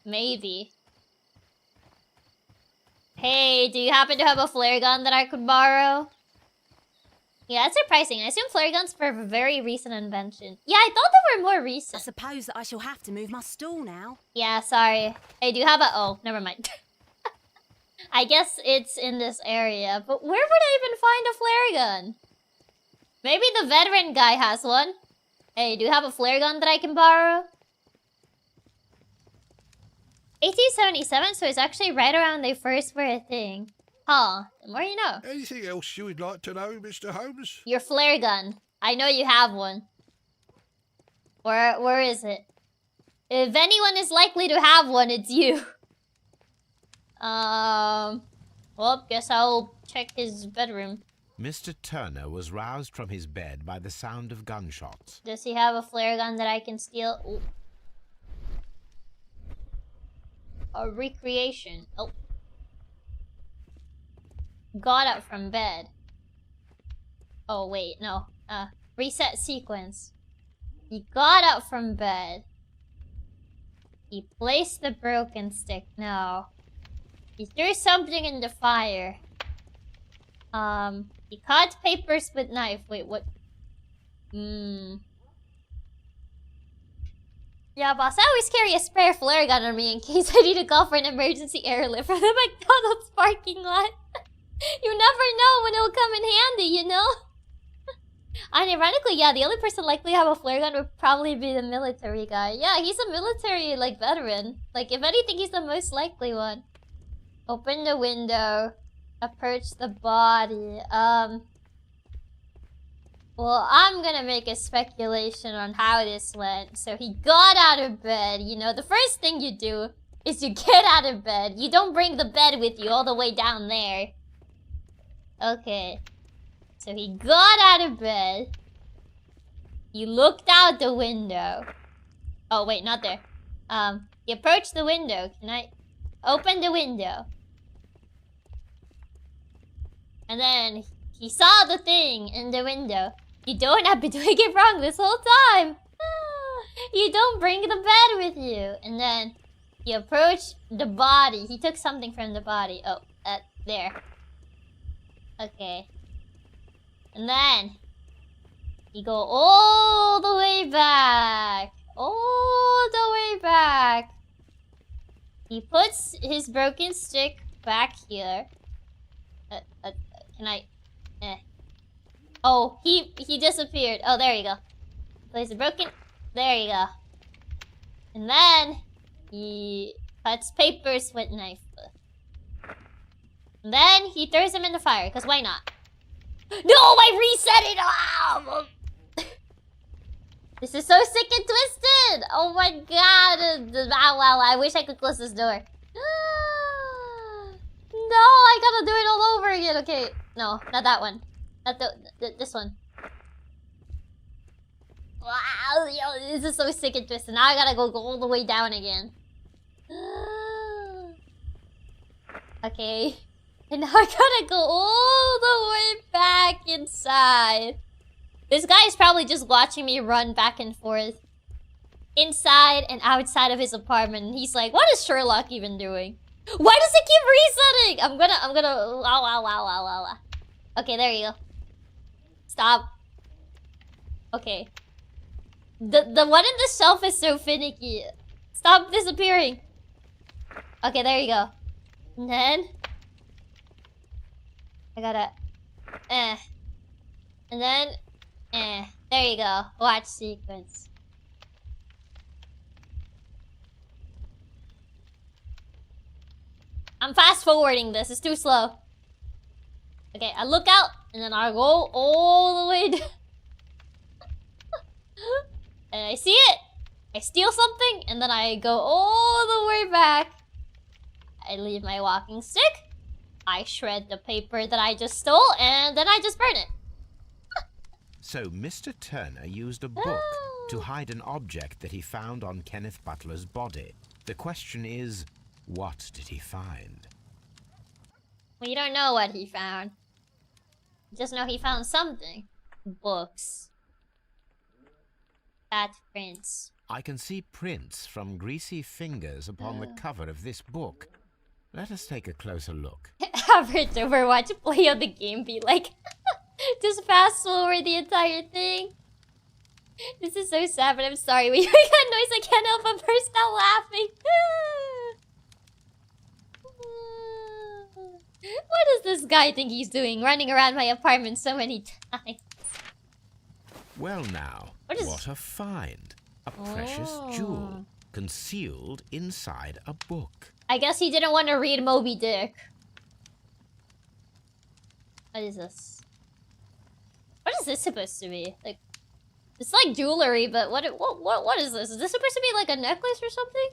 Maybe. Hey, do you happen to have a flare gun that I could borrow? Yeah, that's surprising. I assume flare guns were a very recent invention. Yeah, I thought they were more recent. I suppose that I shall have to move my stool now. Yeah, sorry. Hey, do you have a... Oh, never mind. I guess it's in this area. But where would I even find a flare gun? Maybe the veteran guy has one. Hey, do you have a flare gun that I can borrow? 1877, so it's actually right around they first were a thing. Huh, the more you know. Anything else you would like to know, Mr. Holmes? Your flare gun. I know you have one. Where is it? If anyone is likely to have one, it's you. Well, guess I'll check his bedroom. Mr. Turner was roused from his bed by the sound of gunshots. Does he have a flare gun that I can steal? Ooh. A recreation. Oh. Got up from bed. Oh, wait, no. Reset sequence. He got up from bed. He placed the broken stick. No. He threw something in the fire. He cut papers with knife. Wait, what? Yeah, boss, I always carry a spare flare gun on me in case I need to call for an emergency airlift from the McDonald's parking lot. You never know when it'll come in handy, you know? And ironically, yeah, the only person likely to have a flare gun would probably be the military guy. Yeah, he's a military, like, veteran. Like, if anything, he's the most likely one. Open the window. Approach the body. Well, I'm gonna make a speculation on how this went. So he got out of bed. You know, the first thing you do is you get out of bed. You don't bring the bed with you all the way down there. Okay. So he got out of bed. He looked out the window. Oh, wait, not there. He approached the window. Can I open the window? And then he saw the thing in the window. You don't have been doing it wrong this whole time. You don't bring the bed with you. And then he approached the body. He took something from the body. Oh, there. Okay. And then you go all the way back. All the way back. He puts his broken stick back here. Can I? Oh, he disappeared. Oh, there you go. Place it broken. There you go. And then he cuts papers with knife. And then he throws them in the fire, because why not? No, I reset it! Oh! This is so sick and twisted! Oh my god! Wow, I wish I could close this door. No, I gotta do it all over again. Okay, no, not that one. Not this one. Wow, yo, this is so sick and twisted. Now I gotta go all the way down again. Okay. And now I gotta go all the way back inside. This guy is probably just watching me run back and forth inside and outside of his apartment. And he's like, what is Sherlock even doing? Why does it keep resetting? I'm gonna, wow. Okay, there you go. Stop. Okay. The one in the shelf is so finicky. Stop disappearing. Okay, there you go. And then I gotta, and then, there you go. Watch sequence. I'm fast forwarding this. It's too slow. Okay, I look out, and then I go all the way down. And I see it. I steal something, and then I go all the way back. I leave my walking stick. I shred the paper that I just stole, and then I just burn it. So Mr. Turner used a book to hide an object that he found on Kenneth Butler's body. The question is, what did he find? We don't know what he found. We just know he found something. Books. Fat prints. I can see prints from greasy fingers upon the cover of this book. Let us take a closer look. Average Overwatch play of the game be like, just fast forward the entire thing. This is so sad, but I'm sorry. We got noise. I can't help but burst out laughing. What does this guy think he's doing, running around my apartment so many times? Well now, what a find. A precious jewel, concealed inside a book. I guess he didn't want to read Moby Dick. What is this? What is this supposed to be? Like, it's like jewelry, but what is this? Is this supposed to be like a necklace or something?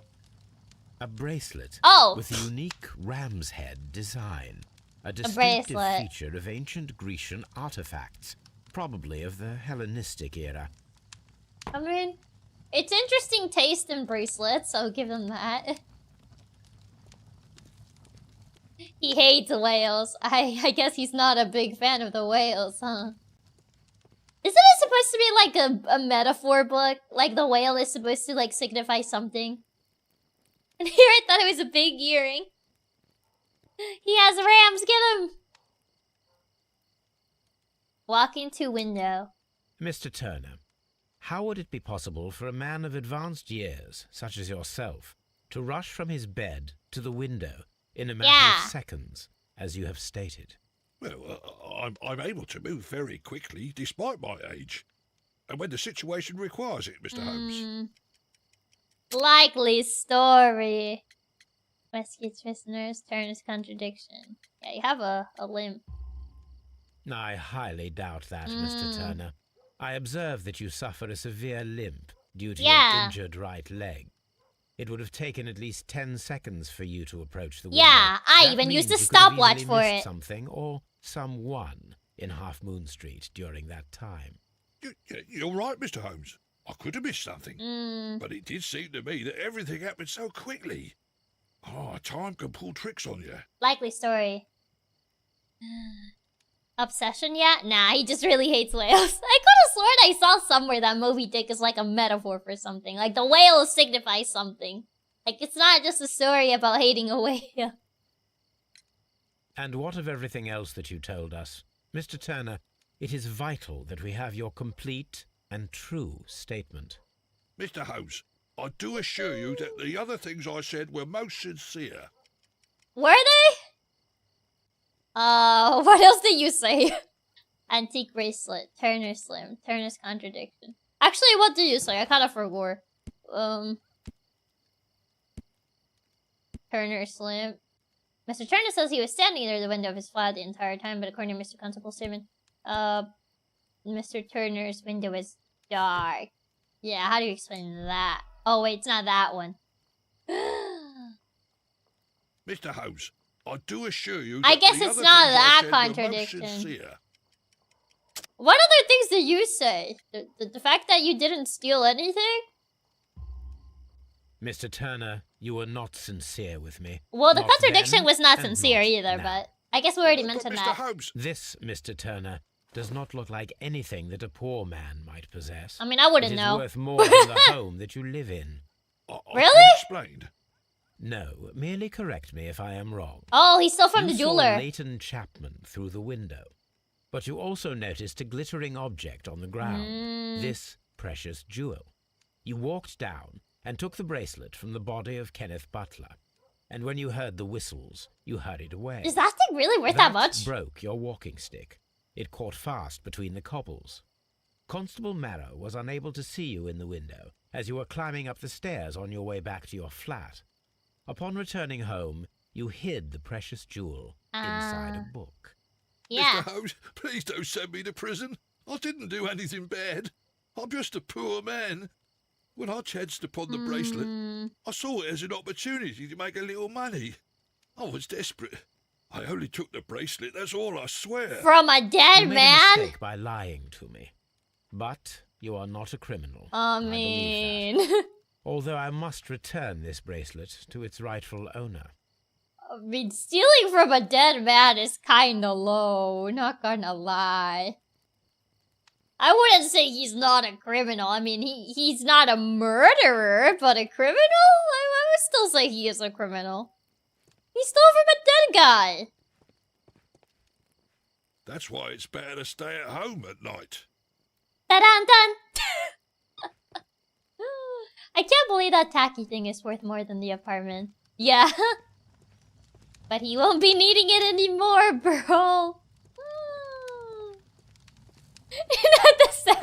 A bracelet with a unique ram's head design. A distinctive feature of ancient Grecian artifacts, probably of the Hellenistic era. I mean, it's interesting taste in bracelets, I'll give them that. He hates whales. I guess he's not a big fan of the whales, huh? Isn't it supposed to be like a metaphor book? Like the whale is supposed to like signify something? And here I thought it was a big earring. He has rams, get him! Walking to window. Mr. Turner, how would it be possible for a man of advanced years, such as yourself, to rush from his bed to the window in a matter of seconds, as you have stated? Well, I'm able to move very quickly, despite my age. And when the situation requires it, Mr. Holmes. Likely story. Rescue prisoners, Turner's contradiction. Yeah, you have a limp. I highly doubt that, Mr. Turner. I observe that you suffer a severe limp due to your injured right leg. It would have taken at least 10 seconds for you to approach the window. Yeah, I even used a stopwatch for it. Something or someone in Half Moon Street during that time. You're right, Mr. Holmes. I could have missed something. But it did seem to me that everything happened so quickly. Oh, time can pull tricks on you. Likely story. Obsession yet? Nah, he just really hates whales. I could have sworn I saw somewhere that Moby Dick is like a metaphor for something. Like the whale signifies something. Like it's not just a story about hating a whale. And what of everything else that you told us? Mr. Turner, it is vital that we have your complete and true statement. Mr. Holmes, I do assure you that the other things I said were most sincere. Were they? What else did you say? Antique bracelet, Turner slim, Turner's contradiction. Actually, what did you say? I kind of forgot. Turner slim. Mr. Turner says he was standing near the window of his flat the entire time, but according to Mr. Constable's statement, Mr. Turner's window is dark. Yeah, how do you explain that? Oh wait, it's not that one. Mr. Holmes, I do assure you that I guess it's not that contradiction. What other things did you say? The fact that you didn't steal anything? Mr. Turner, you were not sincere with me. Well, the contradiction was not sincere either, but I guess we already mentioned that. Holmes. This, Mr. Turner, does not look like anything that a poor man might possess. I mean, I wouldn't know. It is worth more than the home that you live in. Really? Explained. No, merely correct me if I am wrong. Oh, he's still from the jeweler. You saw Leighton Chapman through the window, but you also noticed a glittering object on the ground. This precious jewel. You walked down and took the bracelet from the body of Kenneth Butler. And when you heard the whistles, you hurried away. Is that thing really worth that much? Broke your walking stick. It caught fast between the cobbles. Constable Marrow was unable to see you in the window as you were climbing up the stairs on your way back to your flat. Upon returning home, you hid the precious jewel inside a book. Yeah. Mr. Holmes, please don't send me to prison. I didn't do anything bad. I'm just a poor man. When I chanced upon the bracelet, I saw it as an opportunity to make a little money. I was desperate. I only took the bracelet, that's all, I swear. From a dead you made man? a mistake by lying to me. But you are not a criminal. I mean... Although I must return this bracelet to its rightful owner. I mean, stealing from a dead man is kinda low, not gonna lie. I wouldn't say he's not a criminal. I mean, he's not a murderer, but a criminal? I would still say he is a criminal. He stole from a dead guy. That's why it's better to stay at home at night. Ta-dun-dun! I can't believe that tacky thing is worth more than the apartment. Yeah. But he won't be needing it anymore, bro. Not the sound.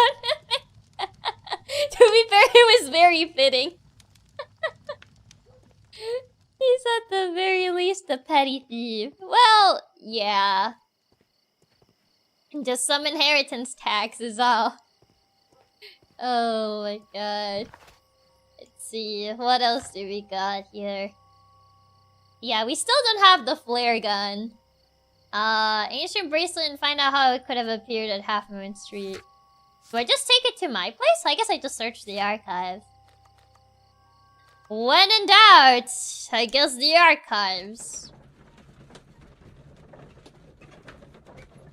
To be fair, it was very fitting. He's at the very least a petty thief. Well, yeah. Just some inheritance tax is all. Oh my god. Let's see, what else do we got here? Yeah, we still don't have the flare gun. Ancient bracelet and find out how it could have appeared at Half Moon Street. Do I just take it to my place? I guess I just searched the archive. When in doubt, I guess the archives.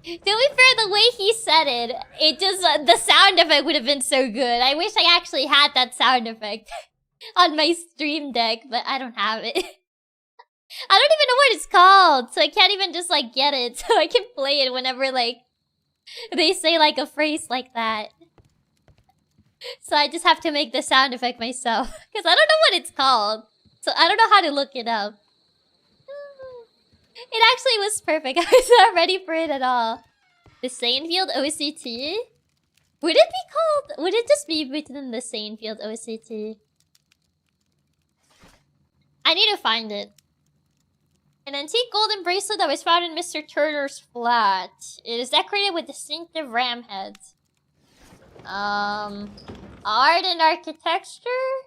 To be fair, the way he said it, it just the sound effect would have been so good. I wish I actually had that sound effect on my stream deck, but I don't have it. I don't even know what it's called, so I can't even just like get it, so I can play it whenever like they say like a phrase like that. So I just have to make the sound effect myself, because I don't know what it's called, so I don't know how to look it up. It actually was perfect. I was not ready for it at all. The Sanefield OCT? Would it be called... Would it just be written the Sanefield OCT? I need to find it. An antique golden bracelet that was found in Mr. Turner's flat. It is decorated with distinctive ram heads. Art and architecture?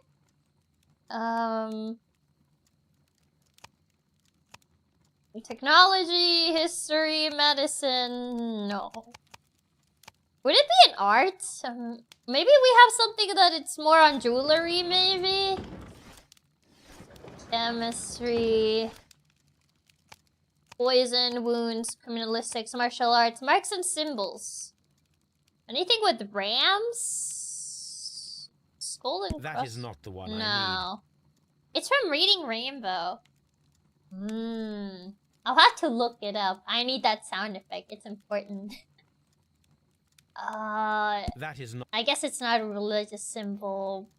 Technology, history, medicine... No. Would it be an art? Maybe we have something that it's more on jewelry, maybe? Chemistry... Poison, wounds, criminalistics, martial arts, marks and symbols. Anything with rams? Skull and That is not the one I No. It's from Reading Rainbow. I'll have to look it up. I need that sound effect. It's important. That is not... I guess it's not a religious symbol.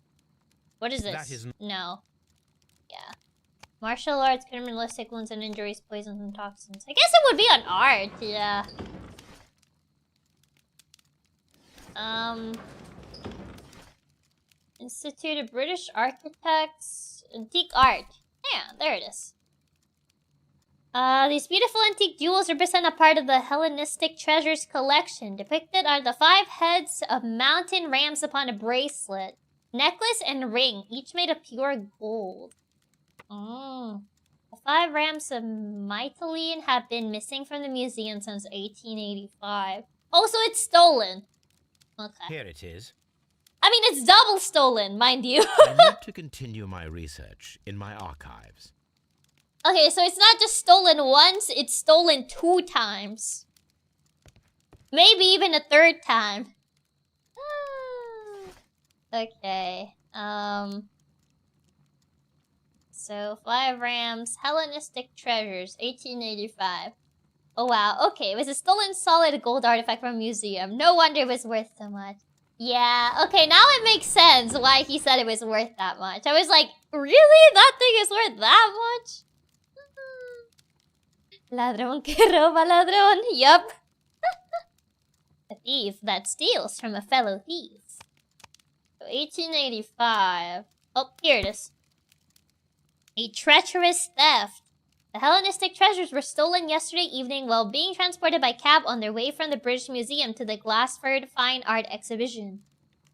What is this? That is... No. Yeah. Martial arts, criminalistic wounds and injuries, poisons and toxins. I guess it would be an art, yeah. Institute of British Architects. Antique art. Yeah, there it is. These beautiful antique jewels represent a part of the Hellenistic treasures collection. Depicted are the 5 heads of mountain rams upon a bracelet, necklace, and ring, each made of pure gold. The 5 rams of Mytilene have been missing from the museum since 1885. Oh, so it's stolen. Okay. Here it is. I mean, it's double stolen, mind you. I need to continue my research in my archives. Okay, so it's not just stolen once, it's stolen 2 times. Maybe even a 3rd time. Okay, so 5 rams, Hellenistic treasures, 1885. Oh wow, okay, it was a stolen solid gold artifact from a museum. No wonder it was worth so much. Yeah, okay, now it makes sense why he said it was worth that much. I was like, really? That thing is worth that much? Ladrón que roba ladrón, yup. A thief that steals from a fellow thief. So 1885. Oh, here it is. A treacherous theft. The Hellenistic treasures were stolen yesterday evening while being transported by cab on their way from the British Museum to the Glassford Fine Art Exhibition.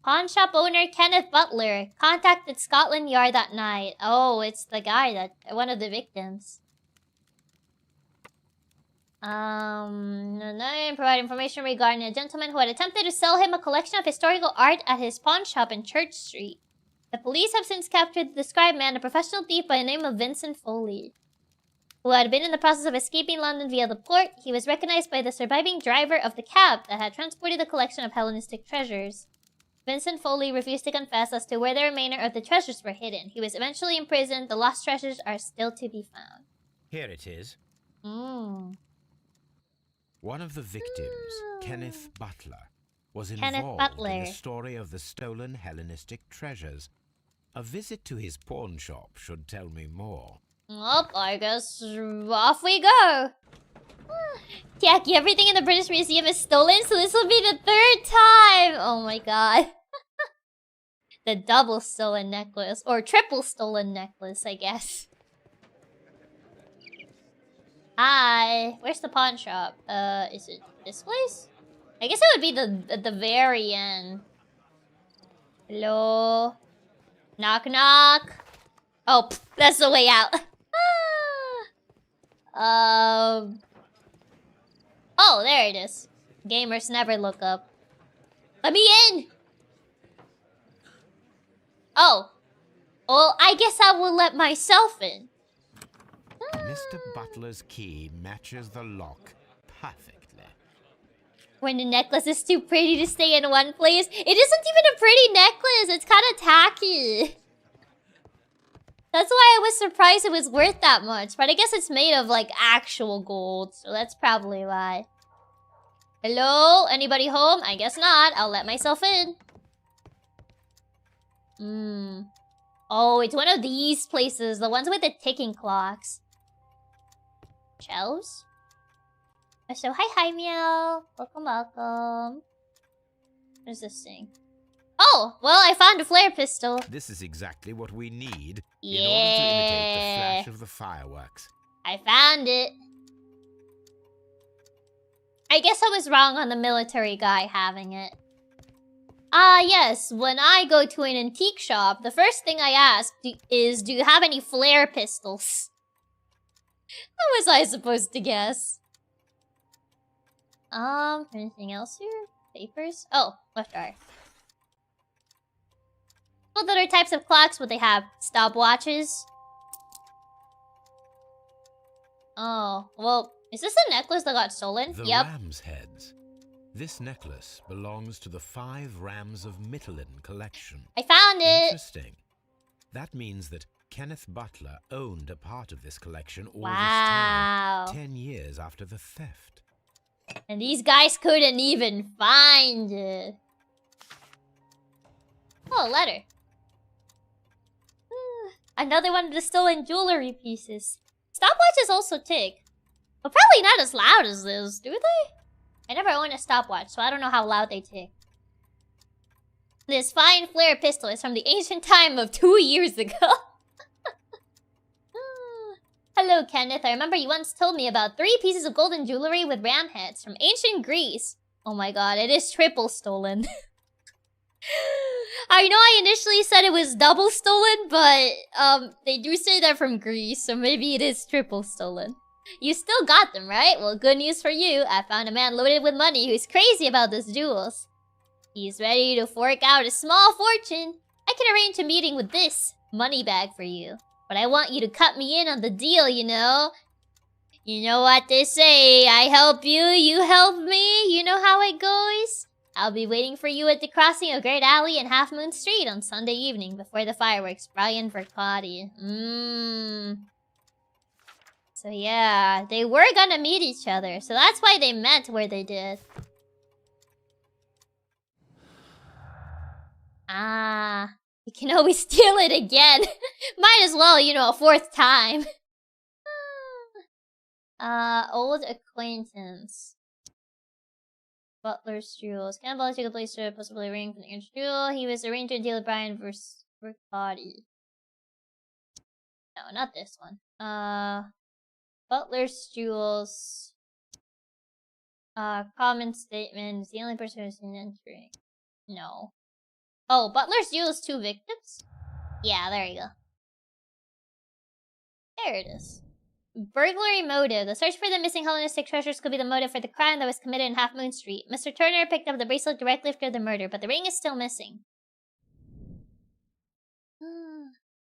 Pawn shop owner Kenneth Butler contacted Scotland Yard that night. Oh, it's the guy that one of the victims. Provide information regarding a gentleman who had attempted to sell him a collection of historical art at his pawn shop in Church Street. The police have since captured the described man, a professional thief by the name of Vincent Foley, who had been in the process of escaping London via the port. He was recognized by the surviving driver of the cab that had transported the collection of Hellenistic treasures. Vincent Foley refused to confess as to where the remainder of the treasures were hidden. He was eventually imprisoned. The lost treasures are still to be found. Here it is. One of the victims, Kenneth Butler, was involved in the story of the stolen Hellenistic treasures. A visit to his pawn shop should tell me more. Well, I guess off we go. Chiaki, everything in the British Museum is stolen, so this will be the 3rd time. Oh my god. The double stolen necklace, or triple stolen necklace, I guess. Hi, where's the pawn shop? Is it this place? I guess it would be the very end. Hello? Knock knock. Oh, that's the way out. Oh, there it is. Gamers never look up. Let me in! Oh. Well, I guess I will let myself in. Mr. Butler's key matches the lock perfectly. When the necklace is too pretty to stay in one place. It isn't even a pretty necklace. It's kind of tacky. That's why I was surprised it was worth that much. But I guess it's made of, like, actual gold. So that's probably why. Hello? Anybody home? I guess not. I'll let myself in. Oh, it's one of these places. The ones with the ticking clocks. Shelves? So, hi, Meow. Welcome, welcome. What is this thing? Oh, well, I found a flare pistol. This is exactly what we need in order to imitate the flash of the fireworks. I found it. I guess I was wrong on the military guy having it. Yes, when I go to an antique shop, the first thing I ask is, do you have any flare pistols? How was I supposed to guess? Anything else here? Papers? Oh, left eye. What other types of clocks would they have? Stopwatches? Oh, well, is this a necklace that got stolen? The Yep. ram's heads. This necklace belongs to the 5 Rams of Mittelin collection. I found it! Interesting. That means that Kenneth Butler owned a part of this collection all Wow. this time, 10 years after the theft. And these guys couldn't even find it. Oh, a letter. Another one of the stolen jewelry pieces. Stopwatches also tick. But probably not as loud as this, do they? I never owned a stopwatch, so I don't know how loud they tick. This fine flare pistol is from the ancient time of 2 years ago. Hello, Kenneth. I remember you once told me about 3 pieces of golden jewelry with ram heads from ancient Greece. Oh my god, it is triple stolen. I know I initially said it was double stolen, but they do say they're from Greece, so maybe it is triple stolen. You still got them, right? Well, good news for you. I found a man loaded with money who's crazy about those jewels. He's ready to fork out a small fortune. I can arrange a meeting with this money bag for you. But I want you to cut me in on the deal, you know? You know what they say, I help you, you help me. You know how it goes? I'll be waiting for you at the crossing of Great Alley and Half Moon Street on Sunday evening before the fireworks. Brian Vercotti. So yeah, they were gonna meet each other. So that's why they met where they did. Ah, you can always steal it again. Might as well, you know, a 4th time. Old acquaintance. Butler's jewels. Cannonball took a place to possibly ring from the ancient jewel. He was arranged to deal with Brian Vercotti. No, not this one. Butler's jewels. Common statement. Is the only person who's seen entering. No. Oh, Butler's jewels 2 victims? Yeah, there you go. There it is. Burglary motive. The search for the missing Hellenistic treasures could be the motive for the crime that was committed in Half Moon Street. Mr. Turner picked up the bracelet directly after the murder, but the ring is still missing.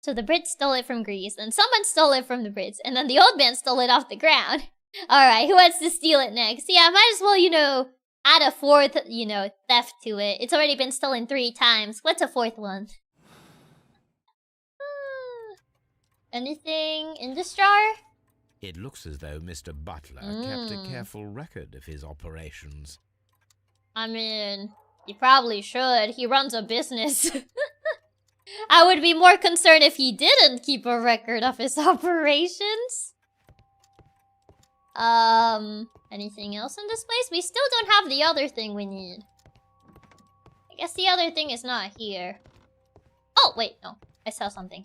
So the Brits stole it from Greece, then someone stole it from the Brits, and then the old man stole it off the ground. Alright, who wants to steal it next? Yeah, might as well, you know, add a 4th, you know, theft to it. It's already been stolen 3 times. What's a 4th one? Anything in this jar? It looks as though Mr. Butler kept a careful record of his operations. I mean, he probably should. He runs a business. I would be more concerned if he didn't keep a record of his operations. Anything else in this place? We still don't have the other thing we need. I guess the other thing is not here. Oh, wait, no. I saw something.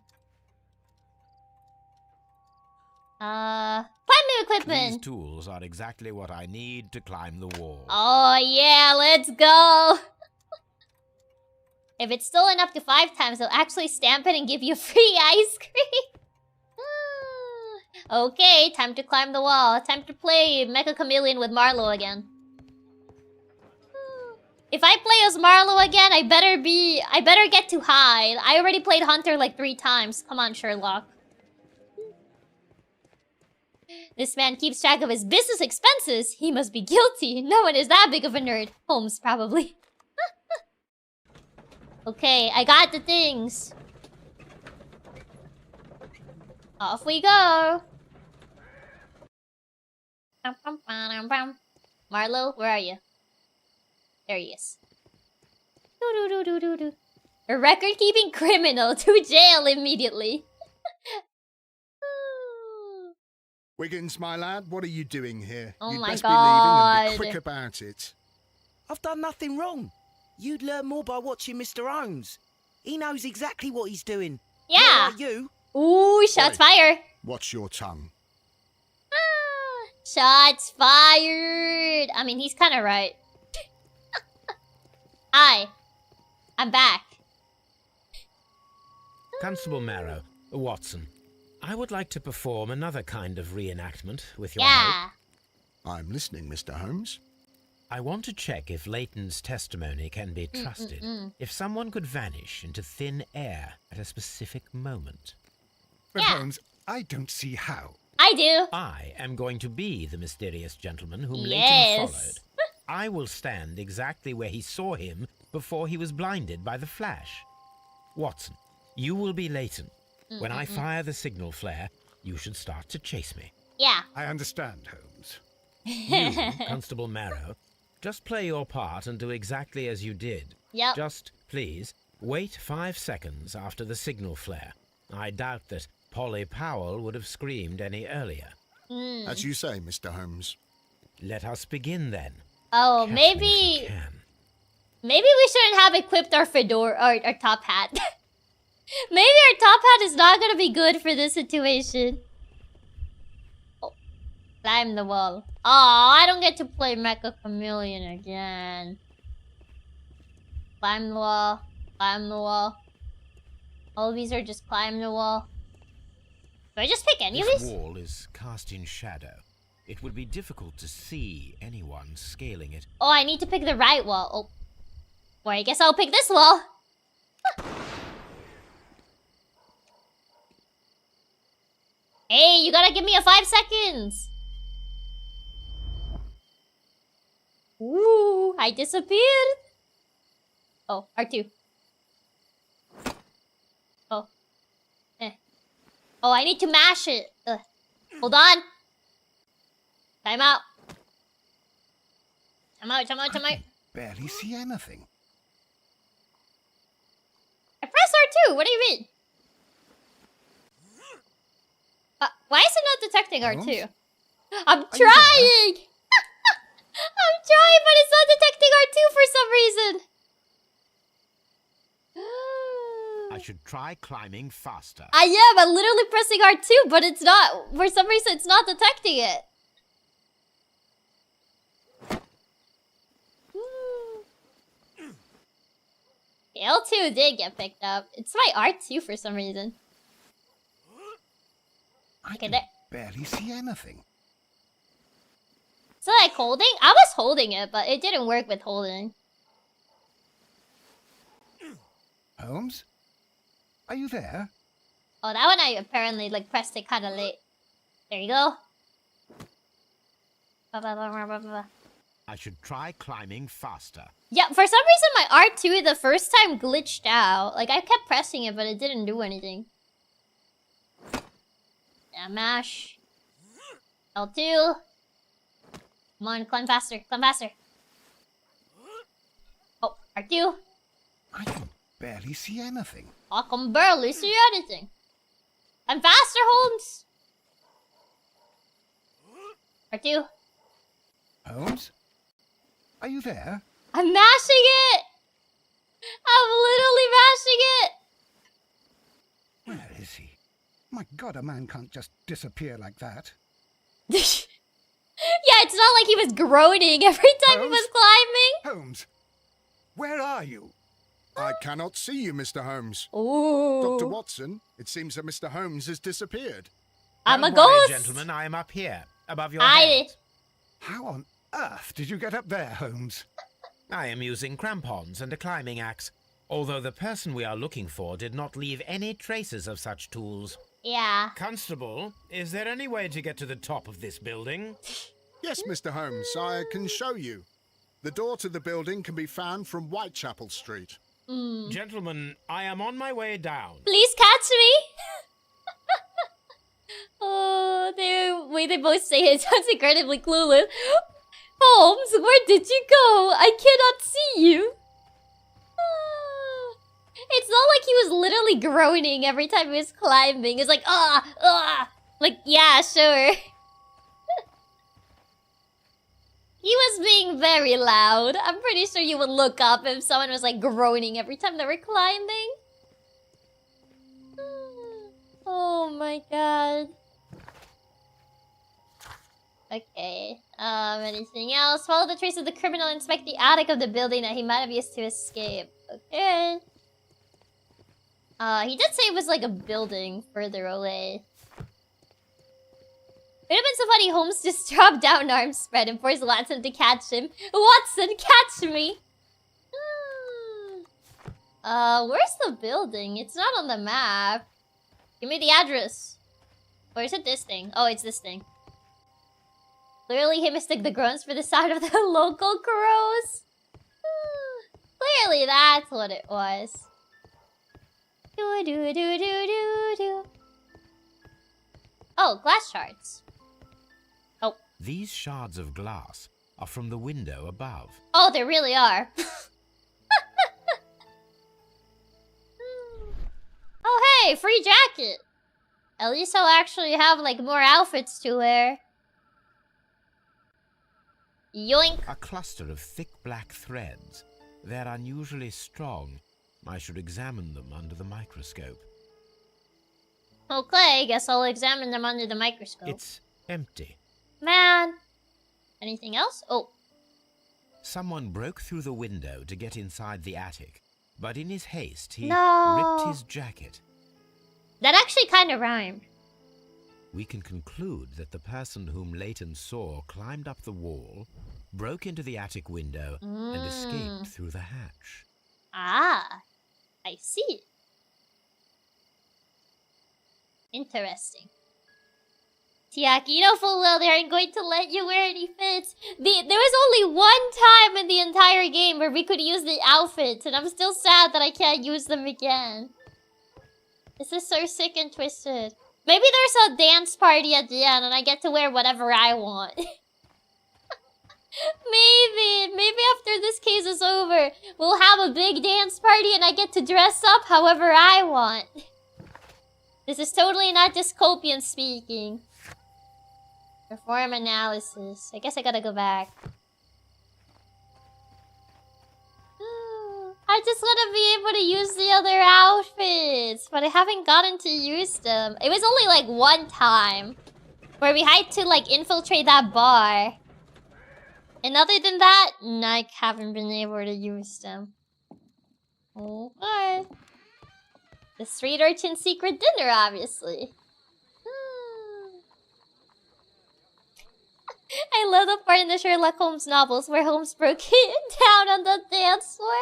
Climbing equipment! These tools are exactly what I need to climb the wall. Oh, yeah, let's go! If it's stolen up to 5 times, they'll actually stamp it and give you free ice cream. Okay, time to climb the wall. Time to play Mecha Chameleon with Marlo again. If I play as Marlo again, I better get too high. I already played Hunter like 3 times. Come on, Sherlock. This man keeps track of his business expenses. He must be guilty. No one is that big of a nerd. Holmes, probably. Okay, I got the things. Off we go. Marlo, where are you? There he is. A record-keeping criminal to jail immediately. Wiggins, my lad, what are you doing here? Oh You'd my best God. be leaving and be quick about it. I've done nothing wrong. You'd learn more by watching Mr. Holmes. He knows exactly what he's doing. Yeah. Not like you. Ooh, shots fired. Watch your tongue. Shots fired. I mean, he's kind of right. Hi. I'm back. Constable Marrow, Watson, I would like to perform another kind of reenactment with your help. I'm listening, Mr. Holmes. I want to check if Leighton's testimony can be trusted. If someone could vanish into thin air at a specific moment. But Holmes, I don't see how. I do. I am going to be the mysterious gentleman whom Leighton Yes. followed. I will stand exactly where he saw him before he was blinded by the flash. Watson, you will be Leighton. When I fire the signal flare, you should start to chase me. Yeah. I understand, Holmes. You, Constable Marrow, just play your part and do exactly as you did. Yep. Just, please, wait 5 seconds after the signal flare. I doubt that Polly Powell would have screamed any earlier. As you say, Mr. Holmes. Let us begin then. Oh, Catch me if you maybe can. we shouldn't have equipped our fedora or our top hat. Maybe our top hat is not gonna be good for this situation. Oh, climb the wall. Oh, I don't get to play Mecha Chameleon again. Climb the wall. Climb the wall. All of these are just climb the wall. Do I just pick any of This these? wall is cast in shadow. It would be difficult to see anyone scaling it. Oh, I need to pick the right wall. Oh. Well, I guess I'll pick this wall. Hey, you gotta give me a 5 seconds. Ooh, I disappeared. Oh, R2. Oh. Oh, I need to mash it. Hold on. Time out. Time out, time out, time out. Barely see anything. I press R2. What do you mean? Why is it not detecting R2? I'm trying! I'm trying, but it's not detecting R2 for some reason. I should try climbing faster. I am. I'm literally pressing R2, but it's not. For some reason, it's not detecting it. L2 did get picked up. It's my R2 for some reason. Okay, there. Barely see anything. So like holding? I was holding it, but it didn't work with holding. Holmes? Are you there? Oh, that one I apparently like pressed it kind of late. There you go. I should try climbing faster. Yeah, for some reason my R2 the first time glitched out. Like I kept pressing it, but it didn't do anything. Yeah, mash. L2. Come on, climb faster, climb faster. Oh, R2. I can barely see anything. I can barely see anything. I'm faster, Holmes. R2. Holmes? Are you there? I'm mashing it! I'm literally mashing it! Where is he? My God, a man can't just disappear like that. Yeah, it's not like he was groaning every time he was climbing. Holmes, where are you? I cannot see you, Mr. Holmes. Ooh. Dr. Watson, it seems that Mr. Holmes has disappeared. I'm a Don't worry, ghost. Gentlemen, I am up here, above your heads. How on earth did you get up there, Holmes? I am using crampons and a climbing axe, although the person we are looking for did not leave any traces of such tools. Yeah. Constable, is there any way to get to the top of this building? Yes, Mr. Holmes, I can show you. The door to the building can be found from Whitechapel Street. Gentlemen, I am on my way down. Please catch me. Oh, the way they both say it sounds incredibly clueless. Holmes, where did you go? I cannot see you. It's not like he was literally groaning every time he was climbing. It's like, like, yeah, sure. He was being very loud. I'm pretty sure you would look up if someone was like groaning every time they were climbing. Oh my god. Okay. Anything else? Follow the trace of the criminal and inspect the attic of the building that he might have used to escape. Okay. He did say it was like a building further away. It would have been so funny. Holmes just dropped down, arms spread, and forced Watson to catch him. Watson, catch me! Where's the building? It's not on the map. Give me the address. Or is it this thing? Oh, it's this thing. Clearly he mistook the groans for the sound of the local crows. Clearly that's what it was. Do do do do do do. Oh, glass shards. Oh. These shards of glass are from the window above. Oh, they really are. Oh, hey, free jacket. At least I'll actually have, like, more outfits to wear. Yoink. A cluster of thick black threads. They're unusually strong. I should examine them under the microscope. Okay, guess I'll examine them under the microscope. It's empty. Man. Anything else? Oh. Someone broke through the window to get inside the attic, but in his haste, he No. ripped his jacket. That actually kind of rhymed. We can conclude that the person whom Leighton saw climbed up the wall, broke into the attic window, and escaped through the hatch. Ah, I see. Interesting. Chiaki, you know full well they aren't going to let you wear any fits. There was only one time in the entire game where we could use the outfits, and I'm still sad that I can't use them again. This is so sick and twisted. Maybe there's a dance party at the end and I get to wear whatever I want. Maybe after this case is over, we'll have a big dance party and I get to dress up however I want. This is totally not dystopian speaking. Perform analysis. I guess I gotta go back. I just want to be able to use the other outfits, but I haven't gotten to use them. It was only like one time where we had to like infiltrate that bar. And other than that, I haven't been able to use them. Okay. The street urchin secret dinner, obviously. I love the part in the Sherlock Holmes novels where Holmes broke it down on the dance floor.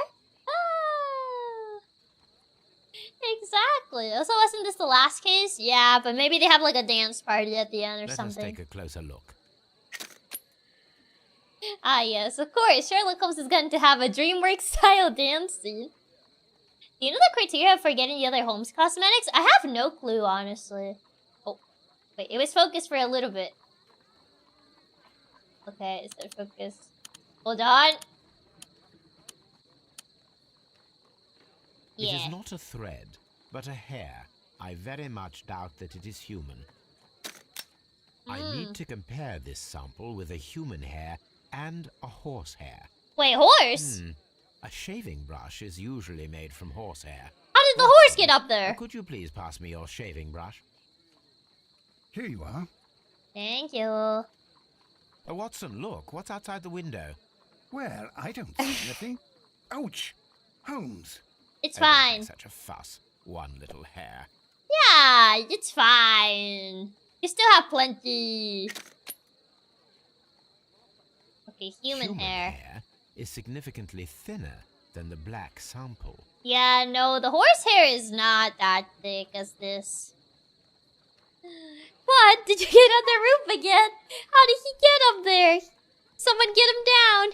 Exactly. Also, wasn't this the last case? Yeah, but maybe they have like a dance party at the end or something. Let us take a closer look. Ah, yes, of course. Sherlock Holmes is going to have a DreamWorks-style dance scene. Do you know the criteria for getting the other Holmes cosmetics? I have no clue, honestly. Oh, wait, it was focused for a little bit. Okay, is it focused? Hold on. Yeah. It is not a thread, but a hair. I very much doubt that it is human. I need to compare this sample with a human hair and a horse hair. Wait, horse? A shaving brush is usually made from horsehair. How did the horse get up there? Could you please pass me your shaving brush? Here you are. Thank you. Watson, look. What's outside the window? Well, I don't see anything. Ouch! Holmes. It's fine. Such a fuss. One little hair. Yeah, it's fine. You still have plenty. Okay, human hair is significantly thinner than the black sample. Yeah, no, the horse hair is not that thick as this. What? Did you get on the roof again? How did he get up there? Someone get him down.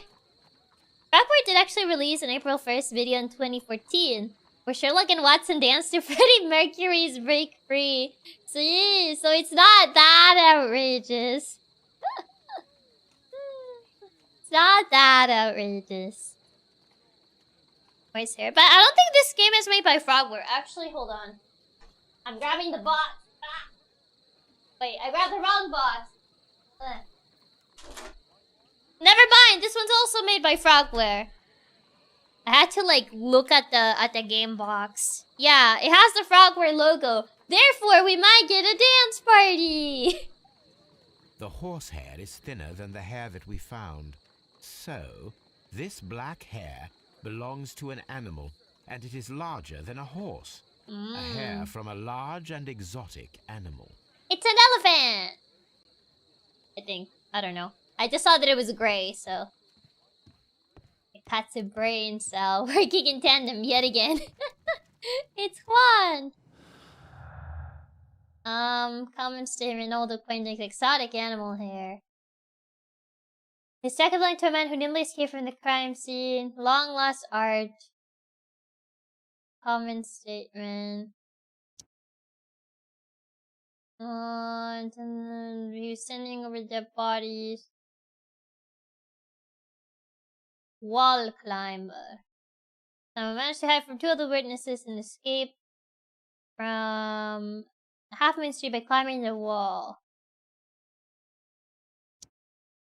Rapport did actually release an April 1st video in 2014 where Sherlock and Watson danced to Freddie Mercury's Break Free. See, so it's not that outrageous. It's not that outrageous. Horse hair. But I don't think this game is made by Frogware. Actually, hold on. I'm grabbing the box. Ah. Wait, I grabbed the wrong box. Never mind. This one's also made by Frogware. I had to like look at the game box. Yeah, it has the Frogware logo. Therefore, we might get a dance party. The horse hair is thinner than the hair that we found. So, this black hair belongs to an animal, and it is larger than a horse. A hair from a large and exotic animal. It's an elephant! I think. I don't know. I just saw that it was gray, so... That's a brain cell working in tandem yet again. It's fun! Common statement, old acquaintance, exotic animal hair. His second line to a man who nimbly escaped from the crime scene. Long lost art. Common statement. And then he was sending over dead bodies. Wall climber. Someone managed to hide from two of the witnesses and escape from Half Moon Street by climbing the wall.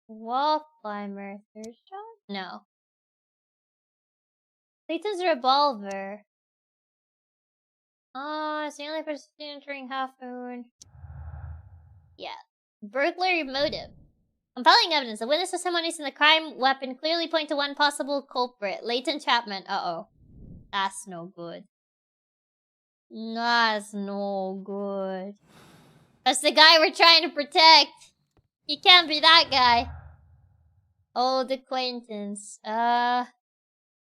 Wall climber. Third shot? No. Clayton's revolver. Oh, it's the only person entering Half Moon. Yeah. Burglary motive. Compelling evidence. The witness of someone using the crime weapon clearly point to one possible culprit. Leighton Chapman. Uh-oh. That's no good. That's no good. That's the guy we're trying to protect. You can't be that guy. Old acquaintance. Brian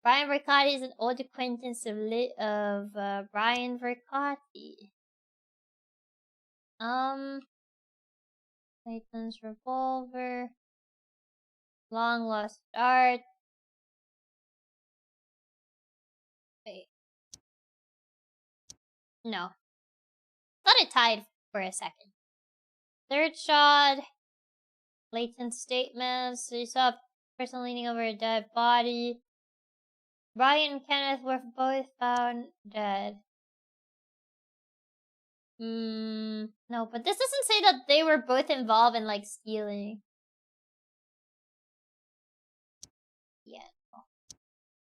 Vercotti is an old acquaintance of Brian Vercotti. Clayton's revolver. Long lost art. Wait. No. Thought it tied for a second. Third shot. Latent statements. So you saw a person leaning over a dead body. Brian and Kenneth were both found dead. No, but this doesn't say that they were both involved in, like, stealing.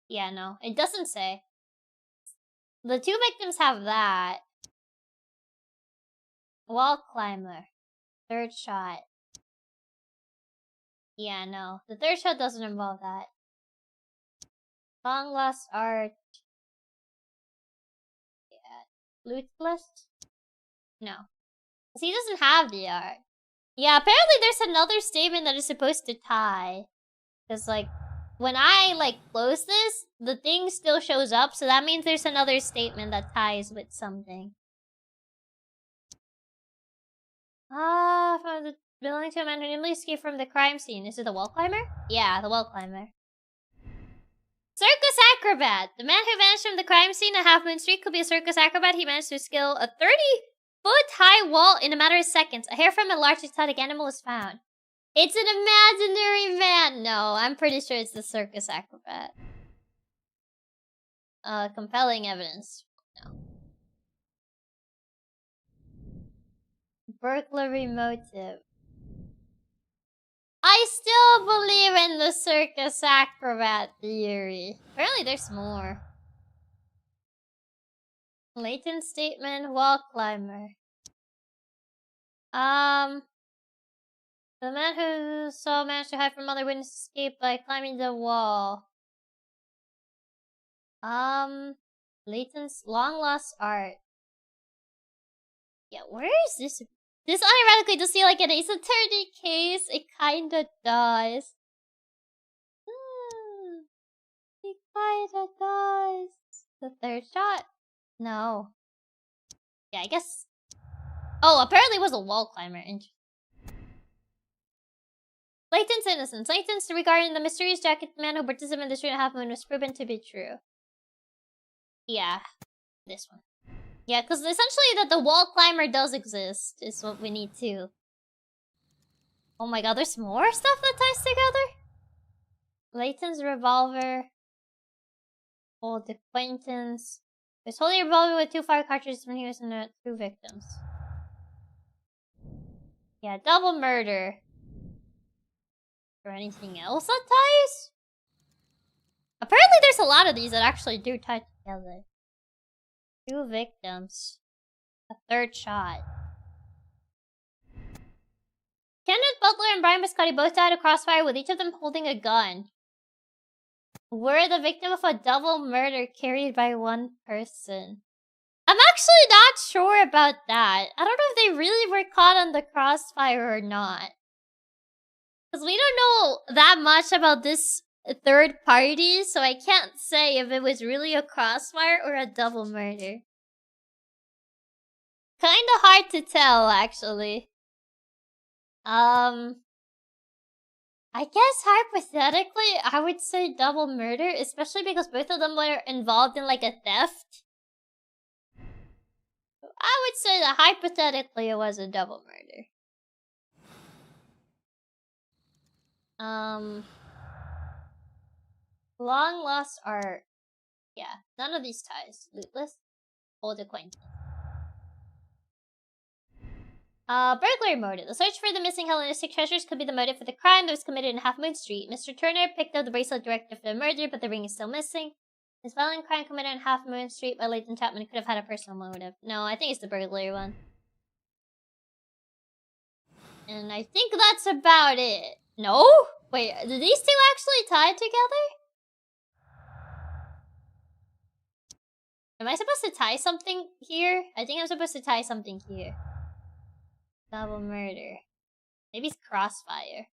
Yeah, no. It doesn't say. The two victims have that. Wall climber. Third shot. Yeah, no. The third shot doesn't involve that. Long lost art. Yeah. Loot list? No. Because he doesn't have the art. Yeah, apparently there's another statement that is supposed to tie. Because, like, when I, like, close this, the thing still shows up. So that means there's another statement that ties with something. From the belonging to a man who nimbly escaped from the crime scene. Is it the wall climber? Yeah, the wall climber. Circus acrobat! The man who vanished from the crime scene at Half Moon Street could be a circus acrobat. He managed to scale a 30-foot-high wall in a matter of seconds. A hair from a large exotic animal was found. It's an imaginary man! No, I'm pretty sure it's the circus acrobat. Compelling evidence. No. Burglary motive. I still believe in the circus acrobat theory. Apparently there's more. Latent statement, wall climber. The man who saw managed to hide from other witnesses escaped by climbing the wall. Latent's long lost art. Yeah, where is this This unironically does feel like an Ace Attorney case. It kinda does. It kinda does. The third shot? No. Yeah, I guess. Oh, apparently it was a wall climber. Interesting. Layton's innocence. Layton's regarding the mysterious jacket man who participated in the 3.5 moon was proven to be true. Yeah. This one. Yeah, because essentially that the wall climber does exist is what we need to. Oh my god, there's more stuff that ties together? Layton's revolver. Old acquaintance. There's holding a revolver with 2 fire cartridges when he was in the 2 victims. Yeah, double murder. Or anything else that ties? Apparently there's a lot of these that actually do tie together. 2 victims. A 3rd shot. Kenneth Butler and Brian Biscotti both died of crossfire with each of them holding a gun. Were the victim of a double murder carried by one person. I'm actually not sure about that. I don't know if they really were caught on the crossfire or not. Because we don't know that much about this third party, so I can't say if it was really a crossfire or a double murder. Kinda hard to tell, actually. I guess hypothetically, I would say double murder, especially because both of them were involved in like a theft. I would say that hypothetically it was a double murder. Long lost art. Yeah, none of these ties. Lootless. Old acquaintance. Burglary motive. The search for the missing Hellenistic treasures could be the motive for the crime that was committed in Half Moon Street. Mr. Turner picked up the bracelet directed for the murder, but the ring is still missing. This violent crime committed in Half Moon Street by Leighton Chapman could have had a personal motive. No, I think it's the burglary one. And I think that's about it. No? Wait, did these two actually tie together? Am I supposed to tie something here? I think I'm supposed to tie something here. Double murder. Maybe it's crossfire.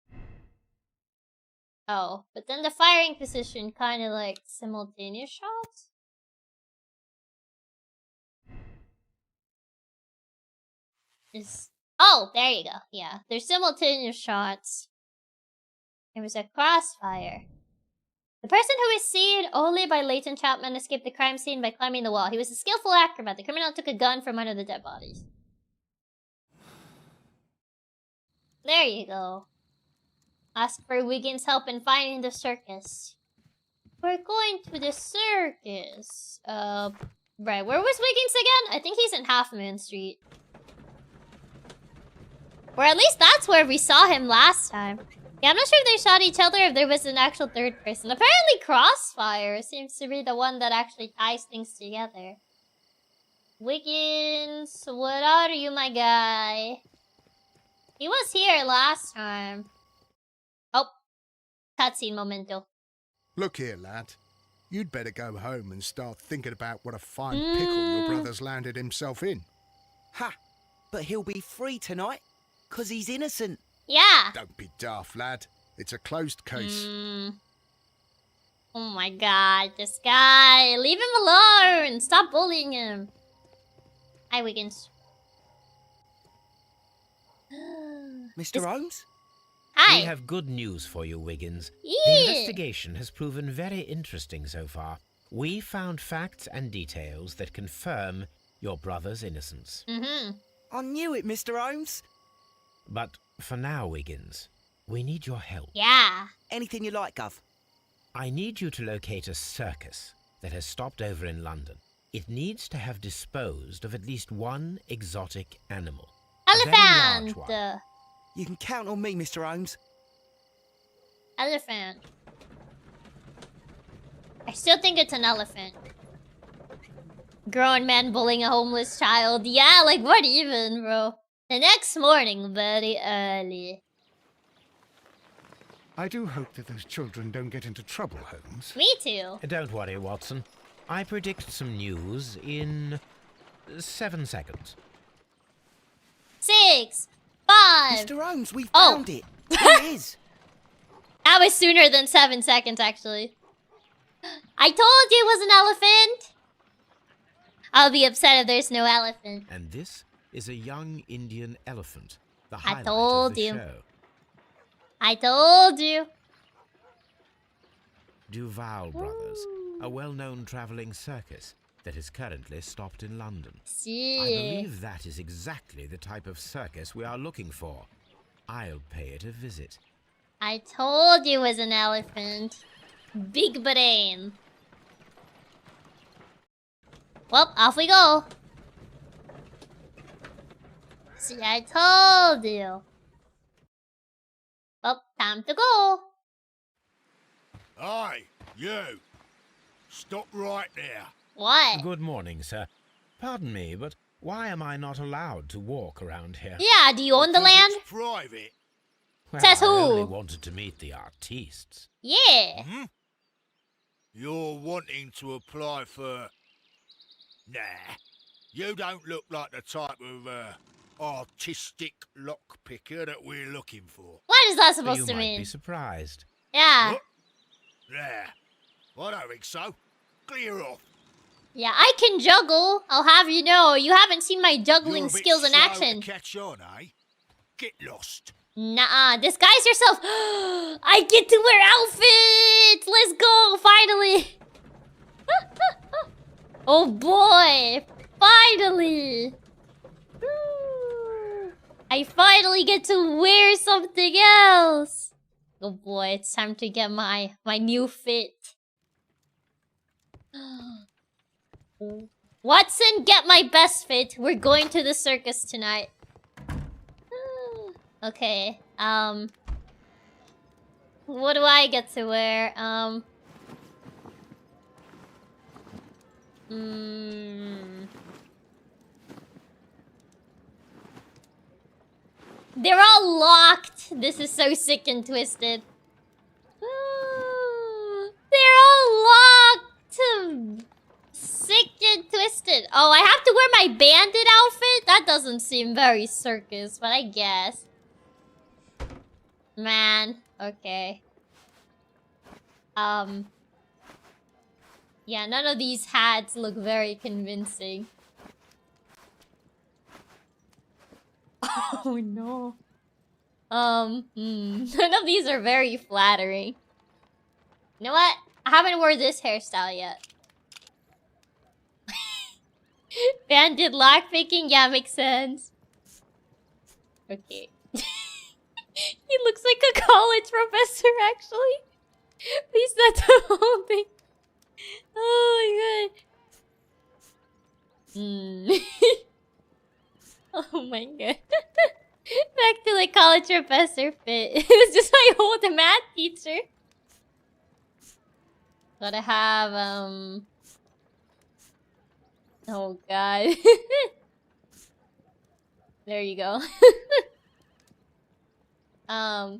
Oh, but then the firing position kind of like simultaneous shots? Oh, there you go. Yeah, they're simultaneous shots. It was a crossfire. The person who is seen only by Leighton Chapman escaped the crime scene by climbing the wall. He was a skillful acrobat. The criminal took a gun from under the dead bodies. There you go. Ask for Wiggins' help in finding the circus. We're going to the circus. Right, where was Wiggins again? I think he's in Half Moon Street. Or at least that's where we saw him last time. Yeah, I'm not sure if they shot each other or if there was an actual third person. Apparently Crossfire seems to be the one that actually ties things together. Wiggins, what are you, my guy? He was here last time. Oh, cutscene momento. Look here, lad. You'd better go home and start thinking about what a fine pickle your brother's landed himself in. Ha! But he'll be free tonight, 'cause he's innocent. Yeah. Don't be daft, lad. It's a closed case. Oh my god, this guy. Leave him alone. Stop bullying him. Hi, Wiggins. Mr. Holmes? Hi. We have good news for you, Wiggins. Yeah. The investigation has proven very interesting so far. We found facts and details that confirm your brother's innocence. I knew it, Mr. Holmes. But for now, Wiggins, we need your help. Yeah. Anything you like, Gov. I need you to locate a circus that has stopped over in London. It needs to have disposed of at least one exotic animal. Elephant! You can count on me, Mr. Holmes. Elephant. I still think it's an elephant. Grown man bullying a homeless child. Yeah, like what even, bro? The next morning, very early. I do hope that those children don't get into trouble, Holmes. Me too. Don't worry, Watson. I predict some news in 7 seconds. 6, 5. Mr. Holmes, we found it. Here it is. That was sooner than 7 seconds, actually. I told you it was an elephant. I'll be upset if there's no elephant. And this is a young Indian elephant, the I highlight told of the you. show. I told you. Duval Brothers, a well-known travelling circus that is currently stopped in London. See. I believe that is exactly the type of circus we are looking for. I'll pay it a visit. I told you it was an elephant. Big brain. Well, off we go. See, I told you. Well, time to go. Aye, you. Stop right there. What? Good morning, sir. Pardon me, but why am I not allowed to walk around here? Yeah, do you own the land? It's private. Well, Says I who? only wanted to meet the artistes. Yeah. Hmm? You're wanting to apply for... Nah. You don't look like the type of, artistic lockpicker that we're looking for. What is that supposed to You might mean? be surprised. Yeah. What? Nah. I don't think so. Clear off. Yeah, I can juggle. I'll have you know. You haven't seen my juggling You're a bit skills in slow action. to catch on, eh? Get lost. Nuh-uh. Disguise yourself. I get to wear outfits. Let's go. Finally. Oh boy. Finally. I finally get to wear something else. Oh boy, it's time to get my new fit. Watson, get my best fit. We're going to the circus tonight. Okay, what do I get to wear? They're all locked. This is so sick and twisted. They're all locked. Sick and twisted. Oh, I have to wear my bandit outfit? That doesn't seem very circus, but I guess. Man, okay. Yeah, none of these hats look very convincing. Oh no. None of these are very flattering. You know what? I haven't worn this hairstyle yet. Bandit lockpicking? Yeah, makes sense. Okay. He looks like a college professor, actually. Please, that's the whole thing. Oh my god. Oh my god. Back to the college professor fit. It was just my old math teacher. Gotta have, oh god. There you go. I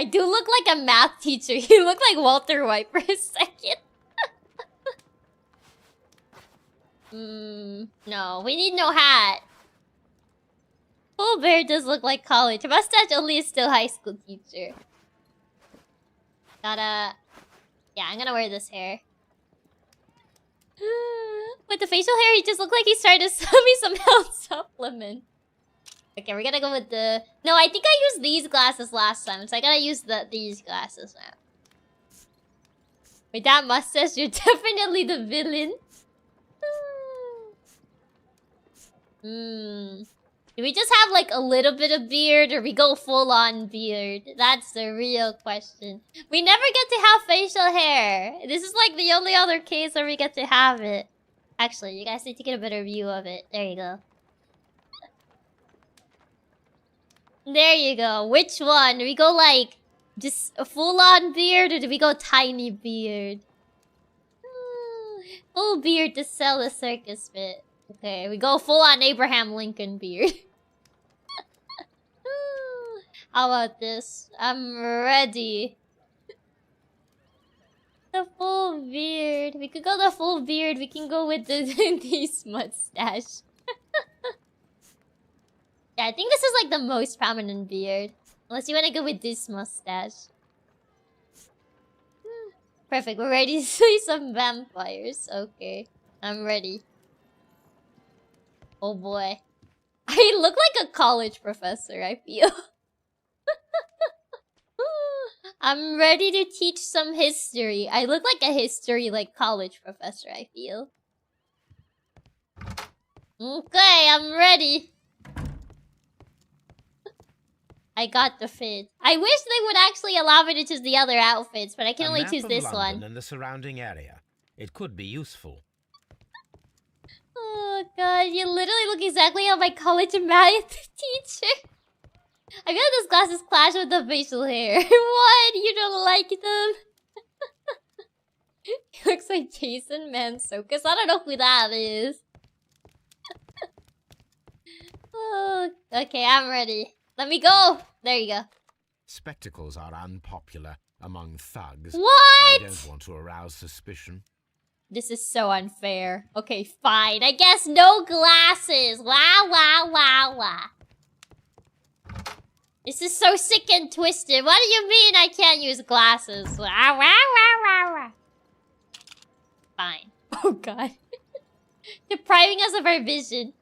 do look like a math teacher. You look like Walter White for a second. No, we need no hat. Full bear does look like college. Mustache only is still high school teacher. Gotta... Yeah, I'm gonna wear this hair. With the facial hair, he just looked like he's trying to sell me some health supplement. Okay, we're gonna go with the... No, I think I used these glasses last time, so I gotta use these glasses now. With that mustache, you're definitely the villain. Do we just have like a little bit of beard or we go full on beard? That's the real question. We never get to have facial hair. This is like the only other case where we get to have it. Actually, you guys need to get a better view of it. There you go. There you go. Which one? Do we go like just a full on beard or do we go tiny beard? Full beard to sell the circus bit. Okay, we go full on Abraham Lincoln beard. How about this? I'm ready. The full beard. We could go the full beard. We can go with the this mustache. Yeah, I think this is like the most prominent beard. Unless you want to go with this mustache. Perfect, we're ready to see some vampires. Okay, I'm ready. Oh boy. I look like a college professor, I feel. I'm ready to teach some history. I look like a history, like, college professor, I feel. Okay, I'm ready. I got the fit. I wish they would actually allow me to choose the other outfits, but I can only choose this one. And the surrounding area. It could be useful. Oh god, you literally look exactly like my college math teacher. I feel like those glasses clash with the facial hair. What? You don't like them? He looks like Jason Mantzoukas. I don't know who that is. Oh, okay, I'm ready. Let me go. There you go. Spectacles are unpopular among thugs. What? I don't want to arouse suspicion. This is so unfair. Okay, fine. I guess no glasses. Wow, wow, wow, wow. This is so sick and twisted. What do you mean I can't use glasses? Wow, wow, wow, wow, wow. Fine. Oh, God. Depriving us of our vision.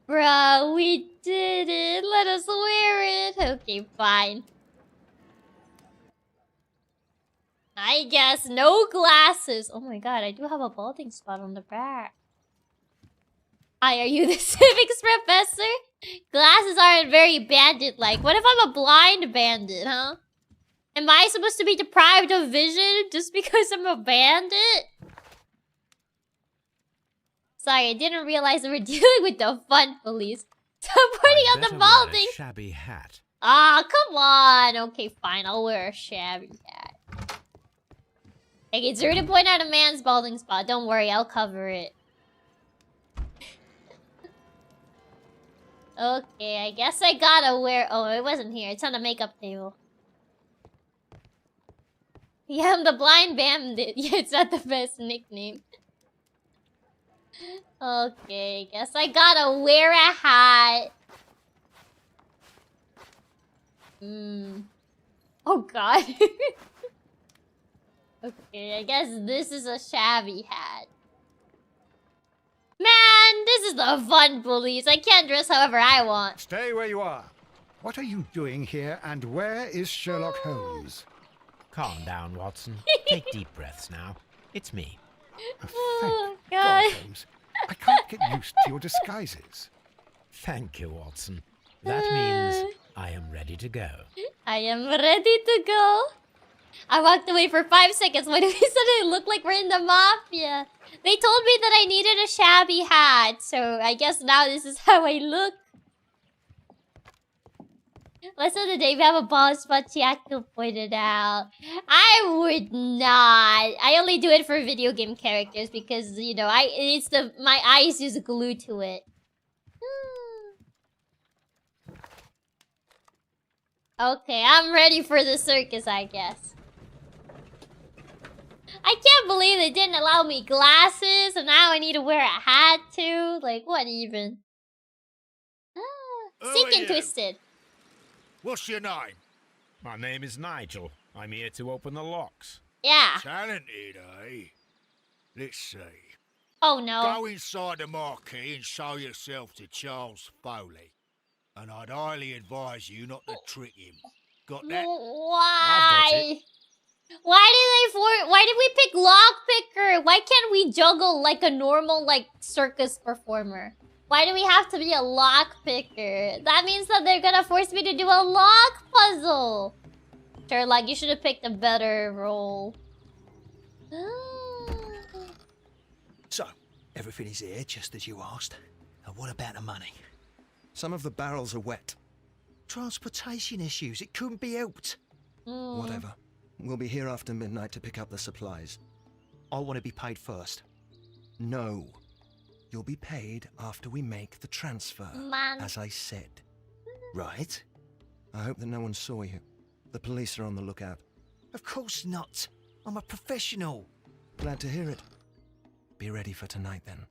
Bruh, we did it. Let us wear it. Okay, fine. I guess no glasses. Oh my god, I do have a balding spot on the back. Hi, are you the civics professor? Glasses aren't very bandit-like. What if I'm a blind bandit, huh? Am I supposed to be deprived of vision just because I'm a bandit? Sorry, I didn't realize we were dealing with the fun police. Stop putting on the balding. Wear a shabby hat. Ah, come on. Okay, fine. I'll wear a shabby hat. Okay, it's rude to point out a man's balding spot. Don't worry, I'll cover it. Okay, I guess I gotta wear... Oh, it wasn't here. It's on the makeup table. Yeah, I'm the blind bandit. Yeah, it's not the best nickname. Okay, guess I gotta wear a hat. Oh, God. Okay, I guess this is a shabby hat. Man, this is the fun police. I can't dress however I want. Stay where you are. What are you doing here, and where is Sherlock Holmes? Calm down, Watson. Take deep breaths now. It's me. Oh, God. Holmes. I can't get used to your disguises. Thank you, Watson. That means I am ready to go. I am ready to go. I walked away for 5 seconds when we suddenly look like we're in the mafia. They told me that I needed a shabby hat, so I guess now this is how I look. Lesson of the day, we have a bald spot, Chiaki pointed out. I would not. I only do it for video game characters because, you know, my eyes is glued to it. Okay, I'm ready for the circus, I guess. I can't believe they didn't allow me glasses, and now I need to wear a hat too. Like, what even? Sick and twisted. What's your name? My name is Nigel. I'm here to open the locks. Yeah. Talented, eh? Let's see. Oh, no. Go inside the marquee and show yourself to Charles Foley. And I'd highly advise you not to trick him. Got that? Why? Why did we pick lockpicker? Why can't we juggle like a normal, like, circus performer? Why do we have to be a lockpicker? That means that they're gonna force me to do a lock puzzle. Sherlock, you should have picked a better role. So, everything is here just as you asked. And what about the money? Some of the barrels are wet. Transportation issues, it couldn't be helped. Whatever. We'll be here after midnight to pick up the supplies. I want to be paid first. No. You'll be paid after we make the transfer, as I said. Right? I hope that no one saw you. The police are on the lookout. Of course not. I'm a professional. Glad to hear it. Be ready for tonight then.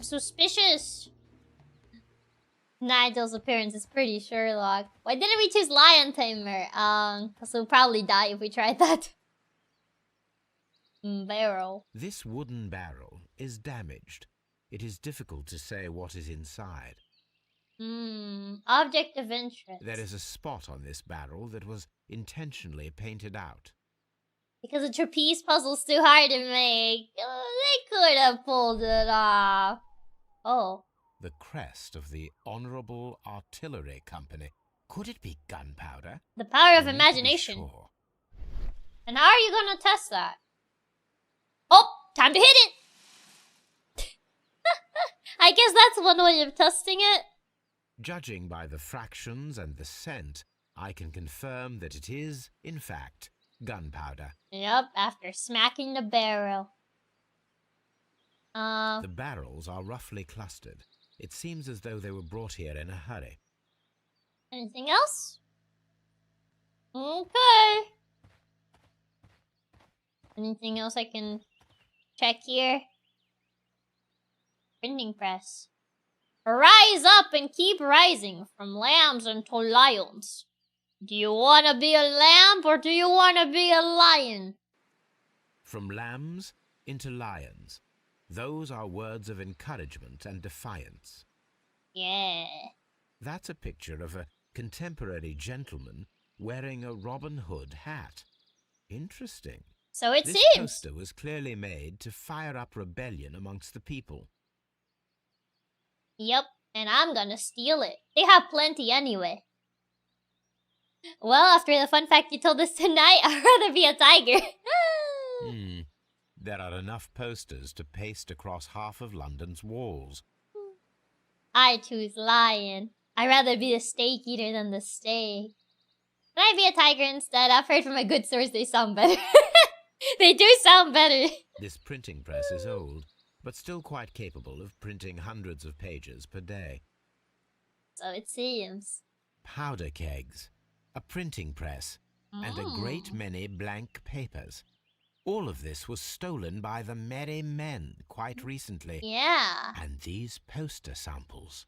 Suspicious. Nigel's appearance is pretty Sherlock. Why didn't we choose Lion Tamer? Because we'll probably die if we tried that. Barrel. This wooden barrel is damaged. It is difficult to say what is inside. Object of interest. There is a spot on this barrel that was intentionally painted out. Because the trapeze puzzle's too hard to make. They could have pulled it off. Oh. The crest of the Honorable Artillery Company. Could it be gunpowder? The power of imagination. Sure. And how are you gonna test that? Oh, time to hit it! I guess that's one way of testing it. Judging by the fractions and the scent, I can confirm that it is, in fact, gunpowder. Yep, after smacking the barrel. The barrels are roughly clustered. It seems as though they were brought here in a hurry. Anything else? Okay. Anything else I can check here? Printing press. Rise up and keep rising from lambs until lions. Do you want to be a lamb or do you want to be a lion? From lambs into lions. Those are words of encouragement and defiance. Yeah. That's a picture of a contemporary gentleman wearing a Robin Hood hat. Interesting. So it this seems. This poster was clearly made to fire up rebellion amongst the people. Yep, and I'm gonna steal it. They have plenty anyway. Well, after the fun fact you told us tonight, I'd rather be a tiger. There are enough posters to paste across half of London's walls. I choose lion. I'd rather be the steak eater than the steak. Can I be a tiger instead? I've heard from a good source they sound better. They do sound better. This printing press is old, but still quite capable of printing hundreds of pages per day. So it seems. Powder kegs, a printing press, and a great many blank papers. All of this was stolen by the Merry Men quite recently. Yeah. And these poster samples.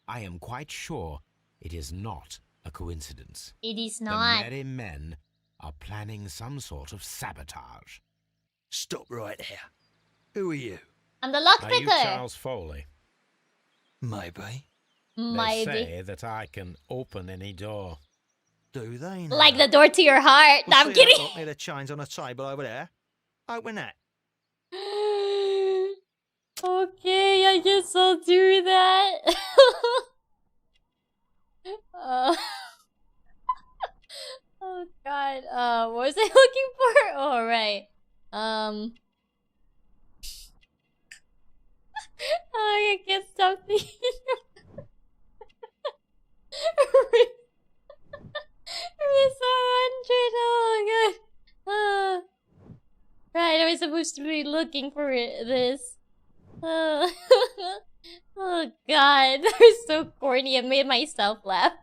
I am quite sure it is not a coincidence. It is not. The Merry Men are planning some sort of sabotage. Stop right here. Who are you? I'm the lockpicker. Are you Charles Foley? Maybe. Maybe. They say that I can open any door. Do they now? Like the door to your heart. No, I'm kidding. Got near the chains on a table over there. Open that. Okay, I guess I'll do that. Oh god. What was I looking for? Oh right. Oh, I can't stop thinking. Miss 100. Oh god. Right, I was supposed to be looking for this. Oh god, that was so corny. I made myself laugh.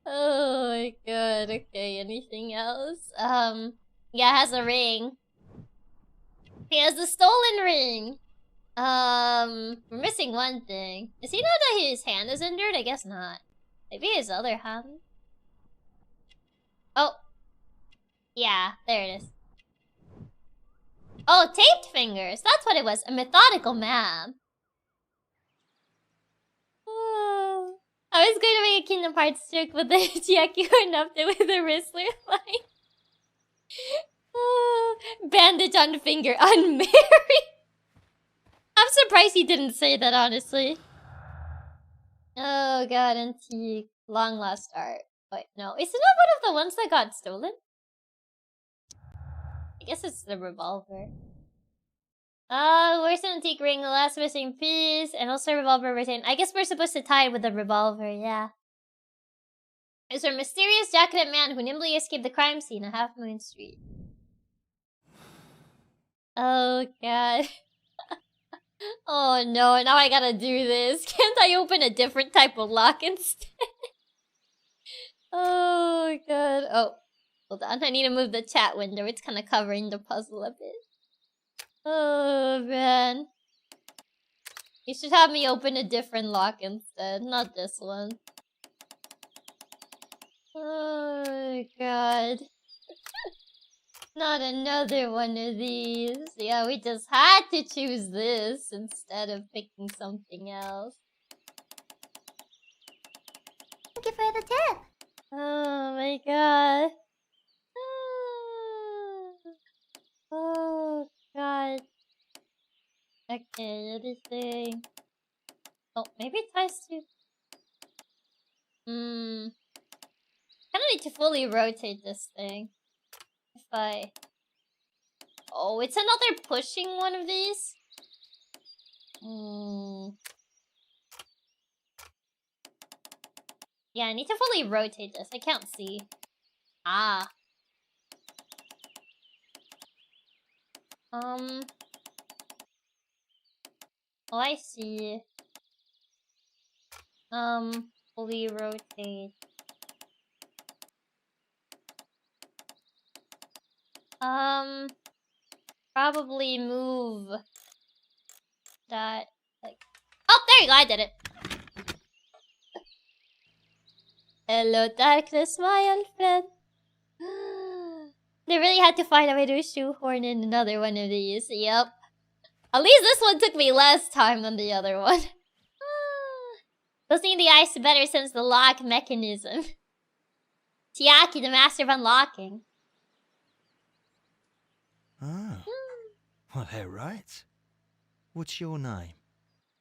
Oh my god. Okay, anything else? Yeah, it has a ring. He has the stolen ring. We're missing one thing. Does he know that his hand is injured? I guess not. Maybe his other hand. Oh. Yeah, there it is. Oh, taped fingers. That's what it was. A methodical man. Oh. I was going to make a Kingdom Hearts joke, but then Chiaki went up there with a wrestler line. Oh, bandage on the finger, unmarried. I'm surprised he didn't say that, honestly. Oh god, antique. Long lost art. Wait, no. Is it not one of the ones that got stolen? I guess it's the revolver. Where's the antique ring? The last missing piece. And also revolver retained. I guess we're supposed to tie it with the revolver, yeah. Is there a mysterious jacketed man who nimbly escaped the crime scene on Half Moon Street? Oh god. Oh no, now I gotta do this. Can't I open a different type of lock instead? Oh god. Oh, hold on. I need to move the chat window. It's kind of covering the puzzle a bit. Oh man. You should have me open a different lock instead, not this one. Oh god. Not another one of these. Yeah, we just had to choose this instead of picking something else. Thank you for the tip. Oh my god. Oh god. Okay, anything. Oh, maybe it ties to. Kinda need to fully rotate this thing. If I. Oh, it's another pushing one of these? Yeah, I need to fully rotate this. I can't see. Ah. Oh, I see. Fully rotate. Probably move that, like... Oh, there you go, I did it! Hello, darkness, my old friend. They really had to find a way to shoehorn in another one of these. Yep. At least this one took me less time than the other one. Listening to the ice better since the lock mechanism. Chiaki, the master of unlocking. Ah. Well, they're right. What's your name?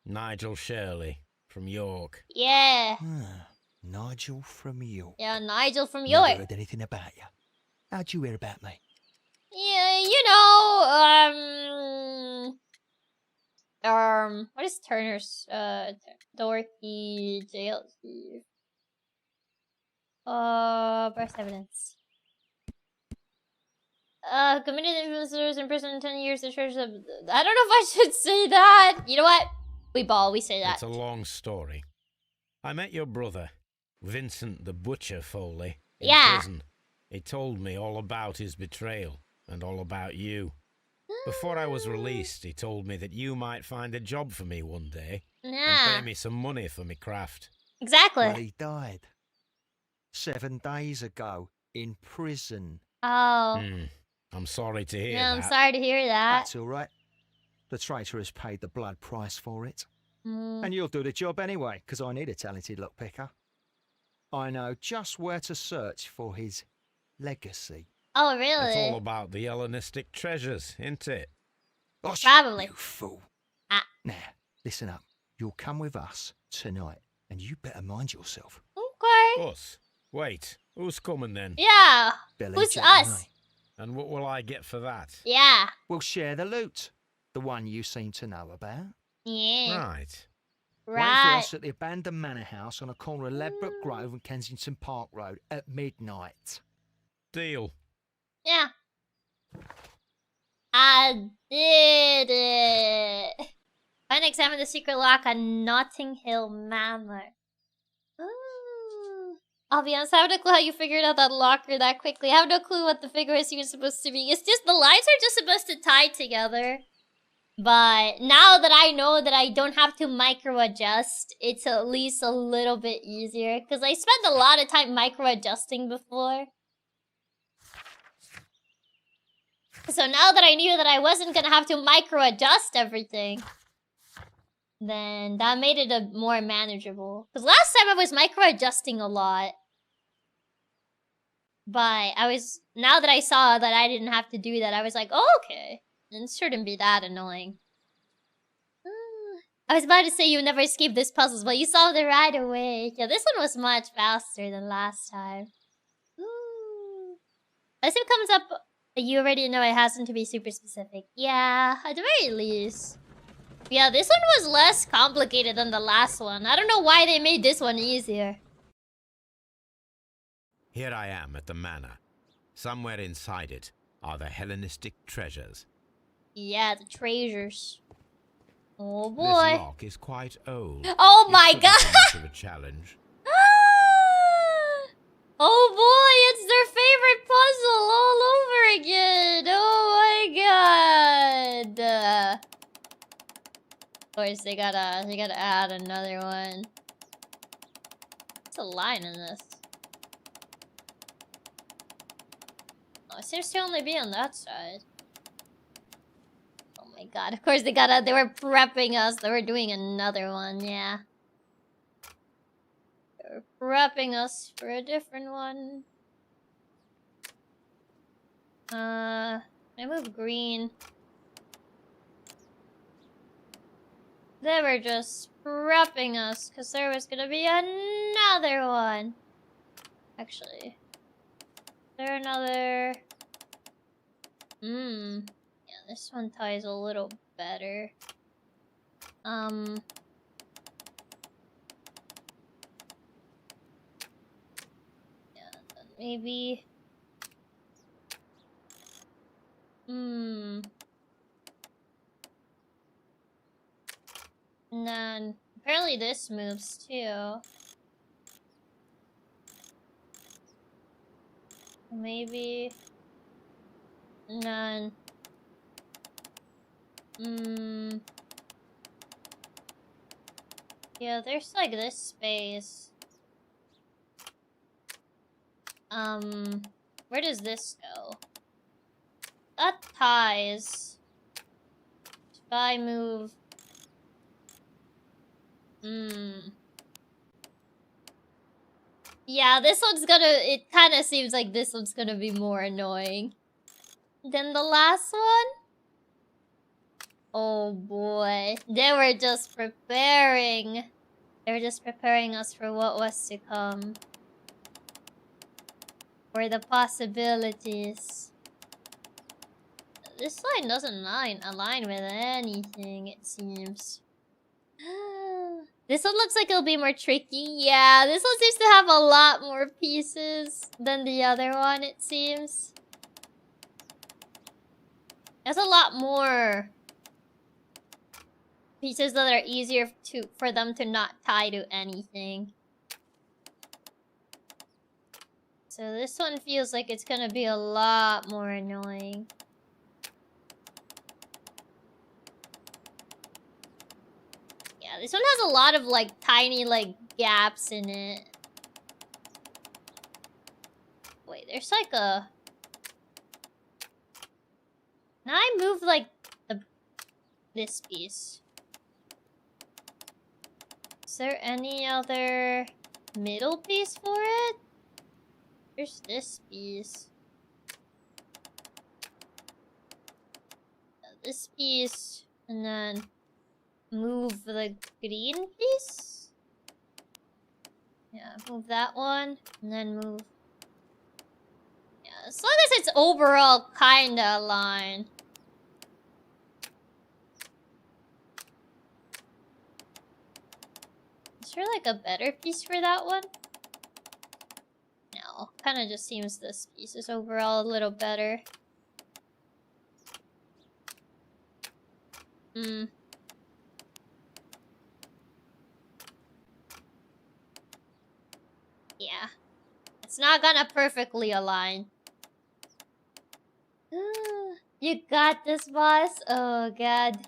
Nigel Shirley, from York. Yeah. Ah, Nigel from York. Yeah, Nigel from York. Never heard anything about you. How'd you hear about me? Yeah, you know, what is Turner's, Dorothy jail thief? Breast evidence. Committed influencers in prison 10 years to church. I don't know if I should say that. You know what? We say that. It's a long story. I met your brother, Vincent the Butcher Foley, in prison. He told me all about his betrayal and all about you. Before I was released, he told me that you might find a job for me one day and pay me some money for my craft. Exactly. Well, he died 7 days ago in prison. Oh. I'm sorry to hear that. I'm sorry to hear that. That's all right. The traitor has paid the blood price for it. And you'll do the job anyway, because I need a talented lockpicker. I know just where to search for his legacy. Oh, really? It's all about the Hellenistic treasures, isn't it? Oh, probably. You fool. Now, listen up. You'll come with us tonight, and you better mind yourself. Okay. Us? Wait, who's coming then? Yeah. Billy Who's J. us? And what will I get for that? Yeah. We'll share the loot. The one you seem to know about. Yeah. Right. Wait for us at the abandoned manor house on a corner of Ladbroke Grove and Kensington Park Road at midnight. Deal. Yeah. I did it. Find and examine the secret lock on Notting Hill Manor. Ooh. I'll be honest, I have no clue how you figured out that locker that quickly. I have no clue what the figure is even supposed to be. It's just the lines are just supposed to tie together. But now that I know that I don't have to micro-adjust, it's at least a little bit easier. Because I spent a lot of time micro-adjusting before. So now that I knew that I wasn't going to have to micro-adjust everything, then that made it a more manageable. Because last time I was micro-adjusting a lot. But now that I saw that I didn't have to do that, I was like, oh, okay. It shouldn't be that annoying. I was about to say you never escape these puzzles, but you solved it right away. Yeah, this one was much faster than last time. Unless it comes up, you already know it hasn't to be super specific. Yeah, at the very least. Yeah, this one was less complicated than the last one. I don't know why they made this one easier. Here I am at the manor. Somewhere inside it are the Hellenistic treasures. Yeah, the treasures. Oh boy. This lock is quite old. Oh my god! Much of a challenge. Oh boy, it's their favorite puzzle all over again. Oh my god. Of course, they gotta add another one. What's a line in this? Oh, it seems to only be on that side. Oh my god, of course they were prepping us. They were doing another one, yeah. They were prepping us for a different one. I move green. They were just prepping us because there was gonna be another one. Actually, is there another? Yeah, this one ties a little better. Yeah, then maybe. And then apparently this moves too. Maybe none. Yeah, there's like this space. Where does this go? That ties. If I move. Yeah, this one's gonna. It kind of seems like this one's gonna be more annoying than the last one. Oh boy. They were just preparing. They were just preparing us for what was to come. For the possibilities. This line doesn't align with anything, it seems. This one looks like it'll be more tricky. Yeah, this one seems to have a lot more pieces than the other one, it seems. There's a lot more pieces that are easier for them to not tie to anything. So this one feels like it's gonna be a lot more annoying. Yeah, this one has a lot of like tiny like gaps in it. Wait, there's like a... Now I move like this piece. Is there any other middle piece for it? There's this piece. This piece, and then move the green piece. Yeah, move that one, and then move. Yeah, as long as it's overall kinda aligned. Is there like a better piece for that one? No, kinda just seems this piece is overall a little better. Yeah. It's not gonna perfectly align. You got this, boss? Oh, God.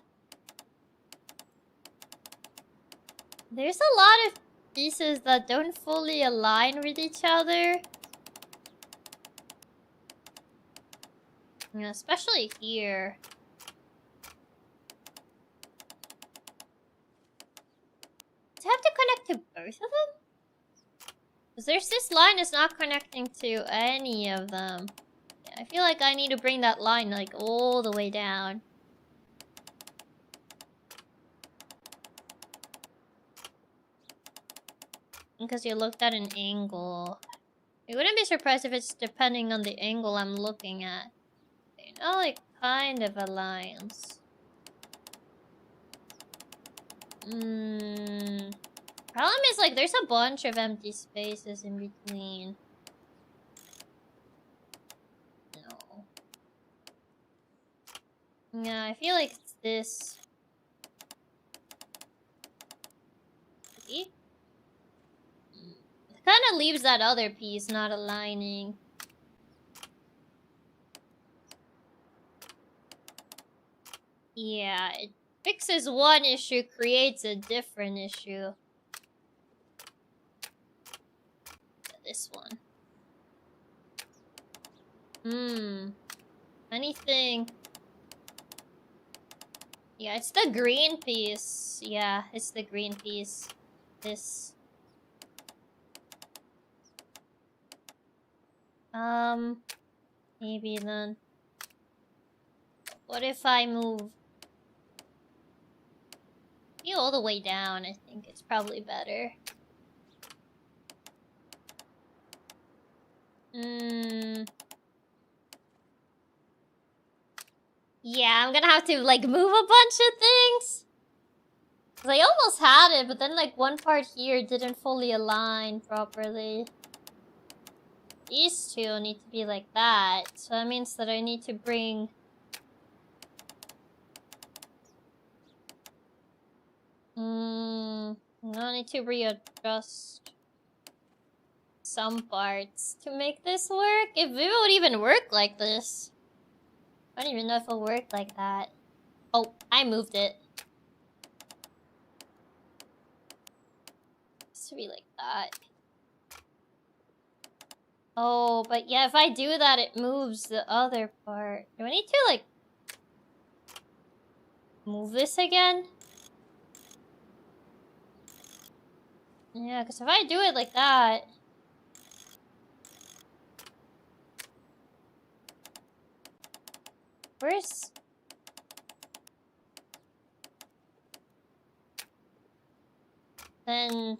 There's a lot of pieces that don't fully align with each other. Yeah, especially here. Do I have to connect to both of them? Because there's this line is not connecting to any of them. Yeah, I feel like I need to bring that line like all the way down. Because you looked at an angle. I wouldn't be surprised if it's depending on the angle I'm looking at. You know, like kind of aligns. Problem is like there's a bunch of empty spaces in between. No. Yeah, I feel like it's this. See? It kind of leaves that other piece not aligning. Yeah, it fixes one issue, creates a different issue. This one. Anything. Yeah, it's the green piece. Yeah, it's the green piece. This. Maybe then. What if I move you all the way down? I think it's probably better. Yeah, I'm gonna have to, like, move a bunch of things. 'Cause I almost had it, but then, like, one part here didn't fully align properly. These two need to be like that. So that means that I need to bring... I need to readjust some parts to make this work. If it would even work like this. I don't even know if it'll work like that. Oh, I moved it. It should be like that. Oh, but yeah, if I do that, it moves the other part. Do I need to, like, move this again? Yeah, because if I do it like that... Where's... Then...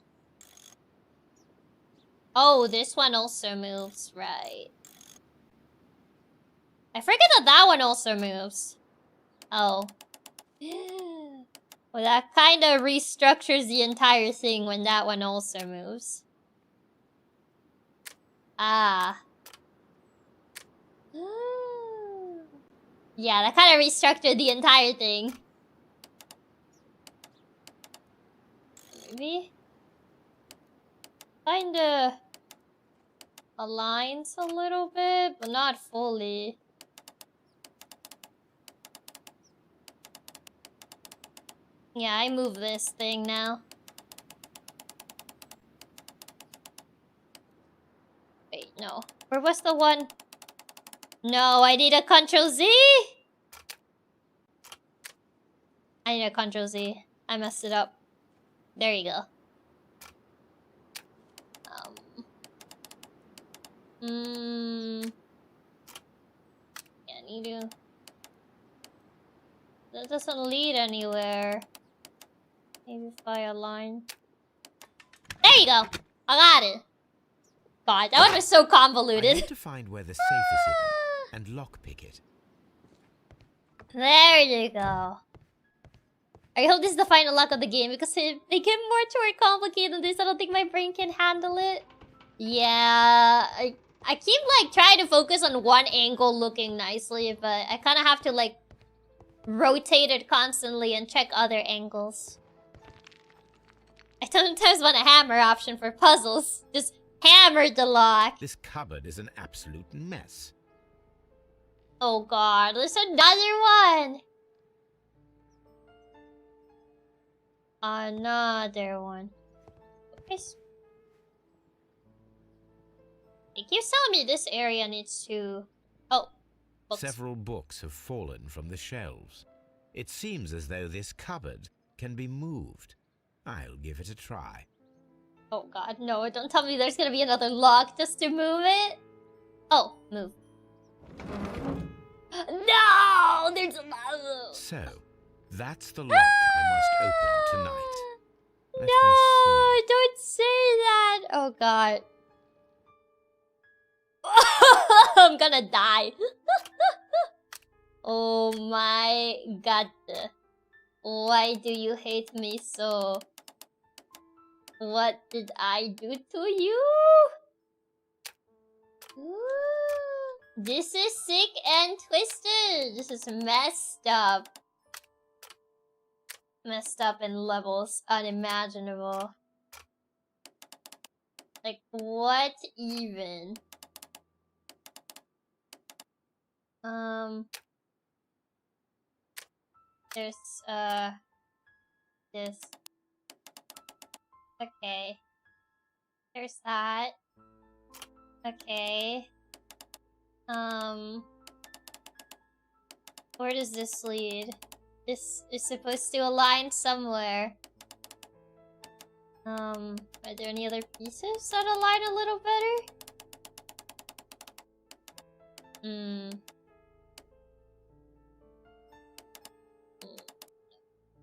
Oh, this one also moves, right. I forget that that one also moves. Oh. Well, that kind of restructures the entire thing when that one also moves. Ah. Yeah, that kind of restructured the entire thing. Maybe? Kinda aligns a little bit, but not fully. Yeah, I move this thing now. Wait, no. Where was the one? No, I need a Ctrl-Z! I need a Ctrl-Z. I messed it up. There you go. Yeah, I need to... That doesn't lead anywhere. Maybe if I align... There you go! I got it! God, that one was so convoluted. I need to find where the safe is hidden and lockpick it. There you go. I hope this is the final lock of the game because if they get more complicated than this, I don't think my brain can handle it. Yeah, I keep like trying to focus on one angle looking nicely, but I kind of have to like rotate it constantly and check other angles. I sometimes want a hammer option for puzzles. Just hammer the lock. This cupboard is an absolute mess. Oh god, there's another one! Another one. Okay. It keeps telling me this area needs to... Oh, books. Several books have fallen from the shelves. It seems as though this cupboard can be moved. I'll give it a try. Oh god, no, don't tell me there's gonna be another lock just to move it. Oh, move. No! There's another. So, that's the lock I must open tonight. Let No, don't say that. Oh god. I'm gonna die. Oh my god. Why do you hate me so? What did I do to you? Ooh, this is sick and twisted. This is messed up. Messed up in levels unimaginable. Like, what even? There's, this. Okay. There's that. Okay. Where does this lead? This is supposed to align somewhere. Are there any other pieces that align a little better?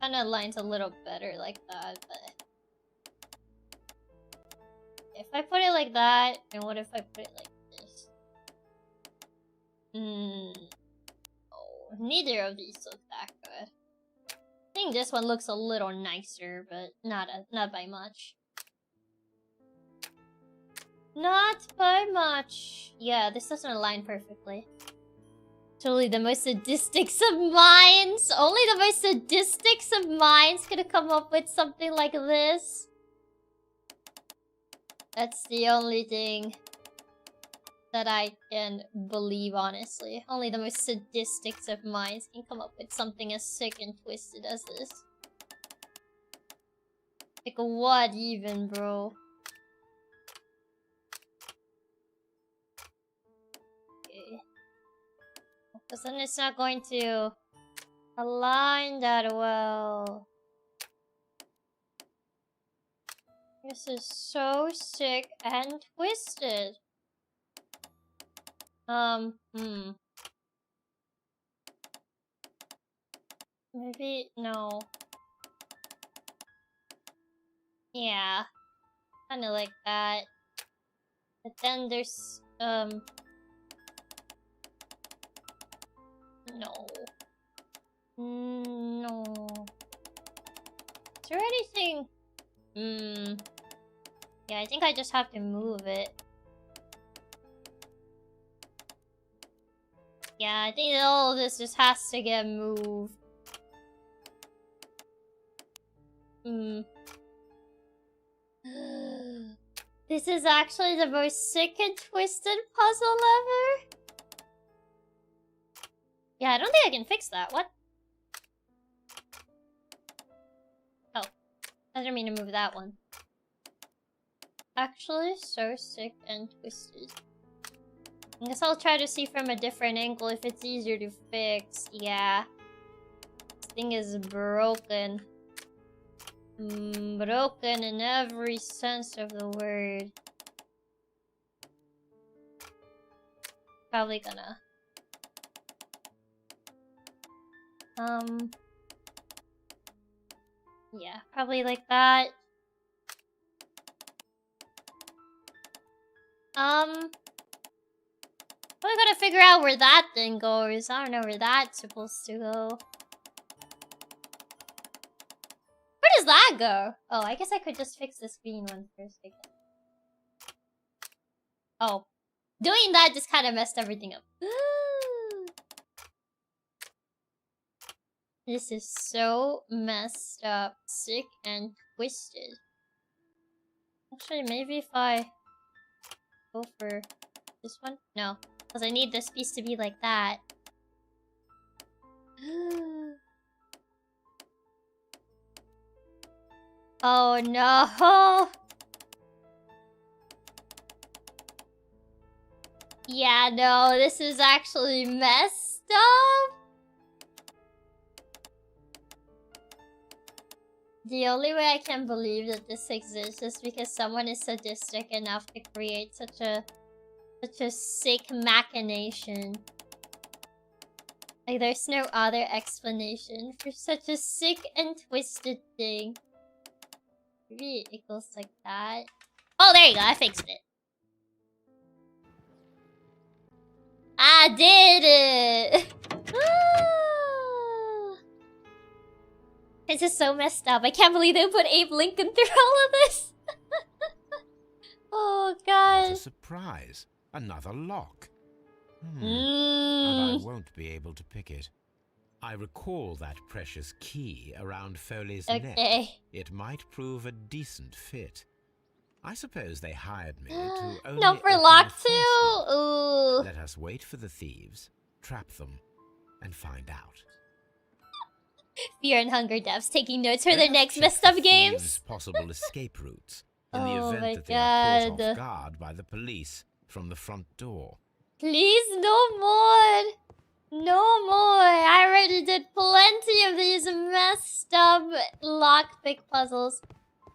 Kinda aligns a little better like that, but... If I put it like that, and what if I put it like this? Oh, neither of these look that good. I think this one looks a little nicer, but not by much. Not by much. Yeah, this doesn't align perfectly. Totally the most sadistics of minds. Only the most sadistics of minds could have come up with something like this. That's the only thing that I can believe, honestly. Only the most sadistics of minds can come up with something as sick and twisted as this. Like, what even, bro? Okay. Because then it's not going to align that well. This is so sick and twisted. Maybe, no. Yeah. Kinda like that. But then there's, no. No. Is there anything? Yeah, I think I just have to move it. Yeah, I think all of this just has to get moved. This is actually the most sick and twisted puzzle ever. Yeah, I don't think I can fix that. What? Oh. I didn't mean to move that one. Actually, so sick and twisted. I guess I'll try to see from a different angle if it's easier to fix. Yeah. This thing is broken. Broken in every sense of the word. Probably gonna... Yeah, probably like that. Probably gotta figure out where that thing goes. I don't know where that's supposed to go. Where does that go? Oh, I guess I could just fix this green one first, I guess. Oh. Doing that just kind of messed everything up. This is so messed up, sick and twisted. Actually, maybe if I go for this one? No, because I need this piece to be like that. Oh no! Yeah, no, this is actually messed up. The only way I can believe that this exists is because someone is sadistic enough to create such a sick machination. Like, there's no other explanation for such a sick and twisted thing. Maybe it goes like that. Oh, there you go, I fixed it. I did it! This is so messed up. I can't believe they put Abe Lincoln through all of this. Oh, God. What a surprise. Another lock. And I won't be able to pick it. I recall that precious key around Foley's neck. It might prove a decent fit. I suppose they hired me to only No, for open lock the first too. gate. Ooh. Let us wait for the thieves, trap them, and find out. Fear and Hunger Devs taking notes for Let their us next check messed the up thieves' games. possible escape routes in the Oh event my that they are caught God. off guard by the police from the front door. Please, no more. No more. I already did plenty of these messed up lockpick puzzles.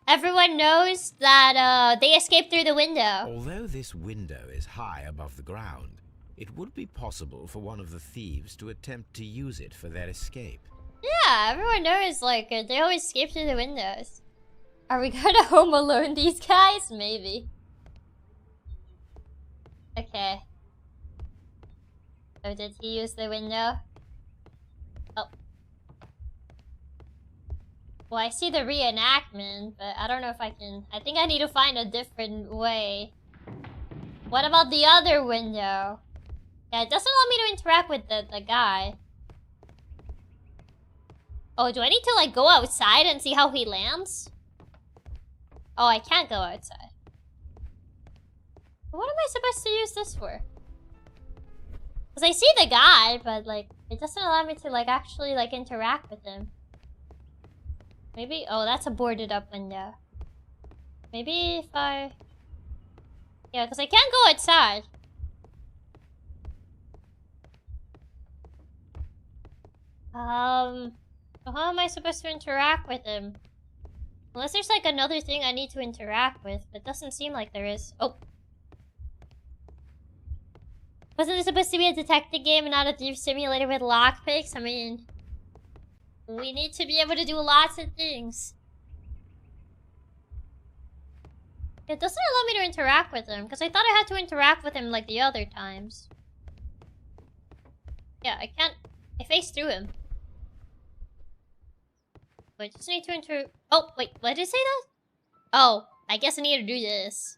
Everyone knows that they escaped through the window. Although this window is high above the ground, it would be possible for one of the thieves to attempt to use it for their escape. Yeah, everyone knows, like, they always escape through the windows. Are we gonna Home Alone these guys? Maybe. Okay. So did he use the window? Oh. Well, I see the reenactment, but I don't know if I can... I think I need to find a different way. What about the other window? Yeah, it doesn't allow me to interact with the guy. Oh, do I need to, like, go outside and see how he lands? Oh, I can't go outside. What am I supposed to use this for? Because I see the guy, but, like, it doesn't allow me to, like, actually, like, interact with him. Maybe... Oh, that's a boarded up window. Maybe if I... Yeah, because I can't go outside. So how am I supposed to interact with him? Unless there's, like, another thing I need to interact with, but it doesn't seem like there is. Oh. Wasn't it supposed to be a detective game and not a thief simulator with lockpicks? I mean... We need to be able to do lots of things. It doesn't allow me to interact with him, because I thought I had to interact with him like the other times. Yeah, I can't... I faced through him. I just need to Oh, wait, what did it say that? Oh, I guess I need to do this.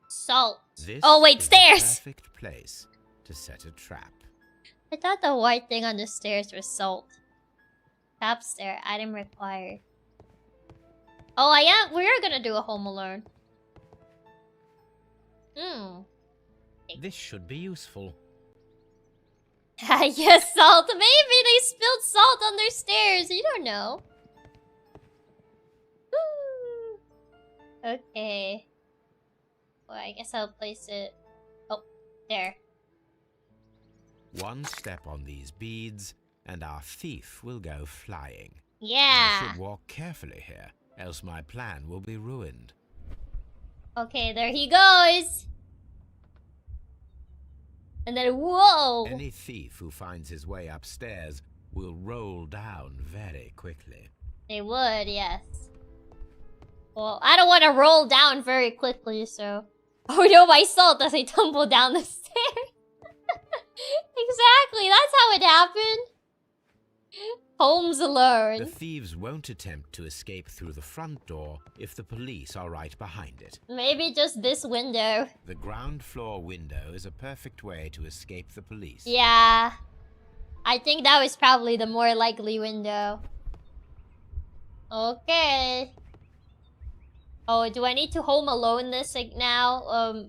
Salt. This oh, wait, is stairs! the perfect place to set a trap. I thought the white thing on the stairs was salt. Top stair, item required. Oh, we're gonna do a Home Alone. This should be useful. Yes, salt. Maybe they spilled salt on their stairs. You don't know. Okay. Well, I guess I'll place it... Oh, there. One step on these beads, and our thief will go flying. Yeah. I should walk carefully here, else my plan will be ruined. Okay, there he goes. And then, whoa! Any thief who finds his way upstairs will roll down very quickly. They would, yes. Well, I don't want to roll down very quickly, so... Oh no, my salt as I tumble down the stairs. Exactly, that's how it happened. Holmes alone. The thieves won't attempt to escape through the front door if the police are right behind it. Maybe just this window. The ground floor window is a perfect way to escape the police. Yeah. I think that was probably the more likely window. Okay. Oh, do I need to Home Alone this like now?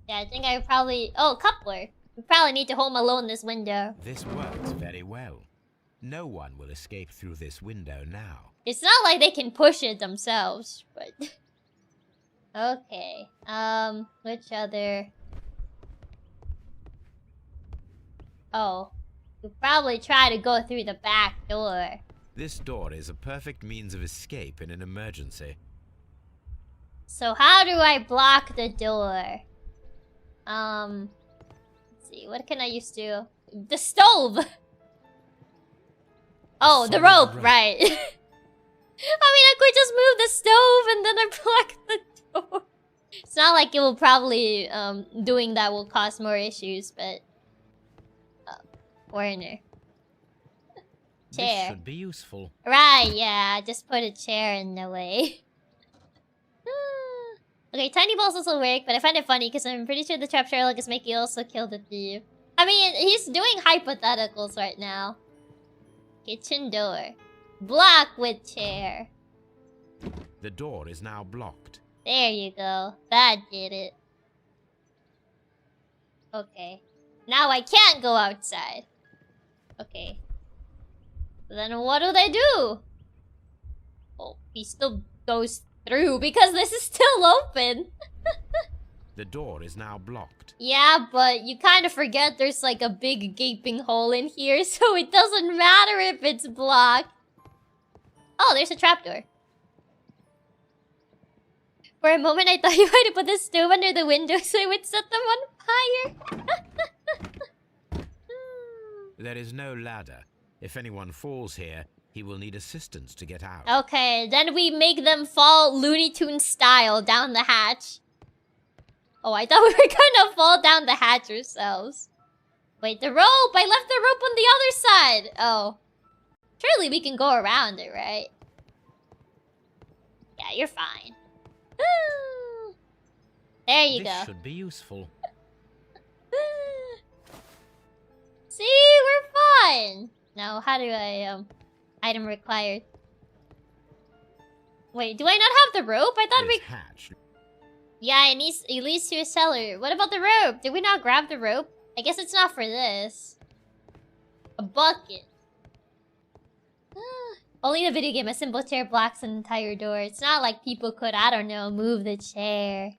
Yeah, I think I probably... Oh, coupler. We probably need to Home Alone this window. This works very well. No one will escape through this window now. It's not like they can push it themselves, but... Okay. Which other... Oh. We'll probably try to go through the back door. This door is a perfect means of escape in an emergency. So how do I block the door? Let's see, what can I use to... The stove! Oh, the rope, right. I mean, I could just move the stove and then I block the door. It's not like it will probably, doing that will cause more issues, but... Warner. Chair. This should be useful. Right, yeah, just put a chair in the way. Okay, tiny balls also work, but I find it funny because I'm pretty sure the trap Sherlock is making also kill the thief. I mean, he's doing hypotheticals right now. Kitchen door. Block with chair. The door is now blocked. There you go. That did it. Okay. Now I can't go outside. Okay. Then what do they do? Oh, he still goes through because this is still open. The door is now blocked. Yeah, but you kind of forget there's like a big gaping hole in here, so it doesn't matter if it's blocked. Oh, there's a trapdoor. For a moment, I thought you might have put the stove under the window so it would set them on fire. There is no ladder. If anyone falls here, he will need assistance to get out. Okay, then we make them fall Looney Tunes style down the hatch. Oh, I thought we were gonna fall down the hatch ourselves. Wait, the rope! I left the rope on the other side! Oh. Surely we can go around it, right? Yeah, you're fine. There you go. This should be useful. See, we're fine. Now, how do I, item required. Wait, do I not have the rope? I thought This hatch. Yeah, it leads to a cellar. What about the rope? Did we not grab the rope? I guess it's not for this. A bucket. Only in a video game, a simple chair blocks an entire door. It's not like people could, I don't know, move the chair.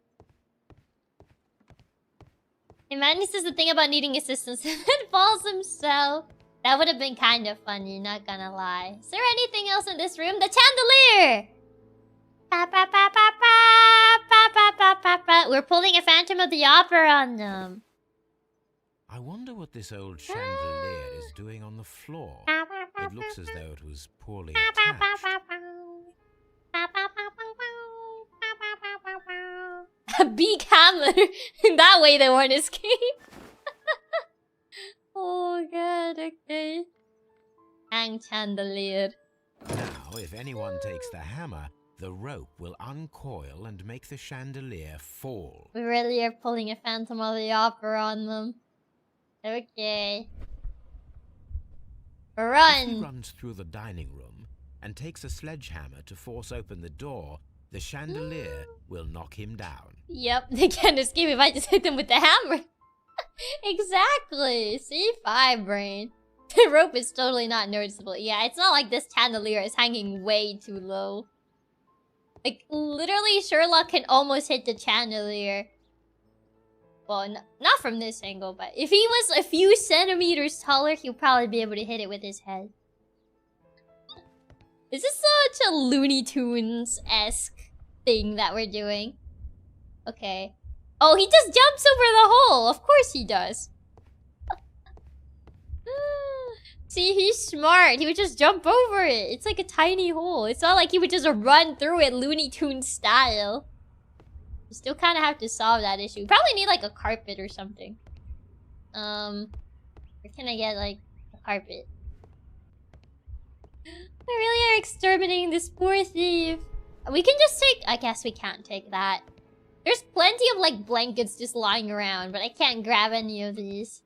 And Manny says the thing about needing assistance and then falls himself. That would have been kind of funny, not gonna lie. Is there anything else in this room? The chandelier! We're pulling a Phantom of the Opera on them. I wonder what this old chandelier is doing on the floor. It looks as though it was poorly attached. A big hammer. That way they won't escape. Oh god, okay. Hang chandelier. Now, if anyone takes the hammer, the rope will uncoil and make the chandelier fall. We really are pulling a Phantom of the Opera on them. Okay. If he Run! runs through the dining room and takes a sledgehammer to force open the door, the chandelier will knock him down. Yep, they can't escape if I just hit them with the hammer. Exactly. C5 brain. The rope is totally not noticeable. Yeah, it's not like this chandelier is hanging way too low. Like, literally, Sherlock can almost hit the chandelier. Well, not from this angle, but if he was a few centimeters taller, he'll probably be able to hit it with his head. This is such a Looney Tunes-esque thing that we're doing. Okay. Oh, he just jumps over the hole! Of course he does. See, he's smart. He would just jump over it. It's like a tiny hole. It's not like he would just run through it Looney Tunes style. You still kind of have to solve that issue. We probably need like a carpet or something. Where can I get like a carpet? We really are exterminating this poor thief. We can just take... I guess we can't take that. There's plenty of like blankets just lying around, but I can't grab any of these.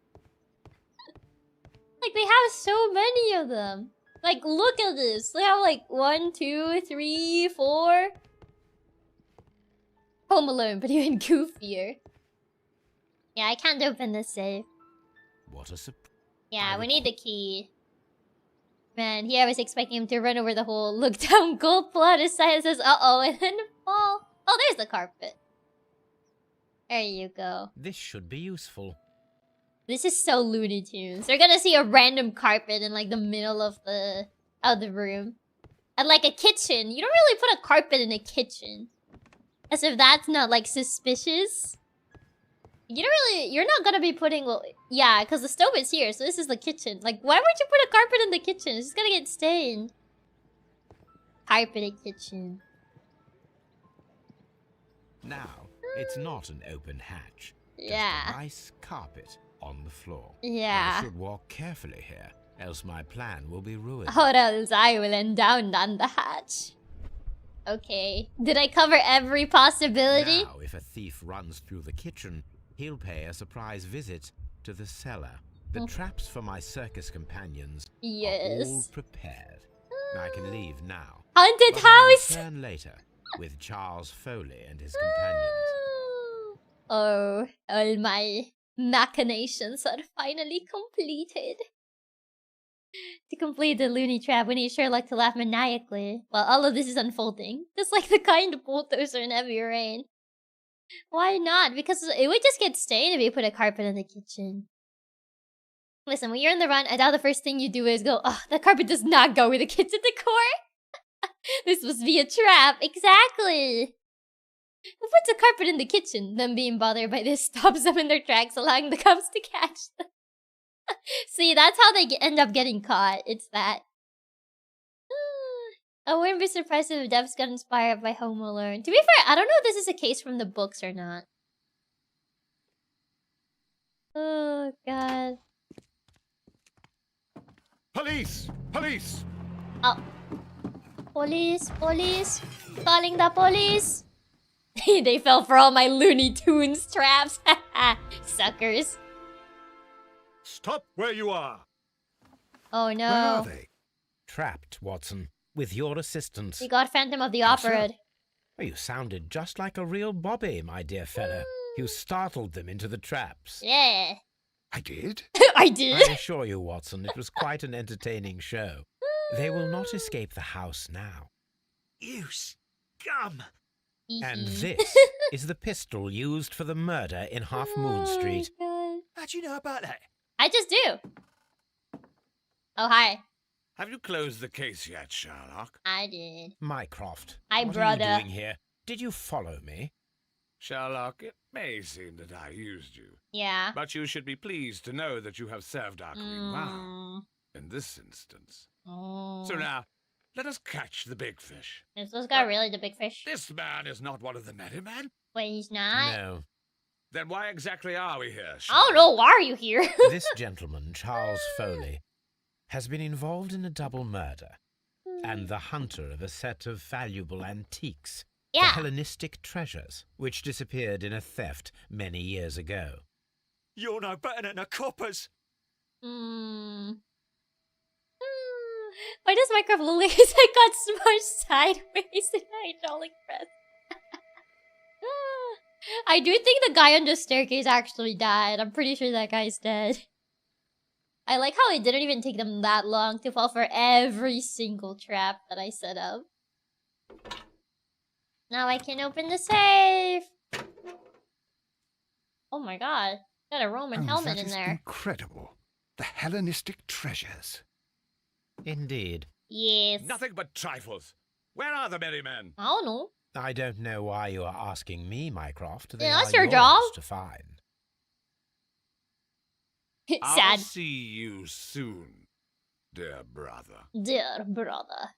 Like, they have so many of them. Like, look at this. They have like 1, 2, 3, 4. Home Alone, but even goofier. Yeah, I can't open this safe. What a surprise. Yeah, we need the key. Man, here I was expecting him to run over the hole, look down, gulp, pull out his side, and says, uh-oh, and then fall. Oh, there's the carpet. There you go. This should be useful. This is so Looney Tunes. They're gonna see a random carpet in like the middle of the room. And like a kitchen. You don't really put a carpet in a kitchen. As if that's not like suspicious. You're not gonna be putting, well, yeah, because the stove is here, so this is the kitchen. Like, why would you put a carpet in the kitchen? It's just gonna get stained. Carpeted kitchen. Now, it's not an open hatch. Yeah. Just a nice carpet on the floor. Yeah. I should walk carefully here, else my plan will be ruined. Or else I will end down the hatch. Okay. Did I cover every possibility? Now, if a thief runs through the kitchen, he'll pay a surprise visit to the cellar. The traps for my circus companions are all prepared. I can leave now. Haunted But house! I'll return later with Charles Foley and his companions. Oh, all my machinations are finally completed. To complete the loony trap, we need Sherlock to laugh maniacally while all of this is unfolding. Just like the kind of bulldozer in Heavy Rain. Why not? Because it would just get stained if you put a carpet in the kitchen. Listen, when you're in the run, I doubt the first thing you do is go, oh, the carpet does not go with the kitchen decor. This must be a trap. Exactly. Who puts a carpet in the kitchen? Them being bothered by this stops them in their tracks, allowing the cops to catch them. See, that's how they end up getting caught. It's that. I wouldn't be surprised if Devs got inspired by Home Alone. To be fair, I don't know if this is a case from the books or not. Oh, God. Police! Police! Oh. Police, police. Calling the police. They fell for all my Looney Tunes traps. Suckers. Stop where you are. Oh no. Where are they? Trapped, Watson, with your assistance. We got Phantom of the Opera. Oh, you sounded just like a real Bobby, my dear fellow. You startled them into the traps. Yeah. I did? I did? I assure you, Watson, it was quite an entertaining show. They will not escape the house now. You scum! And this is the pistol used for the murder in Half Moon Street. How'd you know about that? I just do. Oh, hi. Have you closed the case yet, Sherlock? I did. Mycroft, Hi, what brother. are you doing here? Did you follow me? Sherlock, it may seem that I used you. Yeah. But you should be pleased to know that you have served our queen well. In this instance. So now, let us catch the big fish. Is this guy really the big fish? This man is not one of the merry men. Wait, he's not? No. Then why exactly are we here, I don't know. Why are you here? This gentleman, Charles Foley, has been involved in a double murder and the hunter of a set of valuable antiques, the Hellenistic treasures, which disappeared in a theft many years ago. You're no better than the coppers. Why does Minecraft look like his head got smushed sideways in hydraulic press? I do think the guy on the staircase actually died. I'm pretty sure that guy's dead. I like how it didn't even take them that long to fall for every single trap that I set up. Now I can open the safe. Oh my god. Got a Roman helmet in there. Incredible. The Hellenistic treasures. Indeed. Yes. Nothing but trifles. Where are the merry men? I don't know. I don't know why you are asking me, Mycroft. They Yeah, that's are your job. to find. Sad. I'll see you soon, dear brother. Dear brother.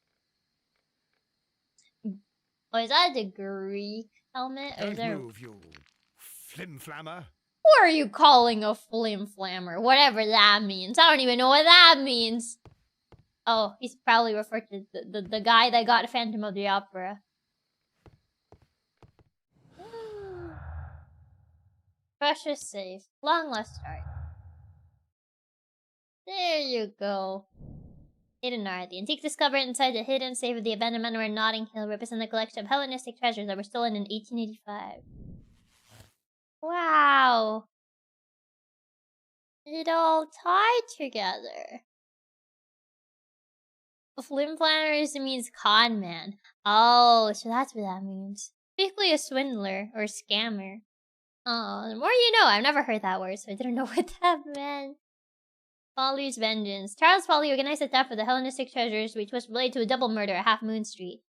Oh, is that a Greek helmet? Or is there... Move, you flimflammer. Who are you calling a flimflammer? Whatever that means. I don't even know what that means. Oh, he's probably referred to the guy that got Phantom of the Opera. Precious safe. Long last start. There you go. Hidden art. The antiques discovered inside the hidden safe of the abandoned manor in Notting Hill represent a collection of Hellenistic treasures that were stolen in 1885. Wow. It all tied together. Flimflammer means con man. Oh, so that's what that means. Basically a swindler or scammer. Oh, the more you know. I've never heard that word, so I didn't know what that meant. Folly's vengeance. Charles Folly organized a theft of the Hellenistic treasures, which was related to a double murder at Half Moon Street.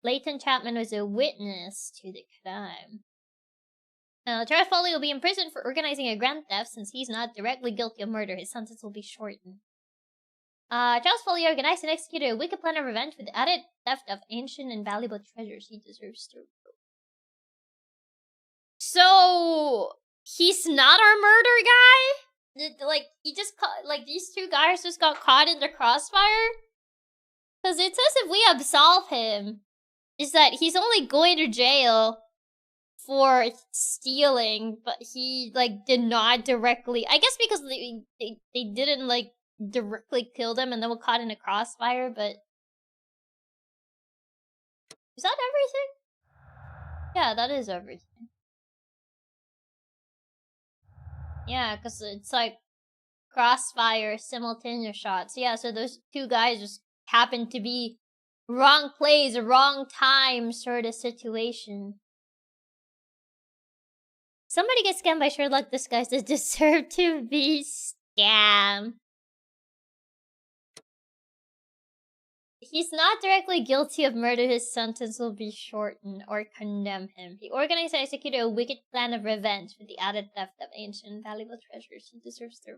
Leighton Chapman was a witness to the crime. Charles Foley will be imprisoned for organizing a grand theft since he's not directly guilty of murder. His sentence will be shortened. Charles Foley organized and executed a wicked plan of revenge with the added theft of ancient and valuable treasures. He deserves to. So he's not our murder guy? Like he just like these two guys just got caught in the crossfire? Because it says if we absolve him, is that he's only going to jail for stealing, but he like did not directly. I guess because they didn't like directly kill them and then were caught in a crossfire, but Is that everything? Yeah, that is everything. Yeah, because it's like crossfire simultaneous shots. Yeah, so those two guys just happened to be wrong place, wrong time sort of situation. Somebody gets scammed by Sherlock disguises deserve to be scammed. He's not directly guilty of murder, his sentence will be shortened or condemn him. He organized and executed a wicked plan of revenge with the added theft of ancient and valuable treasures. He deserves the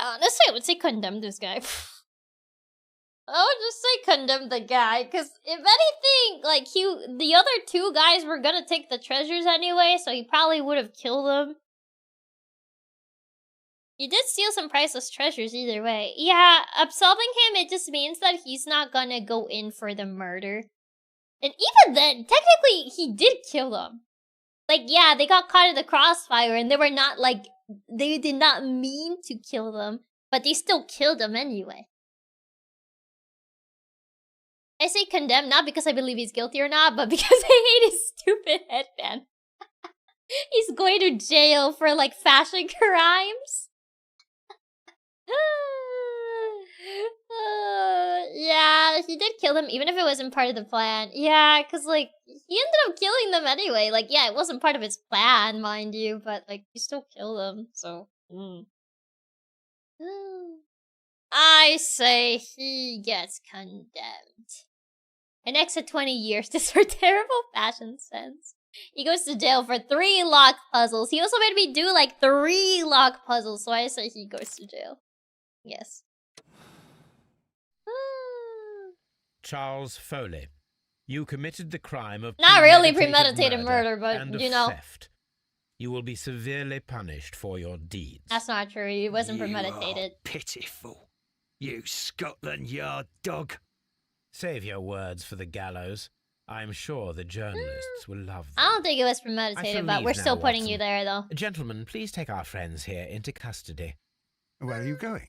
honestly, I would say condemn this guy. I would just say condemn the guy, because if anything, like, the other two guys were gonna take the treasures anyway, so he probably would have killed them. He did steal some priceless treasures either way. Yeah, absolving him, it just means that he's not gonna go in for the murder. And even then, technically, he did kill them. Like, yeah, they got caught in the crossfire, and they were not, like, they did not mean to kill them, but they still killed them anyway. I say condemn, not because I believe he's guilty or not, but because I hate his stupid headband. He's going to jail for, like, fashion crimes. Yeah, he did kill them, even if it wasn't part of the plan. Yeah, because, like, he ended up killing them anyway. Like, yeah, it wasn't part of his plan, mind you, but, like, he still killed them, so... I say he gets condemned. An extra 20 years just for terrible fashion sense. He goes to jail for 3 lock puzzles. He also made me do, like, 3 lock puzzles, so I say he goes to jail. Yes. Charles Foley, you committed the crime of not really premeditated murder, but and you know, theft. You will be severely punished for your deeds. That's not true. He wasn't premeditated. Are pitiful, you Scotland Yard dog. Save your words for the gallows. I'm sure the journalists will love them. I don't think it was premeditated, but we're still putting you there, though. Gentlemen, please take our friends here into custody. Where are you going?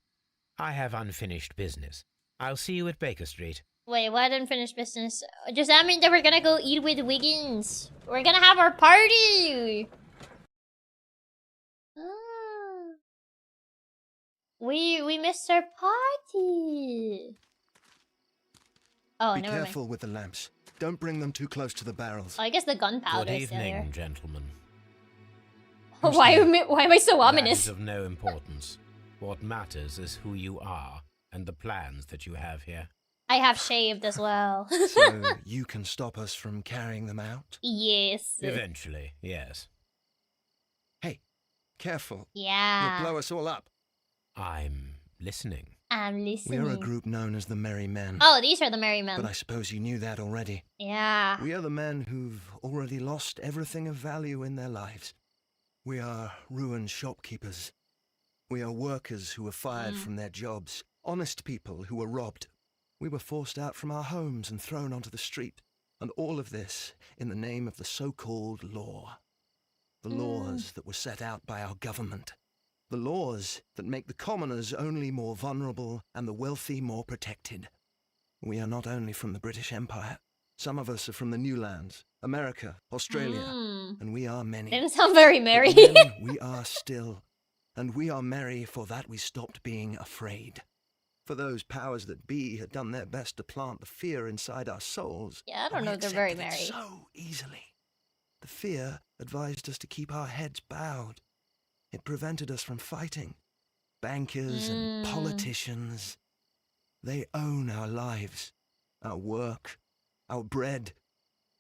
I have unfinished business. I'll see you at Baker Street. Wait, what unfinished business? Does that mean that we're gonna go eat with Wiggins? We're gonna have our party! We missed our party! Oh, Be never mind. careful with the lamps. Don't bring them too close to the barrels. Oh, I guess the gunpowder Good is still evening, there. gentlemen. Why am I so That ominous? is of no importance. What matters is who you are and the plans that you have here. I have shaved as well. So you can stop us from carrying them out? Yes. Eventually, yes. Hey, careful. Yeah. You'll blow us all up. I'm listening. I'm listening. We're a group known as the Merry Men. Oh, these are the Merry Men. But I suppose you knew that already. Yeah. We are the men who've already lost everything of value in their lives. We are ruined shopkeepers. We are workers who were fired from their jobs. Honest people who were robbed. We were forced out from our homes and thrown onto the street. And all of this in the name of the so-called law. The laws that were set out by our government. The laws that make the commoners only more vulnerable and the wealthy more protected. We are not only from the British Empire. Some of us are from the New Lands, America, Australia, and we are many. Didn't sound very merry. But men, we are still, and we are merry for that we stopped being afraid. For those powers that be had done their best to plant the fear inside our souls. Yeah, I don't know if they're very accepted it merry. so easily. The fear advised us to keep our heads bowed. It prevented us from fighting. Bankers and politicians, they own our lives, our work, our bread,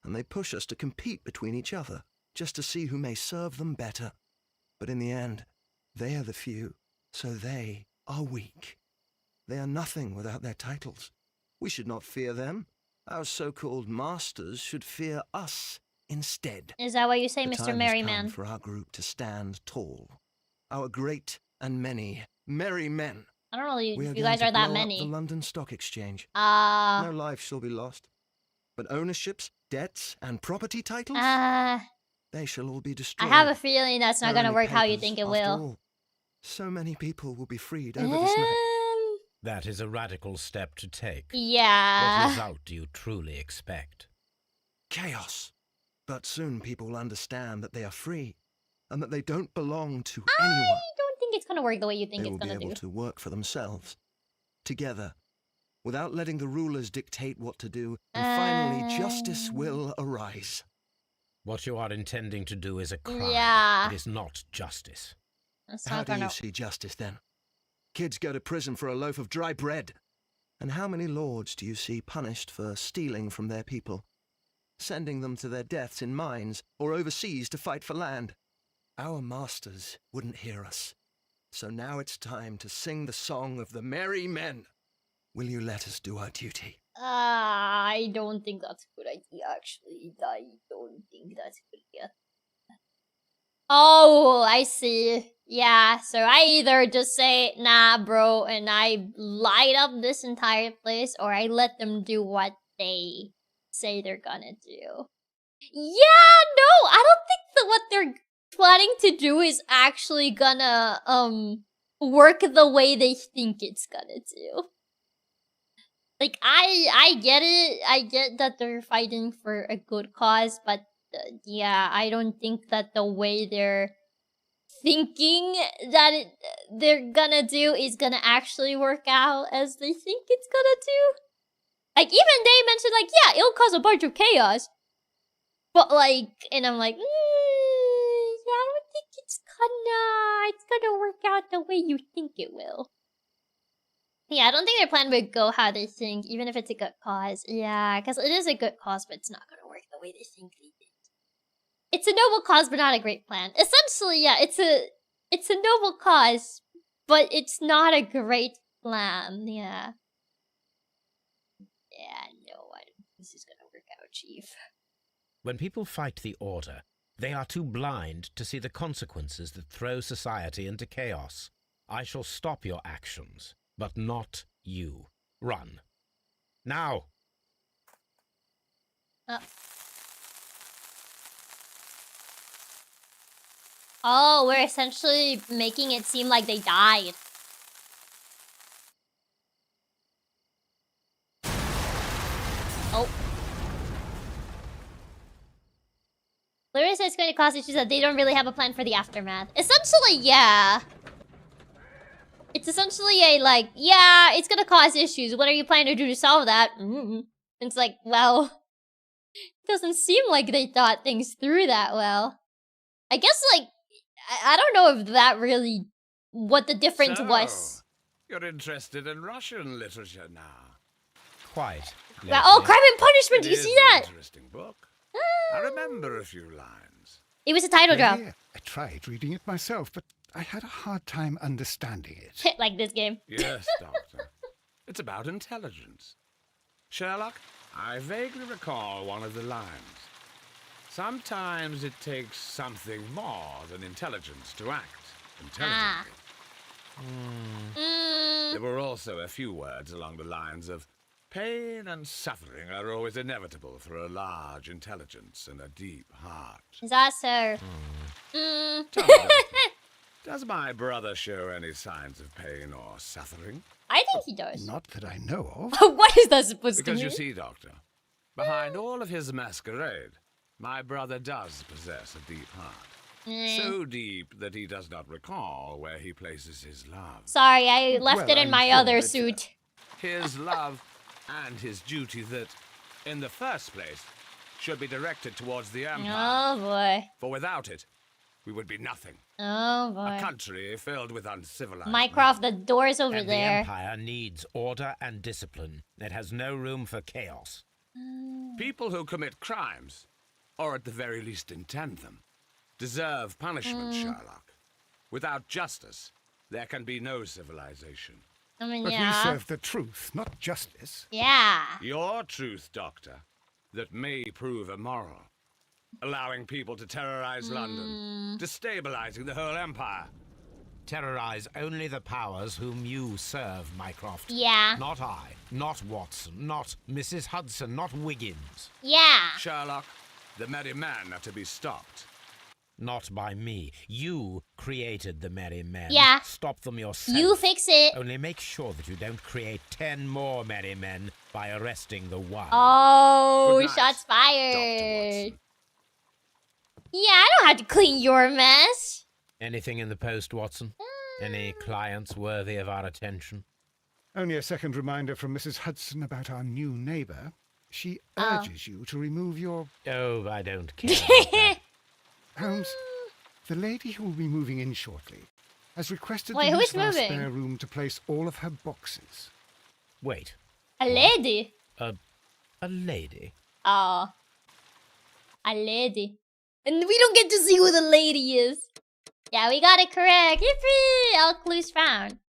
and they push us to compete between each other just to see who may serve them better. But in the end, they are the few, so they are weak. They are nothing without their titles. We should not fear them. Our so-called masters should fear us instead. Is that what you say, The Mr. time has Merryman? come for our group to stand tall. Our great and many merry men. I don't know if We you going guys to are that blow up many. the London Stock Exchange. Ah. No life shall be lost. But ownerships, debts, and property titles? They shall all be I destroyed. have a feeling that's not They're gonna only work how you papers, think it after will. all. So many people will be freed over this night. That is a radical step to take. Yeah. What result do you truly expect? Chaos. But soon people will understand that they are free and that they don't belong to anyone. I don't think it's gonna work the way you think They it's will gonna be able do. to work for themselves, together, without letting the rulers dictate what to do, and finally justice will arise. What you are intending to do is a crime. Yeah. It is not justice. How do you see justice then? Kids go to prison for a loaf of dry bread. And how many lords do you see punished for stealing from their people, sending them to their deaths in mines or overseas to fight for land? Our masters wouldn't hear us. So now it's time to sing the song of the merry men. Will you let us do our duty? I don't think that's a good idea, actually. I don't think that's a good idea. Oh, I see. Yeah, so I either just say, nah, bro, and I light up this entire place, or I let them do what they say they're gonna do. Yeah, no, I don't think that what they're planning to do is actually gonna, work the way they think it's gonna do. Like, I get it. I get that they're fighting for a good cause, but yeah, I don't think that the way they're thinking that they're gonna do is gonna actually work out as they think it's gonna do. Like, even they mentioned, like, yeah, it'll cause a bunch of chaos. But, like, and I'm like, yeah, I don't think it's gonna work out the way you think it will. Yeah, I don't think their plan would go how they think, even if it's a good cause. Yeah, because it is a good cause, but it's not gonna work the way they think they did. It's a noble cause, but not a great plan. Essentially, yeah, it's a noble cause, but it's not a great plan. Yeah. Yeah, no, I don't think this is gonna work out, Chief. When people fight the order, they are too blind to see the consequences that throw society into chaos. I shall stop your actions, but not you. Run. Now! Oh, we're essentially making it seem like they died. Oh. Larissa says it's going to cause issues that they don't really have a plan for the aftermath. Essentially, yeah. It's essentially a, like, yeah, it's going to cause issues. What are you planning to do to solve that? It's like, well, it doesn't seem like they thought things through that well. I guess, like, I don't know if that really, what the difference was. You're interested in Russian literature now. Quite. Well, oh, Crime and Punishment, do you see that? Interesting book. I remember a few lines. It was a title drop. Yeah, I tried reading it myself, but I had a hard time understanding it. Like this game. Yes, Doctor. It's about intelligence. Sherlock, I vaguely recall one of the lines. Sometimes it takes something more than intelligence to act intelligently. There were also a few words along the lines of, pain and suffering are always inevitable for a large intelligence and a deep heart. Is that so? Tell me, Doctor, does my brother show any signs of pain or suffering? I think he does. Not that I know of. What is that supposed to mean? Because you see, Doctor, behind all of his masquerade, my brother does possess a deep heart. So deep that he does not recall where he places his love. Sorry, I left it in my other suit. His love and his duty that, in the first place, should be directed towards the Empire. Oh boy. For without it, we would be nothing. Oh boy. A country filled with uncivilized Mycroft, the door's over and there. The Empire needs order and discipline. It has no room for chaos. People who commit crimes, or at the very least intend them, deserve punishment, Sherlock. Without justice, there can be no civilization. I mean, But yeah. we serve the truth, not justice. Yeah. Your truth, Doctor, that may prove immoral. Allowing people to terrorize London, destabilizing the whole empire. Terrorize only the powers whom you serve, Mycroft. Yeah. Not I, not Watson, not Mrs. Hudson, not Wiggins. Yeah. Sherlock, the merry men are to be stopped. Not by me. You created the merry men. Yeah. Stop them yourself. You fix it. Only make sure that you don't create 10 more merry men by arresting the one. Oh, Good night, shots fired. Yeah, I don't have to clean your mess. Anything in the post, Watson? Any clients worthy of our attention? Only a second reminder from Mrs. Hudson about our new neighbour. She urges you to remove your... Oh, I don't care. Holmes, the lady who will be moving in shortly has requested Wait, the who use is of our moving? spare room to place all of her boxes. Wait. A lady? A lady? Oh. A lady. And we don't get to see who the lady is. Yeah, we got it correct. Yippee! All clues found.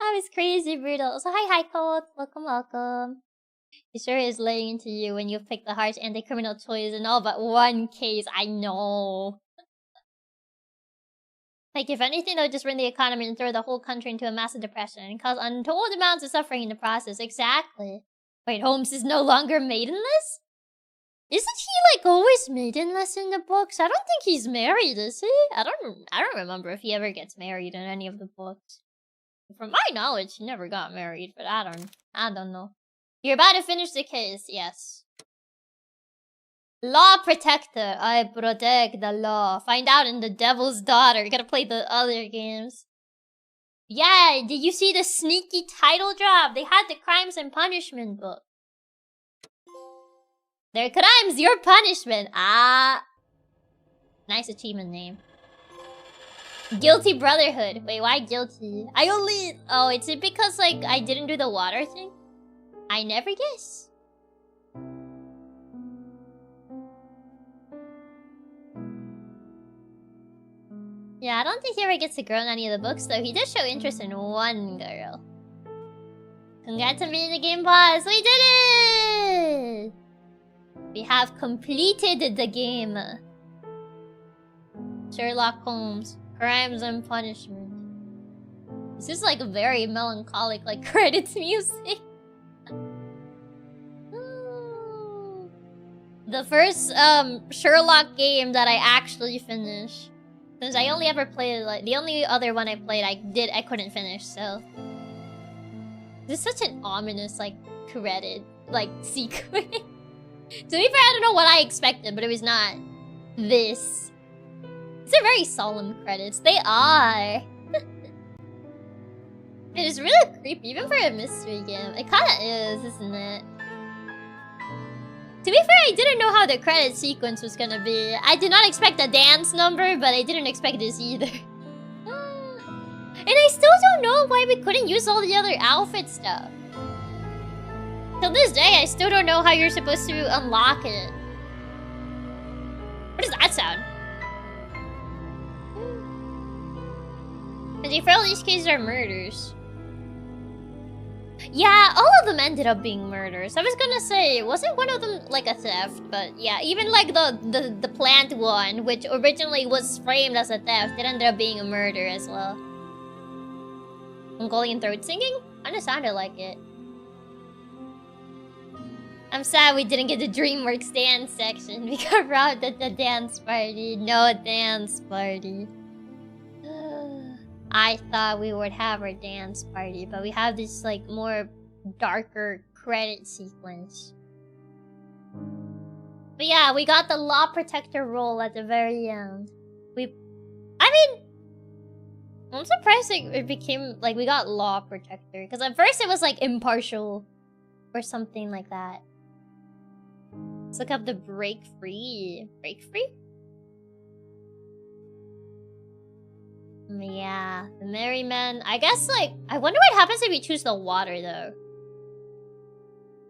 That was crazy brutal. So hi Colt. Welcome, welcome. He sure is laying into you when you pick the harsh anti-criminal choice in all but one case. I know. Like, if anything, they'll just ruin the economy and throw the whole country into a massive depression and cause untold amounts of suffering in the process. Exactly. Wait, Holmes is no longer maidenless? Isn't he, like, always maidenless in the books? I don't think he's married, is he? I don't remember if he ever gets married in any of the books. From my knowledge, he never got married, but I don't know. You're about to finish the case, yes. Law protector. I protect the law. Find out in The Devil's Daughter. You gotta play the other games. Yeah, did you see the sneaky title drop? They had the Crimes and Punishment book. Their crimes, your punishment. Ah. Nice achievement name. Guilty Brotherhood. Wait, why guilty? Oh, it's because, like, I didn't do the water thing? I never guess. Yeah, I don't think he ever gets a girl in any of the books, though. He does show interest in one girl. Congrats on beating the game boss. We did it! We have completed the game. Sherlock Holmes, Crimes and Punishment. This is like a very melancholic, like, credits music. The first Sherlock game that I actually finished. Since I only ever played, like, the only other one I played I couldn't finish, so. This is such an ominous, like, credit, like, sequence. To be fair, I don't know what I expected, but it was not this. These are very solemn credits. They are. It is really creepy, even for a mystery game. It kinda is, isn't it? To be fair, I didn't know how the credit sequence was gonna be. I did not expect a dance number, but I didn't expect this either. And I still don't know why we couldn't use all the other outfit stuff. Till this day, I still don't know how you're supposed to unlock it. What does that sound? Because you feel these cases are murders. Yeah, all of them ended up being murders. I was gonna say, wasn't one of them like a theft? But yeah, even like the plant one, which originally was framed as a theft, it ended up being a murder as well. Mongolian throat singing? Kinda sounded like it. I'm sad we didn't get the DreamWorks dance section. We got robbed at the dance party. No dance party. I thought we would have our dance party, but we have this, like, more darker credit sequence. But yeah, we got the law protector role at the very end. I'm surprised it became, like, we got law protector. Because at first it was, like, impartial. Or something like that. Let's look up the break free. Break free? Yeah, the merry men. I guess, like, I wonder what happens if we choose the water, though.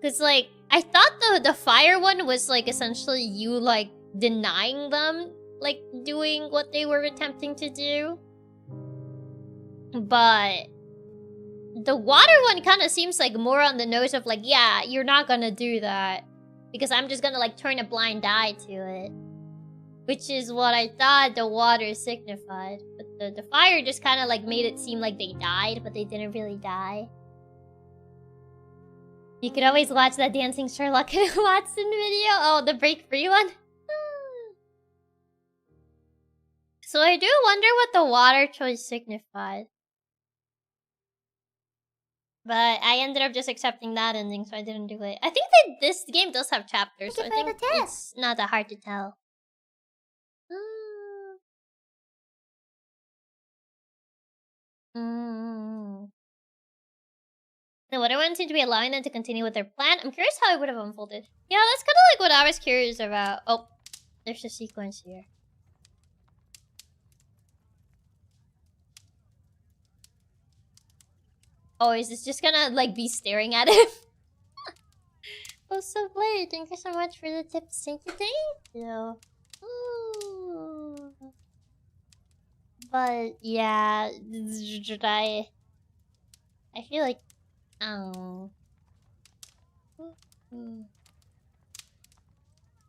Because, like, I thought the fire one was, like, essentially you, like, denying them, like, doing what they were attempting to do. But the water one kind of seems, like, more on the nose of, like, yeah, you're not gonna do that. Because I'm just gonna, like, turn a blind eye to it. Which is what I thought the water signified. But the fire just kind of, like, made it seem like they died, but they didn't really die. You could always watch that Dancing Sherlock and Watson video. Oh, the break free one? So I do wonder what the water choice signified. But I ended up just accepting that ending, so I didn't do it. I think that this game does have chapters, so I think it's not that hard to tell. The water one seemed to be allowing them to continue with their plan. I'm curious how it would have unfolded. Yeah, that's kind of like what I was curious about. Oh, there's a sequence here. Oh, is this just gonna like be staring at him? Oh, so late. Thank you so much for the tips. Thank you. Ooh. But yeah, I feel like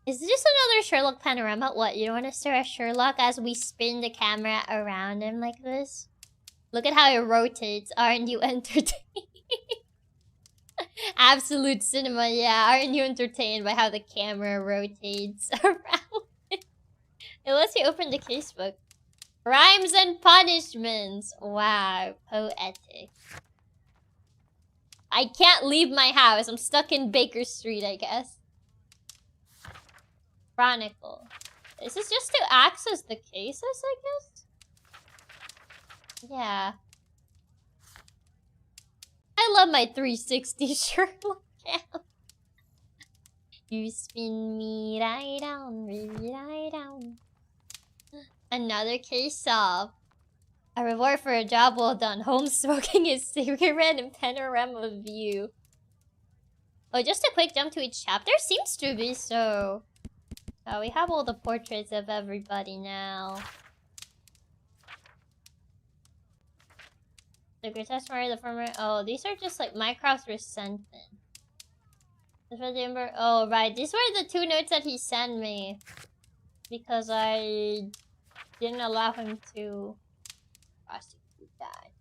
is this just another Sherlock panorama? What, you don't want to stare at Sherlock as we spin the camera around him like this? Look at how it rotates. Aren't you entertained? Absolute cinema, yeah. Aren't you entertained by how the camera rotates around it? It lets you open the casebook. Crimes and punishments. Wow, poetic. I can't leave my house. I'm stuck in Baker Street, I guess. Chronicle. This is just to access the cases, I guess? Yeah. I love my 360 Sherlock cam. You spin me right down, baby, right down. Another case solved. A reward for a job well done. Holmes smoking his cigarette and panorama view. Oh, just a quick jump to each chapter? Seems to be so. Oh, we have all the portraits of everybody now. The grotesque murder, the former. Oh, these are just like Mycroft's resentment. Oh, right. These were the 2 notes that he sent me. Because I didn't allow him to prosecute that.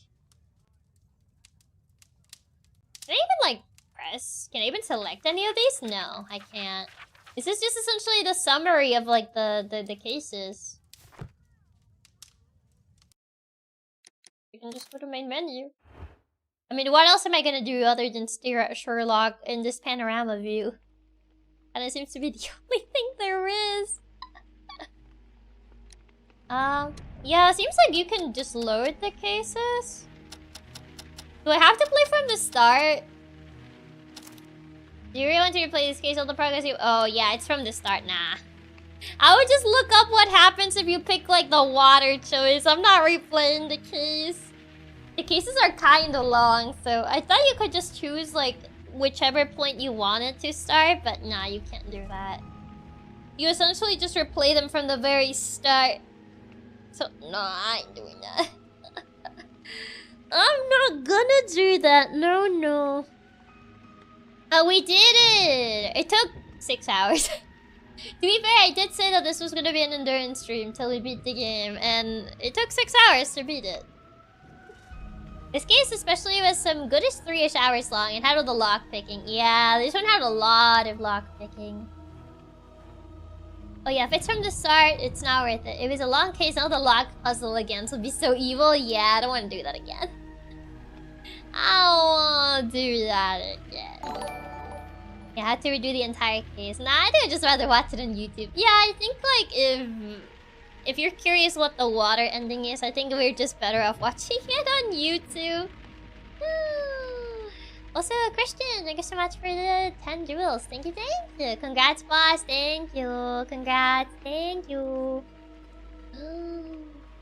Can I even like press? Can I even select any of these? No, I can't. Is this just essentially the summary of like the cases? You can just go to main menu. I mean, what else am I gonna do other than stare at Sherlock in this panorama view? And it seems to be the only thing there is. Yeah, it seems like you can just load the cases. Do I have to play from the start? Do you really want to replay this case? All the progress you... Oh, yeah, it's from the start. Nah. I would just look up what happens if you pick, like, the water choice. I'm not replaying the case. The cases are kind of long, so I thought you could just choose, like, whichever point you wanted to start, but nah, you can't do that. You essentially just replay them from the very start. So, no, I ain't doing that. I'm not gonna do that. No, no. Oh, we did it! It took 6 hours. To be fair, I did say that this was gonna be an endurance stream till we beat the game, and it took 6 hours to beat it. This case especially was some goodish 3-ish hours long and had all the lockpicking. Yeah, this one had a lot of lockpicking. Oh yeah, if it's from the start, it's not worth it. If it's a long case, now the lock puzzle again will be so evil. Yeah, I don't want to do that again. I don't want to do that again. Yeah, I had to redo the entire case. Nah, I think I'd just rather watch it on YouTube. Yeah, I think like if you're curious what the water ending is, I think we're just better off watching it on YouTube. Also, Christian, thank you so much for the 10 jewels. Thank you, thank you. Congrats, boss. Thank you. Congrats. Thank you.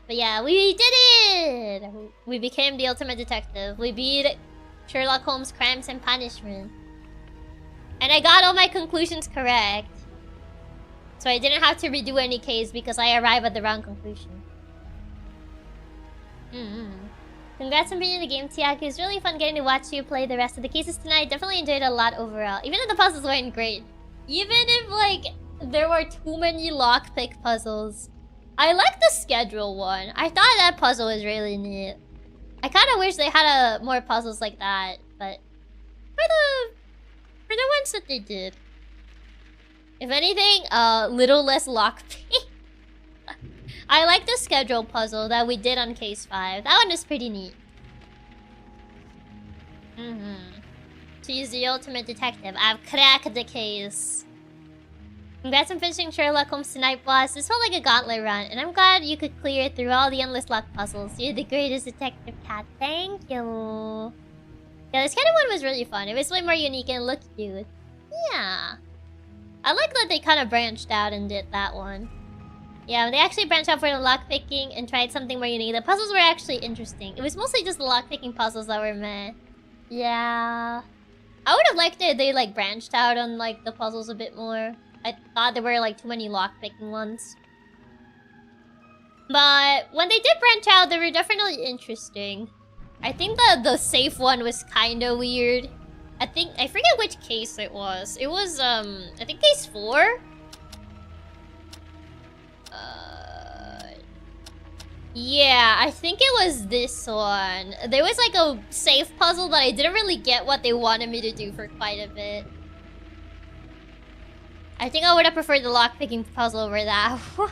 But yeah, we did it! We became the ultimate detective. We beat Sherlock Holmes Crimes and Punishment. And I got all my conclusions correct. So I didn't have to redo any case because I arrived at the wrong conclusion. Congrats on beating the game, Chiaki. It was really fun getting to watch you play the rest of the cases tonight. Definitely enjoyed it a lot overall. Even if the puzzles weren't great. Even if, like, there were too many lockpick puzzles. I like the schedule one. I thought that puzzle was really neat. I kind of wish they had more puzzles like that. But for the ones that they did. If anything, a little less lockpick. I like the schedule puzzle that we did on case 5. That one is pretty neat. She's the ultimate detective. I've cracked the case. Congrats on finishing Sherlock Holmes tonight, boss. This felt like a gauntlet run, and I'm glad you could clear through all the endless luck puzzles. You're the greatest detective, Cat. Thank you. Yeah, this kind of one was really fun. It was way more unique and looked cute. Yeah. I like that they kind of branched out and did that one. Yeah, they actually branched out for the lockpicking and tried something more unique. The puzzles were actually interesting. It was mostly just the lockpicking puzzles that were meh. Yeah. I would have liked it if they like branched out on like the puzzles a bit more. I thought there were like too many lockpicking ones. But when they did branch out, they were definitely interesting. I think the safe one was kind of weird. I forget which case it was. It was I think case 4. Yeah, I think it was this one. There was like a safe puzzle, but I didn't really get what they wanted me to do for quite a bit. I think I would have preferred the lockpicking puzzle over that one.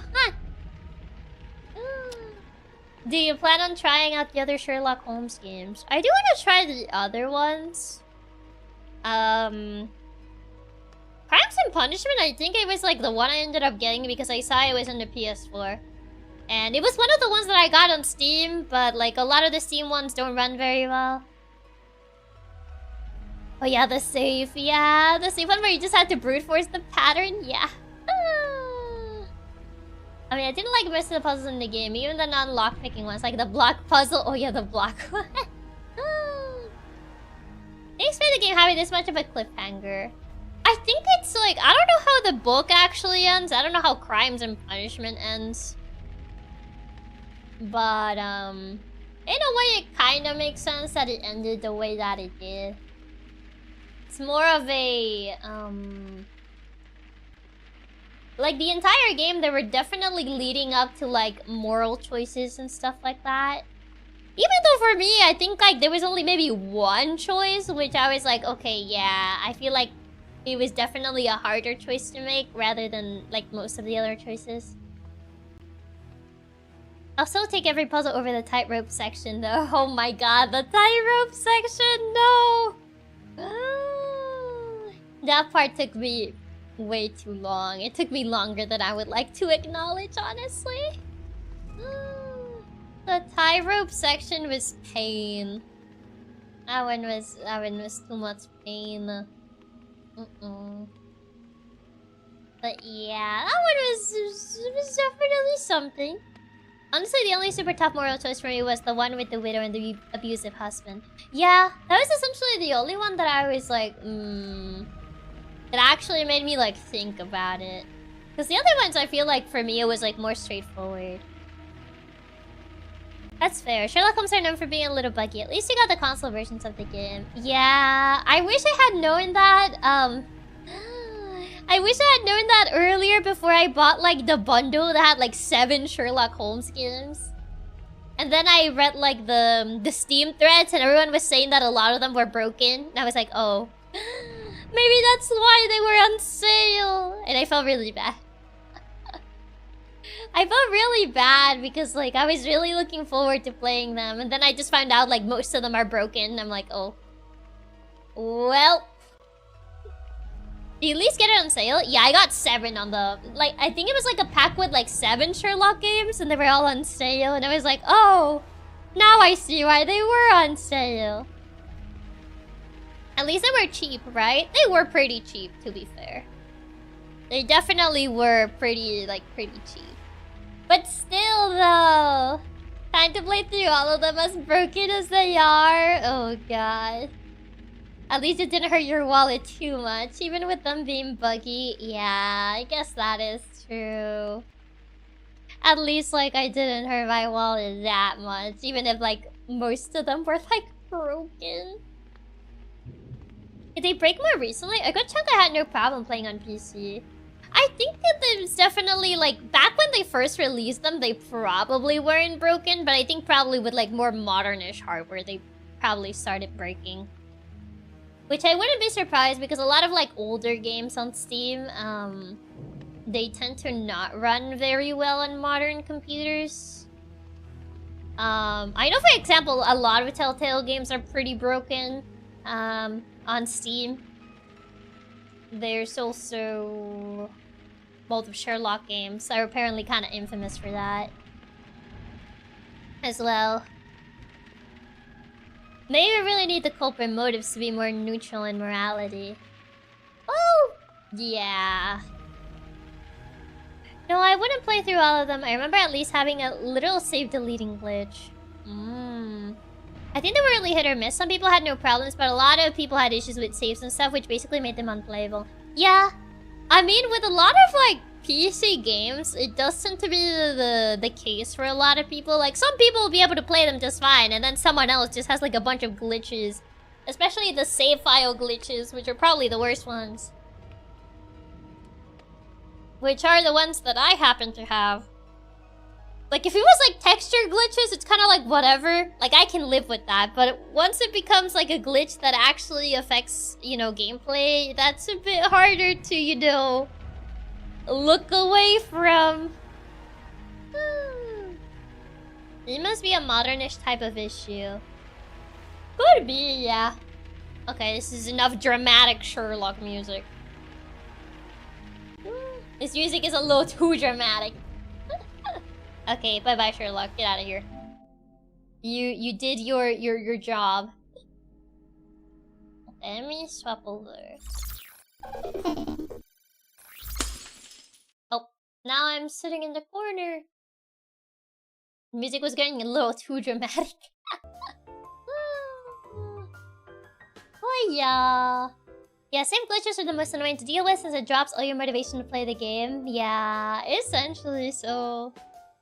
Do you plan on trying out the other Sherlock Holmes games? I do want to try the other ones. Crimes and Punishment, I think it was like the one I ended up getting because I saw it was on the PS4. And it was one of the ones that I got on Steam, but like a lot of the Steam ones don't run very well. Oh yeah, the safe. Yeah, the safe one where you just had to brute force the pattern. Yeah. I mean, I didn't like most of the puzzles in the game, even the non-lockpicking ones, like the block puzzle. Oh yeah, the block one. Thanks for the game having this much of a cliffhanger. I think it's like, I don't know how the book actually ends. I don't know how Crimes and Punishment ends. But, in a way, it kind of makes sense that it ended the way that it did. It's more of a, like, the entire game, they were definitely leading up to, like, moral choices and stuff like that. Even though for me, I think, like, there was only maybe one choice, which I was like, okay, yeah, I feel like it was definitely a harder choice to make rather than, like, most of the other choices. I'll still take every puzzle over the tightrope section, though. Oh my god, the tightrope section, no! That part took me way too long. It took me longer than I would like to acknowledge, honestly. The tightrope section was pain. That one was too much pain. But yeah, that one was definitely something. Honestly, the only super tough moral choice for me was the one with the widow and the abusive husband. Yeah, that was essentially the only one that I was like, that actually made me like think about it. Because the other ones, I feel like for me, it was like more straightforward. That's fair. Sherlock Holmes are known for being a little buggy. At least you got the console versions of the game. Yeah, I wish I had known that. I wish I had known that earlier before I bought like the bundle that had like 7 Sherlock Holmes games. And then I read like the Steam threads and everyone was saying that a lot of them were broken. And I was like, oh, maybe that's why they were on sale. And I felt really bad. I felt really bad because like I was really looking forward to playing them. And then I just found out like most of them are broken. I'm like, oh, well. Do you at least get it on sale? Yeah, I got 7 on the... Like, I think it was like a pack with like 7 Sherlock games and they were all on sale. And I was like, oh, now I see why they were on sale. At least they were cheap, right? They were pretty cheap, to be fair. They definitely were pretty cheap. But still, though. Time to play through all of them as broken as they are. Oh, God. At least it didn't hurt your wallet too much, even with them being buggy. Yeah, I guess that is true. At least, like, I didn't hurt my wallet that much, even if, like, most of them were, like, broken. Did they break more recently? A good chunk I had no problem playing on PC. I think that there's definitely, like, back when they first released them, they probably weren't broken, but I think probably with, like, more modern-ish hardware, they probably started breaking. Which I wouldn't be surprised because a lot of like older games on Steam, they tend to not run very well on modern computers. I know, for example, a lot of Telltale games are pretty broken on Steam. There's also both of Sherlock games are apparently kind of infamous for that as well. Maybe we really need the culprit motives to be more neutral in morality. Oh, yeah. No, I wouldn't play through all of them. I remember at least having a little save deleting glitch. I think they were really hit or miss. Some people had no problems, but a lot of people had issues with saves and stuff, which basically made them unplayable. Yeah. I mean, with a lot of, like, PC games, it does tend to be the case for a lot of people. Like, some people will be able to play them just fine, and then someone else just has, like, a bunch of glitches. Especially the save file glitches, which are probably the worst ones. Which are the ones that I happen to have. Like, if it was, like, texture glitches, it's kind of like, whatever. Like, I can live with that. But once it becomes, like, a glitch that actually affects, you know, gameplay, that's a bit harder to, you know, look away from. It must be a modernish type of issue. Could be, yeah. Okay, this is enough dramatic Sherlock music. This music is a little too dramatic. Okay, bye-bye, Sherlock. Get out of here. You did your job. Let me swap over. Oh, now I'm sitting in the corner. Music was getting a little too dramatic. Oh yeah. Yeah, same glitches are the most annoying to deal with since it drops all your motivation to play the game. Yeah, essentially so.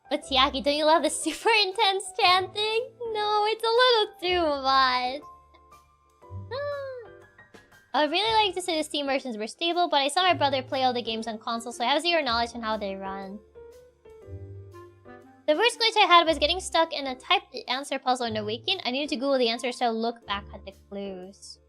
But Chiaki, don't you love the super intense chanting? No, it's a little too much. I would really like to say the Steam versions were stable, but I saw my brother play all the games on console, so I have zero knowledge on how they run. The worst glitch I had was getting stuck in a typed answer puzzle in Awaken. I needed to Google the answer, so look back at the clues.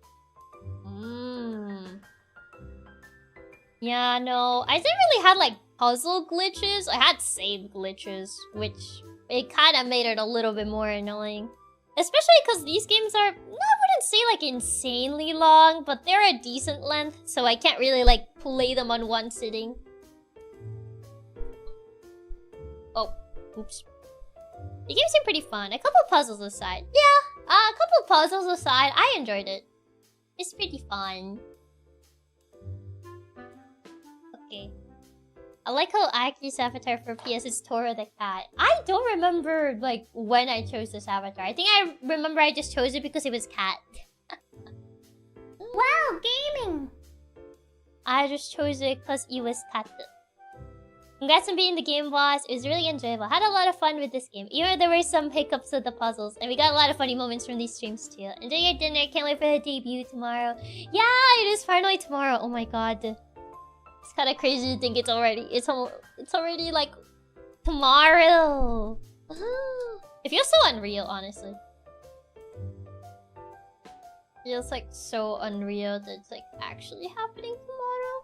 Yeah, no. I didn't really have, like, puzzle glitches. I had save glitches, which it kind of made it a little bit more annoying. Especially because these games are, I wouldn't say, like, insanely long, but they're a decent length, so I can't really, like, play them on one sitting. Oh, oops. The game seemed pretty fun. A couple puzzles aside. Yeah, a couple puzzles aside, I enjoyed it. It's pretty fun. Okay. I like how Aki's avatar for PS is Toro the cat. I don't remember, like, when I chose this avatar. I think I remember I just chose it because it was cat. Wow, gaming! I just chose it because it was cat. Congrats on beating the game boss. It was really enjoyable. Had a lot of fun with this game. Even though there were some hiccups with the puzzles. And we got a lot of funny moments from these streams too. Enjoy your dinner. Can't wait for the debut tomorrow. Yeah, it is finally tomorrow. Oh my god. It's kind of crazy to think it's already like tomorrow. It feels so unreal, honestly. It feels like so unreal that it's like actually happening tomorrow.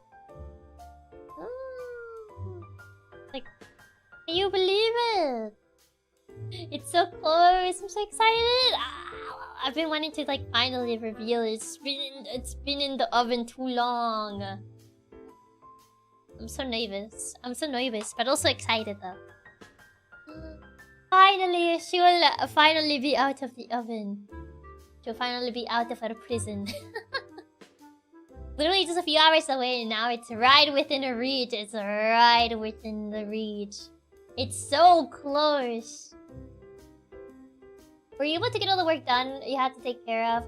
Like, can you believe it? It's so close. I'm so excited. I've been wanting to like finally reveal it. It's been in the oven too long. I'm so nervous. But also excited though. Finally, she will finally be out of the oven. She'll finally be out of her prison. Literally just a few hours away and now it's right within her reach. It's right within the reach. It's so close. Were you able to get all the work done you had to take care of?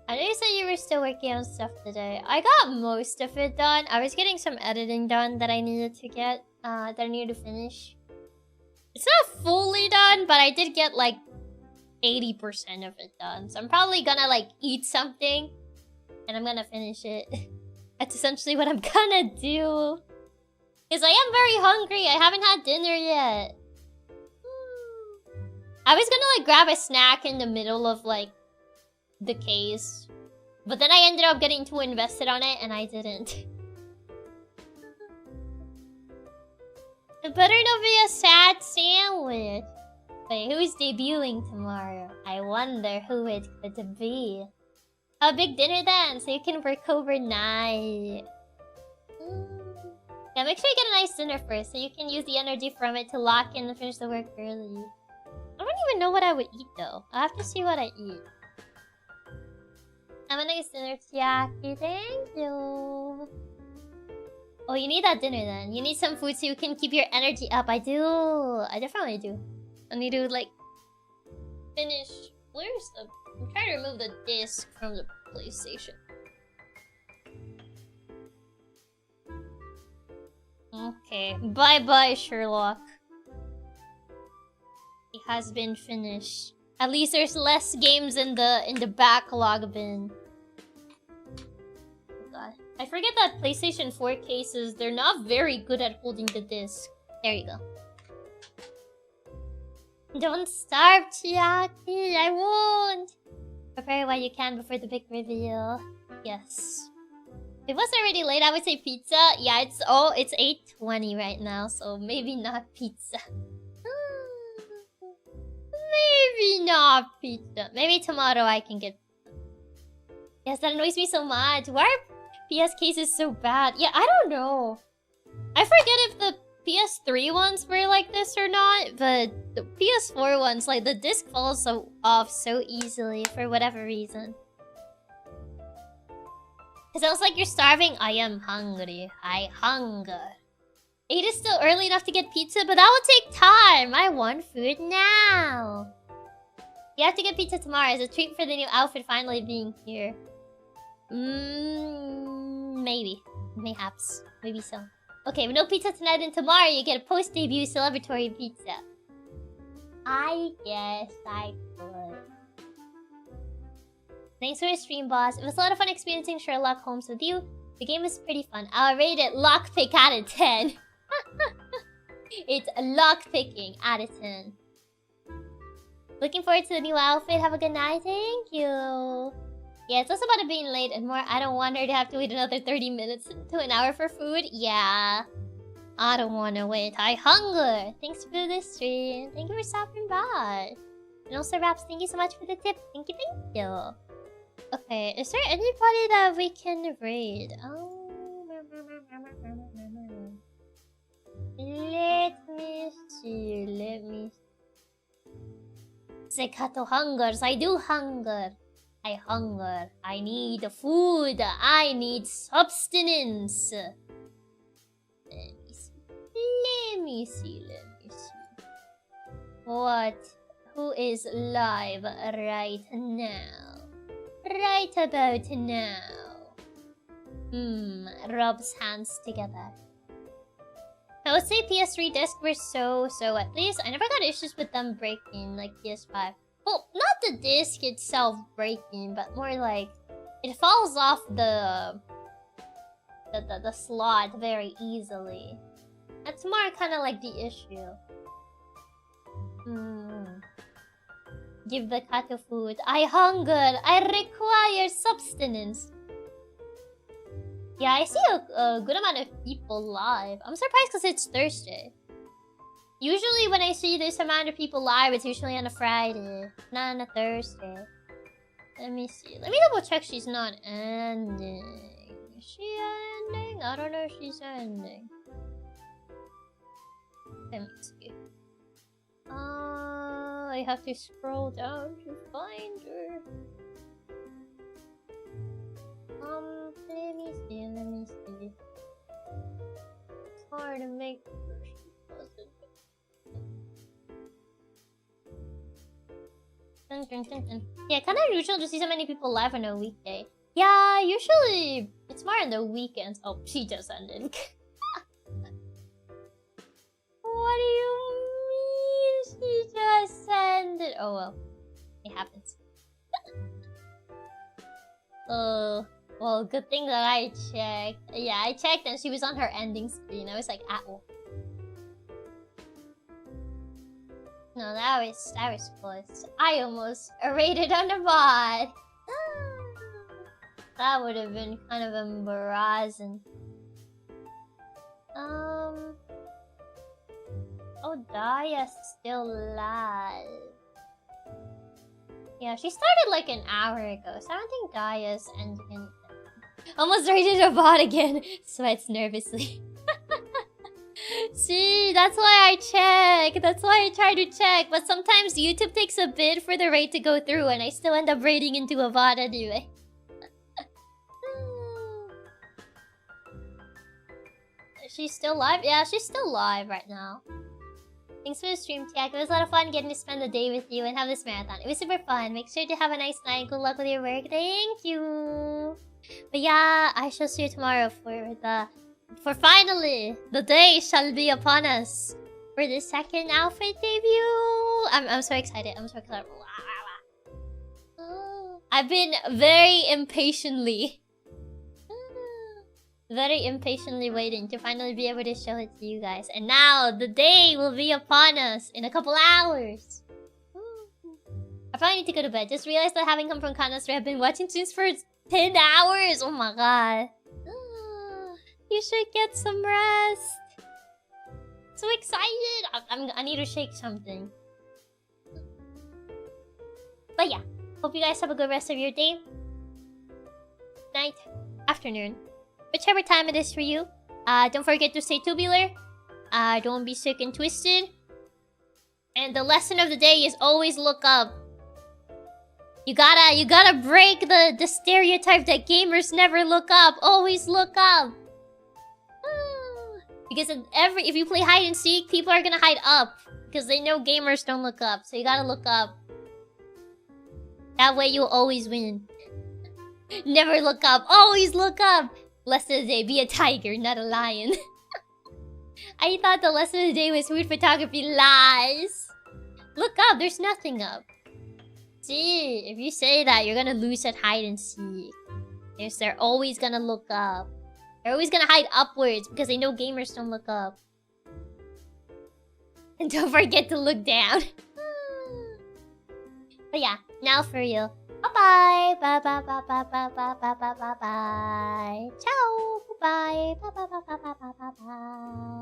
I know you said you were still working on stuff today. I got most of it done. I was getting some editing done that I needed to get, that I needed to finish. It's not fully done, but I did get like 80% of it done. So I'm probably gonna like eat something and I'm gonna finish it. That's essentially what I'm gonna do. Because I am very hungry. I haven't had dinner yet. I was gonna like grab a snack in the middle of like the case. But then I ended up getting too invested on it and I didn't. It better not be a sad sandwich. Wait, who's debuting tomorrow? I wonder who it could be. A big dinner then, so you can work overnight. Yeah, make sure you get a nice dinner first, so you can use the energy from it to lock in and finish the work early. I don't even know what I would eat though. I have to see what I eat. Have a nice dinner, Chiaki. Thank you. Oh, you need that dinner then. You need some food so you can keep your energy up. I do. I definitely do. I need to like finish. Where's the? I'm trying to remove the disc from the PlayStation. Okay. Bye bye, Sherlock. It has been finished. At least there's less games in the backlog bin. Oh God. I forget that PlayStation 4 cases, they're not very good at holding the disc. There you go. Don't starve, Chiaki. I won't. Prepare what you can before the big reveal. Yes. If it was already late, I would say pizza. Yeah, it's 8:20 right now, so maybe not pizza. Maybe not pizza. Maybe tomorrow I can get pizza. Yes, that annoys me so much. Why are PS cases so bad? Yeah, I don't know. I forget if the PS3 ones were like this or not, but the PS4 ones, like the disc falls off so easily for whatever reason. It sounds like you're starving. I am hungry. I hunger. 8 is still early enough to get pizza, but that will take time. I want food now. You have to get pizza tomorrow as a treat for the new outfit finally being here. Maybe. Mayhaps. Maybe so. Okay, but no pizza tonight, and tomorrow you get a post-debut celebratory pizza. I guess I could. Thanks for your stream, boss. It was a lot of fun experiencing Sherlock Holmes with you. The game is pretty fun. I'll rate it lockpick out of 10. It's lockpicking out of 10. Looking forward to the new outfit. Have a good night. Thank you. Yeah, it's also about it being late and more. I don't want her to have to wait another 30 minutes to an hour for food. Yeah. I don't want to wait. I hunger. Thanks for this stream. Thank you for stopping by. And also, Raps, thank you so much for the tip. Thank you, thank you. Okay, is there anybody that we can raid? Oh. Let me see. Zekato hungers. I do hunger. I hunger. I need food. I need substance. Let me see. What? Who is live right now? Right about now. Rubs hands together. I would say PS3 discs were so at least. I never got issues with them breaking like PS5. Well, not the disc itself breaking, but more like it falls off the slot very easily. That's more kind of like the issue. Give the cat food. I hunger. I require substance. Yeah, I see a good amount of people live. I'm surprised because it's Thursday. Usually when I see this amount of people live, it's usually on a Friday, not on a Thursday. Let me see. Let me double check she's not ending. Is she ending? I don't know if she's ending. Let me see. I have to scroll down to find her. Let me see. It's hard to make sure she doesn't. Yeah, kind of unusual to see so many people live on a weekday. Yeah, usually it's more on the weekends. Oh, she just ended. What do you mean she just ended? Oh well, it happens. Oh. Well, good thing that I checked. Yeah, I checked and she was on her ending screen. I was like, oh. No, that was close. I almost rated on the bot. That would have been kind of embarrassing. Oh, Daya's still live. Yeah, she started like an hour ago, so I don't think Daya's ending. Almost ready to bot again. Sweats nervously. See, that's why I check. That's why I try to check. But sometimes YouTube takes a bit for the raid to go through, and I still end up raiding into a bot anyway. She's still live? Yeah, she's still live right now. Thanks for the stream, Chiaki. It was a lot of fun getting to spend the day with you and have this marathon. It was super fun. Make sure to have a nice night. Good luck with your work. Thank you. But yeah, I shall see you tomorrow for finally the day shall be upon us for the second outfit debut. I'm so excited. I'm so excited. I've been very impatiently waiting to finally be able to show it to you guys. And now the day will be upon us in a couple hours. I probably need to go to bed. Just realized that having come from Kanasri, I've been watching streams for 10 hours. Oh my god. You should get some rest. So excited. I need to shake something. But yeah. Hope you guys have a good rest of your day. Night. Afternoon. Whichever time it is for you. Don't forget to stay tubular. Don't be sick and twisted. And the lesson of the day is always look up. You gotta break the stereotype that gamers never look up. Always look up. Because if you play hide and seek, people are gonna hide up. Because they know gamers don't look up. So you gotta look up. That way you'll always win. Never look up. Always look up. Lesson of the day, be a tiger, not a lion. I thought the lesson of the day was food photography. Lies. Look up, there's nothing up. See, if you say that, you're gonna lose at hide and seek. Yes, they're always gonna look up. They're always gonna hide upwards because they know gamers don't look up. And don't forget to look down. But yeah, now for real. Bye bye. Bye bye bye bye bye bye bye bye bye bye. Ciao. Bye bye bye bye bye bye bye bye.